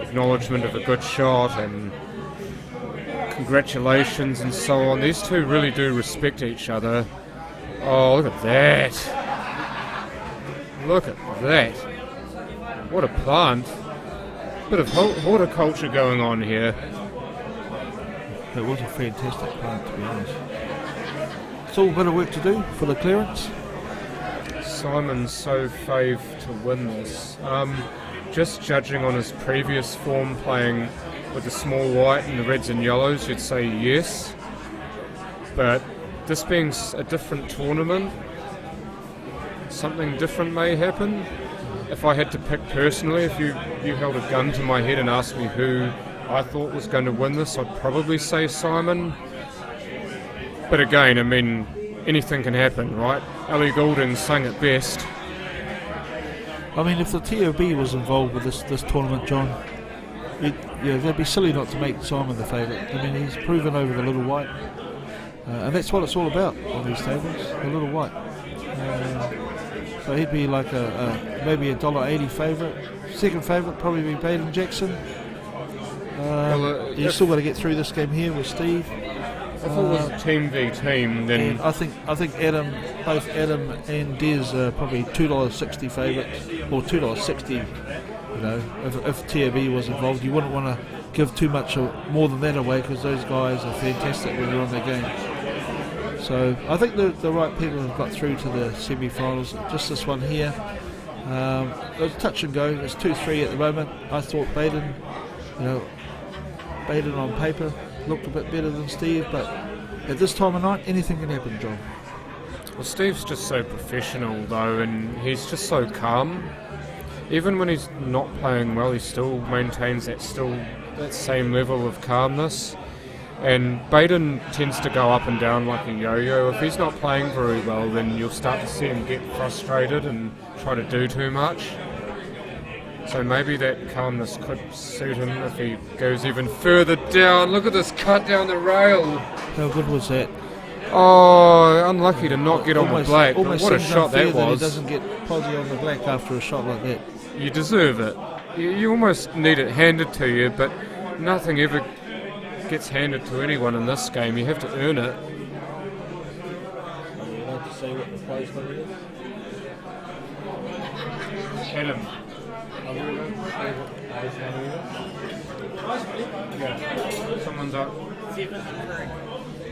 acknowledgement of a good shot and congratulations and so on. These two really do respect each other. Oh, look at that. Look at that. What a plant. Bit of horticulture going on here. It was a fantastic plant, to be honest. Still a bit of work to do for the clearance. Simon's so fave to win this. Just judging on his previous form playing with the small white and the reds and yellows, you'd say yes. But this being a different tournament, something different may happen. If I had to pick personally, if you held a gun to my head and asked me who I thought was going to win this, I'd probably say Simon. But again, I mean, anything can happen, right? Ellie Goulding sang it best. I mean, if the TOB was involved with this tournament, John, they'd be silly not to make Simon the favourite. I mean, he's proven over the little white, and that's what it's all about on these tables, the little white. So he'd be like maybe $1.80 favourite. Second favourite probably be Baden Jackson. You've still got to get through this game here with Steve. If it was team v team, then I think both Adam and Des are probably $2.60 favourites, or $2.60. You know, if TOB was involved, you wouldn't want to give too much more than that away, because those guys are fantastic when they're on their game. So I think the right people have got through to the semi-finals. Just this one here, it was touch and go. It's 2-3 at the moment. I thought Baden on paper looked a bit better than Steve, but at this time of night, anything can happen, John. Well, Steve's just so professional though, and he's just so calm. Even when he's not playing well, he still maintains that same level of calmness. And Baden tends to go up and down like a yo-yo. If he's not playing very well, then you'll start to see him get frustrated and try to do too much. So maybe that calmness could suit him if he goes even further down. Look at this cut down the rail. How good was that? Oh, unlucky to not get on the black, but what a shot that was. He doesn't get posy on the black after a shot like that. You deserve it. You almost need it handed to you, but nothing ever gets handed to anyone in this game. You have to earn it. Are you allowed to say what the prize money is? Adam. Someone's up.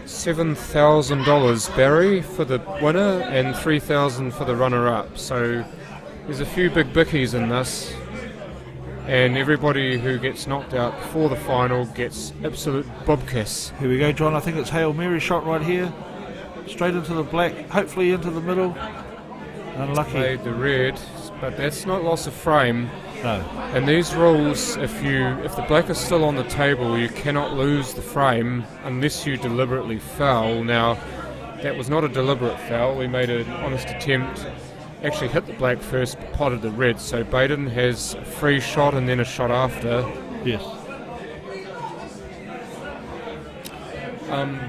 $7,000 Barry for the winner and $3,000 for the runner-up. So there's a few big bickies in this, and everybody who gets knocked out before the final gets absolute bobkiss. Here we go, John. I think it's Hail Mary shot right here, straight into the black, hopefully into the middle. Unlucky. Played the red, but that's not loss of frame. No. And these rules, if the black is still on the table, you cannot lose the frame unless you deliberately foul. Now, that was not a deliberate foul. We made an honest attempt, actually hit the black first, potted the red. So Baden has a free shot and then a shot after. Yes.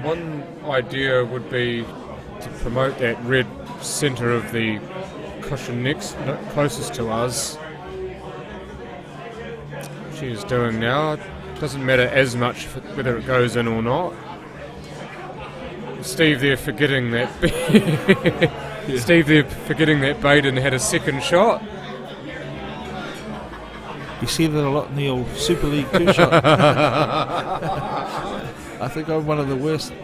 One idea would be to promote that red centre of the cushion closest to us. She is doing now. It doesn't matter as much whether it goes in or not. Steve there forgetting that Baden had a second shot. You see that a lot in the old Super League 2 shot. I think I'm one of the worst.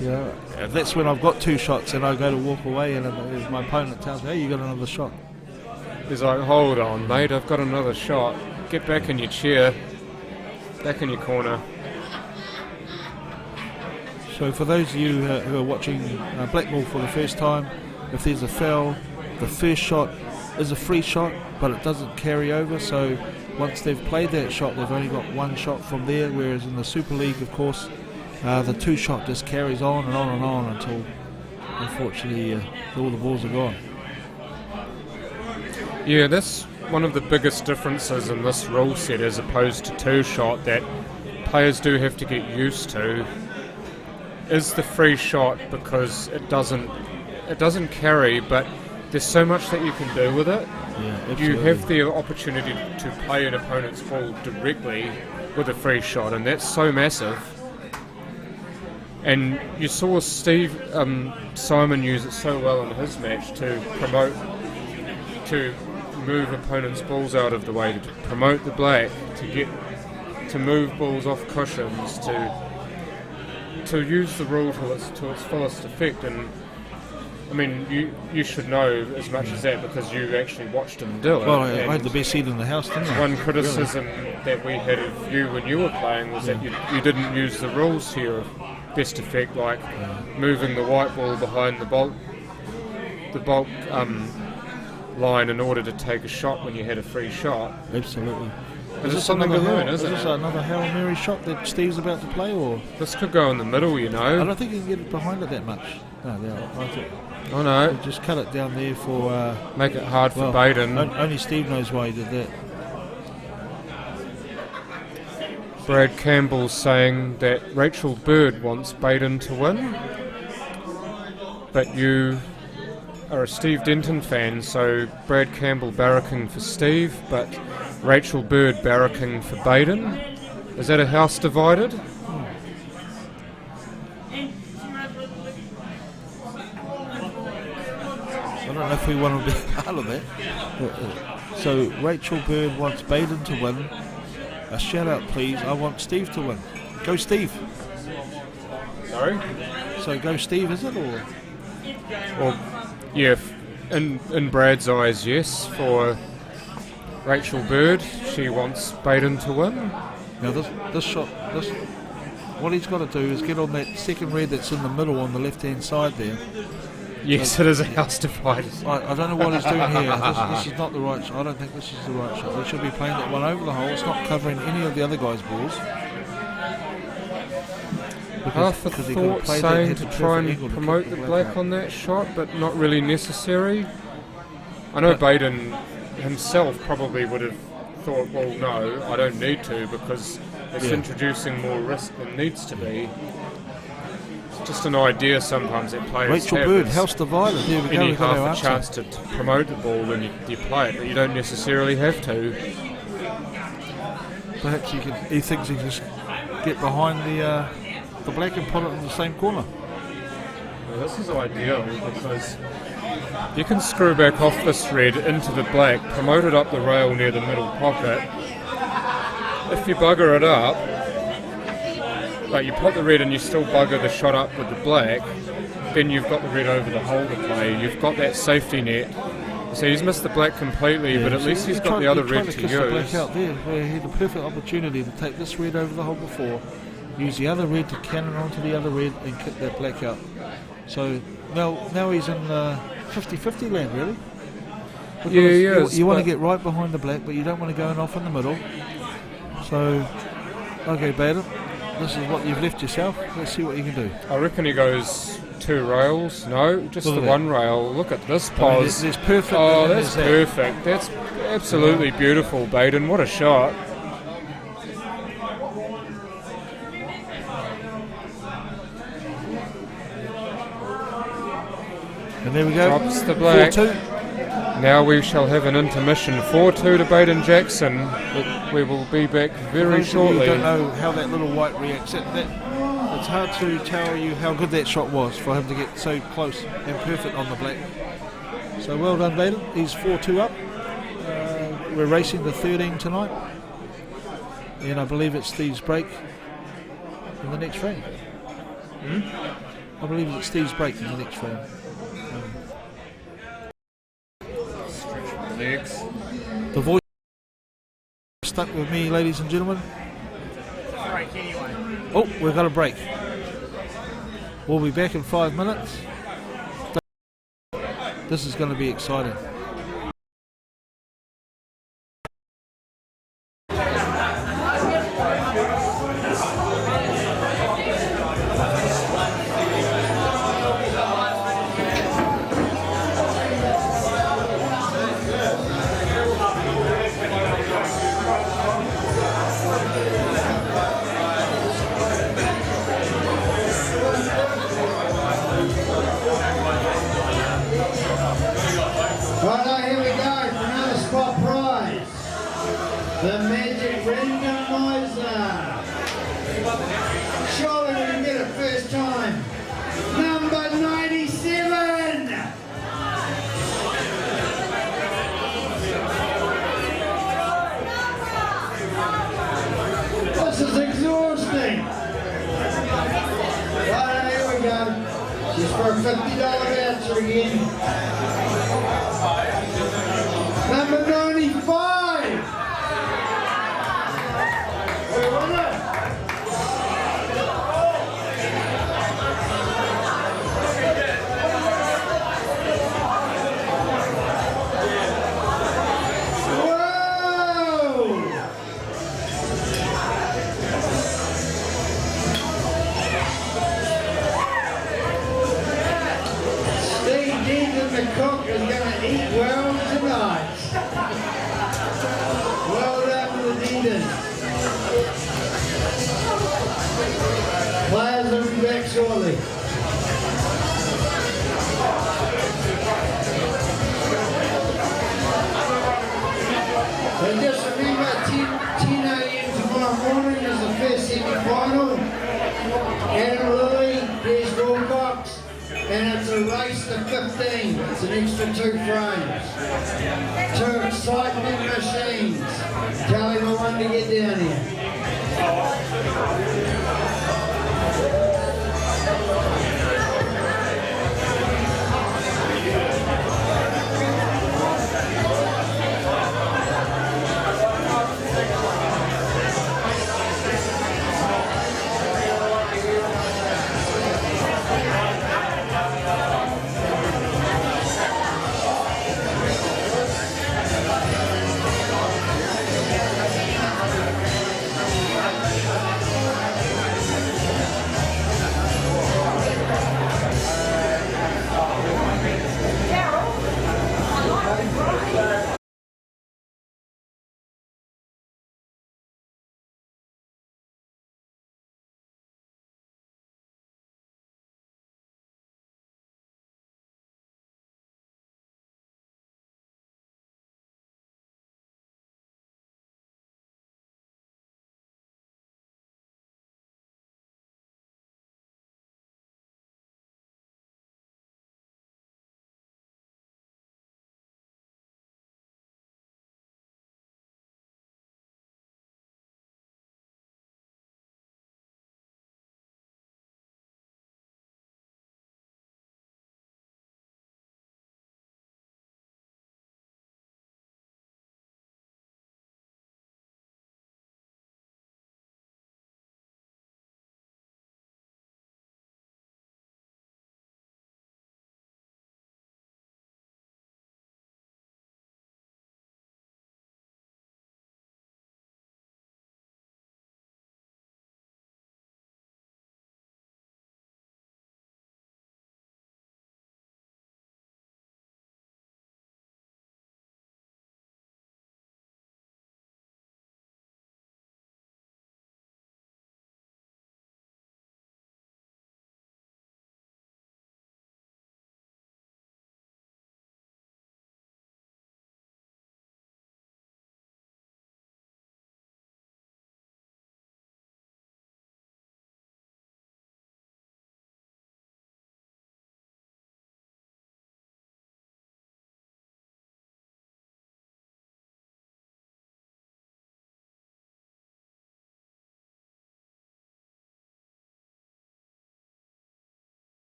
You know, that's when I've got 2 shots and I go to walk away and my opponent tells me, hey, you got another shot. He's like, hold on, mate, I've got another shot. Get back in your chair, back in your corner. So for those of you who are watching Blackball for the first time, if there's a foul, the first shot is a free shot, but it doesn't carry over. So once they've played that shot, they've only got 1 shot from there, whereas in the Super League, of course, the 2 shot just carries on and on and on until, unfortunately, all the balls are gone. Yeah, that's one of the biggest differences in this rule set as opposed to 2 shot that players do have to get used to, is the free shot, because it doesn't carry, but there's so much that you can do with it. Yeah, you have the opportunity to play an opponent's ball directly with a free shot, and that's so massive. And you saw Simon use it so well in his match to move opponents' balls out of the way, to promote the black, to move balls off cushions, to use the rule to its fullest effect. And I mean, you should know as much as that because you actually watched him do it. Well, I had the best seat in the house, didn't I? One criticism that we had of you when you were playing was that you didn't use the rules to your best effect, like moving the white ball behind the bulk line in order to take a shot when you had a free shot. Absolutely. Is this something to learn, isn't it? Is this another Hail Mary shot that Steve's about to play, or? This could go in the middle, you know. I don't think he can get it behind it that much. No, Oh no. He just cut it down there for... make it hard for Baden. Only Steve knows why he did that. Brad Campbell saying that Rachel Bird wants Baden to win, but you are a Steve Denton fan, so Brad Campbell barracking for Steve, but Rachel Bird barracking for Baden. Is that a house divided? I don't know if we want to be part of that. So Rachel Bird wants Baden to win. A shout out please, I want Steve to win. Go Steve. Sorry? So go Steve, is it, or? Well, yeah, in Brad's eyes, yes. For Rachel Bird, she wants Baden to win. Now this shot, what he's got to do is get on that second red that's in the middle on the left hand side there. Yes, it is a house divided. I don't know what he's doing here. This is not the right shot. I don't think this is the right shot. He should be playing that one over the hole. It's not covering any of the other guys' balls. Half a thought saying to try and promote the black on that shot, but not really necessary. I know Baden himself probably would have thought, well, no, I don't need to, because it's introducing more risk than needs to be. It's just an idea sometimes that players Rachel have. Bird, house divided. Here we go. Any half a chance to promote the ball, then you play it, but you don't necessarily have to. Perhaps he thinks he can just get behind the black and put it in the same corner. Well, this is ideal because you can screw back off this red into the black, promote it up the rail near the middle pocket. If you bugger it up, like you put the red and you still bugger the shot up with the black, then you've got the red over the hole to play. You've got that safety net. So he's missed the black completely, but at least he's got the other red to use. The black out there, where he had a perfect opportunity to take this red over the hole before, use the other red to cannon onto the other red and kick that black out. So now he's in 50-50 land, really. Because you want to get right behind the black, but you don't want to go in off in the middle. So, okay, Baden, this is what you've left yourself. Let's see what you can do. I reckon he goes 2 rails. No, just the 1 rail. Look at this pose. There's perfect. Oh, that's perfect. That's absolutely beautiful, Baden. What a shot. And there we go. Drops the black. 4-2. Now we shall have an intermission. 4-2 to Baden Jackson. We will be back very shortly. I don't know how that little white reacts. It's hard to tell you how good that shot was for him to get so close and perfect on the black. So well done, Baden. He's 4-2 up. We're racing the 13 tonight. And I believe it's Steve's break in the next frame. I believe it's Steve's break in the next frame. Legs. The voice stuck with me, ladies and gentlemen. Break anyway. Oh, we've got a break. We'll be back in 5 minutes. This is going to be exciting. The Magic Randomizer. Surely we can get it first time. Number 97. This is exhausting. Right, here we go. Just for a $50 voucher again. Number 95. Steve cook is going to eat well tonight. Well done to the Denton. Players will be back shortly. So just remember, 10 a.m. tomorrow morning is the first semi-final. Adam Lilly, there's Wilcox, and it's a race to 15. It's an extra 2 frames. 2 excitement machines. Tell everyone to get down here.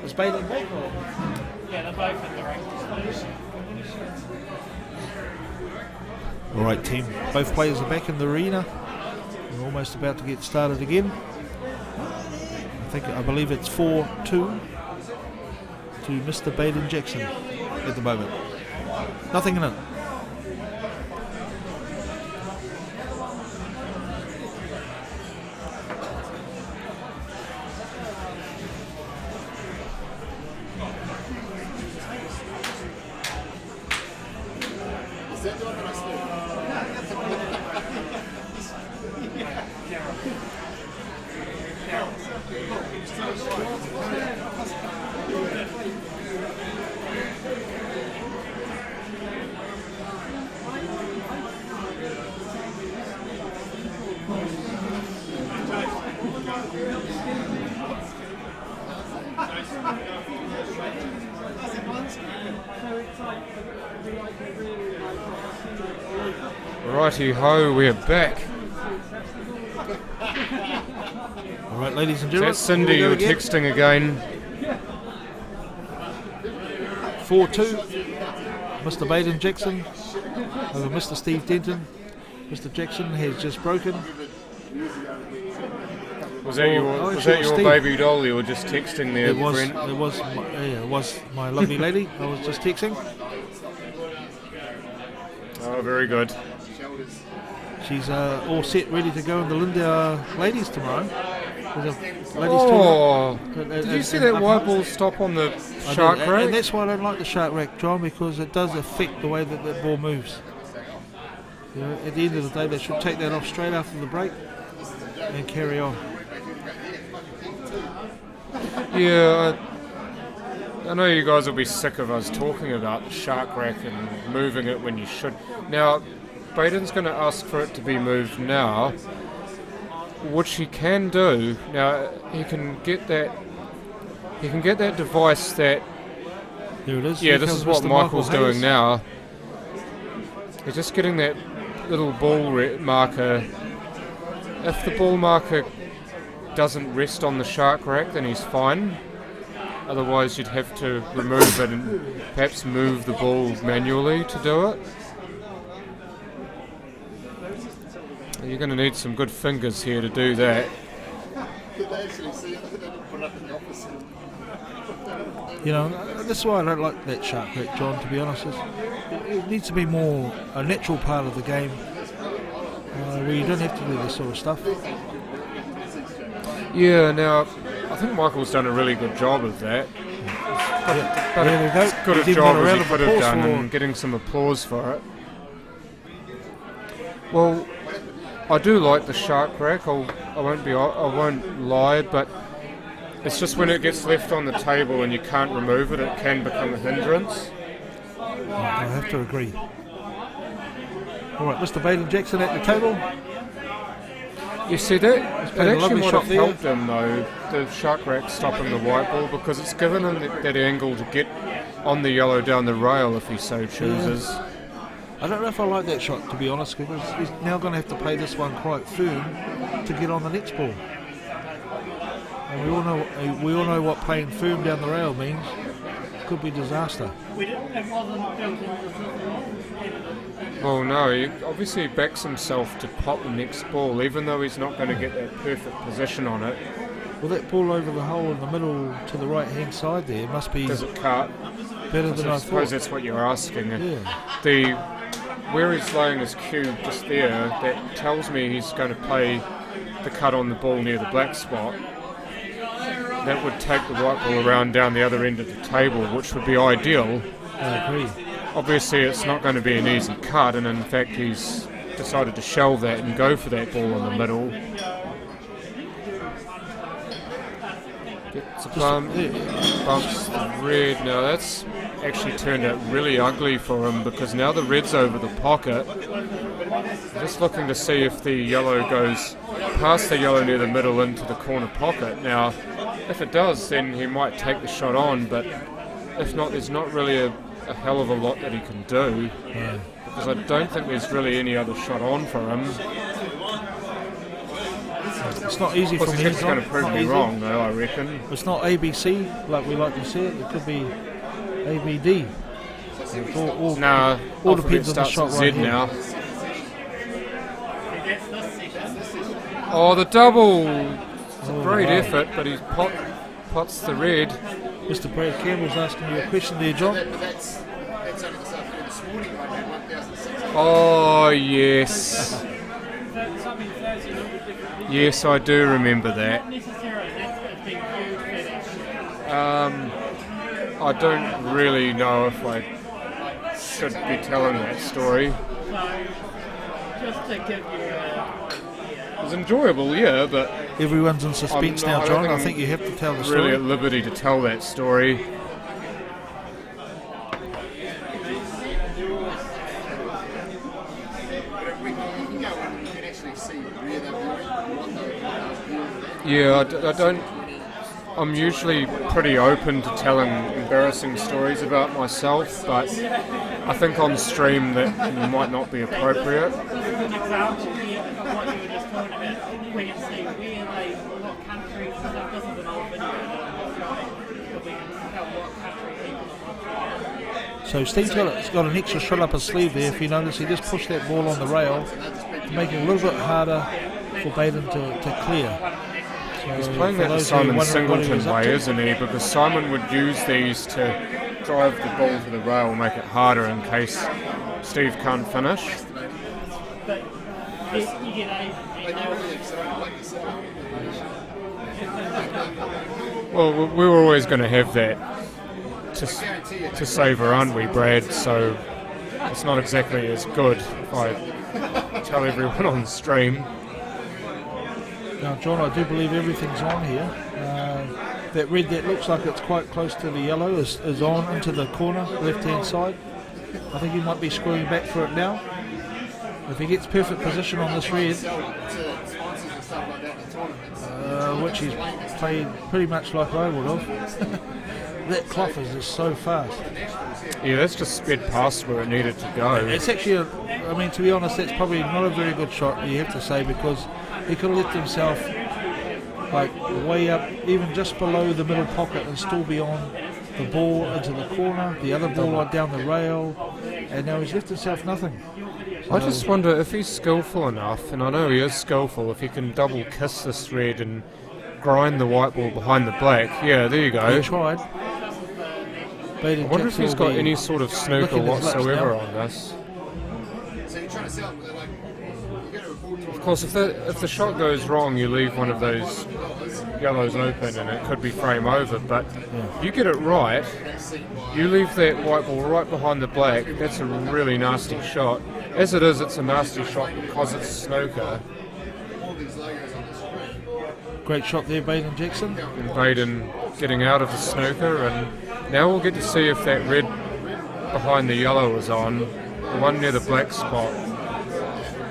Was Bailey back? Yeah, they're both in the ranks. All right, team. Both players are back in the arena. We're almost about to get started again. I I believe it's 4-2 to Mr. Baden Jackson at the moment. Nothing in it. Righty ho, we're back. All right, ladies and gentlemen. That's Cindy, you're texting again. 4-2. Mr. Baden Jackson over Mr. Steve Denton. Mr. Jackson has just broken. Was that your baby doll you were just texting there, Brent? It was my lovely lady. I was just texting. Oh, very good. She's all set, ready to go in the Linda ladies tomorrow. Did you see that white ball stop on the shark rack? And that's why I don't like the shark rack, John, because it does affect the way that that ball moves. You know, at the end of the day, they should take that off straight after the break and carry on. Yeah, I know you guys will be sick of us talking about the shark rack and moving it when you should. Now, Baden's going to ask for it to be moved now, which he can do. Now, he can get that device that... There it is. Yeah, this is what Michael's doing now. He's just getting that little ball marker. If the ball marker doesn't rest on the shark rack, then he's fine. Otherwise, you'd have to remove it and perhaps move the ball manually to do it. You're going to need some good fingers here to do that. You know, that's why I don't like that shark rack, John, to be honest. It needs to be more a natural part of the game where you don't have to do this sort of stuff. Yeah, now, I think Michael's done a really good job of that. But as good a job as he could have done and getting some applause for it. Well, I do like the shark rack, I won't lie, but it's just when it gets left on the table and you can't remove it, it can become a hindrance. I have to agree. Alright, Mr. Baden Jackson at the table. You see that? It actually would have helped him though, the shark rack stopping the white ball, because it's given him that angle to get on the yellow down the rail if he so chooses. Yeah. I don't know if I like that shot, to be honest, because he's now going to have to play this one quite firm to get on the next ball. And we all know what playing firm down the rail means. It could be disaster. Well, no, he obviously backs himself to pop the next ball, even though he's not going to get that perfect position on it. Well, that ball over the hole in the middle to the right-hand side there must be... Does it cut? Better than I thought. I suppose that's what you're asking. Yeah. Where he's laying his cube just there, that tells me he's going to play the cut on the ball near the black spot. That would take the white ball around down the other end of the table, which would be ideal. I agree. Obviously it's not going to be an easy cut, and in fact he's decided to shelve that and go for that ball in the middle. Gets a bumps the red. Now that's actually turned out really ugly for him, because now the red's over the pocket. Just looking to see if the yellow goes past the yellow near the middle into the corner pocket. Now, if it does, then he might take the shot on, but if not, there's not really a hell of a lot that he can do, because I don't think there's really any other shot on for him. It's not easy for me. It's going to prove me wrong, though, I reckon. It's not ABC like we like to see it. It could be ABD. All depends on the shot right here. Now. Oh, the double! It's a great effort, but he's pots the red. Mr. Brad Campbell's asking you a question there, John. But that's only this afternoon. This morning I had 1,600. Oh, yes. Yes, I do remember that. I don't really know if I should be telling that story. Just to give you It was enjoyable, yeah, but everyone's in suspense now, John. I think you have to tell the story. Really at liberty to tell that story. Yeah, I don't. I'm usually pretty open to telling embarrassing stories about myself, but I think on stream that might not be appropriate. an example here of what you were just talking about, when you see where they, what countries, so this is an old video that I'm showing, but we can tell what country people are watching. So Steve's got an extra shot up his sleeve there. If you notice, he just pushed that ball on the rail to make it a little bit harder for Baden to clear. He's playing that the Simon Singleton way, isn't he? Because Simon would use these to drive the ball to the rail, make it harder in case Steve can't finish. But you get Well, we were always going to have that to savour, aren't we, Brad? So it's not exactly as good if I tell everyone on stream. Now, John, I do believe everything's on here. That red that looks like it's quite close to the yellow is on into the corner, left-hand side. I think he might be screwing back for it now. If he gets perfect position on this red, which he's played pretty much like I would have, that cloth is just so fast. Yeah, that's just sped past where it needed to go. It's actually, I mean, to be honest, that's probably not a very good shot, you have to say, because he could have left himself like way up, even just below the middle pocket, and still be on the ball into the corner, the other ball down the rail, and now he's left himself nothing. So I just wonder if he's skillful enough, and I know he is skillful, if he can double kiss this red and grind the white ball behind the black. Yeah, there you go. He tried. I wonder if he's got any sort of snooker whatsoever on this. So you're trying to sell them, like, Of course, if the shot goes wrong, you leave one of those yellows open and it could be frame over, but you get it right, you leave that white ball right behind the black, that's a really nasty shot. As it is, it's a nasty shot because it's snooker. Great shot there, Baden Jackson. And Baden getting out of the snooker, and now we'll get to see if that red behind the yellow is on, the one near the black spot.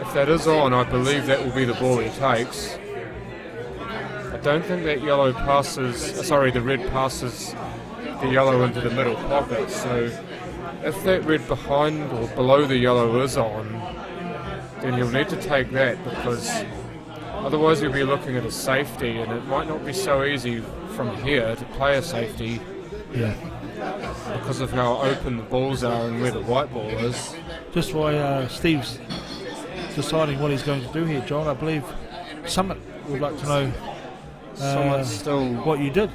If that is on, I believe that will be the ball he takes. I don't think that yellow the red passes the yellow into the middle pocket, so if that red behind or below the yellow is on, then you'll need to take that, because otherwise you'll be looking at a safety, and it might not be so easy from here to play a safety. Yeah. Because of how open the balls are and where the white ball is. Just why Steve's deciding what he's going to do here, John. I believe Summit would like to know what you did.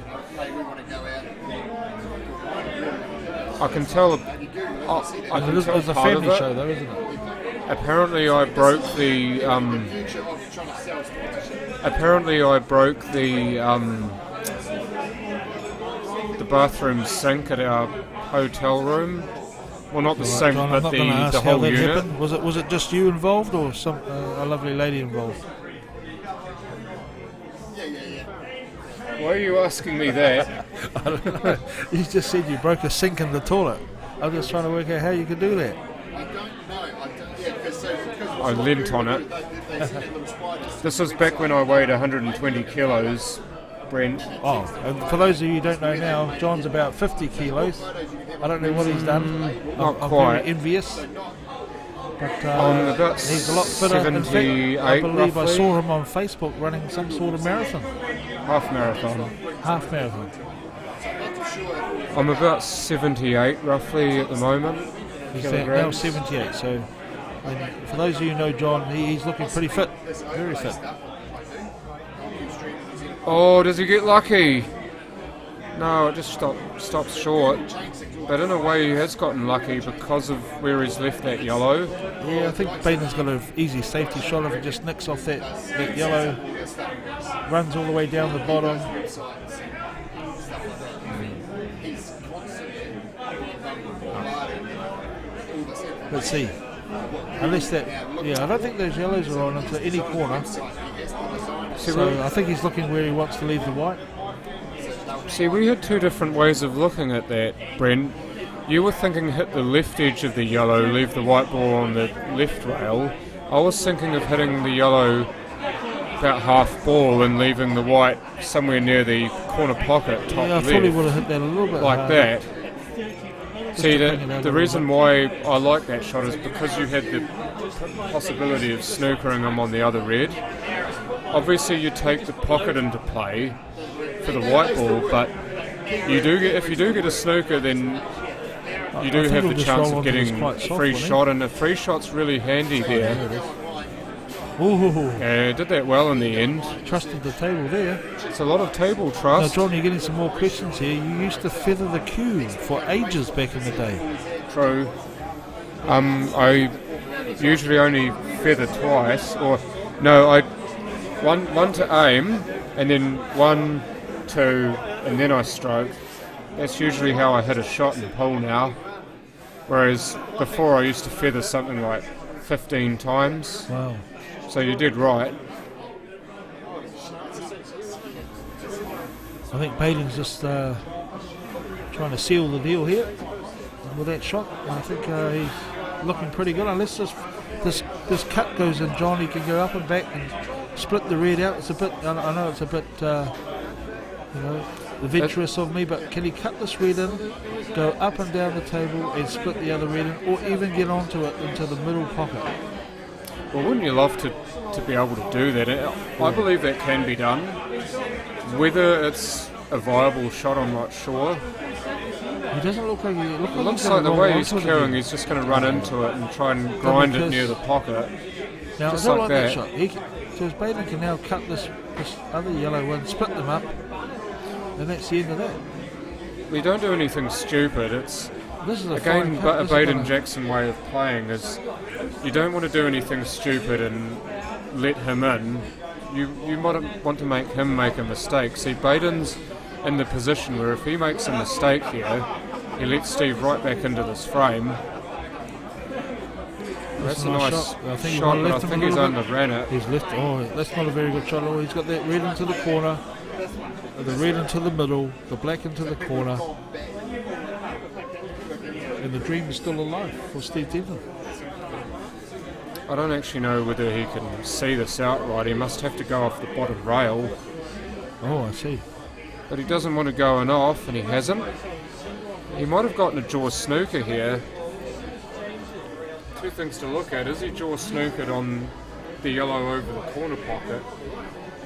I can tell. I can tell it's a part family of it. show, though, isn't it? Apparently, I broke the. The bathroom sink at our hotel room. Well, not the sink, John, but the whole unit. Happened. Was it just you involved, or a lovely lady involved? Why are you asking me that? I don't know. You just said you broke a sink in the toilet. I'm just trying to work out how you could do that. I leant on it. This was back when I weighed 120 kilos, Brent. Oh, and for those of you who don't know now, John's about 50 kilos. I don't know what he's done. Not I'm quite. very envious. But I'm about he's a lot fitter. In fact, I believe roughly. I saw him on Facebook running some sort of marathon. Half marathon. Half marathon. I'm about 78 roughly at the moment. He's now 78, so for those of you who know John, he's looking pretty fit, very fit. Oh, does he get lucky? No, it just stops short. But in a way he has gotten lucky because of where he's left that yellow. Yeah, I think Baden's got an easy safety shot if he just nicks off that yellow, runs all the way down the bottom. Let's see. Unless that, yeah, I don't think those yellows are on into any corner. So I think he's looking where he wants to leave the white. See, we had two different ways of looking at that, Brent. You were thinking hit the left edge of the yellow, leave the white ball on the left rail. I was thinking of hitting the yellow about half ball and leaving the white somewhere near the corner pocket, top yeah, I left. thought he would have hit that a little bit like harder. that. See, the reason why I like that shot is because you had the possibility of snookering him on the other red. Obviously you take the pocket into play for the white ball, but you do get, if you do get a snooker, then you do have the chance of getting a free shot, and a free shot's really handy there. Ooh. Yeah, did that well in the end. Trusted the table there. It's a lot of table trust. Now, John, you're getting some more questions here. You used to feather the cue for ages back in the day. True. I usually only feather twice, or no, one to aim, and then 1, 2, and then I stroke. That's usually how I hit a shot in pool now. Whereas before I used to feather something like 15 times. Wow. So you did right. I think Baden's just trying to seal the deal here with that shot. And I think he's looking pretty good. Unless this cut goes in, John, he can go up and back and split the red out. It's a bit, I know it's a bit, adventurous of me, but can he cut this red in, go up and down the table and split the other red in, or even get onto it into the middle pocket? Well, wouldn't you love to be able to do that? I believe that can be done. Whether it's a viable shot, I'm not sure. He doesn't look like it looks like the way he's queuing, he's just going to run into it and try and grind it near the pocket. Now, just I don't like that shot. So Baden can now cut this other yellow one, split them up, and that's the end of that. We don't do anything stupid. It's this is again a Baden Jackson way of playing. Is you don't want to do anything stupid and let him in. You might want to make him make a mistake. See, Baden's in the position where if he makes a mistake here, he lets Steve right back into this frame. That's a nice shot, but I think he's underran it. He's left. Oh, that's not a very good shot. Oh, he's got that red into the corner, the red into the middle, the black into the corner, and the dream is still alive for Steve Denton. I don't actually know whether he can see this outright. He must have to go off the bottom rail. Oh, I see. But he doesn't want to go in off, and he hasn't. He might have gotten a jaw snooker here. Two things to look at. Is he jaw snookered on the yellow over the corner pocket?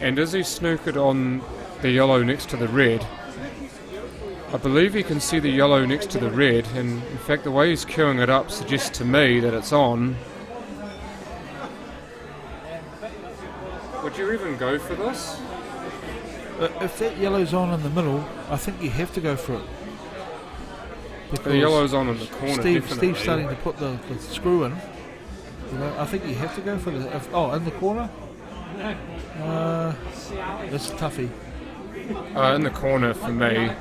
And is he snookered on the yellow next to the red? I believe he can see the yellow next to the red, and in fact the way he's queuing it up suggests to me that it's on. Would you even go for this? If that yellow's on in the middle, I think you have to go for it. The yellow's on in the corner, definitely. Steve's starting to put the screw in. You know, I think you have to go for the... in the corner? That's a toughie. In the corner for me.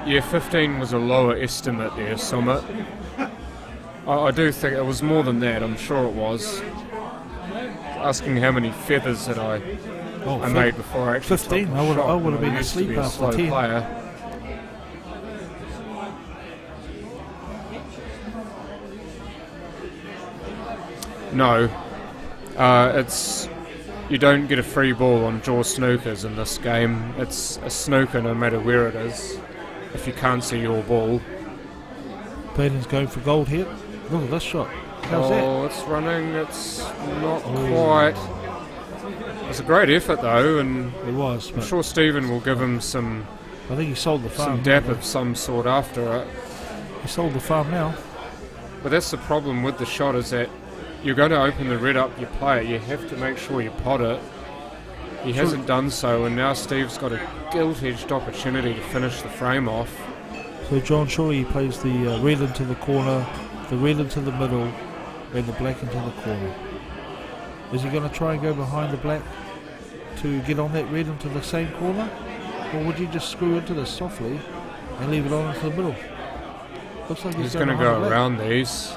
Yeah, 15 was a lower estimate there, Summit. I do think it was more than that, I'm sure it was. Asking how many feathers that I made before I actually 15, I would have been asleep after 10. Player. No, it's you don't get a free ball on jaw snookers in this game. It's a snooker no matter where it is, if you can't see your ball. Baden's going for gold here. Look at this shot. How's that? Oh, it's running. It's not quite. It's a great effort though, and it was. I'm sure Stephen will give him some. I think he sold the farm. Some dap of some sort after it. He sold the farm now. But that's the problem with the shot, is that you're going to open the red up, you play it, you have to make sure you pot it. He hasn't done so, and now Steve's got a gilt-edged opportunity to finish the frame off. So John, surely he plays the red into the corner, the red into the middle, and the black into the corner. Is he going to try and go behind the black to get on that red into the same corner? Or would you just screw into this softly and leave it on into the middle? Looks like he's going to go around these.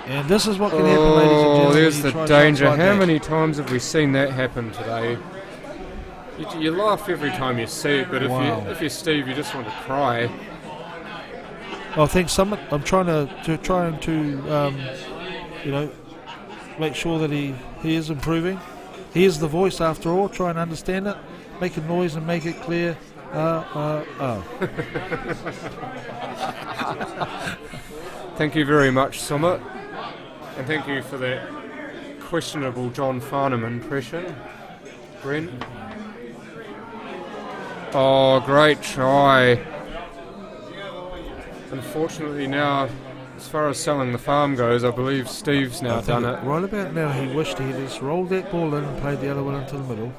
And this is what can happen, ladies and gentlemen. Oh, there's the danger. How many times have we seen that happen today? You laugh every time you see it, but if you're Steve, you just want to cry. I think I'm trying to make sure that he is improving. He is the voice after all. Try and understand it, make a noise and make it clear. Thank you very much, Summit. And thank you for that questionable John Farnham impression, Brent. Oh, great try. Unfortunately now, as far as selling the farm goes, I believe Steve's now done it. Right about now, he wished he just rolled that ball in and played the other one into the middle.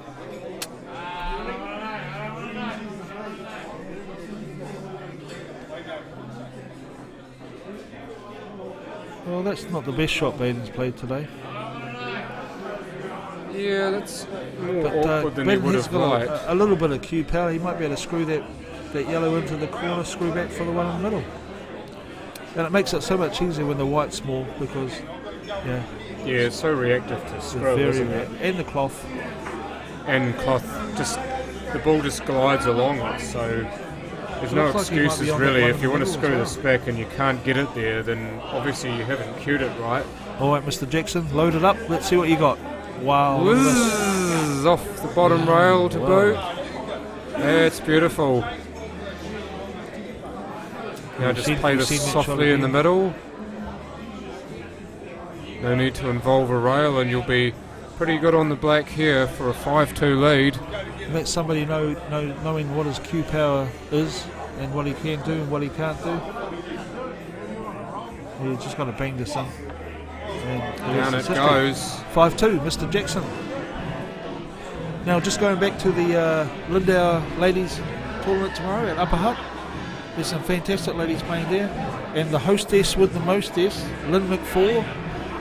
Well, that's not the best shot Baden's played today. Yeah, that's more awkward than he would have liked. A little bit of cue power. He might be able to screw that yellow into the corner, screw back for the one in the middle. And it makes it so much easier when the white's small because, yeah, it's so reactive to scroll, isn't it? And the cloth. The ball just glides along it, so there's no excuses really. If you want to screw this back and you can't get it there, then obviously you haven't cued it right. All right, Mr. Jackson, load it up. Let's see what you got. Wow. Whizzz, off the bottom rail to boot. That's beautiful. Now just play this softly in the middle. No need to involve a rail and you'll be pretty good on the black here for a 5-2 lead. Let somebody knowing what his cue power is and what he can do and what he can't do. He's just going to bang this in. And down it goes. 5-2, Mr. Jackson. Now just going back to the Lindau ladies tournament tomorrow at Upper Hutt. There's some fantastic ladies playing there. And the hostess with the mostess, Lynn McFall,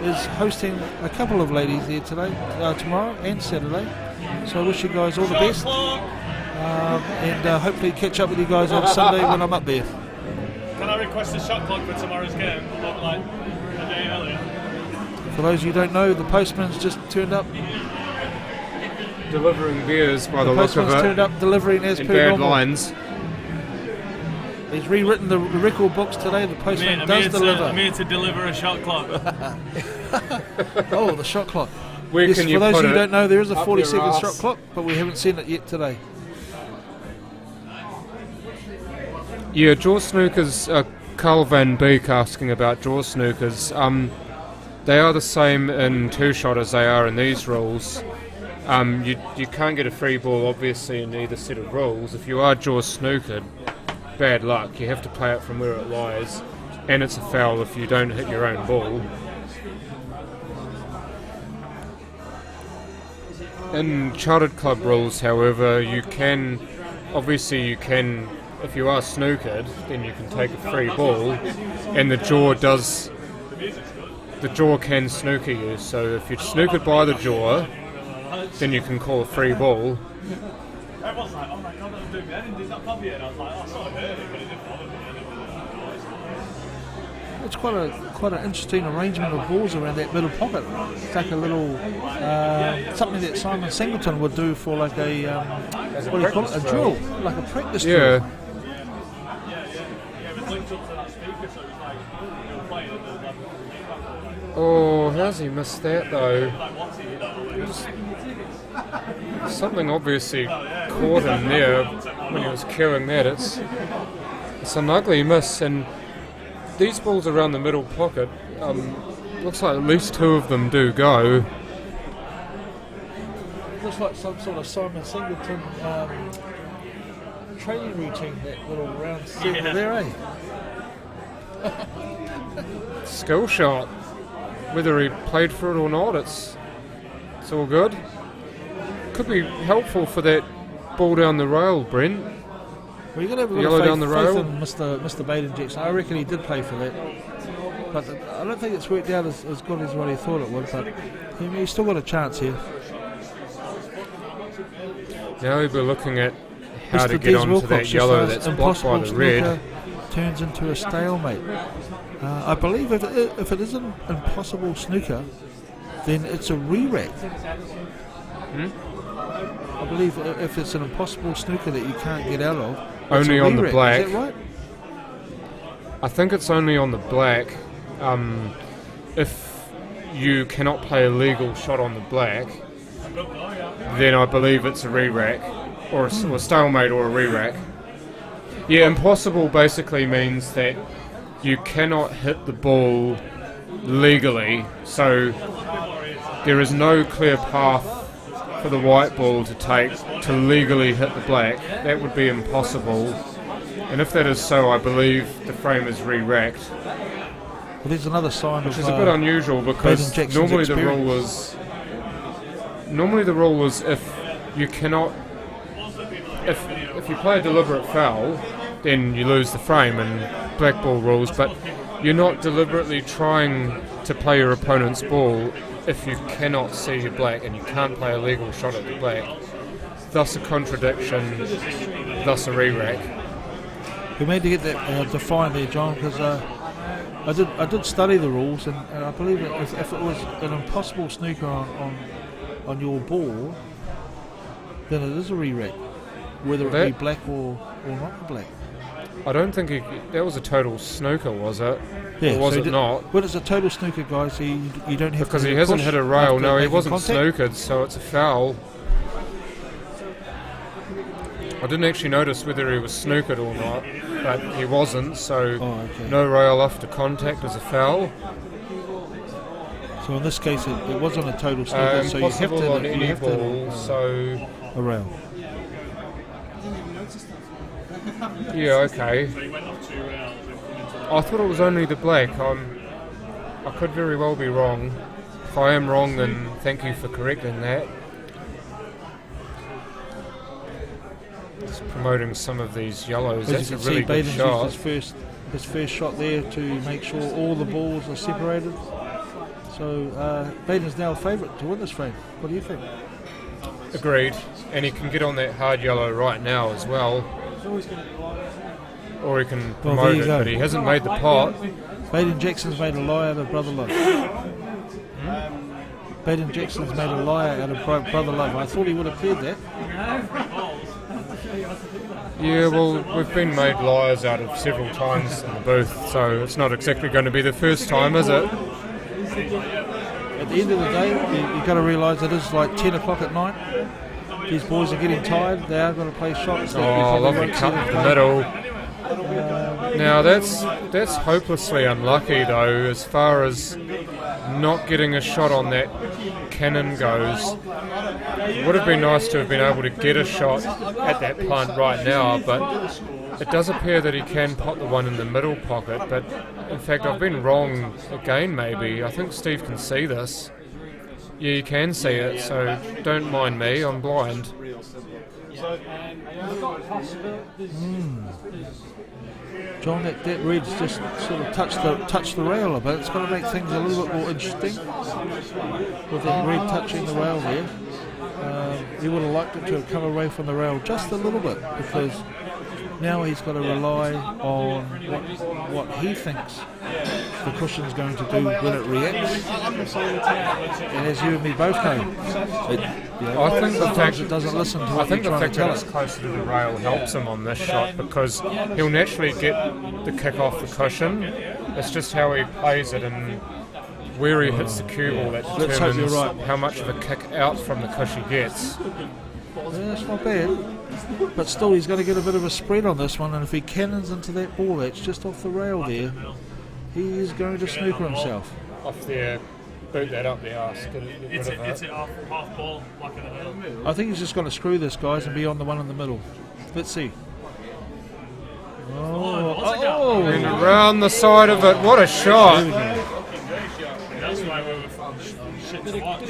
is hosting a couple of ladies there tomorrow and Saturday. So I wish you guys all the best. And hopefully catch up with you guys on Sunday when I'm up there. Can I request a shot clock for tomorrow's game? Like a day earlier. For those you don't know, the postman's just turned up. Delivering beers by the look of it. The postman's turned up delivering as per bad normal. lines. He's rewritten the record books today. The postman does deliver. I'm here to deliver a shot clock. Oh, the shot clock. Where can you for those put who it? don't know, there is a Up 40-second your shot clock, but we haven't seen it yet today. Yeah, jaw snookers. Carl Van Beek asking about jaw snookers. They are the same in two-shot as they are in these rules. You can't get a free ball, obviously, in either set of rules. If you are jaw snookered, bad luck. You have to play it from where it lies, and it's a foul if you don't hit your own ball. In chartered club rules, however, you can, if you are snookered, then you can take a free ball, and the jaw can snooker you. So if you're snookered by the jaw, then you can call a free ball. Everyone's like, oh my god, that was doing me. I didn't do that pub yet. And I was like, oh, I sort of heard it, but it didn't bother me. It's quite an interesting arrangement of balls around that middle pocket. It's like a little something that Simon Singleton would do for like a what do you call it? A drill, like a practice drill. Yeah. It was linked up to that speaker, so it was like they were playing at the level. Oh, how's he missed that though? Something obviously caught him there when he was cueing that. It's an ugly miss, and these balls around the middle pocket, looks like at least two of them do go. Looks like some sort of Simon Singleton training routine, that little round circle there, eh? Skill shot. Whether he played for it or not, it's all good. could be helpful for that ball down the rail, Brent. Well, you're going to have Yellow down the rail. in Mr. Baden Jackson. I reckon he did play for that. But I don't think it's worked out as good as what he thought it would. But he's still got a chance here. Now we'll be looking at how Mr. to get Des onto Wilcox that just yellow asked, that's blocked by the impossible red. snooker turns into a stalemate. I believe if it is an impossible snooker, then it's a re-rack. I believe if it's an impossible snooker that you can't get out of, it's Only a on the re-rack. black. Is that right? I think it's only on the black. If you cannot play a legal shot on the black, then I believe it's a re-rack, or a stalemate or a re-rack. Yeah, impossible basically means that you cannot hit the ball legally, so there is no clear path for the white ball to take to legally hit the black. That would be impossible. And if that is so, I believe the frame is re-racked. Well, there's another sign which of is a bit unusual because normally the rule was if you cannot, if you play a deliberate foul, then you lose the frame in black ball rules. But you're not deliberately trying to play your opponent's ball if you cannot see your black and you can't play a legal shot at the black. Thus a contradiction, thus a re-rack. We need to get that defined there, John, because I did study the rules, and I believe that if it was an impossible snooker on your ball, then it is a re-rack, whether it be black or not black. I don't think that was a total snooker, was it? Yeah, or was so it not? Well, it's a total snooker, guys. You don't have because to he hasn't hit a rail. No, he wasn't contact. snookered, so it's a foul. I didn't actually notice whether he was snookered or not, but he wasn't, so no rail after contact is a foul. So in this case, it wasn't a total snooker, so you have to on any ball, so a rail. Yeah, okay. I thought it was only the black. I could very well be wrong. If I am wrong, then thank you for correcting that. Just promoting some of these yellows. As That's you a can really see, good Baden's shot. used his first shot there to make sure all the balls are separated. So Baden's now a favourite to win this frame. What do you think? Agreed. And he can get on that hard yellow right now as well. Or he can promote it, but he hasn't made the pot. Baden Jackson's made a lie out of Brother Love. Baden Jackson's made a lie out of Brother Love. I thought he would have cleared that. Yeah, well, we've been made liars out of several times in the booth, so it's not exactly going to be the first time, is it? At the end of the day, you've got to realise it is like 10 o'clock at night. These boys are getting tired. They are going to play shots. Lovely cut in the middle. Now that's hopelessly unlucky though, as far as not getting a shot on that cannon goes. It would have been nice to have been able to get a shot at that punt right now, but it does appear that he can pot the one in the middle pocket. But in fact, I've been wrong again maybe. I think Steve can see this. Yeah, you can see it, so don't mind me, I'm blind. John, that red's just sort of touched the rail a bit. It's going to make things a little bit more interesting with that red touching the rail there. He would have liked it to have come away from the rail just a little bit, because now he's got to rely on what he thinks the cushion's going to do when it reacts. And as you and me both know, I think the fact it doesn't listen to what you're trying to tell that it's closer to the rail helps him on this shot, because he'll naturally get the kick off the cushion. It's just how he plays it and where he hits the cue ball that determines how much of a kick out from the cushion he gets. Yeah, that's not bad. But still, he's going to get a bit of a spread on this one, and if he cannons into that ball that's just off the rail there, he is going to snooker himself. Off there, boot that up there, It's it half ball, like in the middle. I think he's just going to screw this, guys, and be on the one in the middle. Let's see. And around the side of it, what a shot! That's why we were shit to watch.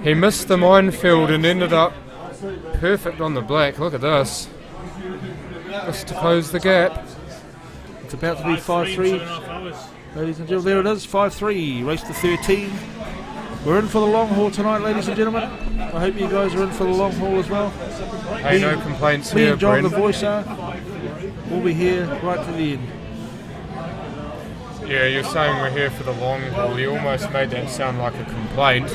He missed the minefield and ended up perfect on the black. Look at this. Just to close the gap. It's about to be 5-3. Ladies and gentlemen, there it is, 5-3, race to 13. We're in for the long haul tonight, ladies and gentlemen. I hope you guys are in for the long haul as well. Hey, no complaints me here, and John, Brent. the voice are. We'll be here right to the end. Yeah, you're saying we're here for the long haul. You almost made that sound like a complaint.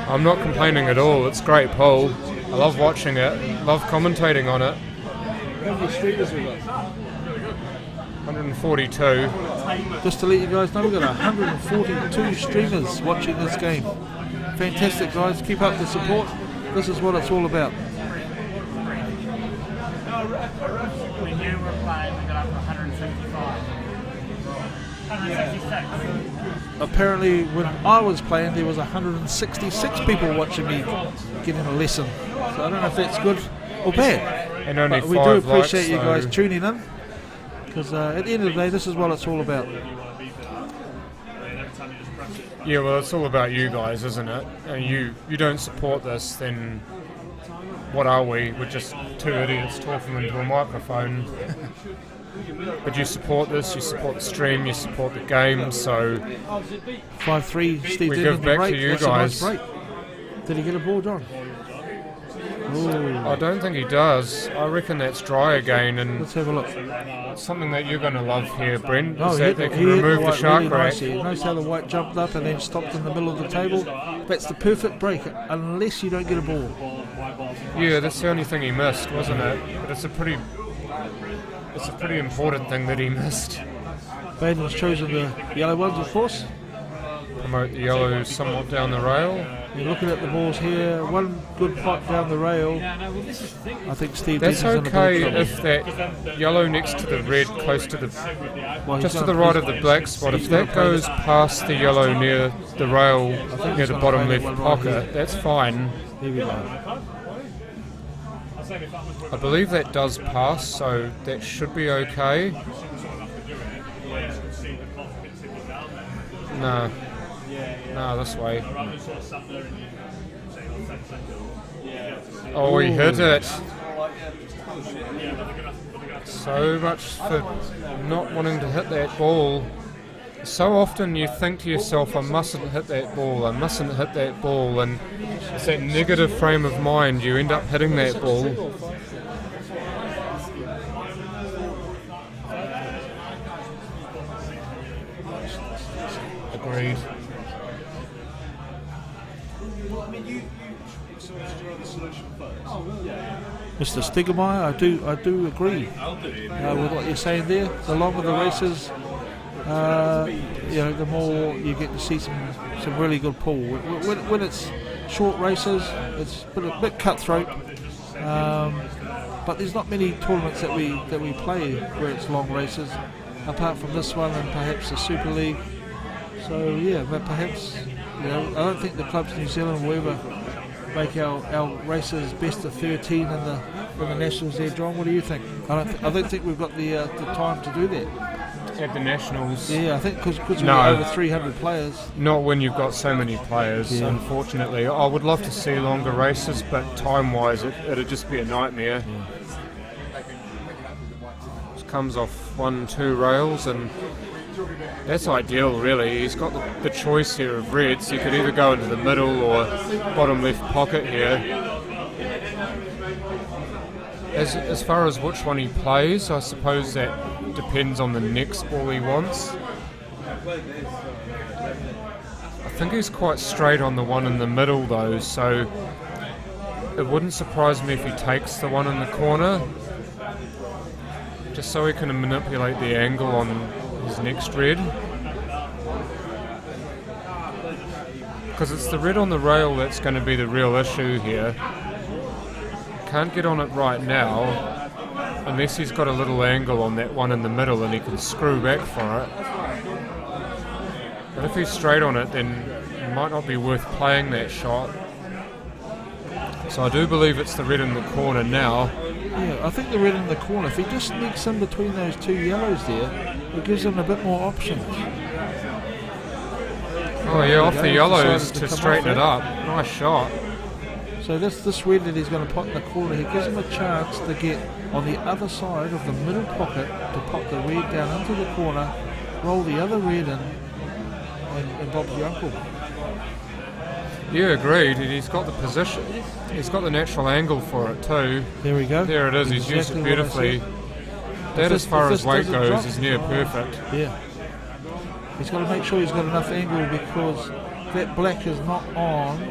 I'm not complaining at all. It's a great poll. I love watching it. Love commentating on it. How many streamers we got? 142. Just to let you guys know, we've got 142 streamers watching this game. Fantastic, guys. Keep up the support. This is what it's all about. When you were playing, we got up to 155. 166. Apparently, when I was playing, there was 166 people watching me getting a lesson. So I don't know if that's good or bad. And only but we do 5 appreciate likes, you guys so- tuning in. Because at the end of the day, this is what it's all about. Yeah, well, it's all about you guys, isn't it? And you don't support this, then what are we? We're just two idiots talking into a microphone. But you support this, you support the stream, you support the game, so 5-3, Steve we Denton give in the back break. to you That's a nice guys. break. Did he get a ball, John? Ooh. I don't think he does. I reckon that's dry again, and let's have a look. Something that you're going to love here, Brent, Oh, is he that they hit can remove the white shark really rack. nicely. Notice how the white jumped up and then stopped in the middle of the table. That's the perfect break, unless you don't get a ball. Yeah, that's the only thing he missed, wasn't it? But it's a pretty important thing that he missed. Baden's chosen the yellow ones, of course. Promote the yellow somewhat down the rail. You're looking at the balls here. One good pot down the rail. I think Steve That's Denton's okay in a bit of if that yellow next to the red, close to the, Well, just he's to the gonna- right of the black spot, he's if gonna that play goes this- past the yellow near the rail, near he's the gonna bottom play left that one right pocket, here. that's fine. Here we go. I believe that does pass, so that should be okay. No. No, this way. Oh, he hit it. So much for not wanting to hit that ball. So often you think to yourself, I mustn't hit that ball, I mustn't hit that ball, and it's that negative frame of mind, you end up hitting that ball. Agreed. Mr. Stigemeyer, I do agree with what you're saying there. The longer the races, the more you get to see some really good pool. When it's short races, it's a bit cutthroat. But there's not many tournaments that we play where it's long races, apart from this one and perhaps the Super League. So yeah, but perhaps I don't think the clubs in New Zealand will ever make our races best of 13 in the Nationals there, John. What do you think? I don't think we've got the time to do that. At the Nationals? Yeah, I think because we've No. got over 300 players. Not when you've got so many players, Yeah. unfortunately. I would love to see longer races, but time-wise it'd just be a nightmare. Just comes off 1-2 rails, and that's ideal, really. He's got the choice here of reds. He could either go into the middle or bottom left pocket here. As far as which one he plays, I suppose that depends on the next ball he wants. I think he's quite straight on the one in the middle though, so it wouldn't surprise me if he takes the one in the corner, just so he can manipulate the angle on his next red. Because it's the red on the rail that's going to be the real issue here. Can't get on it right now unless he's got a little angle on that one in the middle and he can screw back for it. But if he's straight on it, then it might not be worth playing that shot. So I do believe it's the red in the corner now. Yeah, I think the red in the corner, if he just sneaks in between those two yellows there, it gives him a bit more options. Oh yeah, off the yellows Decided to come straighten off it up. Nice shot. So this red that he's going to put in the corner, he gives him a chance to get on the other side of the middle pocket to pop the red down into the corner, roll the other red in, and Bob's your uncle. Yeah, agreed. And he's got the position. He's got the natural angle for it too. There we go. There it is. He's used it Exactly what I beautifully. said. That, as far as weight doesn't goes, drop, is near perfect. Yeah. He's got to make sure he's got enough angle because that black is not on,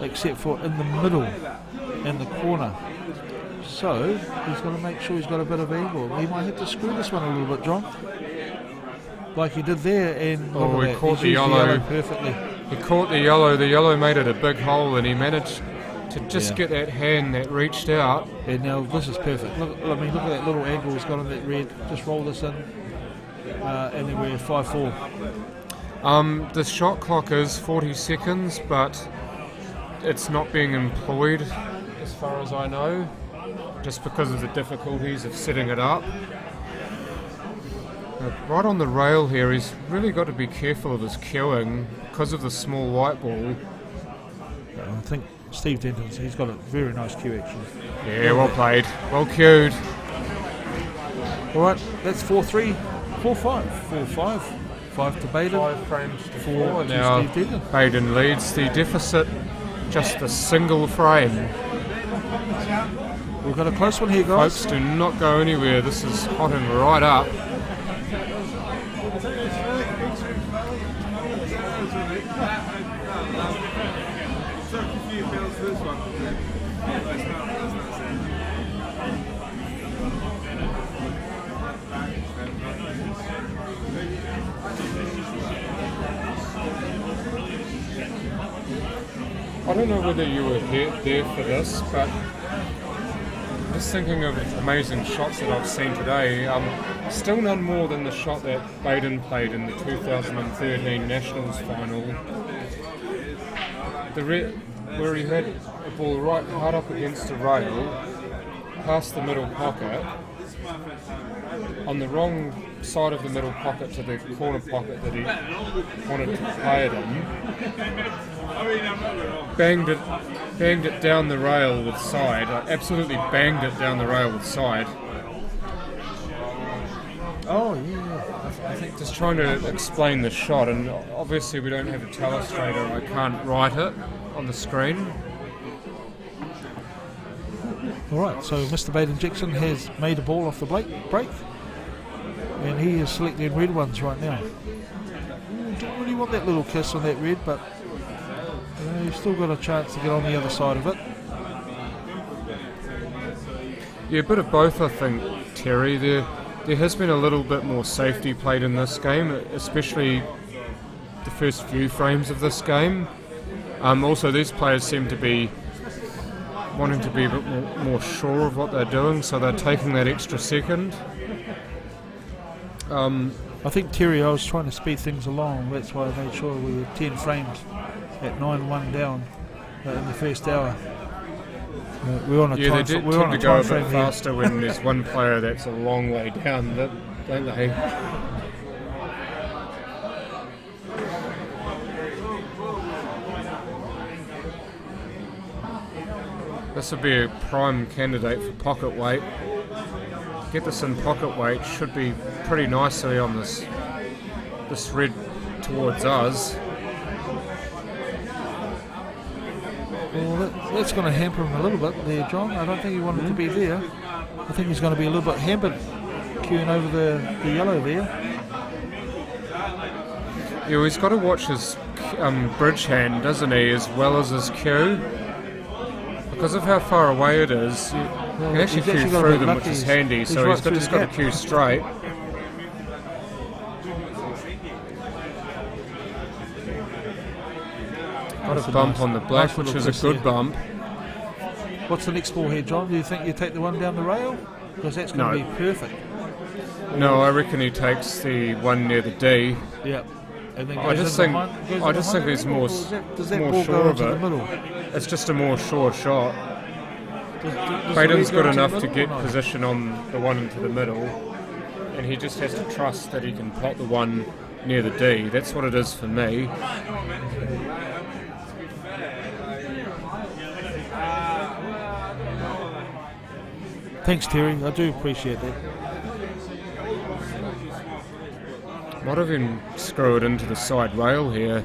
except for in the middle, in the corner. So he's got to make sure he's got a bit of angle. He might have to screw this one a little bit, John, like he did there. And Oh, look at he that. caught He's the used yellow perfectly. He caught the yellow. The yellow made it a big hole, and he managed to just Yeah. get that hand that reached out. And now this is perfect. Look at that little angle he's got on that red. Just roll this in, and then we're 5-4. The shot clock is 40 seconds, but it's not being employed, as far as I know, just because of the difficulties of setting it up. Right on the rail here, he's really got to be careful of his cueing because of the small white ball. I think Steve Denton, he's got a very nice cue actually. Yeah, well played, well cued. All right, that's 4-3, 4-5, 4-5. 5 to Baden. 5 frames to 4 now. Steve Denton. Baden leads the deficit just a single frame. We've got a close one here, guys. Folks, do not go anywhere. This is hotting right up. I don't know whether you were there for this, but just thinking of amazing shots that I've seen today, still none more than the shot that Baden played in the 2013 Nationals final. Where he had a ball right hard up against the rail, past the middle pocket, on the wrong side of the middle pocket to the corner pocket that he wanted to play it in. Banged it down the rail with side. Absolutely banged it down the rail with side. Oh yeah. I think just trying to explain the shot, and obviously we don't have a telestrator. I can't write it on the screen. All right. So Mr. Baden Jackson has made a ball off the break, and he is selecting red ones right now. Don't really want that little kiss on that red, but you've still got a chance to get on the other side of it. Yeah, a bit of both, I think, Terry. There has been a little bit more safety played in this game, especially the first few frames of this game. Also, these players seem to be wanting to be a bit more sure of what they're doing, so they're taking that extra second. I think, Terry, I was trying to speed things along. That's why I made sure we were 10 frames at 9-1 down in the first hour. We're on a yeah, time. They We're on tend a to go a time bit frame faster when there's one player that's a long way down, don't they? This would be a prime candidate for pocket weight. Get this in pocket weight, should be pretty nicely on this red towards us. Well, that's going to hamper him a little bit there, John. I don't think he wanted to be there. I think he's going to be a little bit hampered queuing over the yellow there. Yeah, he's got to watch his bridge hand, doesn't he, as well as his cue. Because of how far away it is, you can actually cue through them, which is handy, so he's just got to cue straight. Got a bump on the black, which is a good bump. What's the next ball here, John? Do you think you take the one down the rail? Because that's going to be perfect. No, I reckon he takes the one near the D. Yeah. And then I just think he's more sure of it. It's just a more sure shot. Baden's good enough to get position on the one into the middle, and he just has to trust that he can plot the one near the D. That's what it is for me. Thanks, Terry. I do appreciate that. Might have been screwed into the side rail here.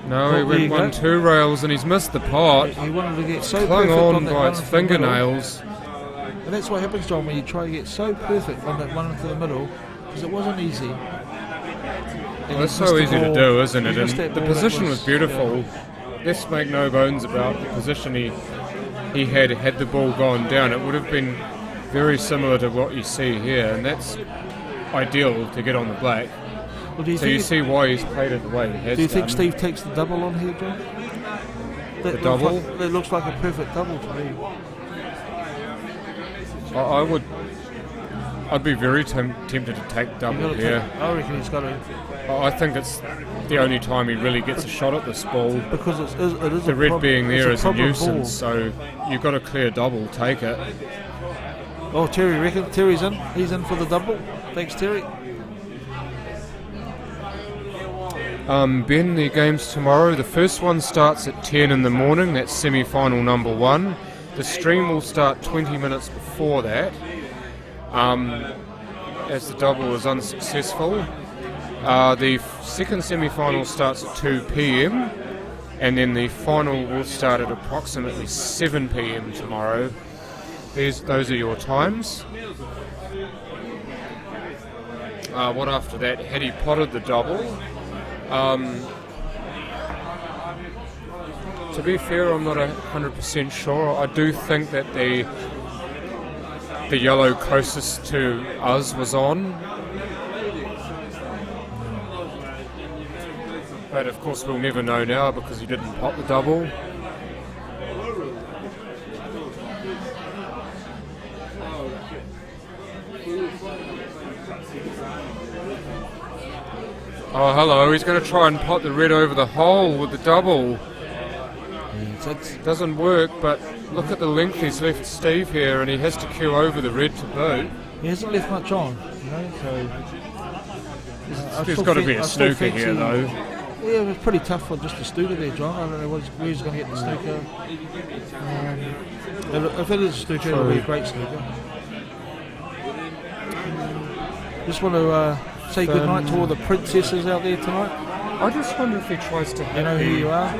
No, Well, he went 1-2 rails and he's missed the pot. He wanted to get so clung perfect on on that by one its into the middle. fingernails. And that's what happens, John, when you try to get so perfect on that one into the middle, because it wasn't easy. Well, it's so easy to do, isn't it? And the that position was beautiful. Let's make no bones about the position he had the ball gone down. It would have been very similar to what you see here, and that's ideal to get on the black. Well, do you so think you see why he's played it the way he has Do you think done. Steve takes the double on here, John? The double? That looks like a perfect double to me. I'd be very tempted to take double here. I reckon he's got to. I think it's the only time he really gets a shot at this ball. Because it is the a red prob- being it's there a is a problem nuisance, ball. so you've got a clear double, take it. Oh, Terry reckon Terry's in. He's in for the double. Thanks, Terry. Ben, the game's tomorrow. The first one starts at 10 in the morning. That's semi-final number 1. The stream will start 20 minutes before that, as the double was unsuccessful. The second semi-final starts at 2 p.m. and then the final will start at approximately 7 p.m. tomorrow. Those are your times. What after that? Had he potted the double? To be fair, I'm not 100% sure. I do think that the yellow closest to us was on. But of course we'll never know now because he didn't pot the double. Oh, hello, he's going to try and pot the red over the hole with the double. Doesn't work, but look at the length he's left Steve here, and he has to queue over the red to boot. He hasn't left much on, you know, so... There's got to be a snooker here, though. Yeah, it was pretty tough for just a snooker there, John. I don't know where he's going to get the snooker. If it is a snooker, it'll be a great snooker. Just want to say good night to all the princesses out there tonight. I just wonder if he tries to hit You know who you are?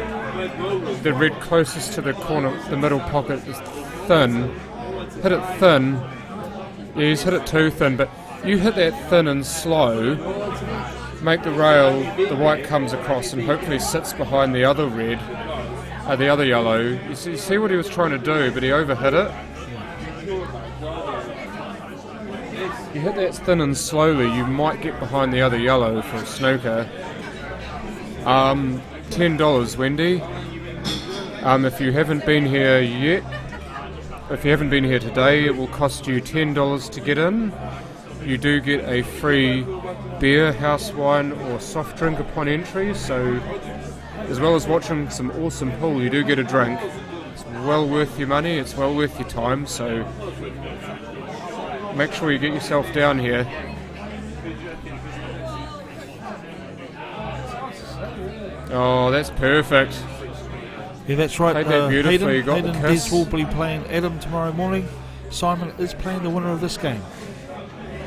the red closest to the corner, the middle pocket is thin. Hit it thin. Yeah, he's hit it too thin, but you hit that thin and slow, make the rail, the white comes across and hopefully sits behind the other red, the other yellow. You see what he was trying to do, but he overhit it. You hit that thin and slowly, you might get behind the other yellow for a snooker. $10, Wendy. If you haven't been here yet, if you haven't been here today, it will cost you $10 to get in. You do get a free beer, house wine or soft drink upon entry, so as well as watching some awesome pool, you do get a drink. It's well worth your money, it's well worth your time, so make sure you get yourself down here. Oh, that's perfect. Yeah, that's right. Played that beautifully. Hayden, You got Hayden the kiss. Des will be playing Adam tomorrow morning. Simon is playing the winner of this game.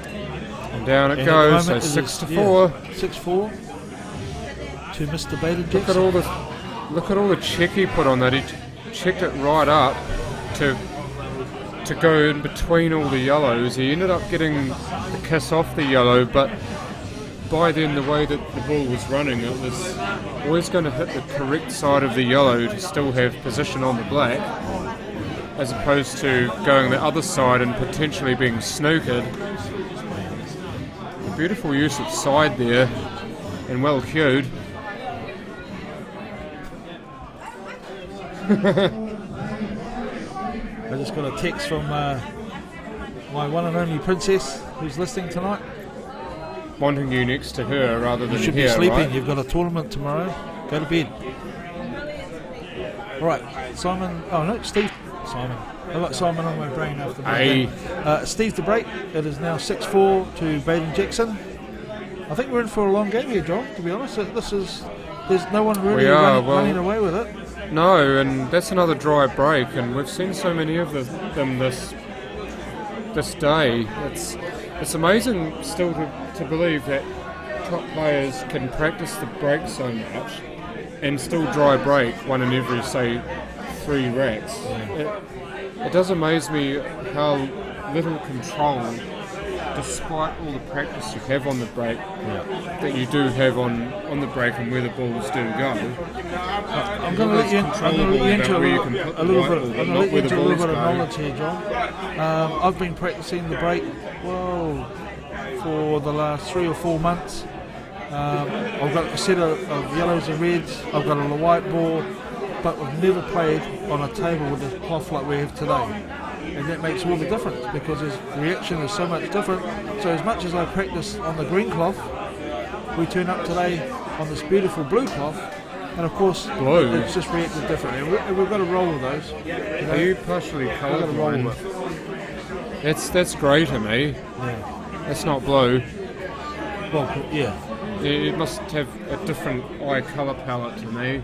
And down it And goes, at the so moment 6-4. 6-4 to Mr. Baden Look Jackson. at all the check he put on that. He checked it right up to go in between all the yellows. He ended up getting the kiss off the yellow, but by then the way that the ball was running, it was always going to hit the correct side of the yellow to still have position on the black, as opposed to going the other side and potentially being snookered. A beautiful use of side there, and well cued. I just got a text from my one and only princess who's listening tonight. Wanting you next to her rather than You should here, be sleeping. right? You've got a tournament tomorrow. Go to bed. All right, Simon. Oh no, Steve. Simon. I got Simon on my brain after the Hey. Steve the break. It is now 6-4 to Baden Jackson. I think we're in for a long game here, John. To be honest, there's no one really running away with it. No, and that's another dry break, and we've seen so many of them this day. It's amazing still to believe that top players can practice the break so much and still dry break one in every, say, 3 racks. It does amaze me how little control, despite all the practice you have on the break, that you do have on the break and where the balls do go. I'm going to let you into a little bit of knowledge here, John. I've been practicing the break, for the last 3 or 4 months. I've got a set of yellows and reds, I've got a white ball, but we've never played on a table with a cloth like we have today. And that makes all the difference because his reaction is so much different. So as much as I practice on the green cloth, we turn up today on this beautiful blue cloth, and of course it's just reacted differently. And we've got to roll with those. Are you partially colourblind? That's grey to me. Yeah. That's not blue. Well, yeah. It must have a different eye colour palette to me.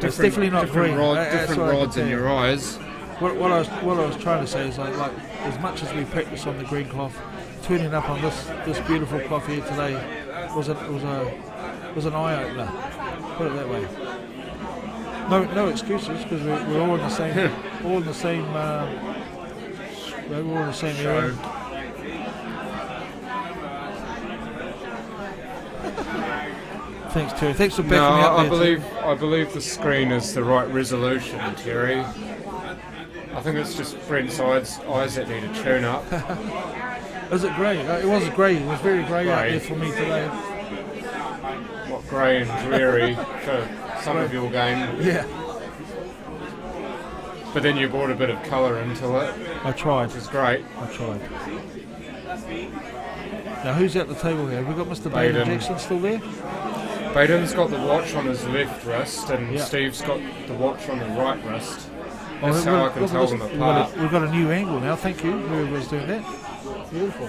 It's definitely not green. Different rods in your eyes. What I was trying to say is like as much as we practice on the green cloth, turning up on this beautiful cloth here today was an eye opener. Put it that way. No excuses because we're all in the same we're all in the same area. Thanks, Terry. Thanks for backing me up. I believe the screen is the right resolution, Terry. I think it's just Brent's eyes that need to tune up. Is it grey? It was grey. It was very grey out there for me today. What, grey and dreary for some of your game? Yeah. But then you brought a bit of colour into it. I tried. Which is great. I tried. Now who's at the table here? Have we got Mr. Baden Jackson still there? Baden's got the watch on his left wrist and Steve's got the watch on the right wrist. That's how I can tell them apart. We've got a new angle now, thank you, whoever's doing that. Beautiful.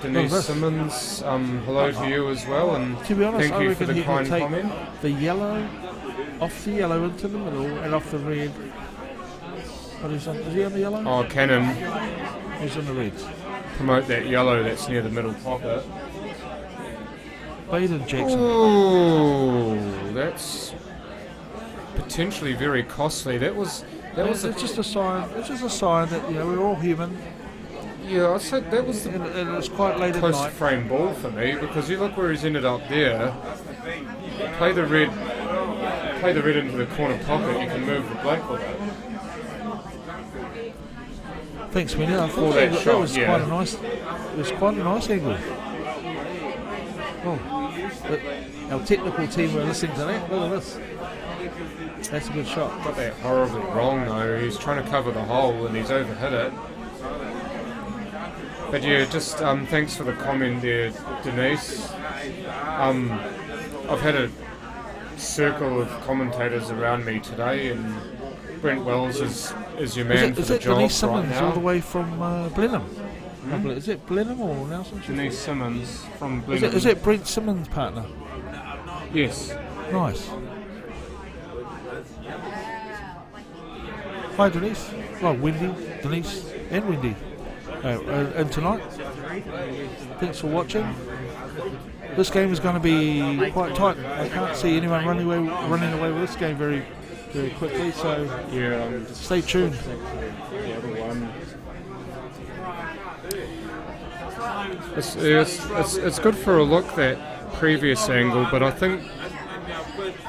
Denise Simmons, hello to you as well, and to be honest, thank you for the kind comment. The yellow, off the yellow into the middle, and off the red. What is he on the yellow? Oh, Cannon. He's on the reds. Promote that yellow that's near the middle pocket. Baden Jackson. Oh, that's potentially very costly. It's just a sign. It's just a sign that we're all human. Yeah, I said that was and it's quite late at close night. to frame ball for me because you look where he's ended up there. Play the red into the corner pocket. You can move the black with it. Thanks, Minnie. I thought that was quite a nice. It was quite a nice angle. Oh, our technical team were listening to that. Look at this. That's a good shot. Got that horribly wrong though. He's trying to cover the hole and he's overhit it. But yeah, just thanks for the comment there, Denise. I've had a circle of commentators around me today, and Brent Wells is your man for the job Denise Simmons right now. all the way from Blenheim? Is it Blenheim or Nelson? Denise Simmons from Blenheim. Is it Brent Simmons' partner? Yes. Nice. Hi Denise. Well, Wendy, Denise and Wendy. And tonight, thanks for watching. This game is going to be quite tight. I can't see anyone running away with this game very, very quickly. So yeah, stay tuned. The other one. It's good for a look, that previous angle, but I think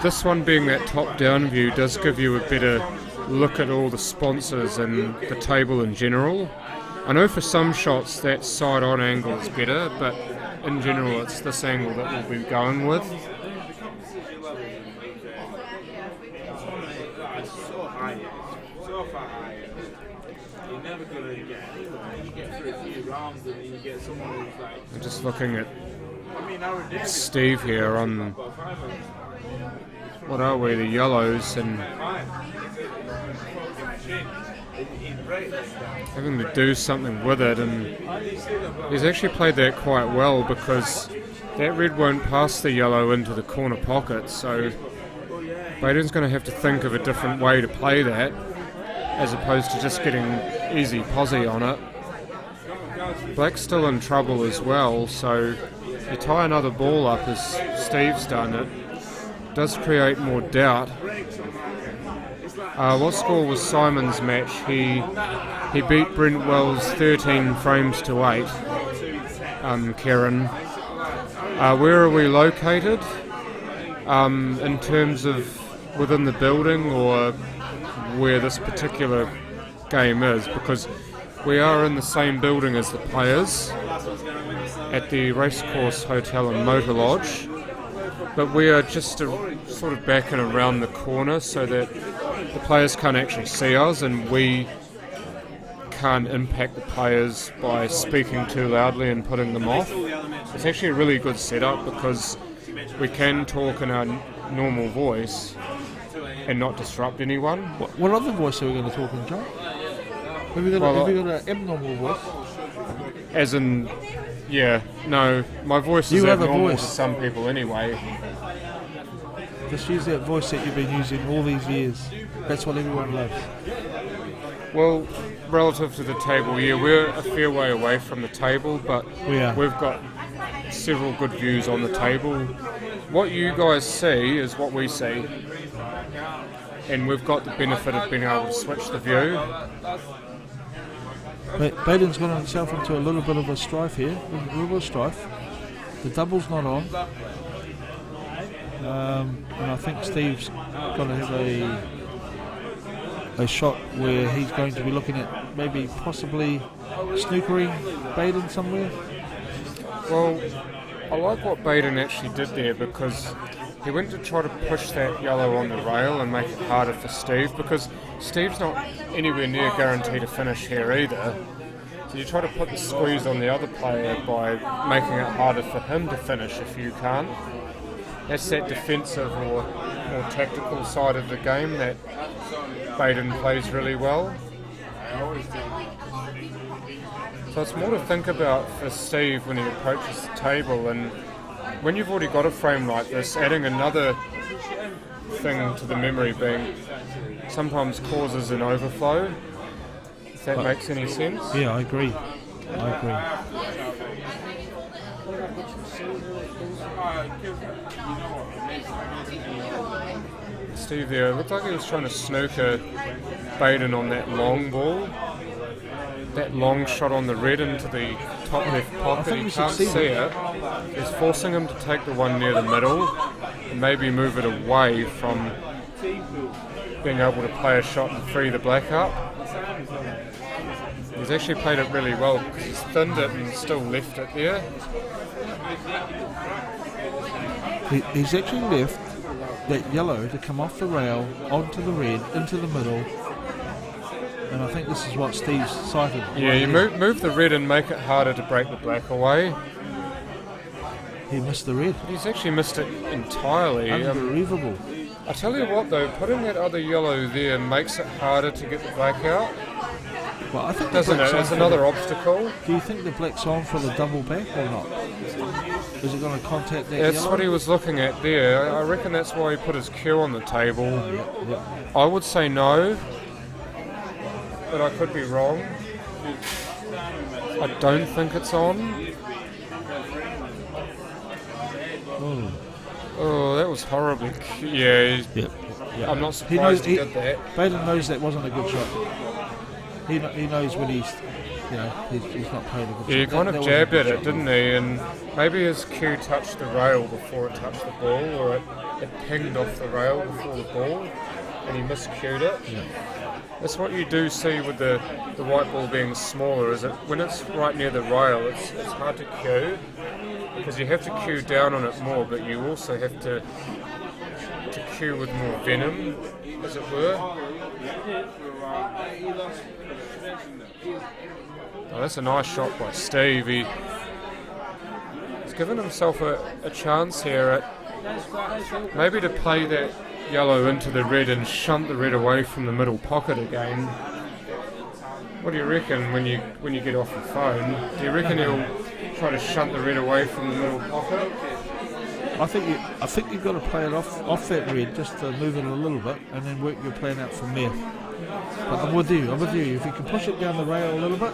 this one being that top-down view does give you a better look at all the sponsors and the table in general. I know for some shots that side-on angle is better, but in general it's this angle that we'll be going with. I'm just looking at Steve here on, what are we, the yellows, and having to do something with it, and he's actually played that quite well because that red won't pass the yellow into the corner pocket, so Baden's going to have to think of a different way to play that as opposed to just getting easy posse on it. Black's still in trouble as well, so you tie another ball up as Steve's done, it does create more doubt. What score was Simon's match? He beat Brent Wells 13 frames to 8. Karen. Where are we located? In terms of within the building or where this particular game is? Because we are in the same building as the players at the Racecourse Hotel and Motor Lodge, but we are just sort of back and around the corner so that the players can't actually see us and we can't impact the players by speaking too loudly and putting them off. It's actually a really good setup because we can talk in our normal voice and not disrupt anyone. What other voice are we going to talk in, John? Have you got an abnormal voice? As in, yeah, no, my voice is abnormal to some people anyway. Just use that voice that you've been using all these years. That's what everyone loves. Well, relative to the table, yeah, we're a fair way away from the table, but we've got several good views on the table. What you guys see is what we see, and we've got the benefit of being able to switch the view. Baden's got himself into a little bit of a strife here, a little bit of strife. The double's not on, and I think Steve's got to have a shot where he's going to be looking at maybe possibly snookering Baden somewhere. Well, I like what Baden actually did there because he went to try to push that yellow on the rail and make it harder for Steve, because Steve's not anywhere near guaranteed to finish here either. So you try to put the squeeze on the other player by making it harder for him to finish if you can't. That's that defensive or more tactical side of the game that Baden plays really well. So it's more to think about for Steve when he approaches the table, and when you've already got a frame like this, adding another thing to the memory bank sometimes causes an overflow, if that makes any sense. Yeah, I agree. Steve there, it looked like he was trying to snooker Baden on that long ball. That long shot on the red into the top left pocket, he can't see it. He's forcing him to take the one near the middle and maybe move it away from being able to play a shot and free the black up. He's actually played it really well because he's thinned it and still left it there. He's actually left that yellow to come off the rail, onto the red, into the middle. And I think this is what Steve's cited. Yeah, you move the red and make it harder to break the black away. He missed the red. He's actually missed it entirely. Unbelievable. I tell you what though, putting that other yellow there makes it harder to get the black out. Well, I think doesn't it? It's another obstacle. Do you think the black's on for the double back or not? Is it going to contact that That's yellow? what he was looking at there. I reckon that's why he put his cue on the table. Yeah. I would say no, but I could be wrong. I don't think it's on. Oh, that was horribly. Yeah. I'm not surprised he did that. Baden knows that wasn't a good shot. He knows when he's not playing a good shot. Yeah, he kind of jabbed at it, didn't he? And maybe his cue touched the rail before it touched the ball, or it pinged off the rail before the ball, and he miscued it. Yeah. That's what you do see with the white ball being smaller, is that when it's right near the rail, it's hard to cue, because you have to cue down on it more, but you also have to cue with more venom, as it were. Oh, that's a nice shot by Steve. He's given himself a chance here at maybe to play that yellow into the red and shunt the red away from the middle pocket again. What do you reckon when you get off the phone? Do you reckon he'll try to shunt the red away from the middle pocket? I think you've got to play it off that red, just to move it a little bit, and then work your plan out from there. But I'm with you. If you can push it down the rail a little bit.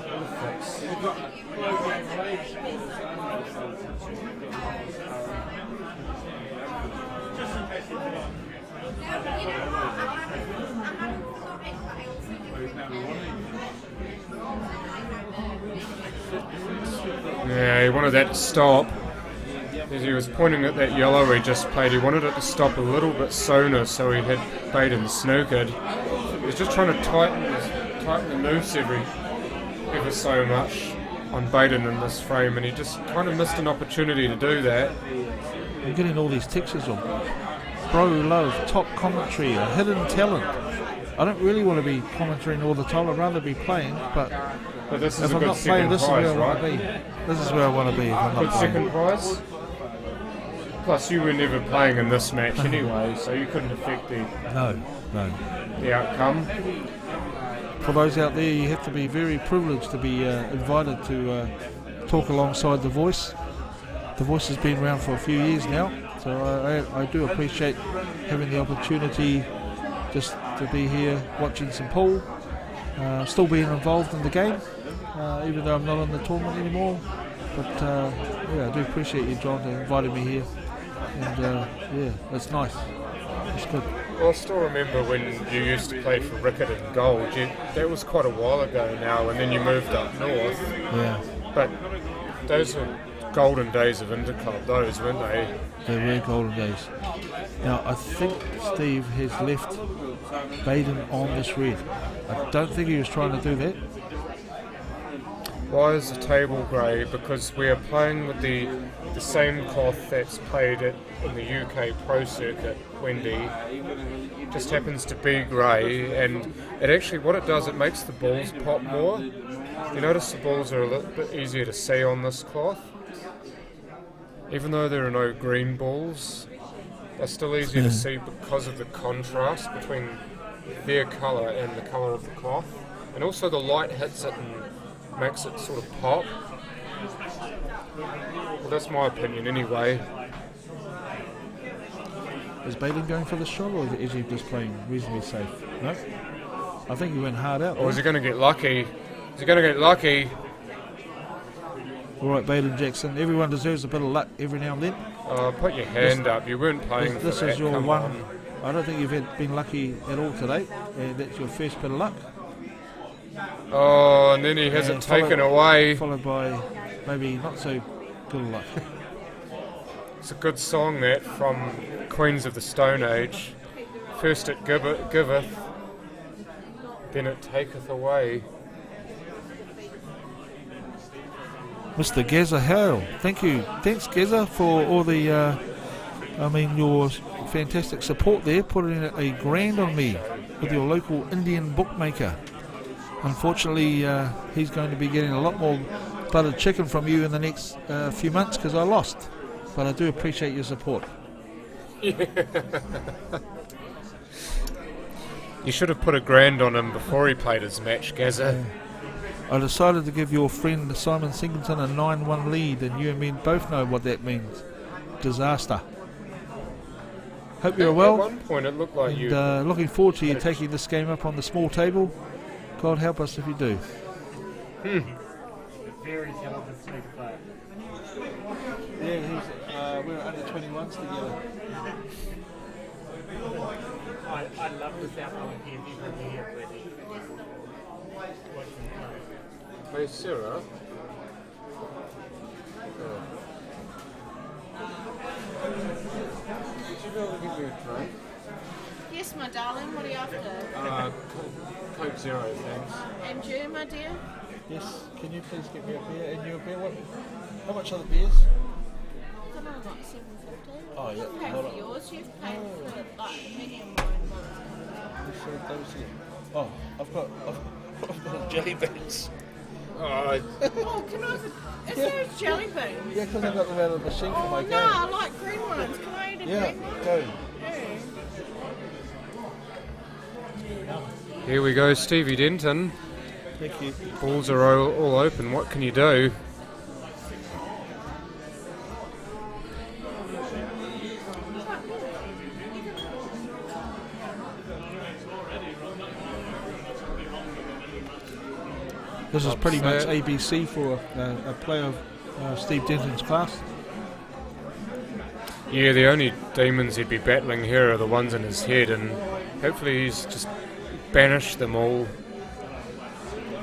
Yeah, he wanted that to stop. As he was pointing at that yellow he just played, he wanted it to stop a little bit sooner, so he had Baden snookered. He was just trying to tighten the noose ever so much on Baden in this frame, and he just kind of missed an opportunity to do that. I'm getting all these texts on. Bro love, top commentary, a hidden talent. I don't really want to be commentating all the time, I'd rather be playing, but this is if a I'm good not playing, this prize, is where I want to be. This is where I want to be if I'm not good playing. second prize? Plus you were never playing in this match anyway, so you couldn't affect the outcome. For those out there, you have to be very privileged to be invited to talk alongside The Voice. The Voice has been around for a few years now, so I do appreciate having the opportunity just to be here watching some pool, still being involved in the game, even though I'm not in the tournament anymore. But I do appreciate you, John, inviting me here, and it's nice. It's good. Well, I still remember when you used to play for Rickett and Gold. That was quite a while ago now, and then you moved up north. Yeah. But those were golden days of Interclub, those, weren't they? They were golden days. Now, I think Steve has left Baden on this red. I don't think he was trying to do that. Why is the table grey? Because we are playing with the same cloth that's played in the UK Pro Circuit, Wendy. Just happens to be grey, and it actually, what it does, it makes the balls pop more. You notice the balls are a little bit easier to see on this cloth. Even though there are no green balls, they're still easier to see because of the contrast between their colour and the colour of the cloth. And also the light hits it and makes it sort of pop. Well, that's my opinion anyway. Is Baden going for the shot, or is he just playing reasonably safe? No? I think he went hard out. Or is he going to get lucky? Is he going to get lucky? All right, Baden Jackson. Everyone deserves a bit of luck every now and then. Put your hand up. You weren't playing for this that. Is your Come one. on. I don't think you've been lucky at all today, and that's your first bit of luck. Oh, and then he has it taken away. Followed by maybe not so good of luck. It's a good song, that, from Queens of the Stone Age. First it giveth, then it taketh away. Mr. Gazza Hale, thank you. Thanks, Gazza, for all the, your fantastic support there, putting a grand on me with your local Indian bookmaker. Unfortunately, he's going to be getting a lot more buttered chicken from you in the next few months because I lost. But I do appreciate your support. Yeah. You should have put a grand on him before he played his match, Gazza. I decided to give your friend Simon Singleton a 9-1 lead, and you and me both know what that means. Disaster. Hope you're well. At one point it looked like and, you... looking forward to you taking this game up on the small table. God help us if you do. Very talented snooker player. Yeah, we were under 21s together. I love the sound of him every year. Hey, Sarah. Would you be able to give me a drink? Yes, my darling. What are you after? Coke Zero, thanks. And you, my dear? Yes, can you please get me a beer? And you a beer? How much are the beers? I don't know, like $7.50. Oh, yeah. You can pay for yours. You've paid for like medium wine. Oh, I've got jelly beans. Oh, can I? Is there a jelly bean? Yeah, because I got them out of the machine for my game. No, I like green ones. Can I eat a green one? Go. Here we go, Stevie Denton. Thank you. Balls are all open. What can you do? This is pretty much ABC for a player of Steve Denton's class. Yeah, the only demons he'd be battling here are the ones in his head, and hopefully he's just banished them all.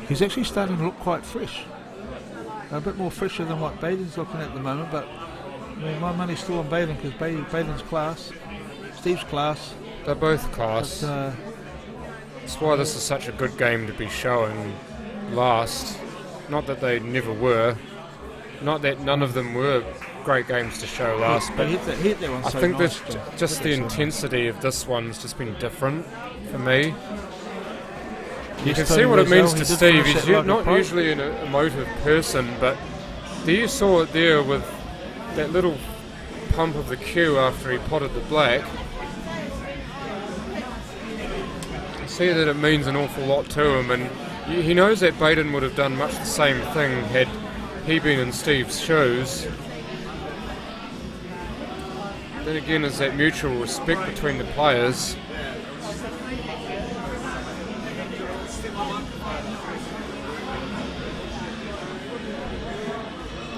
He's actually starting to look quite fresh. A bit more fresher than what Baden's looking at the moment, but I mean, my money's still on Baden because Baden's class, Steve's class. They're both class. But, that's why this is such a good game to be showing last. Not that they never were. Not that none of them were great games to show last, but hit that one I so think nice, just the intensity of this one's just been different for me. You can see what it means to Steve. He's not usually an emotive person, but you saw it there with that little pump of the cue after he potted the black. You see that it means an awful lot to him, and he knows that Baden would have done much the same thing had he been in Steve's shoes. Then again, there's that mutual respect between the players.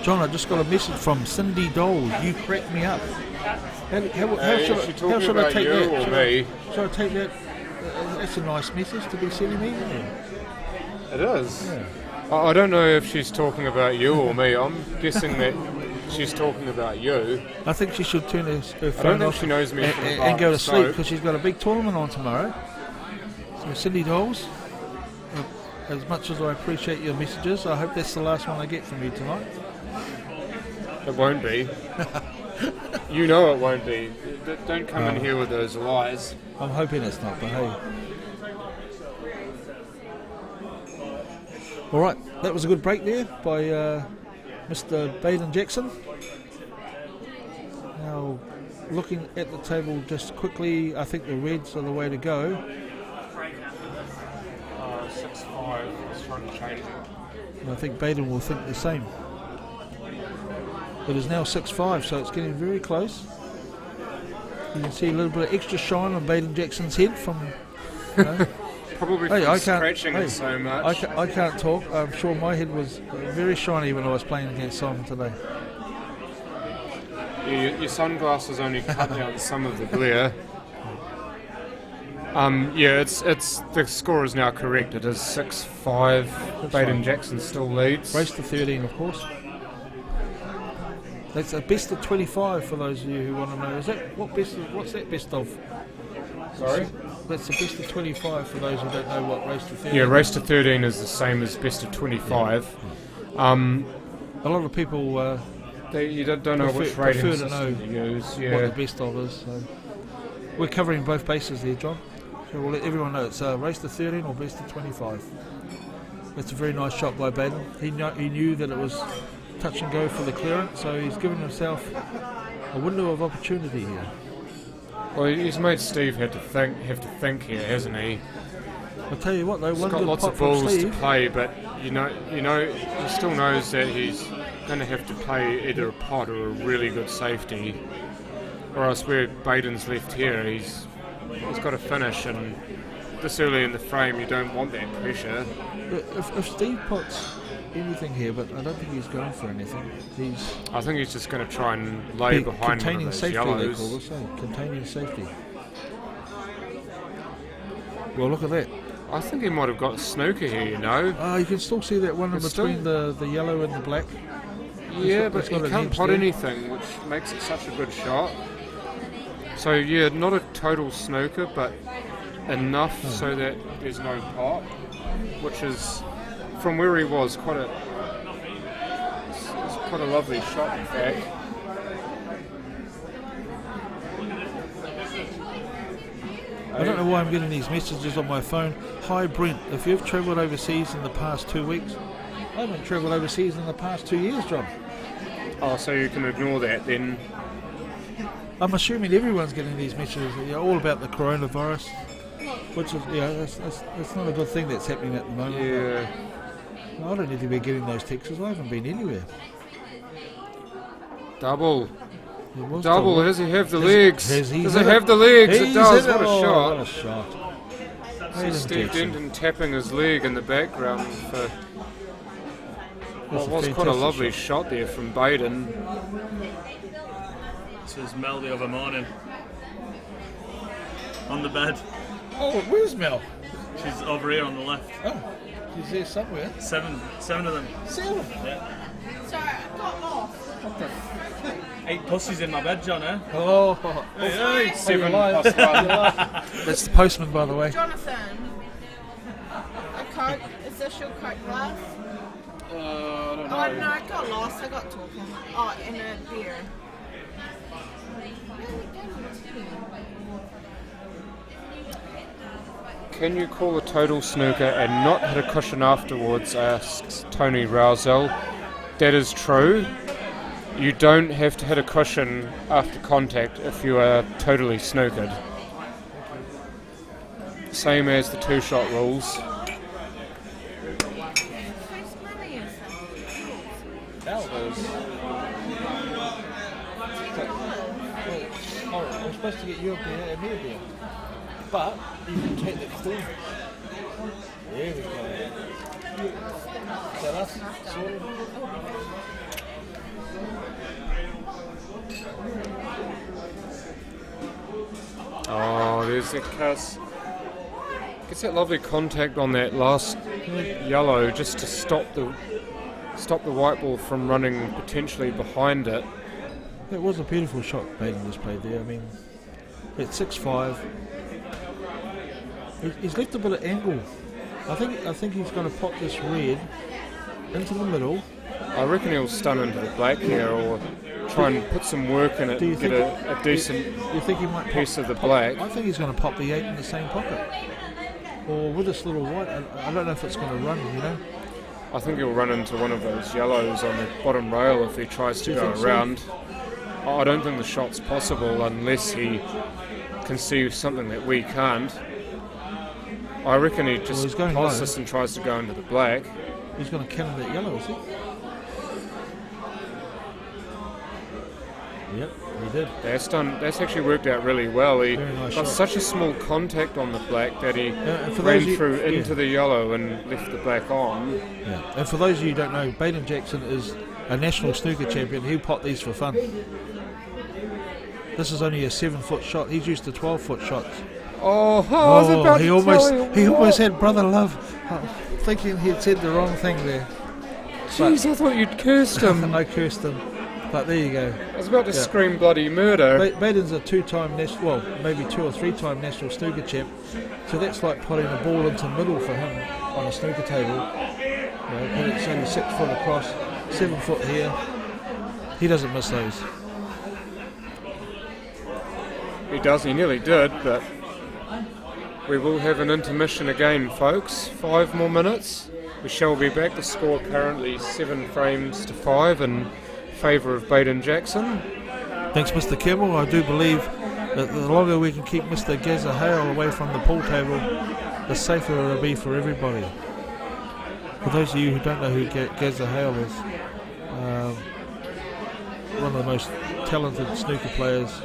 John, I just got a message from Cindy Dole. You cracked me up. How should I take that? Should I take that? That's a nice message to be sending me. It is. Yeah. I don't know if she's talking about you or me. I'm guessing that she's talking about you. I think she should turn her phone I don't think off she knows me and go to sleep because she's got a big tournament on tomorrow. So Cindy Doles, as much as I appreciate your messages, I hope that's the last one I get from you tonight. It won't be. You know it won't be. Don't come in here with those lies. I'm hoping it's not, but hey. Alright, that was a good break there by Mr. Baden Jackson. Now, looking at the table just quickly, I think the reds are the way to go. 6-5, I was trying to change it. And I think Baden will think the same. It is now 6-5, so it's getting very close. You can see a little bit of extra shine on Baden Jackson's head from... You know, probably from scratching it so much. I can't talk. I'm sure my head was very shiny when I was playing against Simon today. Your sunglasses only cut down some of the glare. Yeah, it's the score is now correct. It is 6-5. Baden Jackson still leads. Race to 13, of course. That's a best of 25 for those of you who want to know. Is that what's that best of? Sorry? That's the best of 25 for those who don't know what race to 13 is. Yeah, race to 13 is the same as best of 25. Yeah. A lot of people you don't know which rating system to use. Yeah. What the best of is. So we're covering both bases there, John. So we'll let everyone know it's race to 13 or best of 25. That's a very nice shot by Baden. He knew that it was touch and go for the clearance, so he's given himself a window of opportunity here. Well, he's made Steve have to think here, hasn't he? I'll tell you what, though, he's got lots of balls to play, but you know, he still knows that he's going to have to play either a pot or a really good safety, or else where Baden's left here, he's got to finish, and this early in the frame, you don't want that pressure. If Steve puts anything here, but I don't think he's going for anything. I think he's just going to try and lay behind one of those safety, yellows. They call this, containing safety. Well, look at that. I think he might have got snooker here, you know. You can still see that one in between the yellow and the black. Yeah, but he can't pot anything, which makes it such a good shot. So yeah, not a total snooker, but enough so that there's no pot, which is, from where he was, quite a lovely shot, in fact. I don't know why I'm getting these messages on my phone. Hi Brent, if you've travelled overseas in the past 2 weeks, I haven't travelled overseas in the past 2 years, John. Oh, so you can ignore that then? I'm assuming everyone's getting these messages, all about the coronavirus. Which is, that's not a good thing that's happening at the moment. Yeah. I don't need to be getting those texts. I haven't been anywhere. Double. Double. Does he have the legs? Does he have the legs? It He's does. hit What a it. shot. What a shot. See Steve Denton tapping his leg in the background for what was quite a lovely shot there from Baden. This was Mel the other morning. On the bed. Oh, where's Mel? She's over here on the left. Oh, she's there somewhere. Seven of them. 7? Yeah. Sorry, I got lost. 8 pussies in my bed, John, eh? Oh, Hey, 7 alive. plus 1. That's the postman, by the way. Jonathan, a Coke, is this your Coke glass? I don't know. Oh, no, I got lost. I got talking. Oh, and a beer. Can you call a total snooker and not hit a cushion afterwards? Asks Tony Rousel. That is true. You don't have to hit a cushion after contact if you are totally snookered. Same as the 2-shot rules. I'm supposed to get you a beer and me a beer. But you can take the corner. There we go. Is that us? Sorted? Oh, there's that cuss. Gets that lovely contact on that last yellow just to stop the white ball from running potentially behind it. It was a beautiful shot Baden just played there. I mean, at 6-5, he's left a bit of angle. I think he's going to pop this red into the middle. I reckon he'll stun into the black here, or try and put some work in it and get a decent you think he might piece of the black. I think he's going to pop the 8 in the same pocket. Or with this little white. I don't know if it's going to run, you know. I think he'll run into one of those yellows on the bottom rail if he tries to go around. So? I don't think the shot's possible unless he can see something that we can't. I reckon he just passes and tries to go into the black. He's going to cannon that yellow, is he? Yep, he did. That's actually worked out really well. He got such a small contact on the black that he ran through into the yellow and left the black on. Yeah. And for those of you who don't know, Baden Jackson is a national snooker champion. He'll pot these for fun. This is only a 7-foot shot. He's used to 12-foot shots. I was about he to almost had brother love, thinking he'd said the wrong thing there. Jeez, I thought you'd cursed him. I cursed him, but there you go. I was about to scream bloody murder. Baden's a 2-time national, maybe 2 or 3-time national snooker champ. So that's like putting a ball into middle for him on a snooker table. And it's only 6 foot across, 7 foot here. He doesn't miss those. He does. He nearly did, but. We will have an intermission again, folks. 5 more minutes. We shall be back. The score currently 7 frames to 5 in favour of Baden Jackson. Thanks, Mr. Kimmel. I do believe that the longer we can keep Mr. Gazza Hale away from the pool table, the safer it will be for everybody. For those of you who don't know who Gazza Hale is, one of the most talented snooker players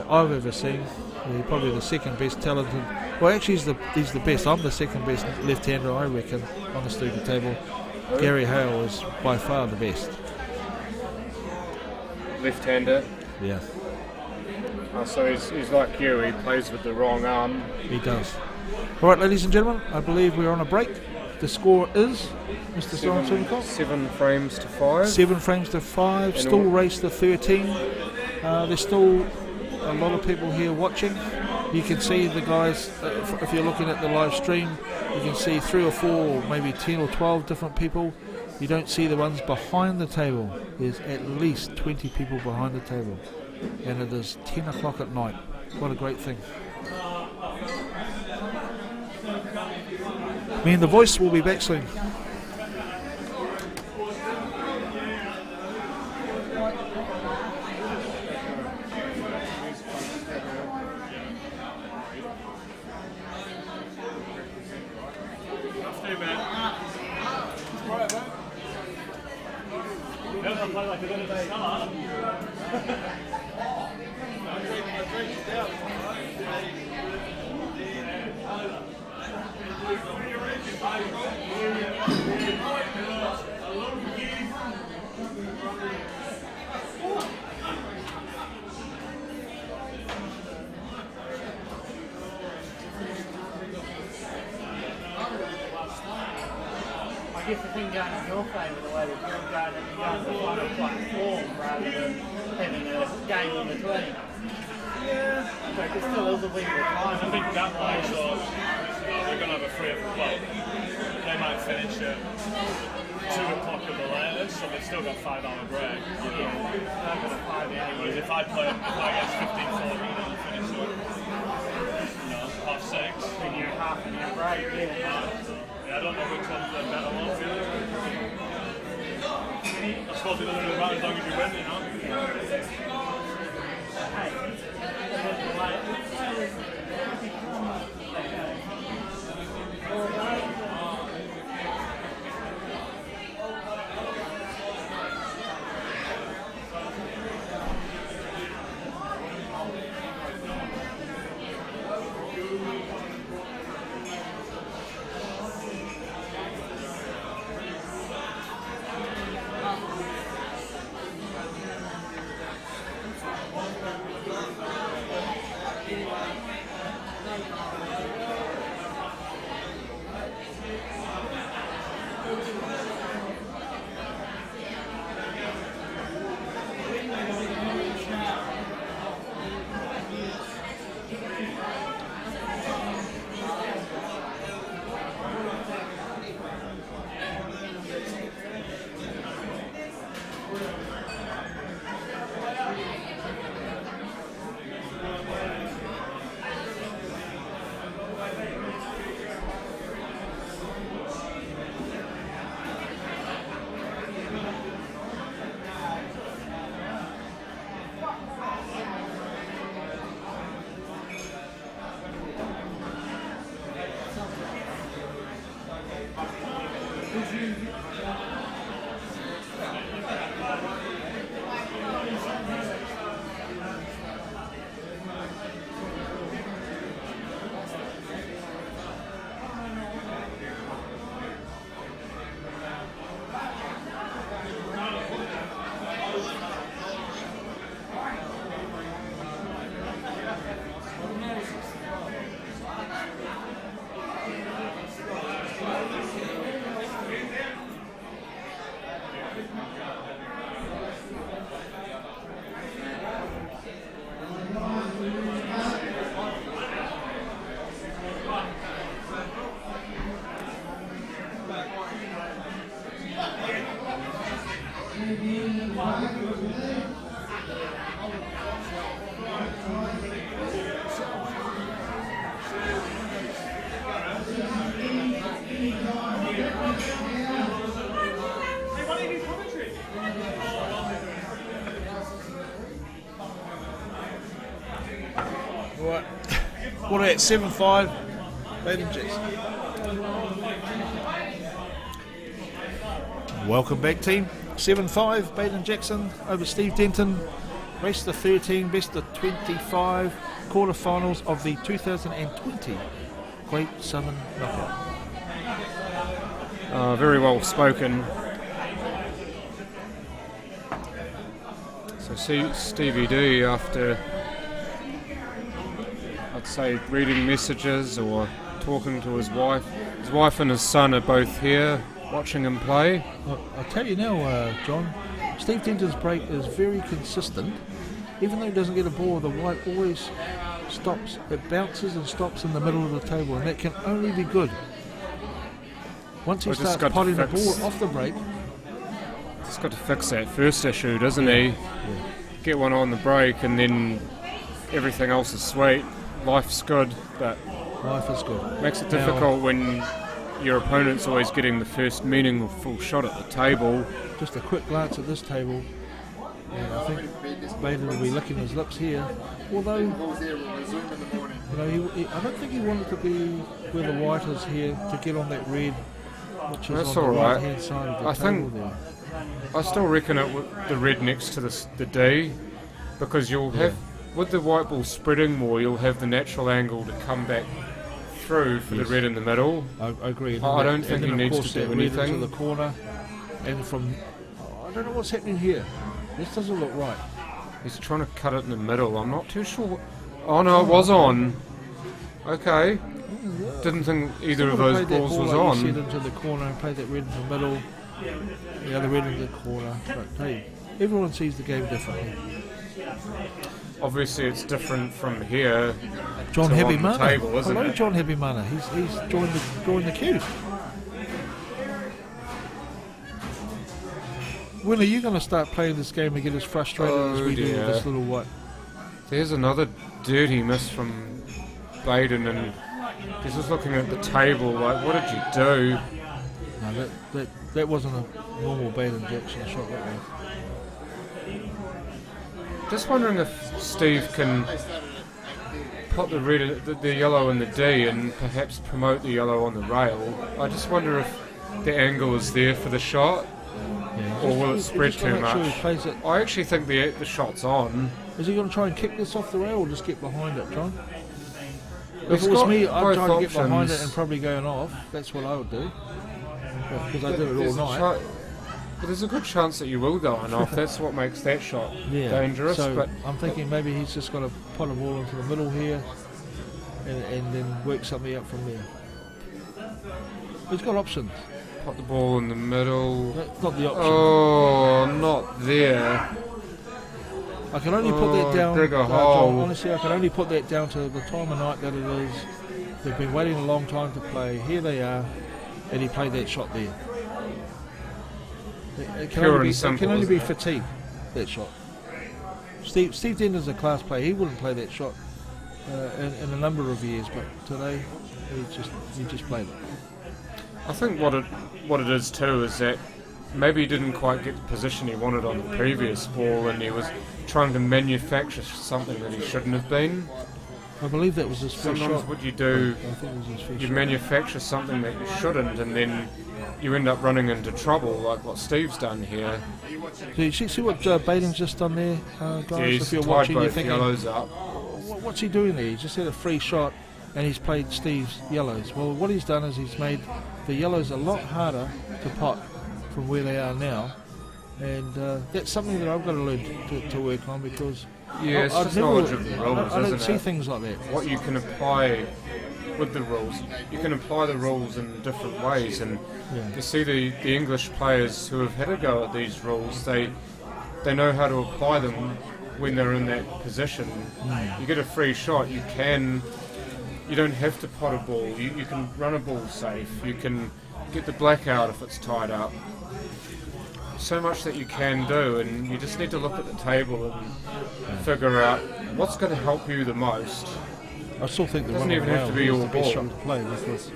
I've ever seen. He's probably the second best talented. Well, actually, he's the best. I'm the second best left-hander, I reckon, on the snooker table. Gary Hale is by far the best. Left-hander? Yeah. Oh, so he's like you. He plays with the wrong arm. He does. All right, ladies and gentlemen, I believe we're on a break. The score is, Mr. Singleton? 7 frames to 5. 7 frames to 5. And still race to 13. There's still a lot of people here watching. You can see the guys, if you're looking at the live stream, you can see 3 or 4 or maybe 10 or 12 different people. You don't see the ones behind the table. There's at least 20 people behind the table, and it is 10 o'clock at night. What a great thing. Me and the voice will be back soon. Denton play like a bit of a start. I guess the thing going in your favour, the way that you're going, that you're going to find a platform rather than having a game in between. Yeah, but there still is a wee bit of time. I think that way, so we're going to have a they might finish at 2 o'clock at the latest, so they've still got 5-hour break. You know? I've got a 5 hour. Whereas if I get 15-14 and finish at, half 6. Then you're half an hour break, I don't know which one's the better one, really. I suppose it doesn't really matter as long as you win, you know? Right, what at 7-5, Denton Jackson. Welcome back, team. 7-5, Denton Jackson over Steve Denton. Race to 13, best of 25, quarterfinals of the 2020 Great Southern Knockout. Very well spoken. So Stevie D, after I'd say reading messages or talking to his wife and his son are both here watching him play. I'll tell you now, John, Steve Denton's break is very consistent. Even though he doesn't get a ball, the white always stops. It bounces and stops in the middle of the table, and that can only be good. Once he starts potting the ball off the break... He's got to fix that first issue, doesn't he? Yeah. Get one on the break, and then everything else is sweet. Life's good, but... Life is good. Makes it difficult when your opponent's always getting the first meaningful shot at the table. Just a quick glance at this table, and I think Baden will be licking his lips here. Although, I don't think he wanted to be where the white is here to get on that red which is That's on all the right. right-hand side of the I table think there. I still reckon it the red next to the D, because you'll have with the white ball spreading more, you'll have the natural angle to come back through for the red in the middle. I agree. I don't think he needs to do Into anything. the corner, and from I don't know what's happening here. This doesn't look right. He's trying to cut it in the middle. I'm not too sure. Oh no, it was on. Okay. Didn't think either of those balls was on. He into the corner and played that red in the middle. The other red in the corner. But hey, everyone sees the game differently. Obviously, it's different from here. John to Heavy on the Mana. table, isn't Hello, it? John Heavy Mana. He's joined the queue. When are you going to start playing this game and get as frustrated as we do with this little white? There's another dirty miss from Baden, and he's just looking at the table like, what did you do? No, that wasn't a normal Baden Jackson shot, that was. Just wondering if Steve can put the red, the yellow in the D, and perhaps promote the yellow on the rail. I just wonder if the angle is there for the shot, or will it spread too much? I actually think the shot's on. Is he going to try and kick this off the rail or just get behind it, John? He's If it was got me, I'd both try to get behind options. it and probably going off. That's what I would do. Because I did it all night. But there's a good chance that you will go on off. That's what makes that shot dangerous. So but I'm thinking maybe he's just got to put a ball into the middle here and then work something out from there. He's got options. Put the ball in the middle. That's not the option. Oh, not there. I can only put that down. Dig a John, hole. honestly, I can only put that down to the time of night that it is. They've been waiting a long time to play. Here they are, and he played that shot there. It can only be fatigue, that shot. Steve Denton's a class player. He wouldn't play that shot in a number of years, but today he just played it. I think what it is too is that maybe he didn't quite get the position he wanted on the previous ball, and he was trying to manufacture something that he shouldn't have been. I believe that was his first Sometimes shot. what you do, I think it was his first you shot. manufacture something that you shouldn't, and then you end up running into trouble, like what Steve's done here. So you see what Baden's just done there, guys? Yeah, he's if you're tied watching, you're both thinking, yellows up. What's he doing there? He just had a free shot, and he's played Steve's yellows. Well, what he's done is he's made the yellows a lot harder to pot from where they are now, and that's something that I've got to learn to work on, because Yeah, it's just knowledge of the rules, I don't isn't see it? things like that. What you can apply with the rules, you can apply the rules in different ways, and you see the English players who have had a go at these rules, they know how to apply them when they're in that position. You get a free shot, you don't have to pot a ball, you can run a ball safe, you can get the blackout if it's tied up. So much that you can do, and you just need to look at the table and figure out what's going to help you the most. I still think the Doesn't one even on have to rail be is your the best ball. shot to play, because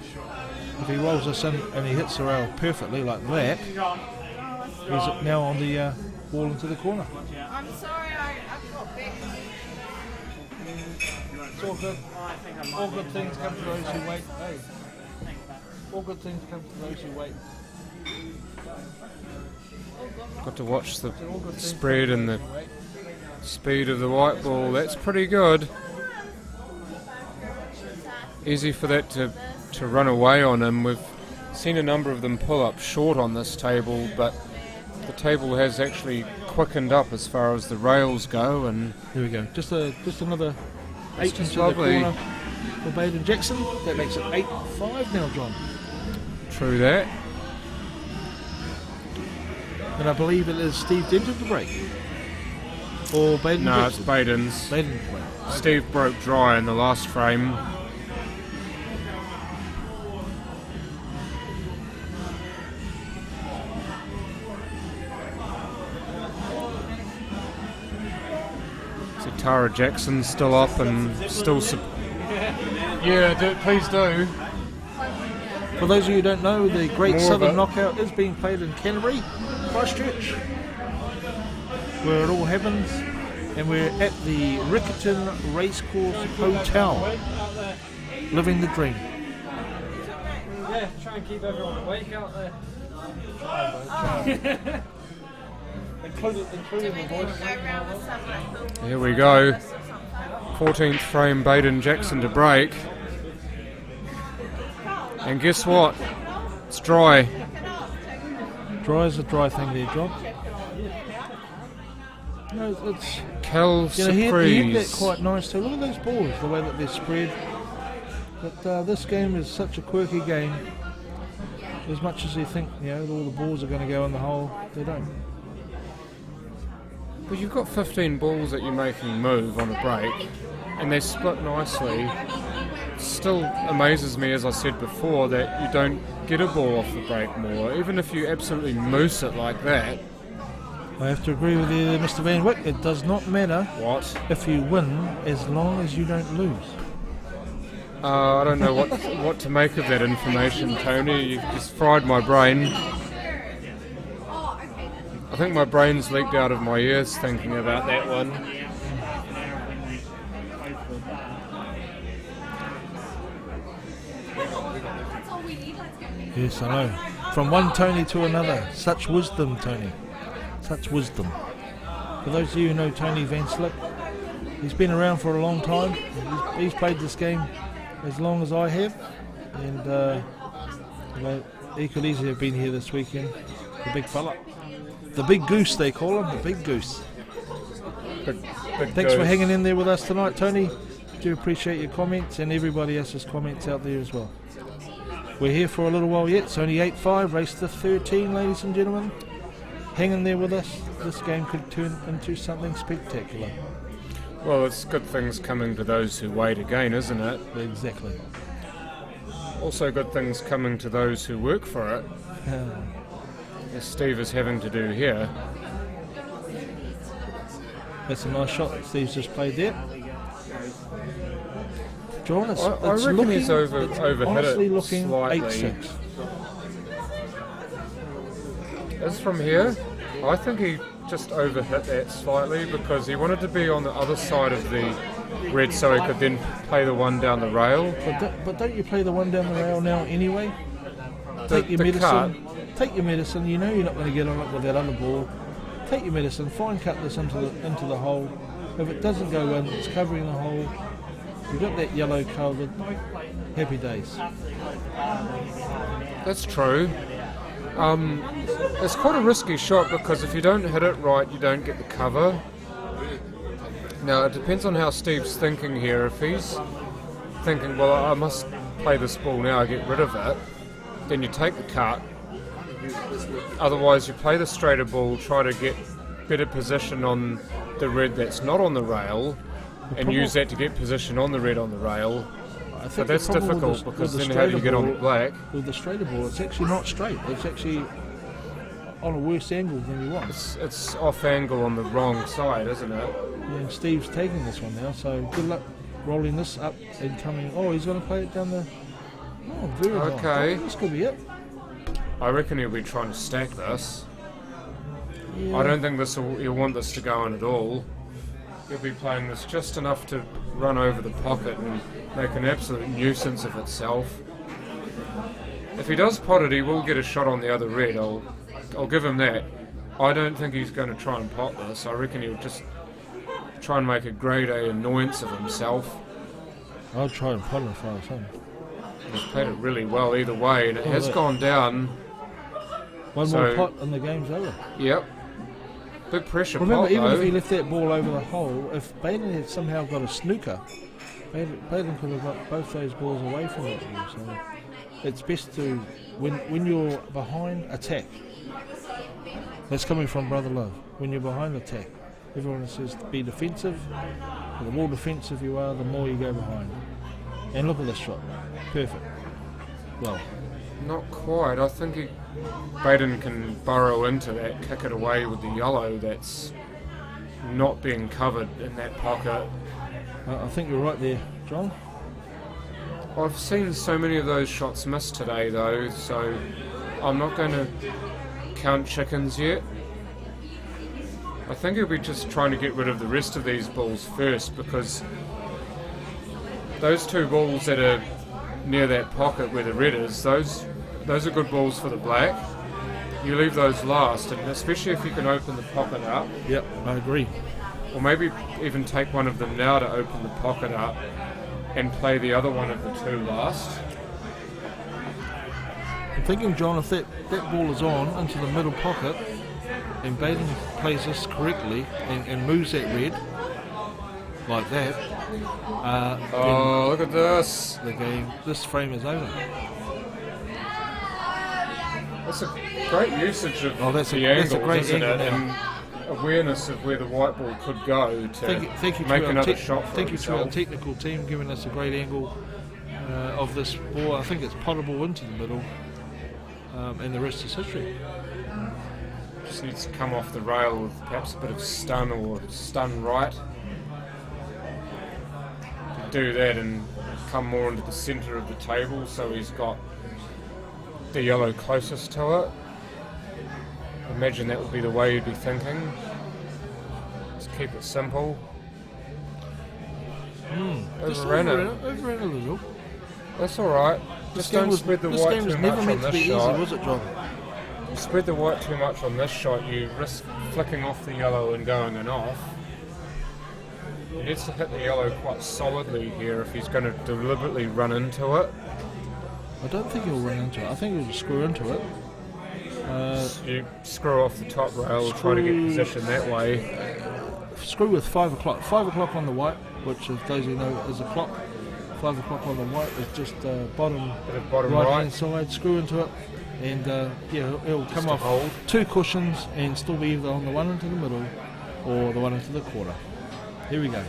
if he rolls this in and he hits the rail perfectly like that, he's now on the ball into the corner. I'm sorry, I've got back. It's all good. All good things come to those who wait. Hey, all good things come to those who wait. Got to watch the spread and the speed of the white ball. That's pretty good. Easy for that to run away on him. We've seen a number of them pull up short on this table, but the table has actually quickened up as far as the rails go. And here we go. Just another 8 just into lovely. the corner for Baden Jackson. That makes it 8-5 now, John. True that. And I believe it is Steve Denton to break. Or Baden No, Jackson. it's Baden's. Baden. Steve broke dry in the last frame. So Tara Jackson's still up and still... please do. For those of you who don't know, the Great More of Southern it. Knockout is being played in Canterbury, Christchurch, where it all happens, and we're at the Riccarton Racecourse Hotel, living the dream. Yeah, try and keep everyone awake out there. Including the voice. Here we go. 14th frame, Baden Jackson to break. And guess what? It's dry. Dry is a dry thing there, John. No, it's Cal he hit that Surprise. quite nice too. Look at those balls, the way that they're spread. But this game is such a quirky game. As much as you think, all the balls are going to go in the hole, they don't. Well, you've got 15 balls that you're making move on a break, and they split nicely. Still amazes me, as I said before, that you don't get a ball off the break more, even if you absolutely moose it like that. I have to agree with you, Mr. Van Wyck. It does not matter if you win, as long as you don't lose. I don't know what to make of that information, Tony. You've just fried my brain. I think my brain's leaked out of my ears thinking about that one. Yes, I know. From one Tony to another. Such wisdom, Tony. Such wisdom. For those of you who know Tony Van Slick, he's been around for a long time. He's played this game as long as I have. And he could easily have been here this weekend. The big fella. The big goose, they call him. The big goose. Thanks for hanging in there with us tonight, Tony. Do appreciate your comments and everybody else's comments out there as well. We're here for a little while yet. It's only 8-5, race to 13, ladies and gentlemen. Hang in there with us. This game could turn into something spectacular. Well, it's good things coming to those who wait again, isn't it? Exactly. Also good things coming to those who work for it. As Steve is having to do here. That's a nice shot that Steve's just played there. John, it's I reckon looking, he's overhit honestly it looking slightly. 8-6. As from here, I think he just overhit that slightly because he wanted to be on the other side of the red so he could then play the one down the rail. But don't you play the one down the rail now anyway? Take your medicine. Take your medicine. You know you're not going to get on it with that other ball. Take your medicine. Fine cut this into the hole. If it doesn't go in, it's covering the hole. You've got that yellow covered. Happy days. That's true. It's quite a risky shot because if you don't hit it right, you don't get the cover. Now, it depends on how Steve's thinking here. If he's thinking, well, I must play this ball now, get rid of it, then you take the cut. Otherwise, you play the straighter ball, try to get better position on the red that's not on the rail, and use that to get position on the red on the rail. But that's difficult because then how do you get on the black? With the straighter ball, it's actually not straight. It's actually on a worse angle than you want. It's off angle on the wrong side, isn't it? Yeah, and Steve's taking this one now, so good luck rolling this up and coming. Oh, he's going to play it down the... Oh, very well. Okay. This could be it. I reckon he'll be trying to stack this. Yeah. I don't think he'll want this to go in at all. He'll be playing this just enough to run over the pocket and make an absolute nuisance of itself. If he does pot it, he will get a shot on the other red. I'll give him that. I don't think he's going to try and pot this. I reckon he'll just try and make a grade A annoyance of himself. I'll try and pot it if I was him. He's played it really well either way, and it has gone down. One more pot and the game's over. Yep. Big pressure. Remember, pot, even though. if he left that ball over the hole, if Baden had somehow got a snooker, Baden could have got both those balls away from it. So it's best to, when you're behind, attack. That's coming from Brother Love. When you're behind, attack. Everyone says be defensive. The more defensive you are, the more you go behind. And look at this shot. Perfect. Well. Not quite. I think Baden can burrow into that, kick it away with the yellow that's not being covered in that pocket. I think you're right there, John. I've seen so many of those shots missed today, though, so I'm not going to count chickens yet. I think he'll be just trying to get rid of the rest of these balls first, because those two balls that are near that pocket where the red is, those are good balls for the black. You leave those last, and especially if you can open the pocket up. Yep, I agree. Or maybe even take one of them now to open the pocket up and play the other one of the two last. I'm thinking, John, if that ball is on into the middle pocket and Baden plays this correctly and moves that red like that, oh, look at this. This frame is over. That's a great usage of the angles, isn't it? And awareness of where the white ball could go to thank you make to another shot for Thank you to our himself. technical team giving us a great angle of this ball. I think it's potable into the middle, and the rest is history. Just needs to come off the rail with perhaps a bit of stun or stun right. Do that and come more into the centre of the table so he's got the yellow closest to it. Imagine that would be the way you'd be thinking. Just keep it simple. Overran Overran a little. That's alright. Just don't spread the white too much on this shot. Was it, John? You spread the white too much on this shot, you risk flicking off the yellow and going and off. He needs to hit the yellow quite solidly here if he's going to deliberately run into it. I don't think he'll run into it. I think he'll screw into it. You screw off the top rail, try to get position that way. Screw with 5 o'clock. 5 o'clock on the white, which, if those who know, is a clock. 5 o'clock on the white is just bottom right hand side. Screw into it, and it'll come off hold. 2 cushions and still be either on the one into the middle or the one into the quarter. Here we go.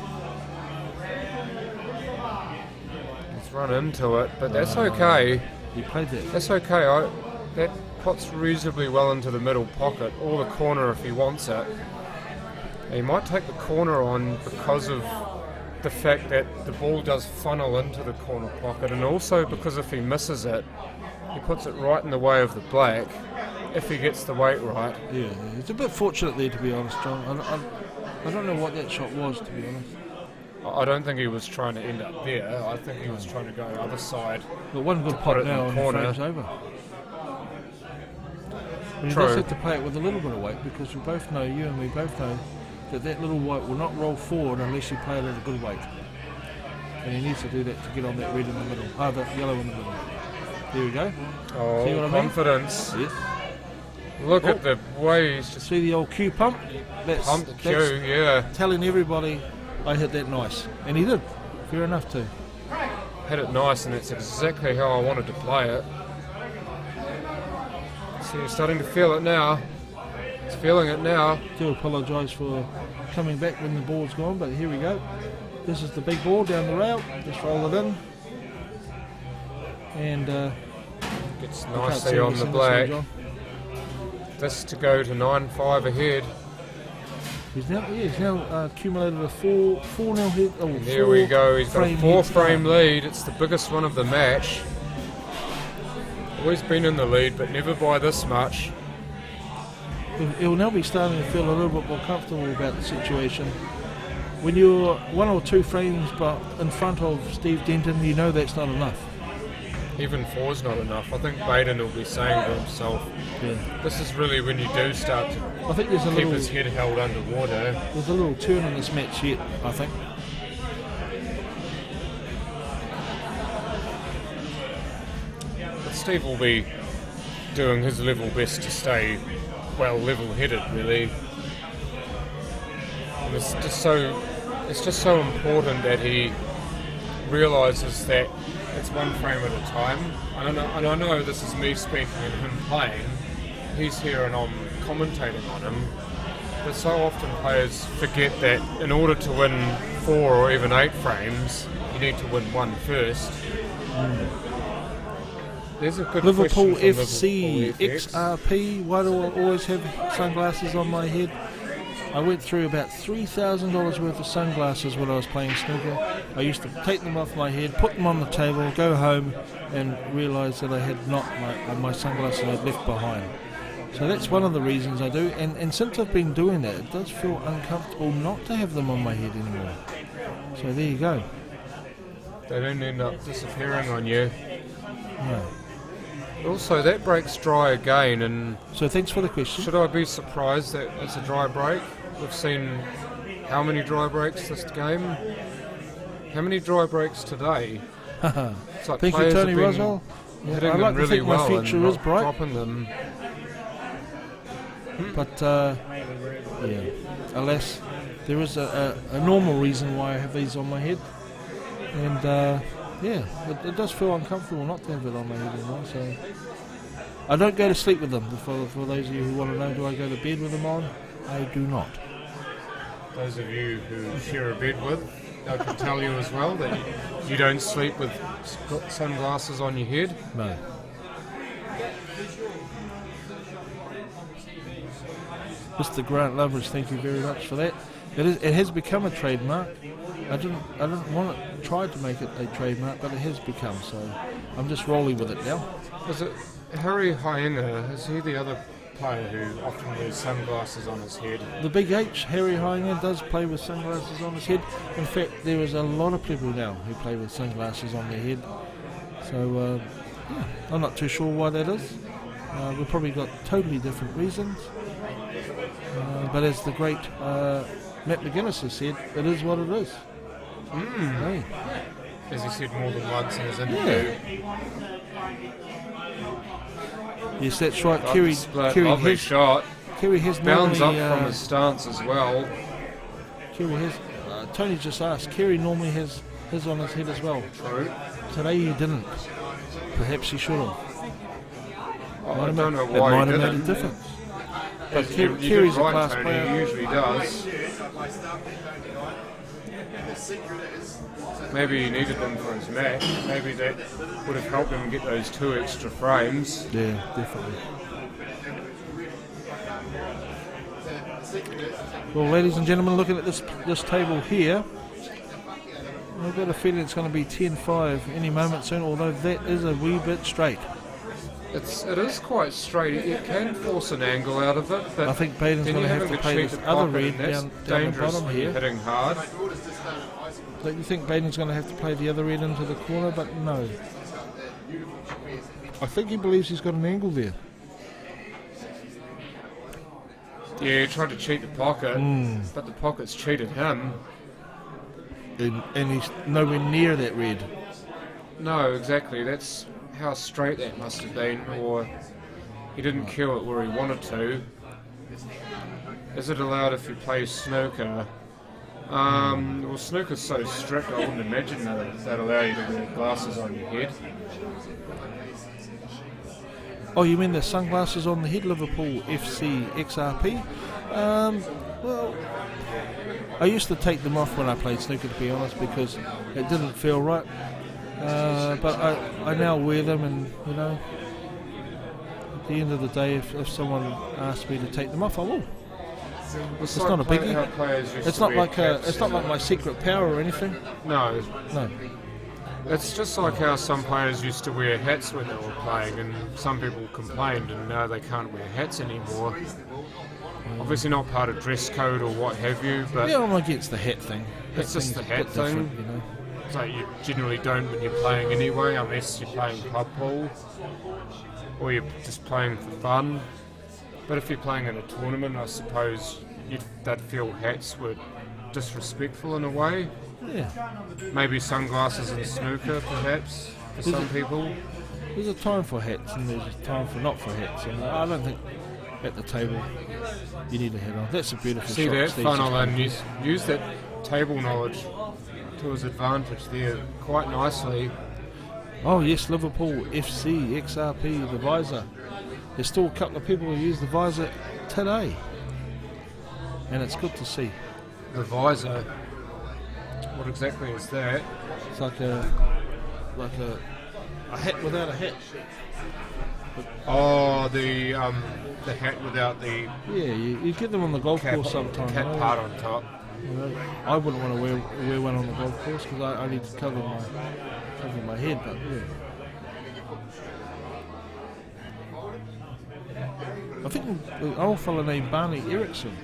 Let's run into it, but that's okay. You played that. That's okay. That puts reasonably well into the middle pocket, or the corner if he wants it. He might take the corner on because of the fact that the ball does funnel into the corner pocket, and also because if he misses it, he puts it right in the way of the black if he gets the weight right. Yeah, it's a bit fortunate there, to be honest, John. I don't know what that shot was, to be honest. I don't think he was trying to end up there. I think he was trying to go the other side. But one good pot now and the frame's over. But he does have to play it with a little bit of weight, because we both know, you and we both know, that little white will not roll forward unless you play it at a good weight. And he needs to do that to get on that red in the middle. The yellow in the middle. There we go. Oh, see what confidence. I mean? Yes. Look at the way he's just... See the old cue pump? Pump the cue, yeah. Telling everybody I hit that nice. And he did. Fair enough too. Hit it nice, and it's exactly how I wanted to play it. See, you're starting to feel it now. It's feeling it now. I do apologise for coming back when the ball's gone, but here we go. This is the big ball down the rail. Just roll it in. And gets nicely on the black. This to go to 9-5 ahead. He's now accumulated a 4-0 head. Oh, there we go. He's got a 4-frame lead. It's the biggest one of the match. Always been in the lead, but never by this much. He'll now be starting to feel a little bit more comfortable about the situation. When you're 1 or 2 frames but in front of Steve Denton, you know that's not enough. Even 4's not enough. I think Baden will be saying to himself, this is really when you do start to keep his head held underwater. There's a little turn in this match yet, I think. But Steve will be doing his level best to stay well level-headed, really. And it's just so important that he realises that it's 1 frame at a time. And I know this is me speaking and him playing. He's here and I'm commentating on him. But so often players forget that in order to win 4 or even 8 frames, you need to win 1 first. There's a good Liverpool question from FC Liverpool FX. XRP. Why do I always have sunglasses on my head? I went through about $3,000 worth of sunglasses when I was playing snooker. I used to take them off my head, put them on the table, go home, and realise that I had not my sunglasses I'd left behind. So that's one of the reasons I do. And since I've been doing that, it does feel uncomfortable not to have them on my head anymore. So there you go. They don't end up disappearing on you. No. Also, that break's dry again, and so thanks for the question. Should I be surprised that it's a dry break? We've seen how many dry breaks this game? How many dry breaks today? It's like Thank you, Tony Roswell. Hitting I like them to really think well my future and is not bright. dropping them. But yeah, alas, there is a normal reason why I have these on my head, and yeah, it does feel uncomfortable not to have it on my head anymore. So I don't go to sleep with them. For those of you who want to know, do I go to bed with them on? I do not. Those of you who share a bed with, I can tell you as well that you don't sleep with sunglasses on your head. No. Mr. Grant Loveridge, thank you very much for that. It has become a trademark. I didn't want it, tried to make it a trademark, but it has become, so I'm just rolling with it now. Is it Harry Hyenga? Is he the other player who often wears sunglasses on his head? The Big H, Harry Hyenga, does play with sunglasses on his head. In fact, there is a lot of people now who play with sunglasses on their head. So, yeah, I'm not too sure why that is. We've probably got totally different reasons. But as the great Matt McGuinness has said, it is what it is. Hey. As he said more than once in his interview. Yes, that's right. Kerry lovely shot. Kerry has bounds normally, up from his stance as well. Kerry has. Tony just asked. Kerry normally has his on his head as well. True. Today he didn't. Perhaps he should have. I don't know why he didn't. It might have made a difference. But Kerry's a class player. He usually does. Maybe he needed them for his match. Maybe that would have helped him get those 2 extra frames. Yeah, definitely. Well, ladies and gentlemen, looking at this table here, I've got a feeling it's going to be 10-5 any moment soon, although that is a wee bit straight. It is quite straight. It can force an angle out of it, but I think Baden's going to have to play this other red down the bottom here. Hitting hard. Don't you think Baden's going to have to play the other red into the corner? But no. I think he believes he's got an angle there. Yeah, he tried to cheat the pocket, but the pocket's cheated him. And he's nowhere near that red. No, exactly. That's how straight that must have been, or he didn't kill it where he wanted to. Is it allowed if you play snooker? Well, snooker's so strict, I wouldn't imagine that allow you to wear glasses on your head. Oh, you mean the sunglasses on the head, Liverpool FC XRP? Well, I used to take them off when I played snooker, to be honest, because it didn't feel right. But I now wear them, and you know, at the end of the day, if someone asks me to take them off, I will. It's not a biggie. It's not like my secret power or anything. No. No. It's just like how some players used to wear hats when they were playing, and some people complained, and now they can't wear hats anymore. Obviously not part of dress code or what have you, but yeah, I'm against the hat thing. It's just the hat thing. You know? It's like you generally don't when you're playing anyway, unless you're playing pub pool or you're just playing for fun. But if you're playing in a tournament, I suppose they'd feel hats were disrespectful in a way. Yeah. Maybe sunglasses and snooker, perhaps, for some people. There's a time for hats and there's a time for not for hats. And I don't think at the table you need a hat on. That's a beautiful See shot. that? Steve's Funnel and use that table knowledge to his advantage there quite nicely. Oh yes, Liverpool FC XRP, the visor. There's still a couple of people who use the visor today, and it's good to see. The visor. What exactly is that? It's like a hat without a hat. Oh, the hat without the yeah. You get them on the golf course sometimes. Cap part on top. You know, I wouldn't want to wear one on the golf course because I need to cover my head. But yeah. I think an old fellow named Barney Eriksson.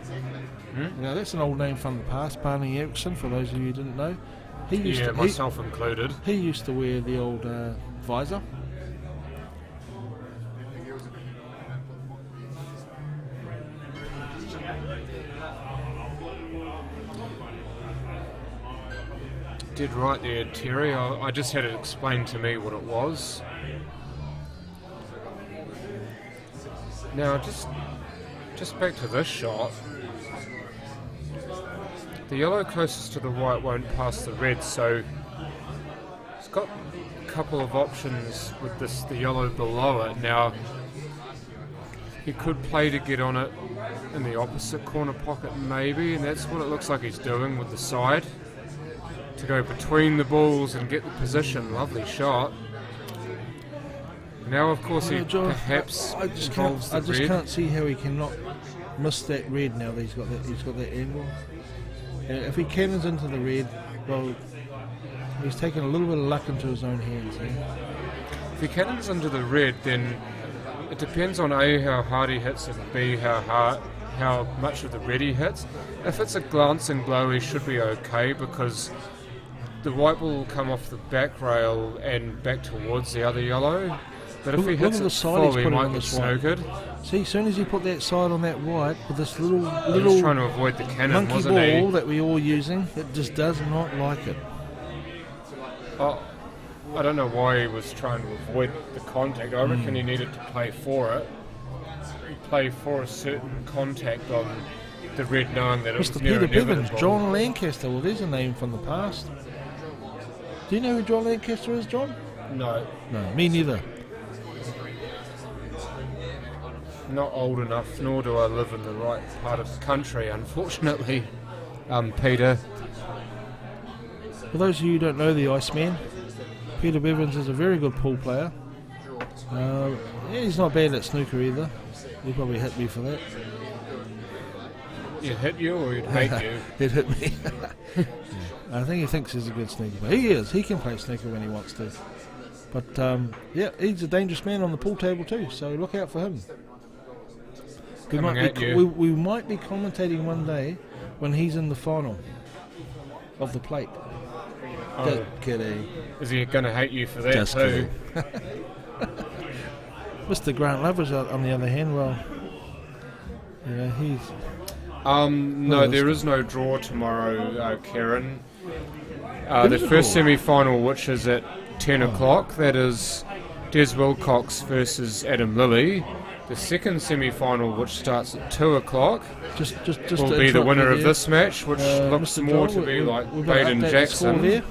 Now that's an old name from the past, Barney Eriksson, for those of you who didn't know. myself included. He used to wear the old visor. Did right there, Terry. I just had it explained to me what it was. Now, just back to this shot. The yellow closest to the white won't pass the red, so it's got a couple of options with the yellow below it. Now, he could play to get on it in the opposite corner pocket maybe, and that's what it looks like he's doing with the side. To go between the balls and get the position. Lovely shot. Now, of course, he perhaps involves the red. I just can't see how he cannot miss that red now that he's got that angle. If he cannons into the red, well, he's taken a little bit of luck into his own hands. If he cannons into the red, then it depends on A, how hard he hits, and B, how much of the red he hits. If it's a glancing blow, he should be okay because the white ball will come off the back rail and back towards the other yellow. But if he hits it full, he might get snookered. See, as soon as he put that side on that white with this little he was trying to avoid the cannon, monkey wasn't ball he? that we're all using, it just does not like it. Oh, I don't know why he was trying to avoid the contact. I reckon he needed to play for it. Play for a certain contact on the red, knowing that it was near Peter inevitable. Bivens, John Lancaster. Well, there's a name from the past. Do you know who John Lancaster is, John? No. No, me neither. Not old enough, nor do I live in the right part of the country, unfortunately, Peter. For those of you who don't know the Iceman, Peter Bivens is a very good pool player. He's not bad at snooker either. He'd probably hit me for that. He'd hit you or he'd hate you? He'd hit me. Yeah. I think he thinks he's a good snooker player. He is. He can play snooker when he wants to. But, he's a dangerous man on the pool table too, so look out for him. We might be commentating one day when he's in the final of the plate. Oh. Just kidding. Is he going to hate you for that Just too? Mr. Grant Lovers, on the other hand, well, he's... No, there is no draw tomorrow, Karen. The first semi-final, which is at 10 o'clock, that is Des Wilcox versus Adam Lilly. The second semi-final, which starts at 2 o'clock, will be the winner of this match, which looks more to be like Baden Jackson.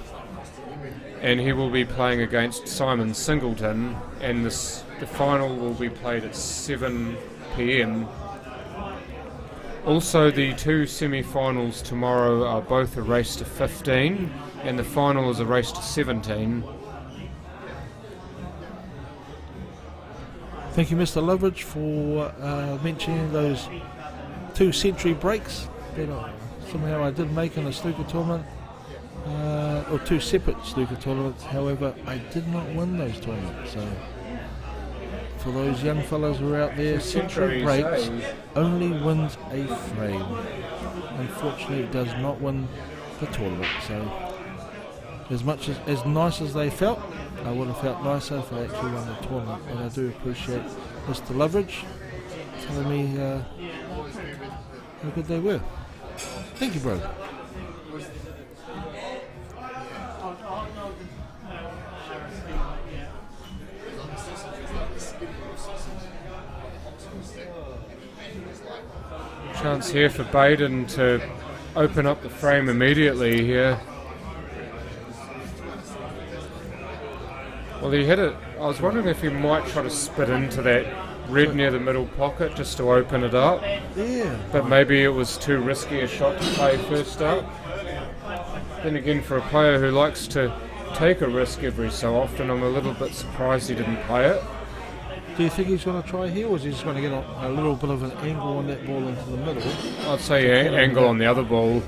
And he will be playing against Simon Singleton, and the final will be played at 7 p.m. Also, the two semi-finals tomorrow are both a race to 15, and the final is a race to 17. Thank you, Mr. Loveridge, for mentioning those 2 century breaks that somehow I did make in a snooker tournament, or 2 separate snooker tournaments. However, I did not win those tournaments. So, for those young fellows who are out there, century breaks only wins a frame. Unfortunately, it does not win the tournament. So, as nice as they felt, I would have felt nicer if I actually won the tournament. And I do appreciate Mr. Loveridge telling me how good they were. Thank you, bro. Chance here for Baden to open up the frame immediately here. Well, he hit it. I was wondering if he might try to spit into that red near the middle pocket just to open it up. Yeah. But maybe it was too risky a shot to play first up. Then again, for a player who likes to take a risk every so often, I'm a little bit surprised he didn't play it. Do you think he's going to try here, or is he just going to get a little bit of an angle on that ball into the middle? I'd say angle on the other ball.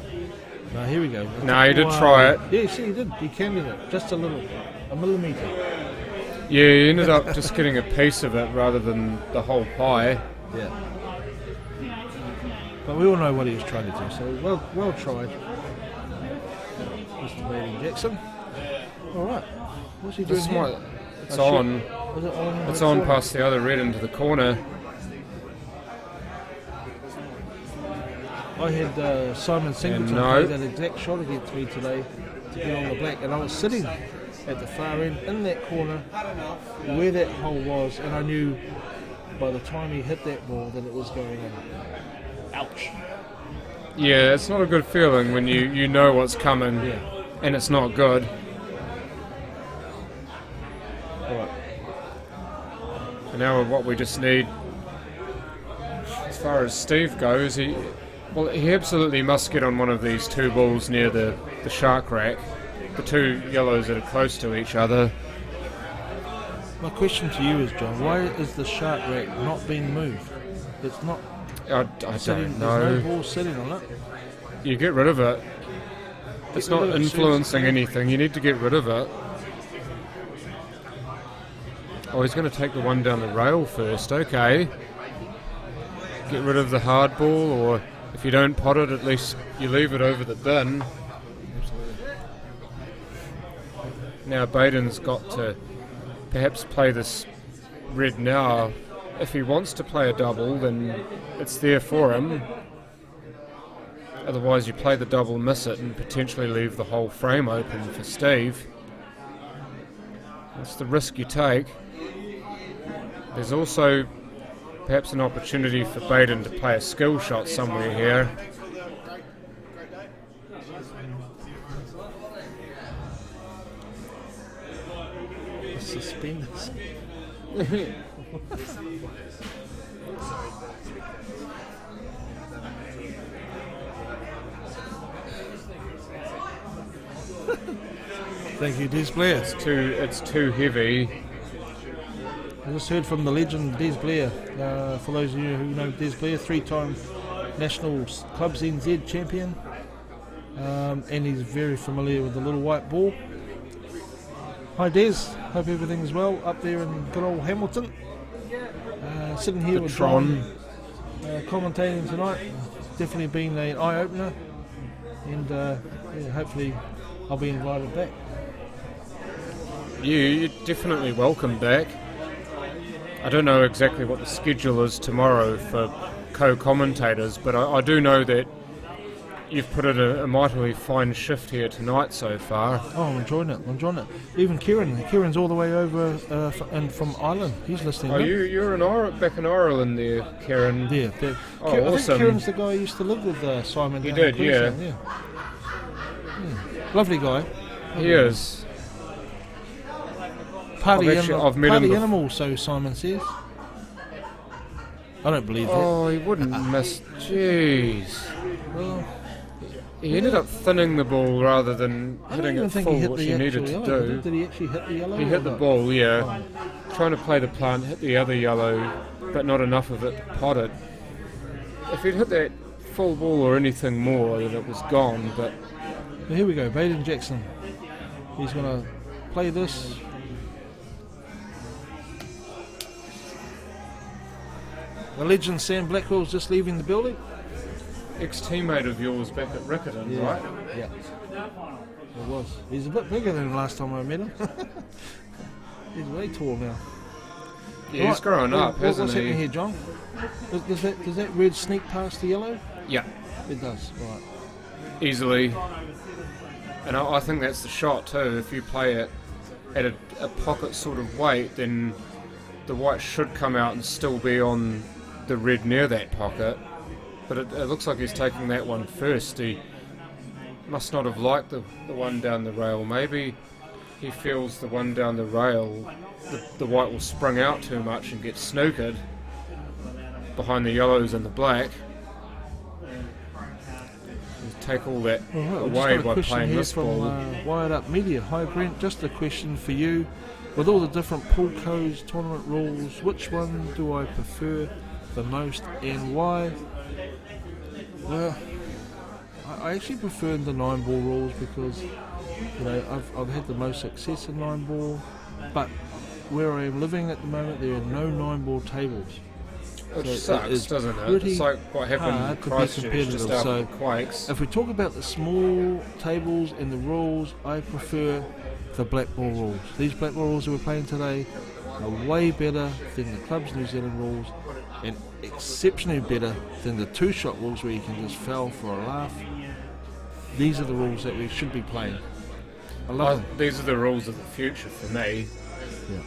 No, here we go. No, he did try it. Yeah, see, he did. He canned it just a little, a millimetre. Yeah, he ended up just getting a piece of it rather than the whole pie. Yeah. But we all know what he was trying to do, so well tried. Mr. Baden Jackson. All right. What's he doing This here? might, it's Oh, on. shit. Was it on? It's on past the other red into the corner. I had Simon Singleton no. play that exact shot against me today to get on the black, and I was sitting at the far end in that corner where that hole was, and I knew by the time he hit that ball that it was going in. Ouch. Yeah, it's not a good feeling when you know what's coming and it's not good. Right. And now what we just need, as far as Steve goes, he absolutely must get on one of these two balls near the shark rack, the two yellows that are close to each other. My question to you is, John, why is the shark rack not being moved? It's not. I don't know. There's no ball sitting on it. You get rid of it. It's not influencing anything. You need to get rid of it. Oh, he's going to take the one down the rail first. Okay. Get rid of the hard ball, or if you don't pot it, at least you leave it over the bin. Now Baden's got to perhaps play this red now. If he wants to play a double, then it's there for him. Otherwise you play the double, miss it, and potentially leave the whole frame open for Steve. That's the risk you take. There's also perhaps an opportunity for Baden to play a skill shot somewhere here. Suspenders. Thank you, Des Blair. It's too heavy. I just heard from the legend Des Blair. For those of you who know Des Blair, 3-time National Clubs NZ champion, and he's very familiar with the little white ball. Hi Des, hope everything's well up there in good old Hamilton. Sitting here with John, commentating tonight. Definitely been an eye-opener, and hopefully I'll be invited back. You're definitely welcome back. I don't know exactly what the schedule is tomorrow for co-commentators, but I do know that you've put in a mightily fine shift here tonight so far. Oh, I'm enjoying it. Even Kieran's all the way over and from Ireland. He's listening. Oh, you're back in Ireland there, Kieran. Yeah. Oh, I awesome. think Kieran's the guy who used to live with Simon. He down did, in Queensland, yeah. Lovely guy. He is. Party I've met him animal, so Simon says. I don't believe that. Oh, he wouldn't miss. Jeez. Well, he ended up thinning the ball rather than hitting it full, which he needed to yellow. do. Did he actually hit the yellow? He hit the ball, yeah. Trying to play the plant, hit the other yellow, but not enough of it potted. If he'd hit that full ball or anything more, then it was gone, but... Well, here we go, Baden Jackson. He's going to play this. The legend Sam Blackwell's just leaving the building. Ex-teammate of yours back at Riccarton, right? Yeah. It was. He's a bit bigger than last time I met him. He's way tall now. Yeah, he's growing up, hasn't what's he? happening here, John? Does that red sneak past the yellow? Yeah. It does, right. Easily. And I think that's the shot too. If you play it at a pocket sort of weight, then the white should come out and still be on the red near that pocket. But it looks like he's taking that one first. He must not have liked the one down the rail. Maybe he feels the one down the rail, the white will spring out too much and get snookered behind the yellows and the black. And take all that away by playing this ball. Wired Up Media. Hi Brent, just a question for you. With all the different pool codes, tournament rules, which one do I prefer the most and why? Well, I actually prefer the 9-ball rules because I've had the most success in 9-ball, but where I am living at the moment there are no 9-ball tables. Which So sucks, it's doesn't it? pretty It's like what happened in hard to be Christchurch competitive. just after So the Quakes. if we talk about the small tables and the rules, I prefer the black ball rules. These black ball rules that we're playing today are way better than the Clubs New Zealand rules, and exceptionally better than the two-shot rules where you can just foul for a laugh. These are the rules that we should be playing. I love them. These are the rules of the future for me.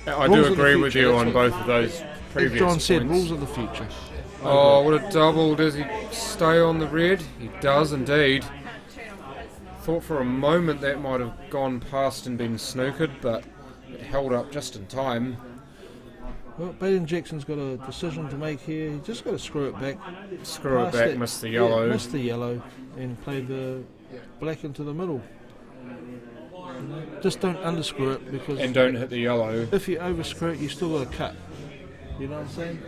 Yeah. I Rules do of the agree with future, you that's on what- both of those previous As John said, points. rules of the future. I Oh, agree. what a double. Does he stay on the red? He does indeed. Thought for a moment that might have gone past and been snookered, but it held up just in time. Well, Baden Jackson's got a decision to make here. He's just got to screw it back. Screw it Past back, that- miss the yellow. Yeah, miss the yellow, and play the black into the middle. Just don't underscrew it, because And don't hit the yellow. if you overscrew it, you still got to cut. You know what I'm saying?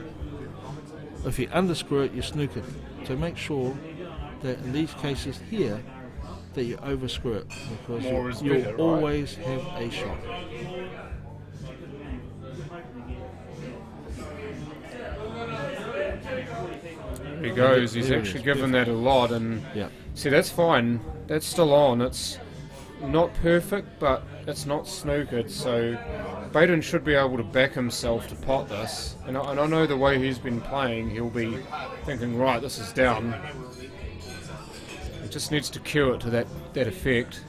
If you underscrew it, you snook it. So make sure that in these cases here, that you overscrew it, because More is you'll better, right? always have a shot. There he goes. He's There it actually is. given that a lot, and Yeah. see, that's fine. That's still on. It's not perfect, but it's not snookered. So Baden should be able to back himself to pot this. And I know the way he's been playing, he'll be thinking, right, this is down. He just needs to cue it to that effect.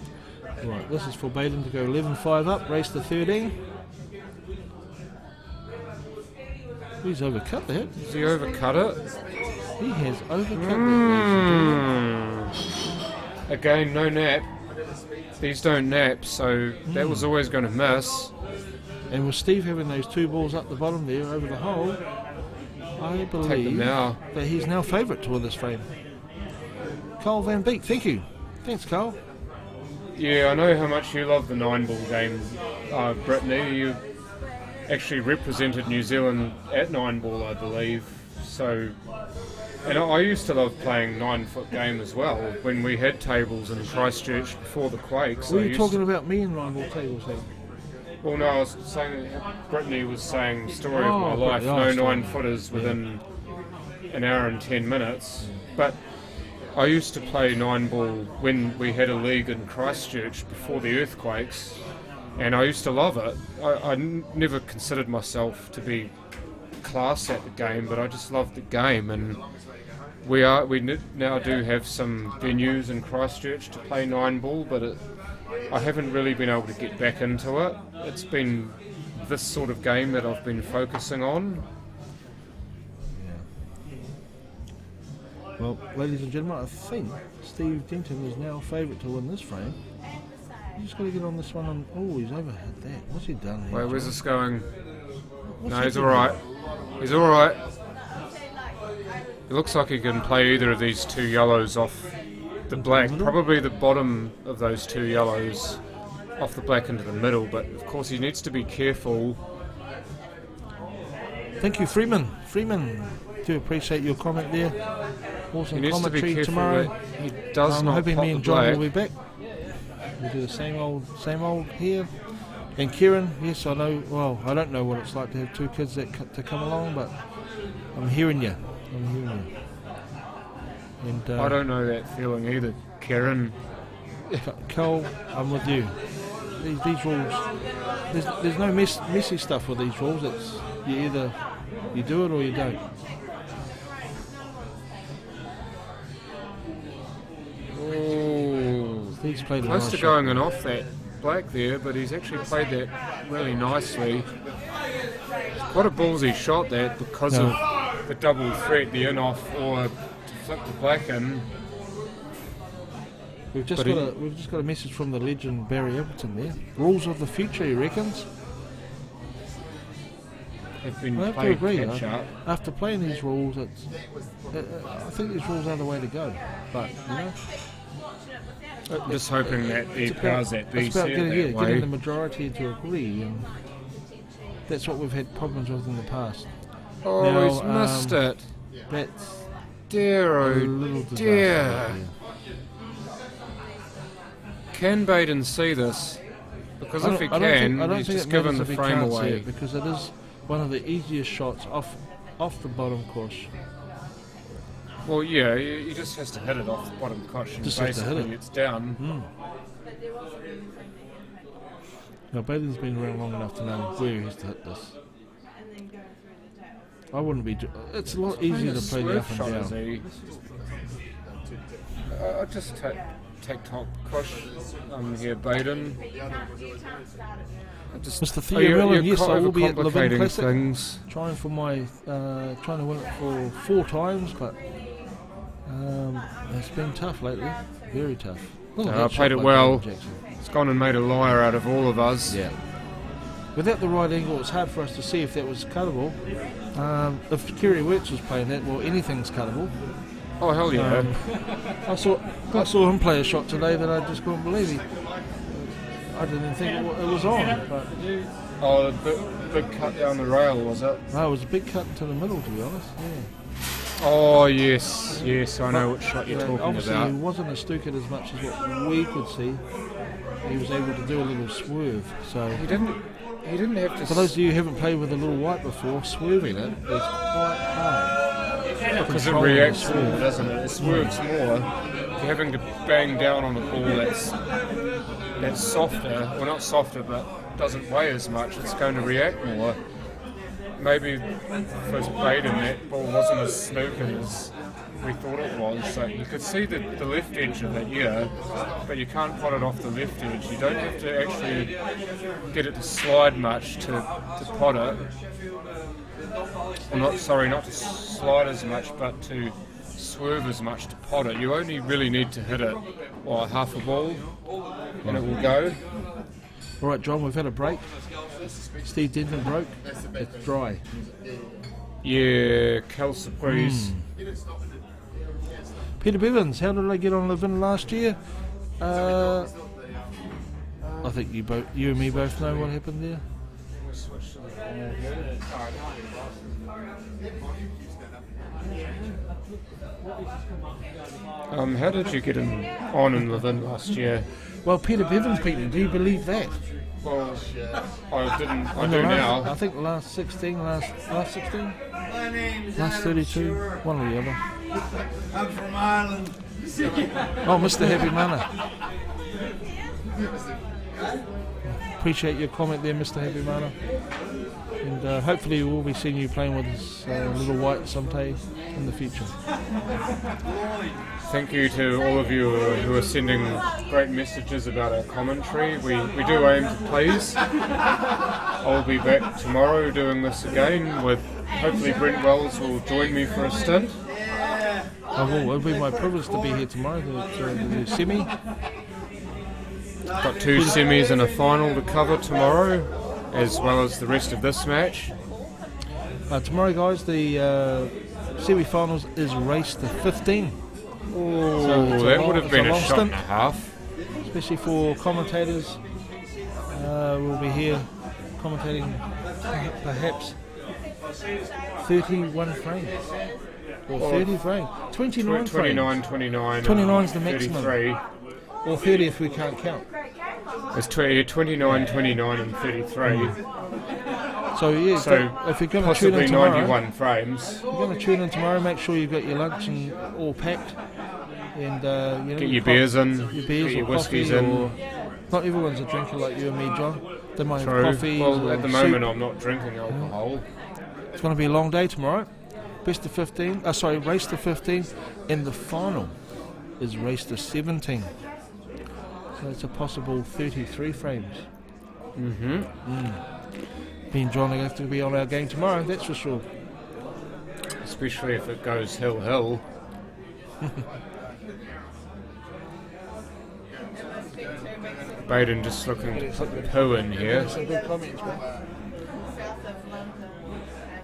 Right, this is for Baden to go 11-5 up, race to 13. He's overcut that. Has he overcut it? He has overcut that, ladies and gentlemen. Again, no nap. These don't nap, so that was always going to miss. And with Steve having those two balls up the bottom there over the hole, I them believe now. that he's now favourite to win this frame. Cole Van Beek, thank you. Thanks, Cole. Yeah, I know how much you love the 9-ball game, Brittany. You actually represented New Zealand at 9-ball, I believe. So, and I used to love playing 9-foot game as well when we had tables in Christchurch before the Quakes. Were you talking about me in 9-ball tables then? Well, no, I was saying Brittany was saying story of my Oh, life. Brittany, No story. 9-footers within an hour and 10 minutes. But I used to play 9-ball when we had a league in Christchurch before the earthquakes, and I used to love it. I never considered myself to be class at the game, but I just loved the game. And we now do have some venues in Christchurch to play 9-ball, but I haven't really been able to get back into it. It's been this sort of game that I've been focusing on. Well, ladies and gentlemen, I think Steve Denton is now favourite to win this frame. You just got to get on this one. Oh, he's overhit that. What's he done here? Wait, where's John? this going? What's No, he he's doing? alright. He's alright. It looks like he can play either of these two yellows off the black. Probably the bottom of those two yellows off the black into the middle, but of course he needs to be careful. Thank you, Freeman. Freeman, do appreciate your comment there. Awesome He needs to be commentary careful tomorrow. that he does I'm not hoping pop me the and John black. will be back. We'll do the same old here. And Kieran, yes, I know. Well, I don't know what it's like to have two kids to come along, but I'm hearing you. I'm hearing you. And I don't know that feeling either, Karen. Cole, I'm with you. These rules, there's no messy stuff with these rules. It's either you do it or you don't. Oh, Steve's played a close nice to shot. going and off that black there, but he's actually played that really nicely. Quite a ballsy shot that because of the double threat, the in-off, or to flip the black in. We've just got a message from the legend Barry Appleton there. Rules of the future, he reckons. Have been I have to played agree. catch up. After playing these rules, I think these rules are the way to go. But you know, I'm just hoping that the powers that be it's about see it getting that way. the majority to agree, and that's what we've had problems with in the past. Oh, Now, he's missed it. That's Dear, a oh little disaster dear. right there. Can Baden see this? Because if he I don't can, think he's it just matters given the if he frame can't see away. it, because it is one of the easiest shots off off the bottom course. Well, yeah, he just has to hit it off the bottom cosh and Just has to hit basically it. it's down. Now, Baden's been around long enough to know where he has to hit this. I wouldn't be... It's a lot easier to play the up and down. I just take top cosh here, Baden. Mr. Theorella, yes, I will be at Levin Classic. Things. Trying for my... trying to win it for 4 times, but... it's been tough lately. Very tough. I played it well. It's gone and made a liar out of all of us. Yeah. Without the right angle, it's hard for us to see if that was cuttable. If Kerry Wirtz was playing that, well, anything's cuttable. Oh, hell yeah. I saw him play a shot today that I just couldn't believe. I didn't think it was on. But oh, the big cut down the rail, was it? No, it was a big cut into the middle, to be honest. Yeah. Oh, yes, I know which shot you're talking obviously about. He wasn't a stooker as much as what we could see. He was able to do a little swerve. So He didn't have to... For those of you who haven't played with a little white before, swerving it is quite hard. Because it reacts more, doesn't it? It swerves more. You're having to bang down on a ball that's softer, well not softer, but doesn't weigh as much. It's going to react more. Maybe for Baden that ball wasn't as snookered as we thought it was. So you could see the left edge of it, yeah, but you can't pot it off the left edge. You don't have to actually get it to slide much to pot it. Well, not to slide as much, but to swerve as much to pot it. You only really need to hit it, half a ball, and it will go. All right, John, we've had a break. Steve Denton broke. It's dry. Yeah, Cal Surprise. Peter Bevins, how did I get on Levin last year? I think you and me both know what happened there. How did you get him on in Levin last year? Well, Peter Bevins beat me. Do you believe that? Well, I didn't. I do now. I think last 16, last 16, last 32, one or the other. I'm from Ireland. Oh, Mr. Happy Mana. Appreciate your comment there, Mr. Happy Mana. And hopefully we'll be seeing you playing with us Little White someday in the future. Thank you to all of you who are sending great messages about our commentary. We do aim to please. I'll be back tomorrow doing this again with hopefully Brent Wells will join me for a stint. It'll be my privilege to be here tomorrow to do semi. Got 2 semis and a final to cover tomorrow, as well as the rest of this match. Tomorrow, guys, the semi-finals is race to 15. Oh, so that would have been a shot and a half. Especially for commentators. We'll be here commentating perhaps 31 frames. Or 30 frames. 29 frames. 29 is the maximum. 33. Or 30 if we can't count. It's 29, 29 and 33. So yeah, so if you're going to tune in tomorrow, 91 frames. You're going to tune in tomorrow, make sure you've got your lunch and all packed. And get your beers in, your beers get your or whiskies coffee, in. Or not everyone's a drinker like you and me, John. They might True. have coffee. Well, at the moment I'm not drinking alcohol. It's going to be a long day tomorrow. Best of 15. Race to 15, and the final is race to 17. So it's a possible 33 frames. Mm-hmm. Me and John are going to have to be on our game tomorrow, that's for sure. Especially if it goes hill. Baden just looking to put the poo in here.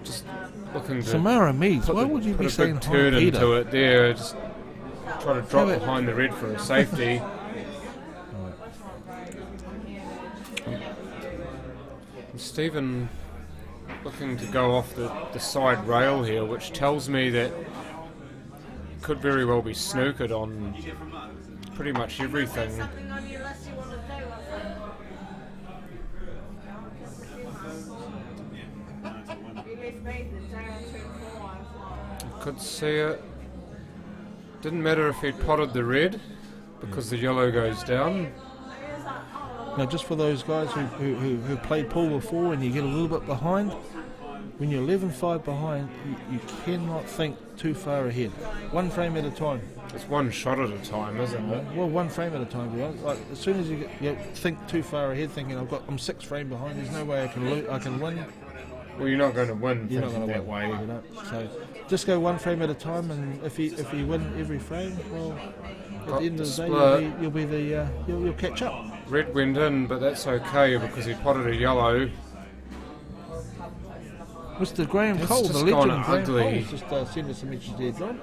Just looking to Samara Meads, why would you be saying put a big turn Peter? into it there, just try to drop behind the red for a safety. Stephen looking to go off the side rail here, which tells me that could very well be snookered on pretty much everything. could see it. Didn't matter if he'd potted the red, because the yellow goes down. Now, just for those guys who played pool before and you get a little bit behind, when you're 11-5 behind, you cannot think too far ahead. One frame at a time. It's one shot at a time, isn't it? Well, one frame at a time. Like, as soon as you think too far ahead, thinking I'm 6 frames behind, there's no way I can win. Well, you're not going to win. You're not going to that win way. You know? So just go one frame at a time, and if you win every frame, well, at the end of the day, you'll catch up. Red went in, but that's okay because he potted a yellow. Mr. Graham It's Cole, just the legend, gone Graham ugly. Cole, just sent us a message there, John.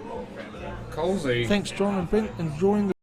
Colesy. Thanks, John and Brent, enjoying the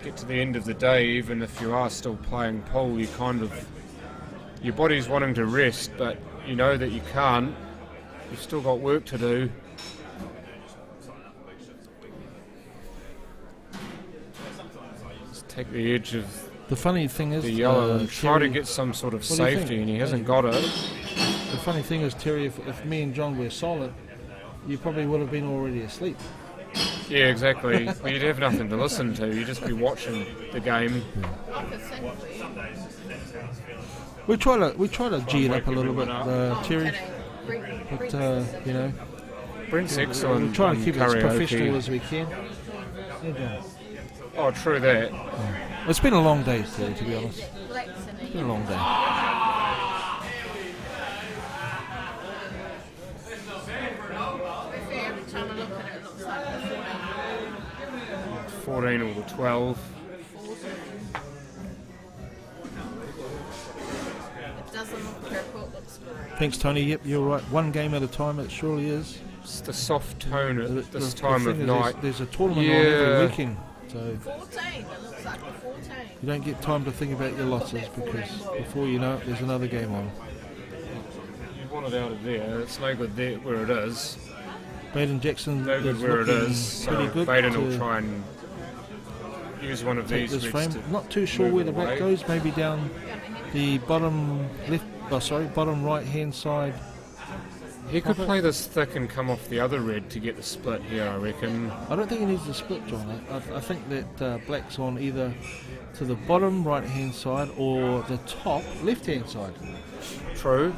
get to the end of the day, even if you are still playing pool, you kind of, your body's wanting to rest, but you know that you can't. You've still got work to do. Just take the edge of The funny thing is, the yellow and try to Terry, get some sort of what do you safety, think? and he hasn't got it. The funny thing is, Terry, if me and John were solid, you probably would have been already asleep. Yeah, exactly. Well, you'd have nothing to listen to. You'd just be watching the game. We try to G it up a little bit, Terry. But you know, Brent's excellent. We try and keep it as karaoke. professional as we can. Yeah, John. Oh, true that. It's been a long day today, to be honest. It's been a long day. 14 or the 12. It doesn't look purple, it looks great. Thanks, Tony. Yep, you're right. One game at a time, it surely is. It's the soft tone at this the time thing of is night. There's a tournament on every weekend. So 14, it looks like a 14. you don't get time to think about your losses because before you know it, there's another game on. You want it out of there. It's no good there where it is. Baden Jackson No good is where it looking is. pretty So good Baden to will try and use one of take these this reds frame. to Not too sure move where the it back away. goes. Maybe down the bottom left. Oh, sorry, bottom right hand side. He could play this thick and come off the other red to get the split here, I reckon. I don't think he needs to split, John. I think that black's on either to the bottom right hand side or the top left hand side. True.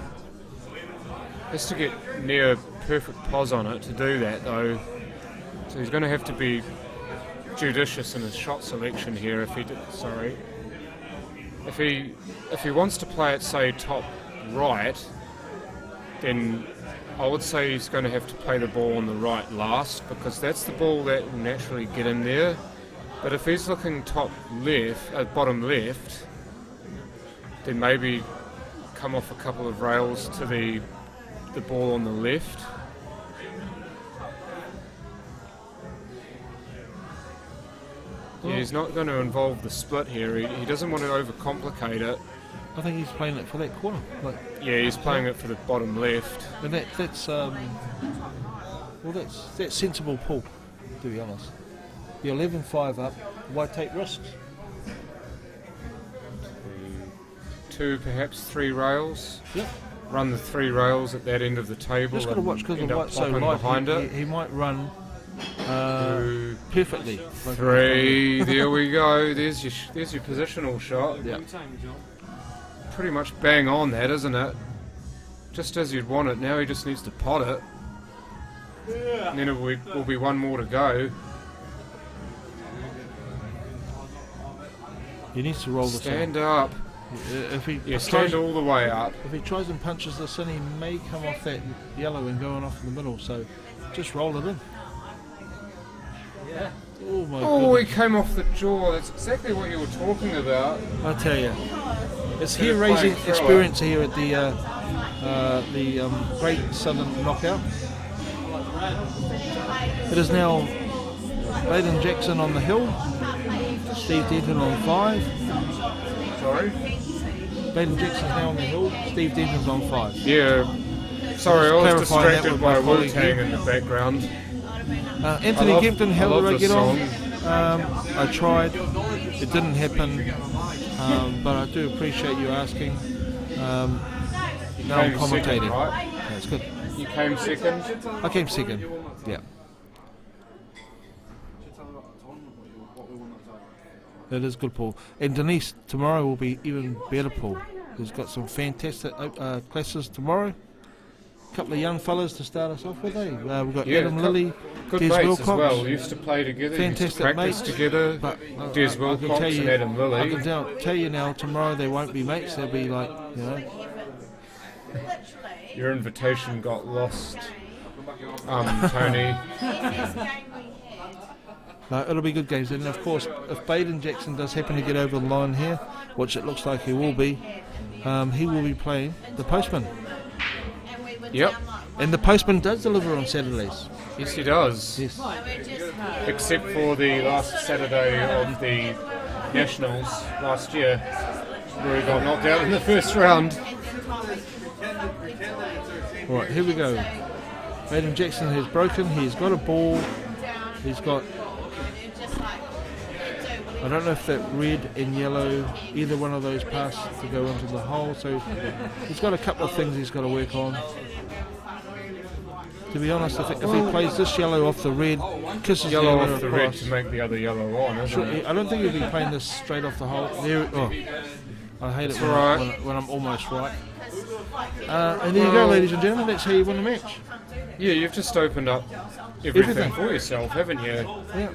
Has to get near perfect pos on it to do that, though. So he's going to have to be judicious in his shot selection here. If he wants to play it, say, top right, then I would say he's going to have to play the ball on the right last, because that's the ball that will naturally get in there. But if he's looking top left, bottom left, then maybe come off a couple of rails to the ball on the left. Yeah, he's not going to involve the split here. He doesn't want to overcomplicate it. I think he's playing it for that corner. Yeah, he's playing it for the bottom left. And that's sensible pull, to be honest. You're 11-5 up. Why take risks? 2, perhaps 3 rails. Yep. Run the 3 rails at that end of the table. Just got to watch because the white's so light. He might run perfectly. 3. There we go. There's your positional shot. Yeah. Pretty much bang on that, isn't it? Just as you'd want it. Now he just needs to pot it. And then it will be 1 more to go. He needs to roll the stand up. If he stand all the way up. If he tries and punches this in, he may come off that yellow and going off in the middle. So just roll it in. Yeah. Oh my goodness. He came off the jaw. That's exactly what you were talking about. I tell you, it's hair raising experience here at the Great Southern Knockout. It is now Baden Jackson on the hill, Steve Denton on 5. Sorry? Baden Jackson's now on the hill, Steve Denton's on 5. Yeah. Sorry, I was distracted by Wu-Tang in the background. Anthony Kempton, how did I get on? I tried, it didn't happen, but I do appreciate you asking. Now I'm commentating. Second, right? That's good. You came second? I came second, yeah. That is good, Paul. And Denise, tomorrow will be even better, Paul. He's got some fantastic classes tomorrow. A couple of young fellas to start us off with, eh? We've got Adam Lilly, good Des mates Wilcox. as well. Used to play together, fantastic used to practice mates, together. But Des Wilcox and Adam Lilly. I can tell you now, tomorrow they won't be mates. They'll be like, you know. Your invitation got lost, Tony. No, it'll be good games. And of course, if Baden Jackson does happen to get over the line here, which it looks like he will be playing the Postman. Yep. And the Postman does deliver on Saturdays. Yes, he does. Yes. Except for the last Saturday of the Nationals last year, where he got knocked out in the first round. Right, here we go. Baden Jackson has broken. He's got a ball. He's got... I don't know if that red and yellow, either one of those pass to go into the hole. So he's got a couple of things he's got to work on. To be honest, if he plays this yellow off the red, kisses yellow the off the red to make the other yellow on, isn't it? I don't think he'll be playing this straight off the hole. There, I hate it when I'm almost right. And there you go, ladies and gentlemen. That's how you win a match. Yeah, you've just opened up everything for yourself, haven't you? Yeah.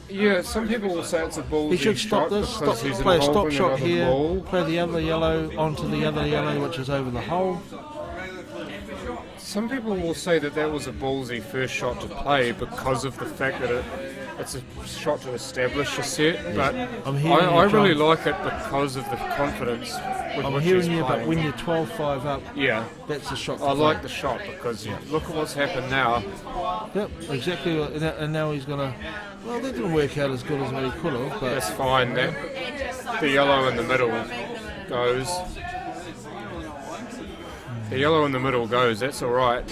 Yeah, some people will say it's a ballsy he should stop shot this, because he's play a stop involving shot another here, ball. play the other yellow onto the other yellow, which is over the hole. Some people will say that was a ballsy first shot to play because of the fact that it's a shot to establish a set, but I really like it because of the confidence with I'm which hearing he's you, playing. but when you're 12-5 up, yeah, that's the shot. I like the shot because look at what's happened now. Yep, exactly, and now he's gonna. Well, that didn't work out as good as what he could have, but that's fine. That the yellow in the middle goes. The yellow in the middle goes. That's all right.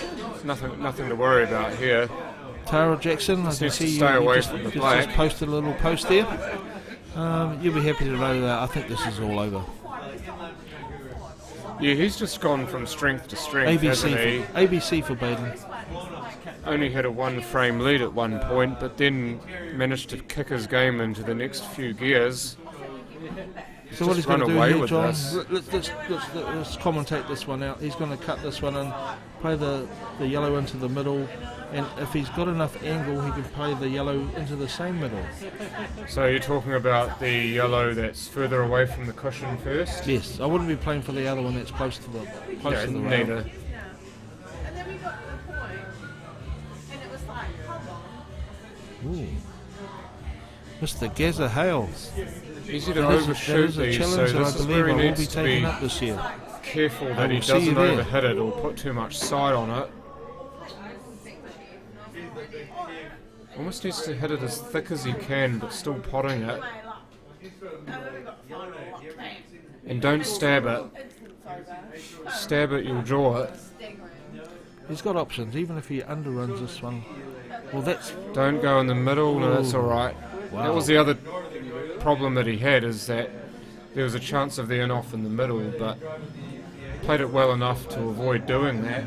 Nothing to worry about here. Tara Jackson, I can see you just posted a little post there. You'll be happy to know that I think this is all over. Yeah, he's just gone from strength to strength, hasn't he? ABC for Baden. Only had a 1-frame lead at one point, but then managed to kick his game into the next few gears. So what he's going to do here, John, let's commentate this one out. He's going to cut this one and play the yellow into the middle, and if he's got enough angle, he can play the yellow into the same middle. So you're talking about the yellow that's further away from the cushion first? Yes, I wouldn't be playing for the other one that's close to the rail. Neither. Ooh. Mr. Gazza Hales. Easy to overshoot these, so this is where he needs to be careful that he doesn't overhit it or put too much side on it. Almost needs to hit it as thick as he can, but still potting it. And don't stab it. Stab it, you'll draw it. He's got options, even if he underruns this one. Well, that's... Don't go in the middle, no, that's alright. Wow. That was the other problem that he had, is that there was a chance of the in-off in the middle, but played it well enough to avoid doing that.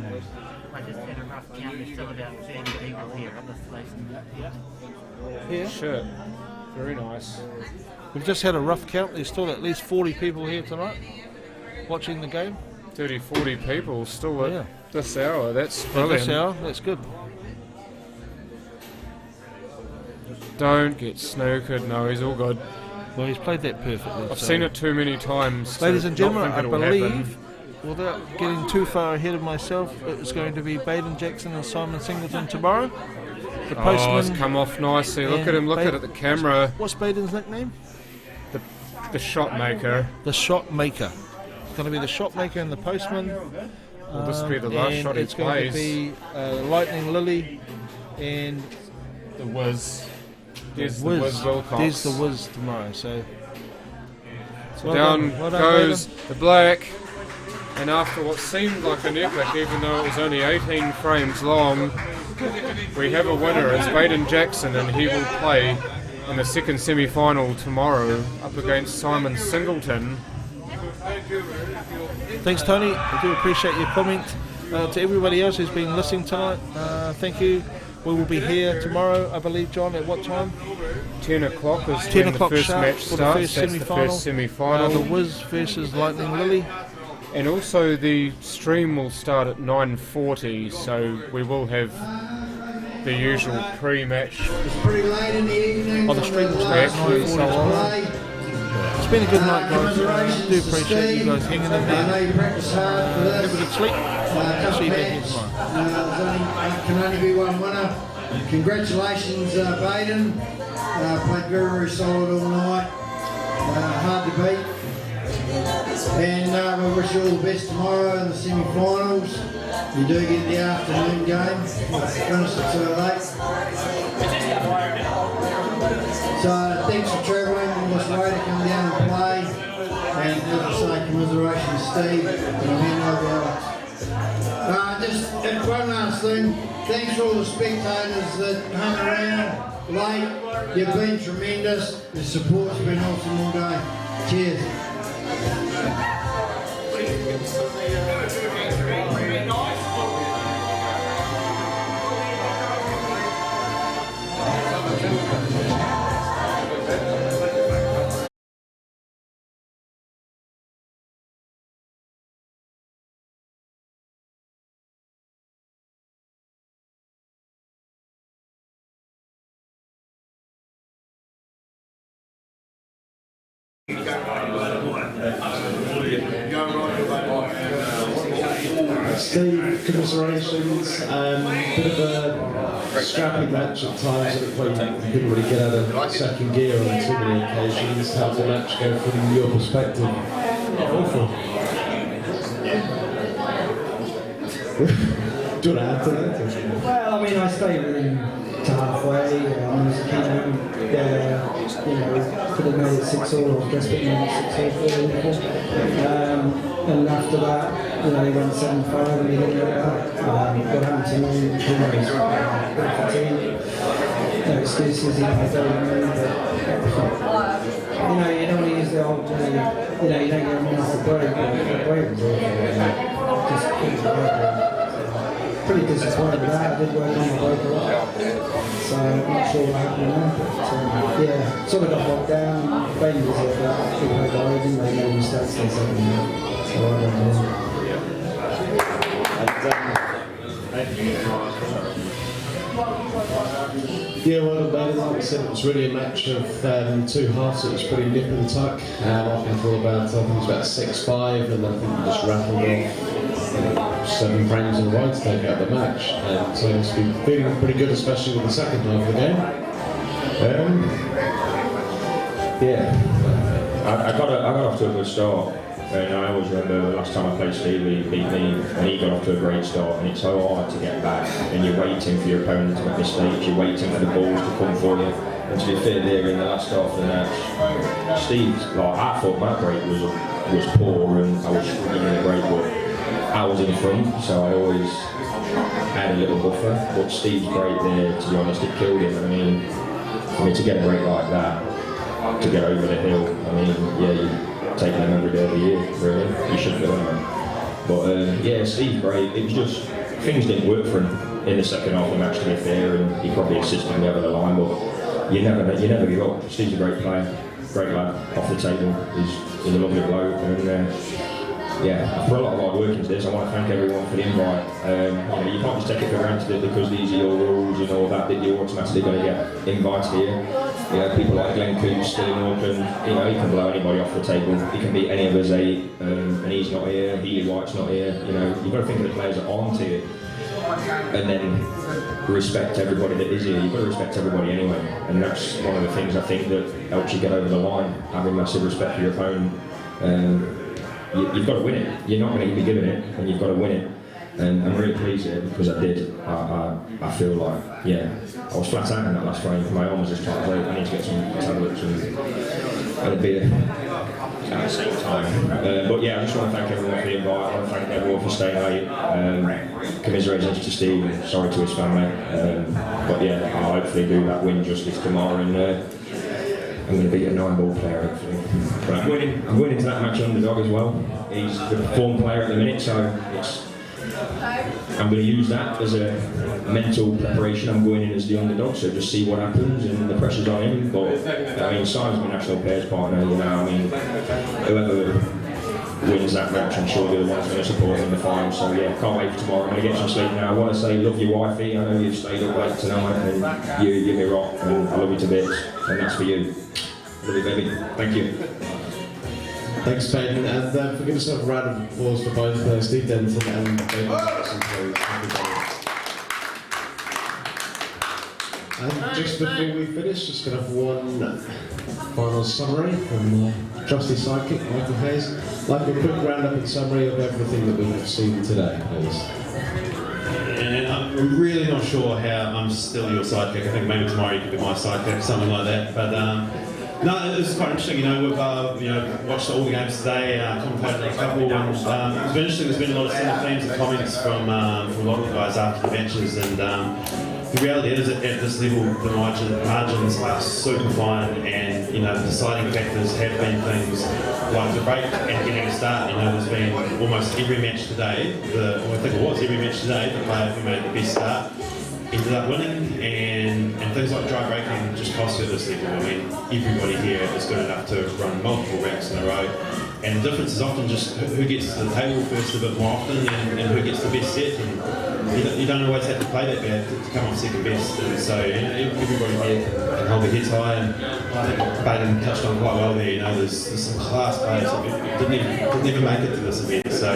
I just had a rough count, there's still about 30 people here at this place. Yeah. Shit. Very nice. We've just had a rough count, there's still at least 40 people here tonight watching the game. 30, 40 people still at this hour, that's brilliant. At this hour, that's good. Don't get snookered, no, he's all good. Well, he's played that perfectly. I've seen it too many times. Ladies and gentlemen, I I believe, without getting too far ahead of myself, it is going to be Baden Jackson and Simon Singleton tomorrow. The postman. It's come off nicely. Look at him, look at the camera. What's Baden's nickname? The shot maker. The shot maker. It's going to be the shot maker and the postman. Will this be the last shot he plays? It's going to be Lightning Lily and the Wiz. There's the Wiz Wilcox. There's the Wiz tomorrow. So well down done, goes Baden. the black. And after what seemed like an epic, even though it was only 18 frames long, we have a winner. It's Baden Jackson, and he will play in the second semi-final tomorrow up against Simon Singleton. Thanks, Tony. I do appreciate your comment. To everybody else who's been listening tonight, thank you. We will be here tomorrow, I believe, John, at what time? 10 o'clock is 10 when o'clock the first sharp match for starts. the first That's semi-final. the first semi-final. The Wiz versus Lightning Lily. And also the stream will start at 9:40, so we will have the usual pre-match. It's pretty late in the evening. Oh, the stream will start at 9:40. It's been a good night, guys. I do appreciate you guys hanging in there. I know you practice hard for this. Have a good sleep. See you back here tomorrow. Can only be one winner. Congratulations, Baden. Played very, very solid all night. Hard to beat. And we wish you all the best tomorrow in the semi-finals. You do get the afternoon game. Finish it so late. So thanks for travelling all this way to come down and play. And as I say, commiserations, Steve. And I'm handing over Alex. Just one last thing. Thanks to all the spectators that hung around late. You've been tremendous. The support's been awesome all day. Cheers. Steve, commiserations. Bit of a scrappy match at times. It looked like you couldn't really get out of second gear on too many occasions. How did the match go from your perspective? Awful. Do you want to add to that? Well, I mean, I stayed within to halfway. I was keen, could have made it 6-all, or just made it 6-all. And after that, they went 7-5 and we didn't get that. Got home to me, who knows, bit of fatigue. No excuses, I don't know, but you don't want to use the old, you don't get a minute to break, but the break was just pretty disappointed with that. I did work on the break a lot, so I'm not sure what happened there. But sort of got locked down. Baden was there, but I think I didn't make no mistakes in the second half. So I don't know. Yeah, well, like I said, it was really a match of two halves. It was pretty nip and tuck. Up until about, I think it was about 6-5, and I think we just rattled off 7 frames in a row to take out the match. And so it's been feeling pretty good, especially with the second half of the game. I got off to a good start. And I always remember the last time I played Steve, he beat me and he got off to a great start, and it's so hard to get back, and you're waiting for your opponent to make mistakes, you're waiting for the balls to come for you, and to be fair there in the last half of the match, Steve, I thought my break was was poor and I was struggling in the break, but I was in front, so I always had a little buffer. But Steve's break there, to be honest, it killed him. I mean, for me to get a break like that, to get over the hill, I mean, yeah, you're taking him every day of the year, really. You shouldn't go on. But yeah, Steve's break, it was just, things didn't work for him in the second half of the match, to be fair, and he probably assisted me over the line, but you never give up. Steve's a great player, great lad, off the table, he's a lovely bloke, and yeah, for a lot of hard work into this, I want to thank everyone for the invite. You can't just take it for granted because these are your rules and all that you're automatically going to get invited here. People like Glenn Coombs still in Auckland, he can blow anybody off the table. He can beat any of us 8, and he's not here. Healy White's not here. You've got to think of the players that aren't here, and then respect everybody that is here. You've got to respect everybody anyway, and that's one of the things I think that helps you get over the line, having massive respect for your opponent. You've got to win it. You're not going to be given it, and you've got to win it. And I'm really pleased here because I did. I feel like, yeah, I was flat out in that last frame. My arm was just tight. I need to get some tablets and a beer at the same time. But yeah, I just want to thank everyone for the invite. I want to thank everyone for staying late. Commiserations to Steve and sorry to his family. But yeah, I'll hopefully do that win justice tomorrow. And I'm going to beat a 9-ball player, hopefully. But I'm going into that match underdog as well. He's the form player at the minute, so I'm going to use that as a mental preparation. I'm going in as the underdog, so just see what happens, and the pressure's on him. But I mean, Simon's my national pairs partner, I mean, whoever wins that match, I'm sure the other one's going to support him in the final. So yeah, can't wait for tomorrow. I'm going to get some sleep now. I want to say, love your wifey. I know you've stayed up late tonight, and you give me rock, and I love you to bits, and that's for you. Love you, baby. Thank you. Thanks, Ben. And for giving yourself a round of applause for both Steve Denton and Ben Jackson, please. And just before we finish, just going to have one final summary from trusty sidekick Michael Hayes. Like a quick roundup and summary of everything that we've seen today, please. And I'm really not sure how I'm still your sidekick. I think maybe tomorrow you could be my sidekick, something like that. But no, it was quite interesting. We've watched all the games today, commentated on a couple. It's been interesting. There's been a lot of similar themes and comments from a lot of the guys after the benches, and the reality is that at this level, the margins are super fine, and the deciding factors have been things like the break and getting a start. There's been almost every match today. I think it was every match today. The player who made the best start ended up winning, and things like dry braking just cost you at this level. I mean, everybody here is good enough to run multiple racks in a row, and the difference is often just who gets to the table first a bit more often, and who gets the best set. And you don't always have to play that bad to come on second best, and so everybody here can hold their heads high, and I think Baden touched on quite well there. There's some class players that didn't even make it to this event. So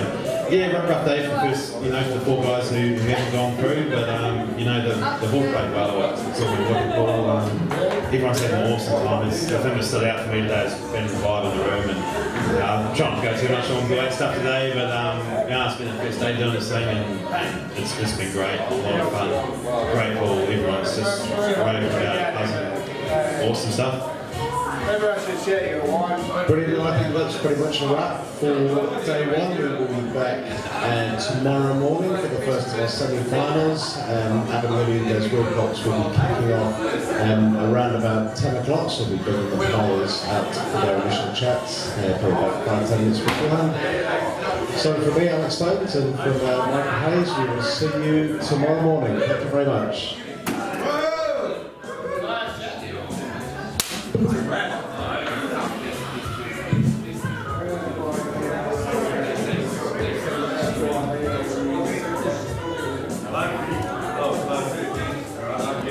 yeah, rough day for the first, for the 4 guys who haven't gone through, but they've all played well. It's all been wonderful. Everyone's had an awesome time. The thing that stood out for me today has been the vibe in the room, and I'm trying to go too much on great stuff today, but it's been the first day doing this thing, and it's been great. A lot of fun, great ball. Everyone's just raving about it, buzzing. Awesome stuff. Brilliant. I think that's pretty much a wrap for day 1. We will be back tomorrow morning for the first of our semi-finals. Adam Williams Wilcox will be kicking off around about 10 o'clock, so we'll be bringing the players out for their initial chats, probably about 5-10 minutes beforehand. So from me, Alex Stones, and from Michael Hayes, we will see you tomorrow morning. Thank you very much.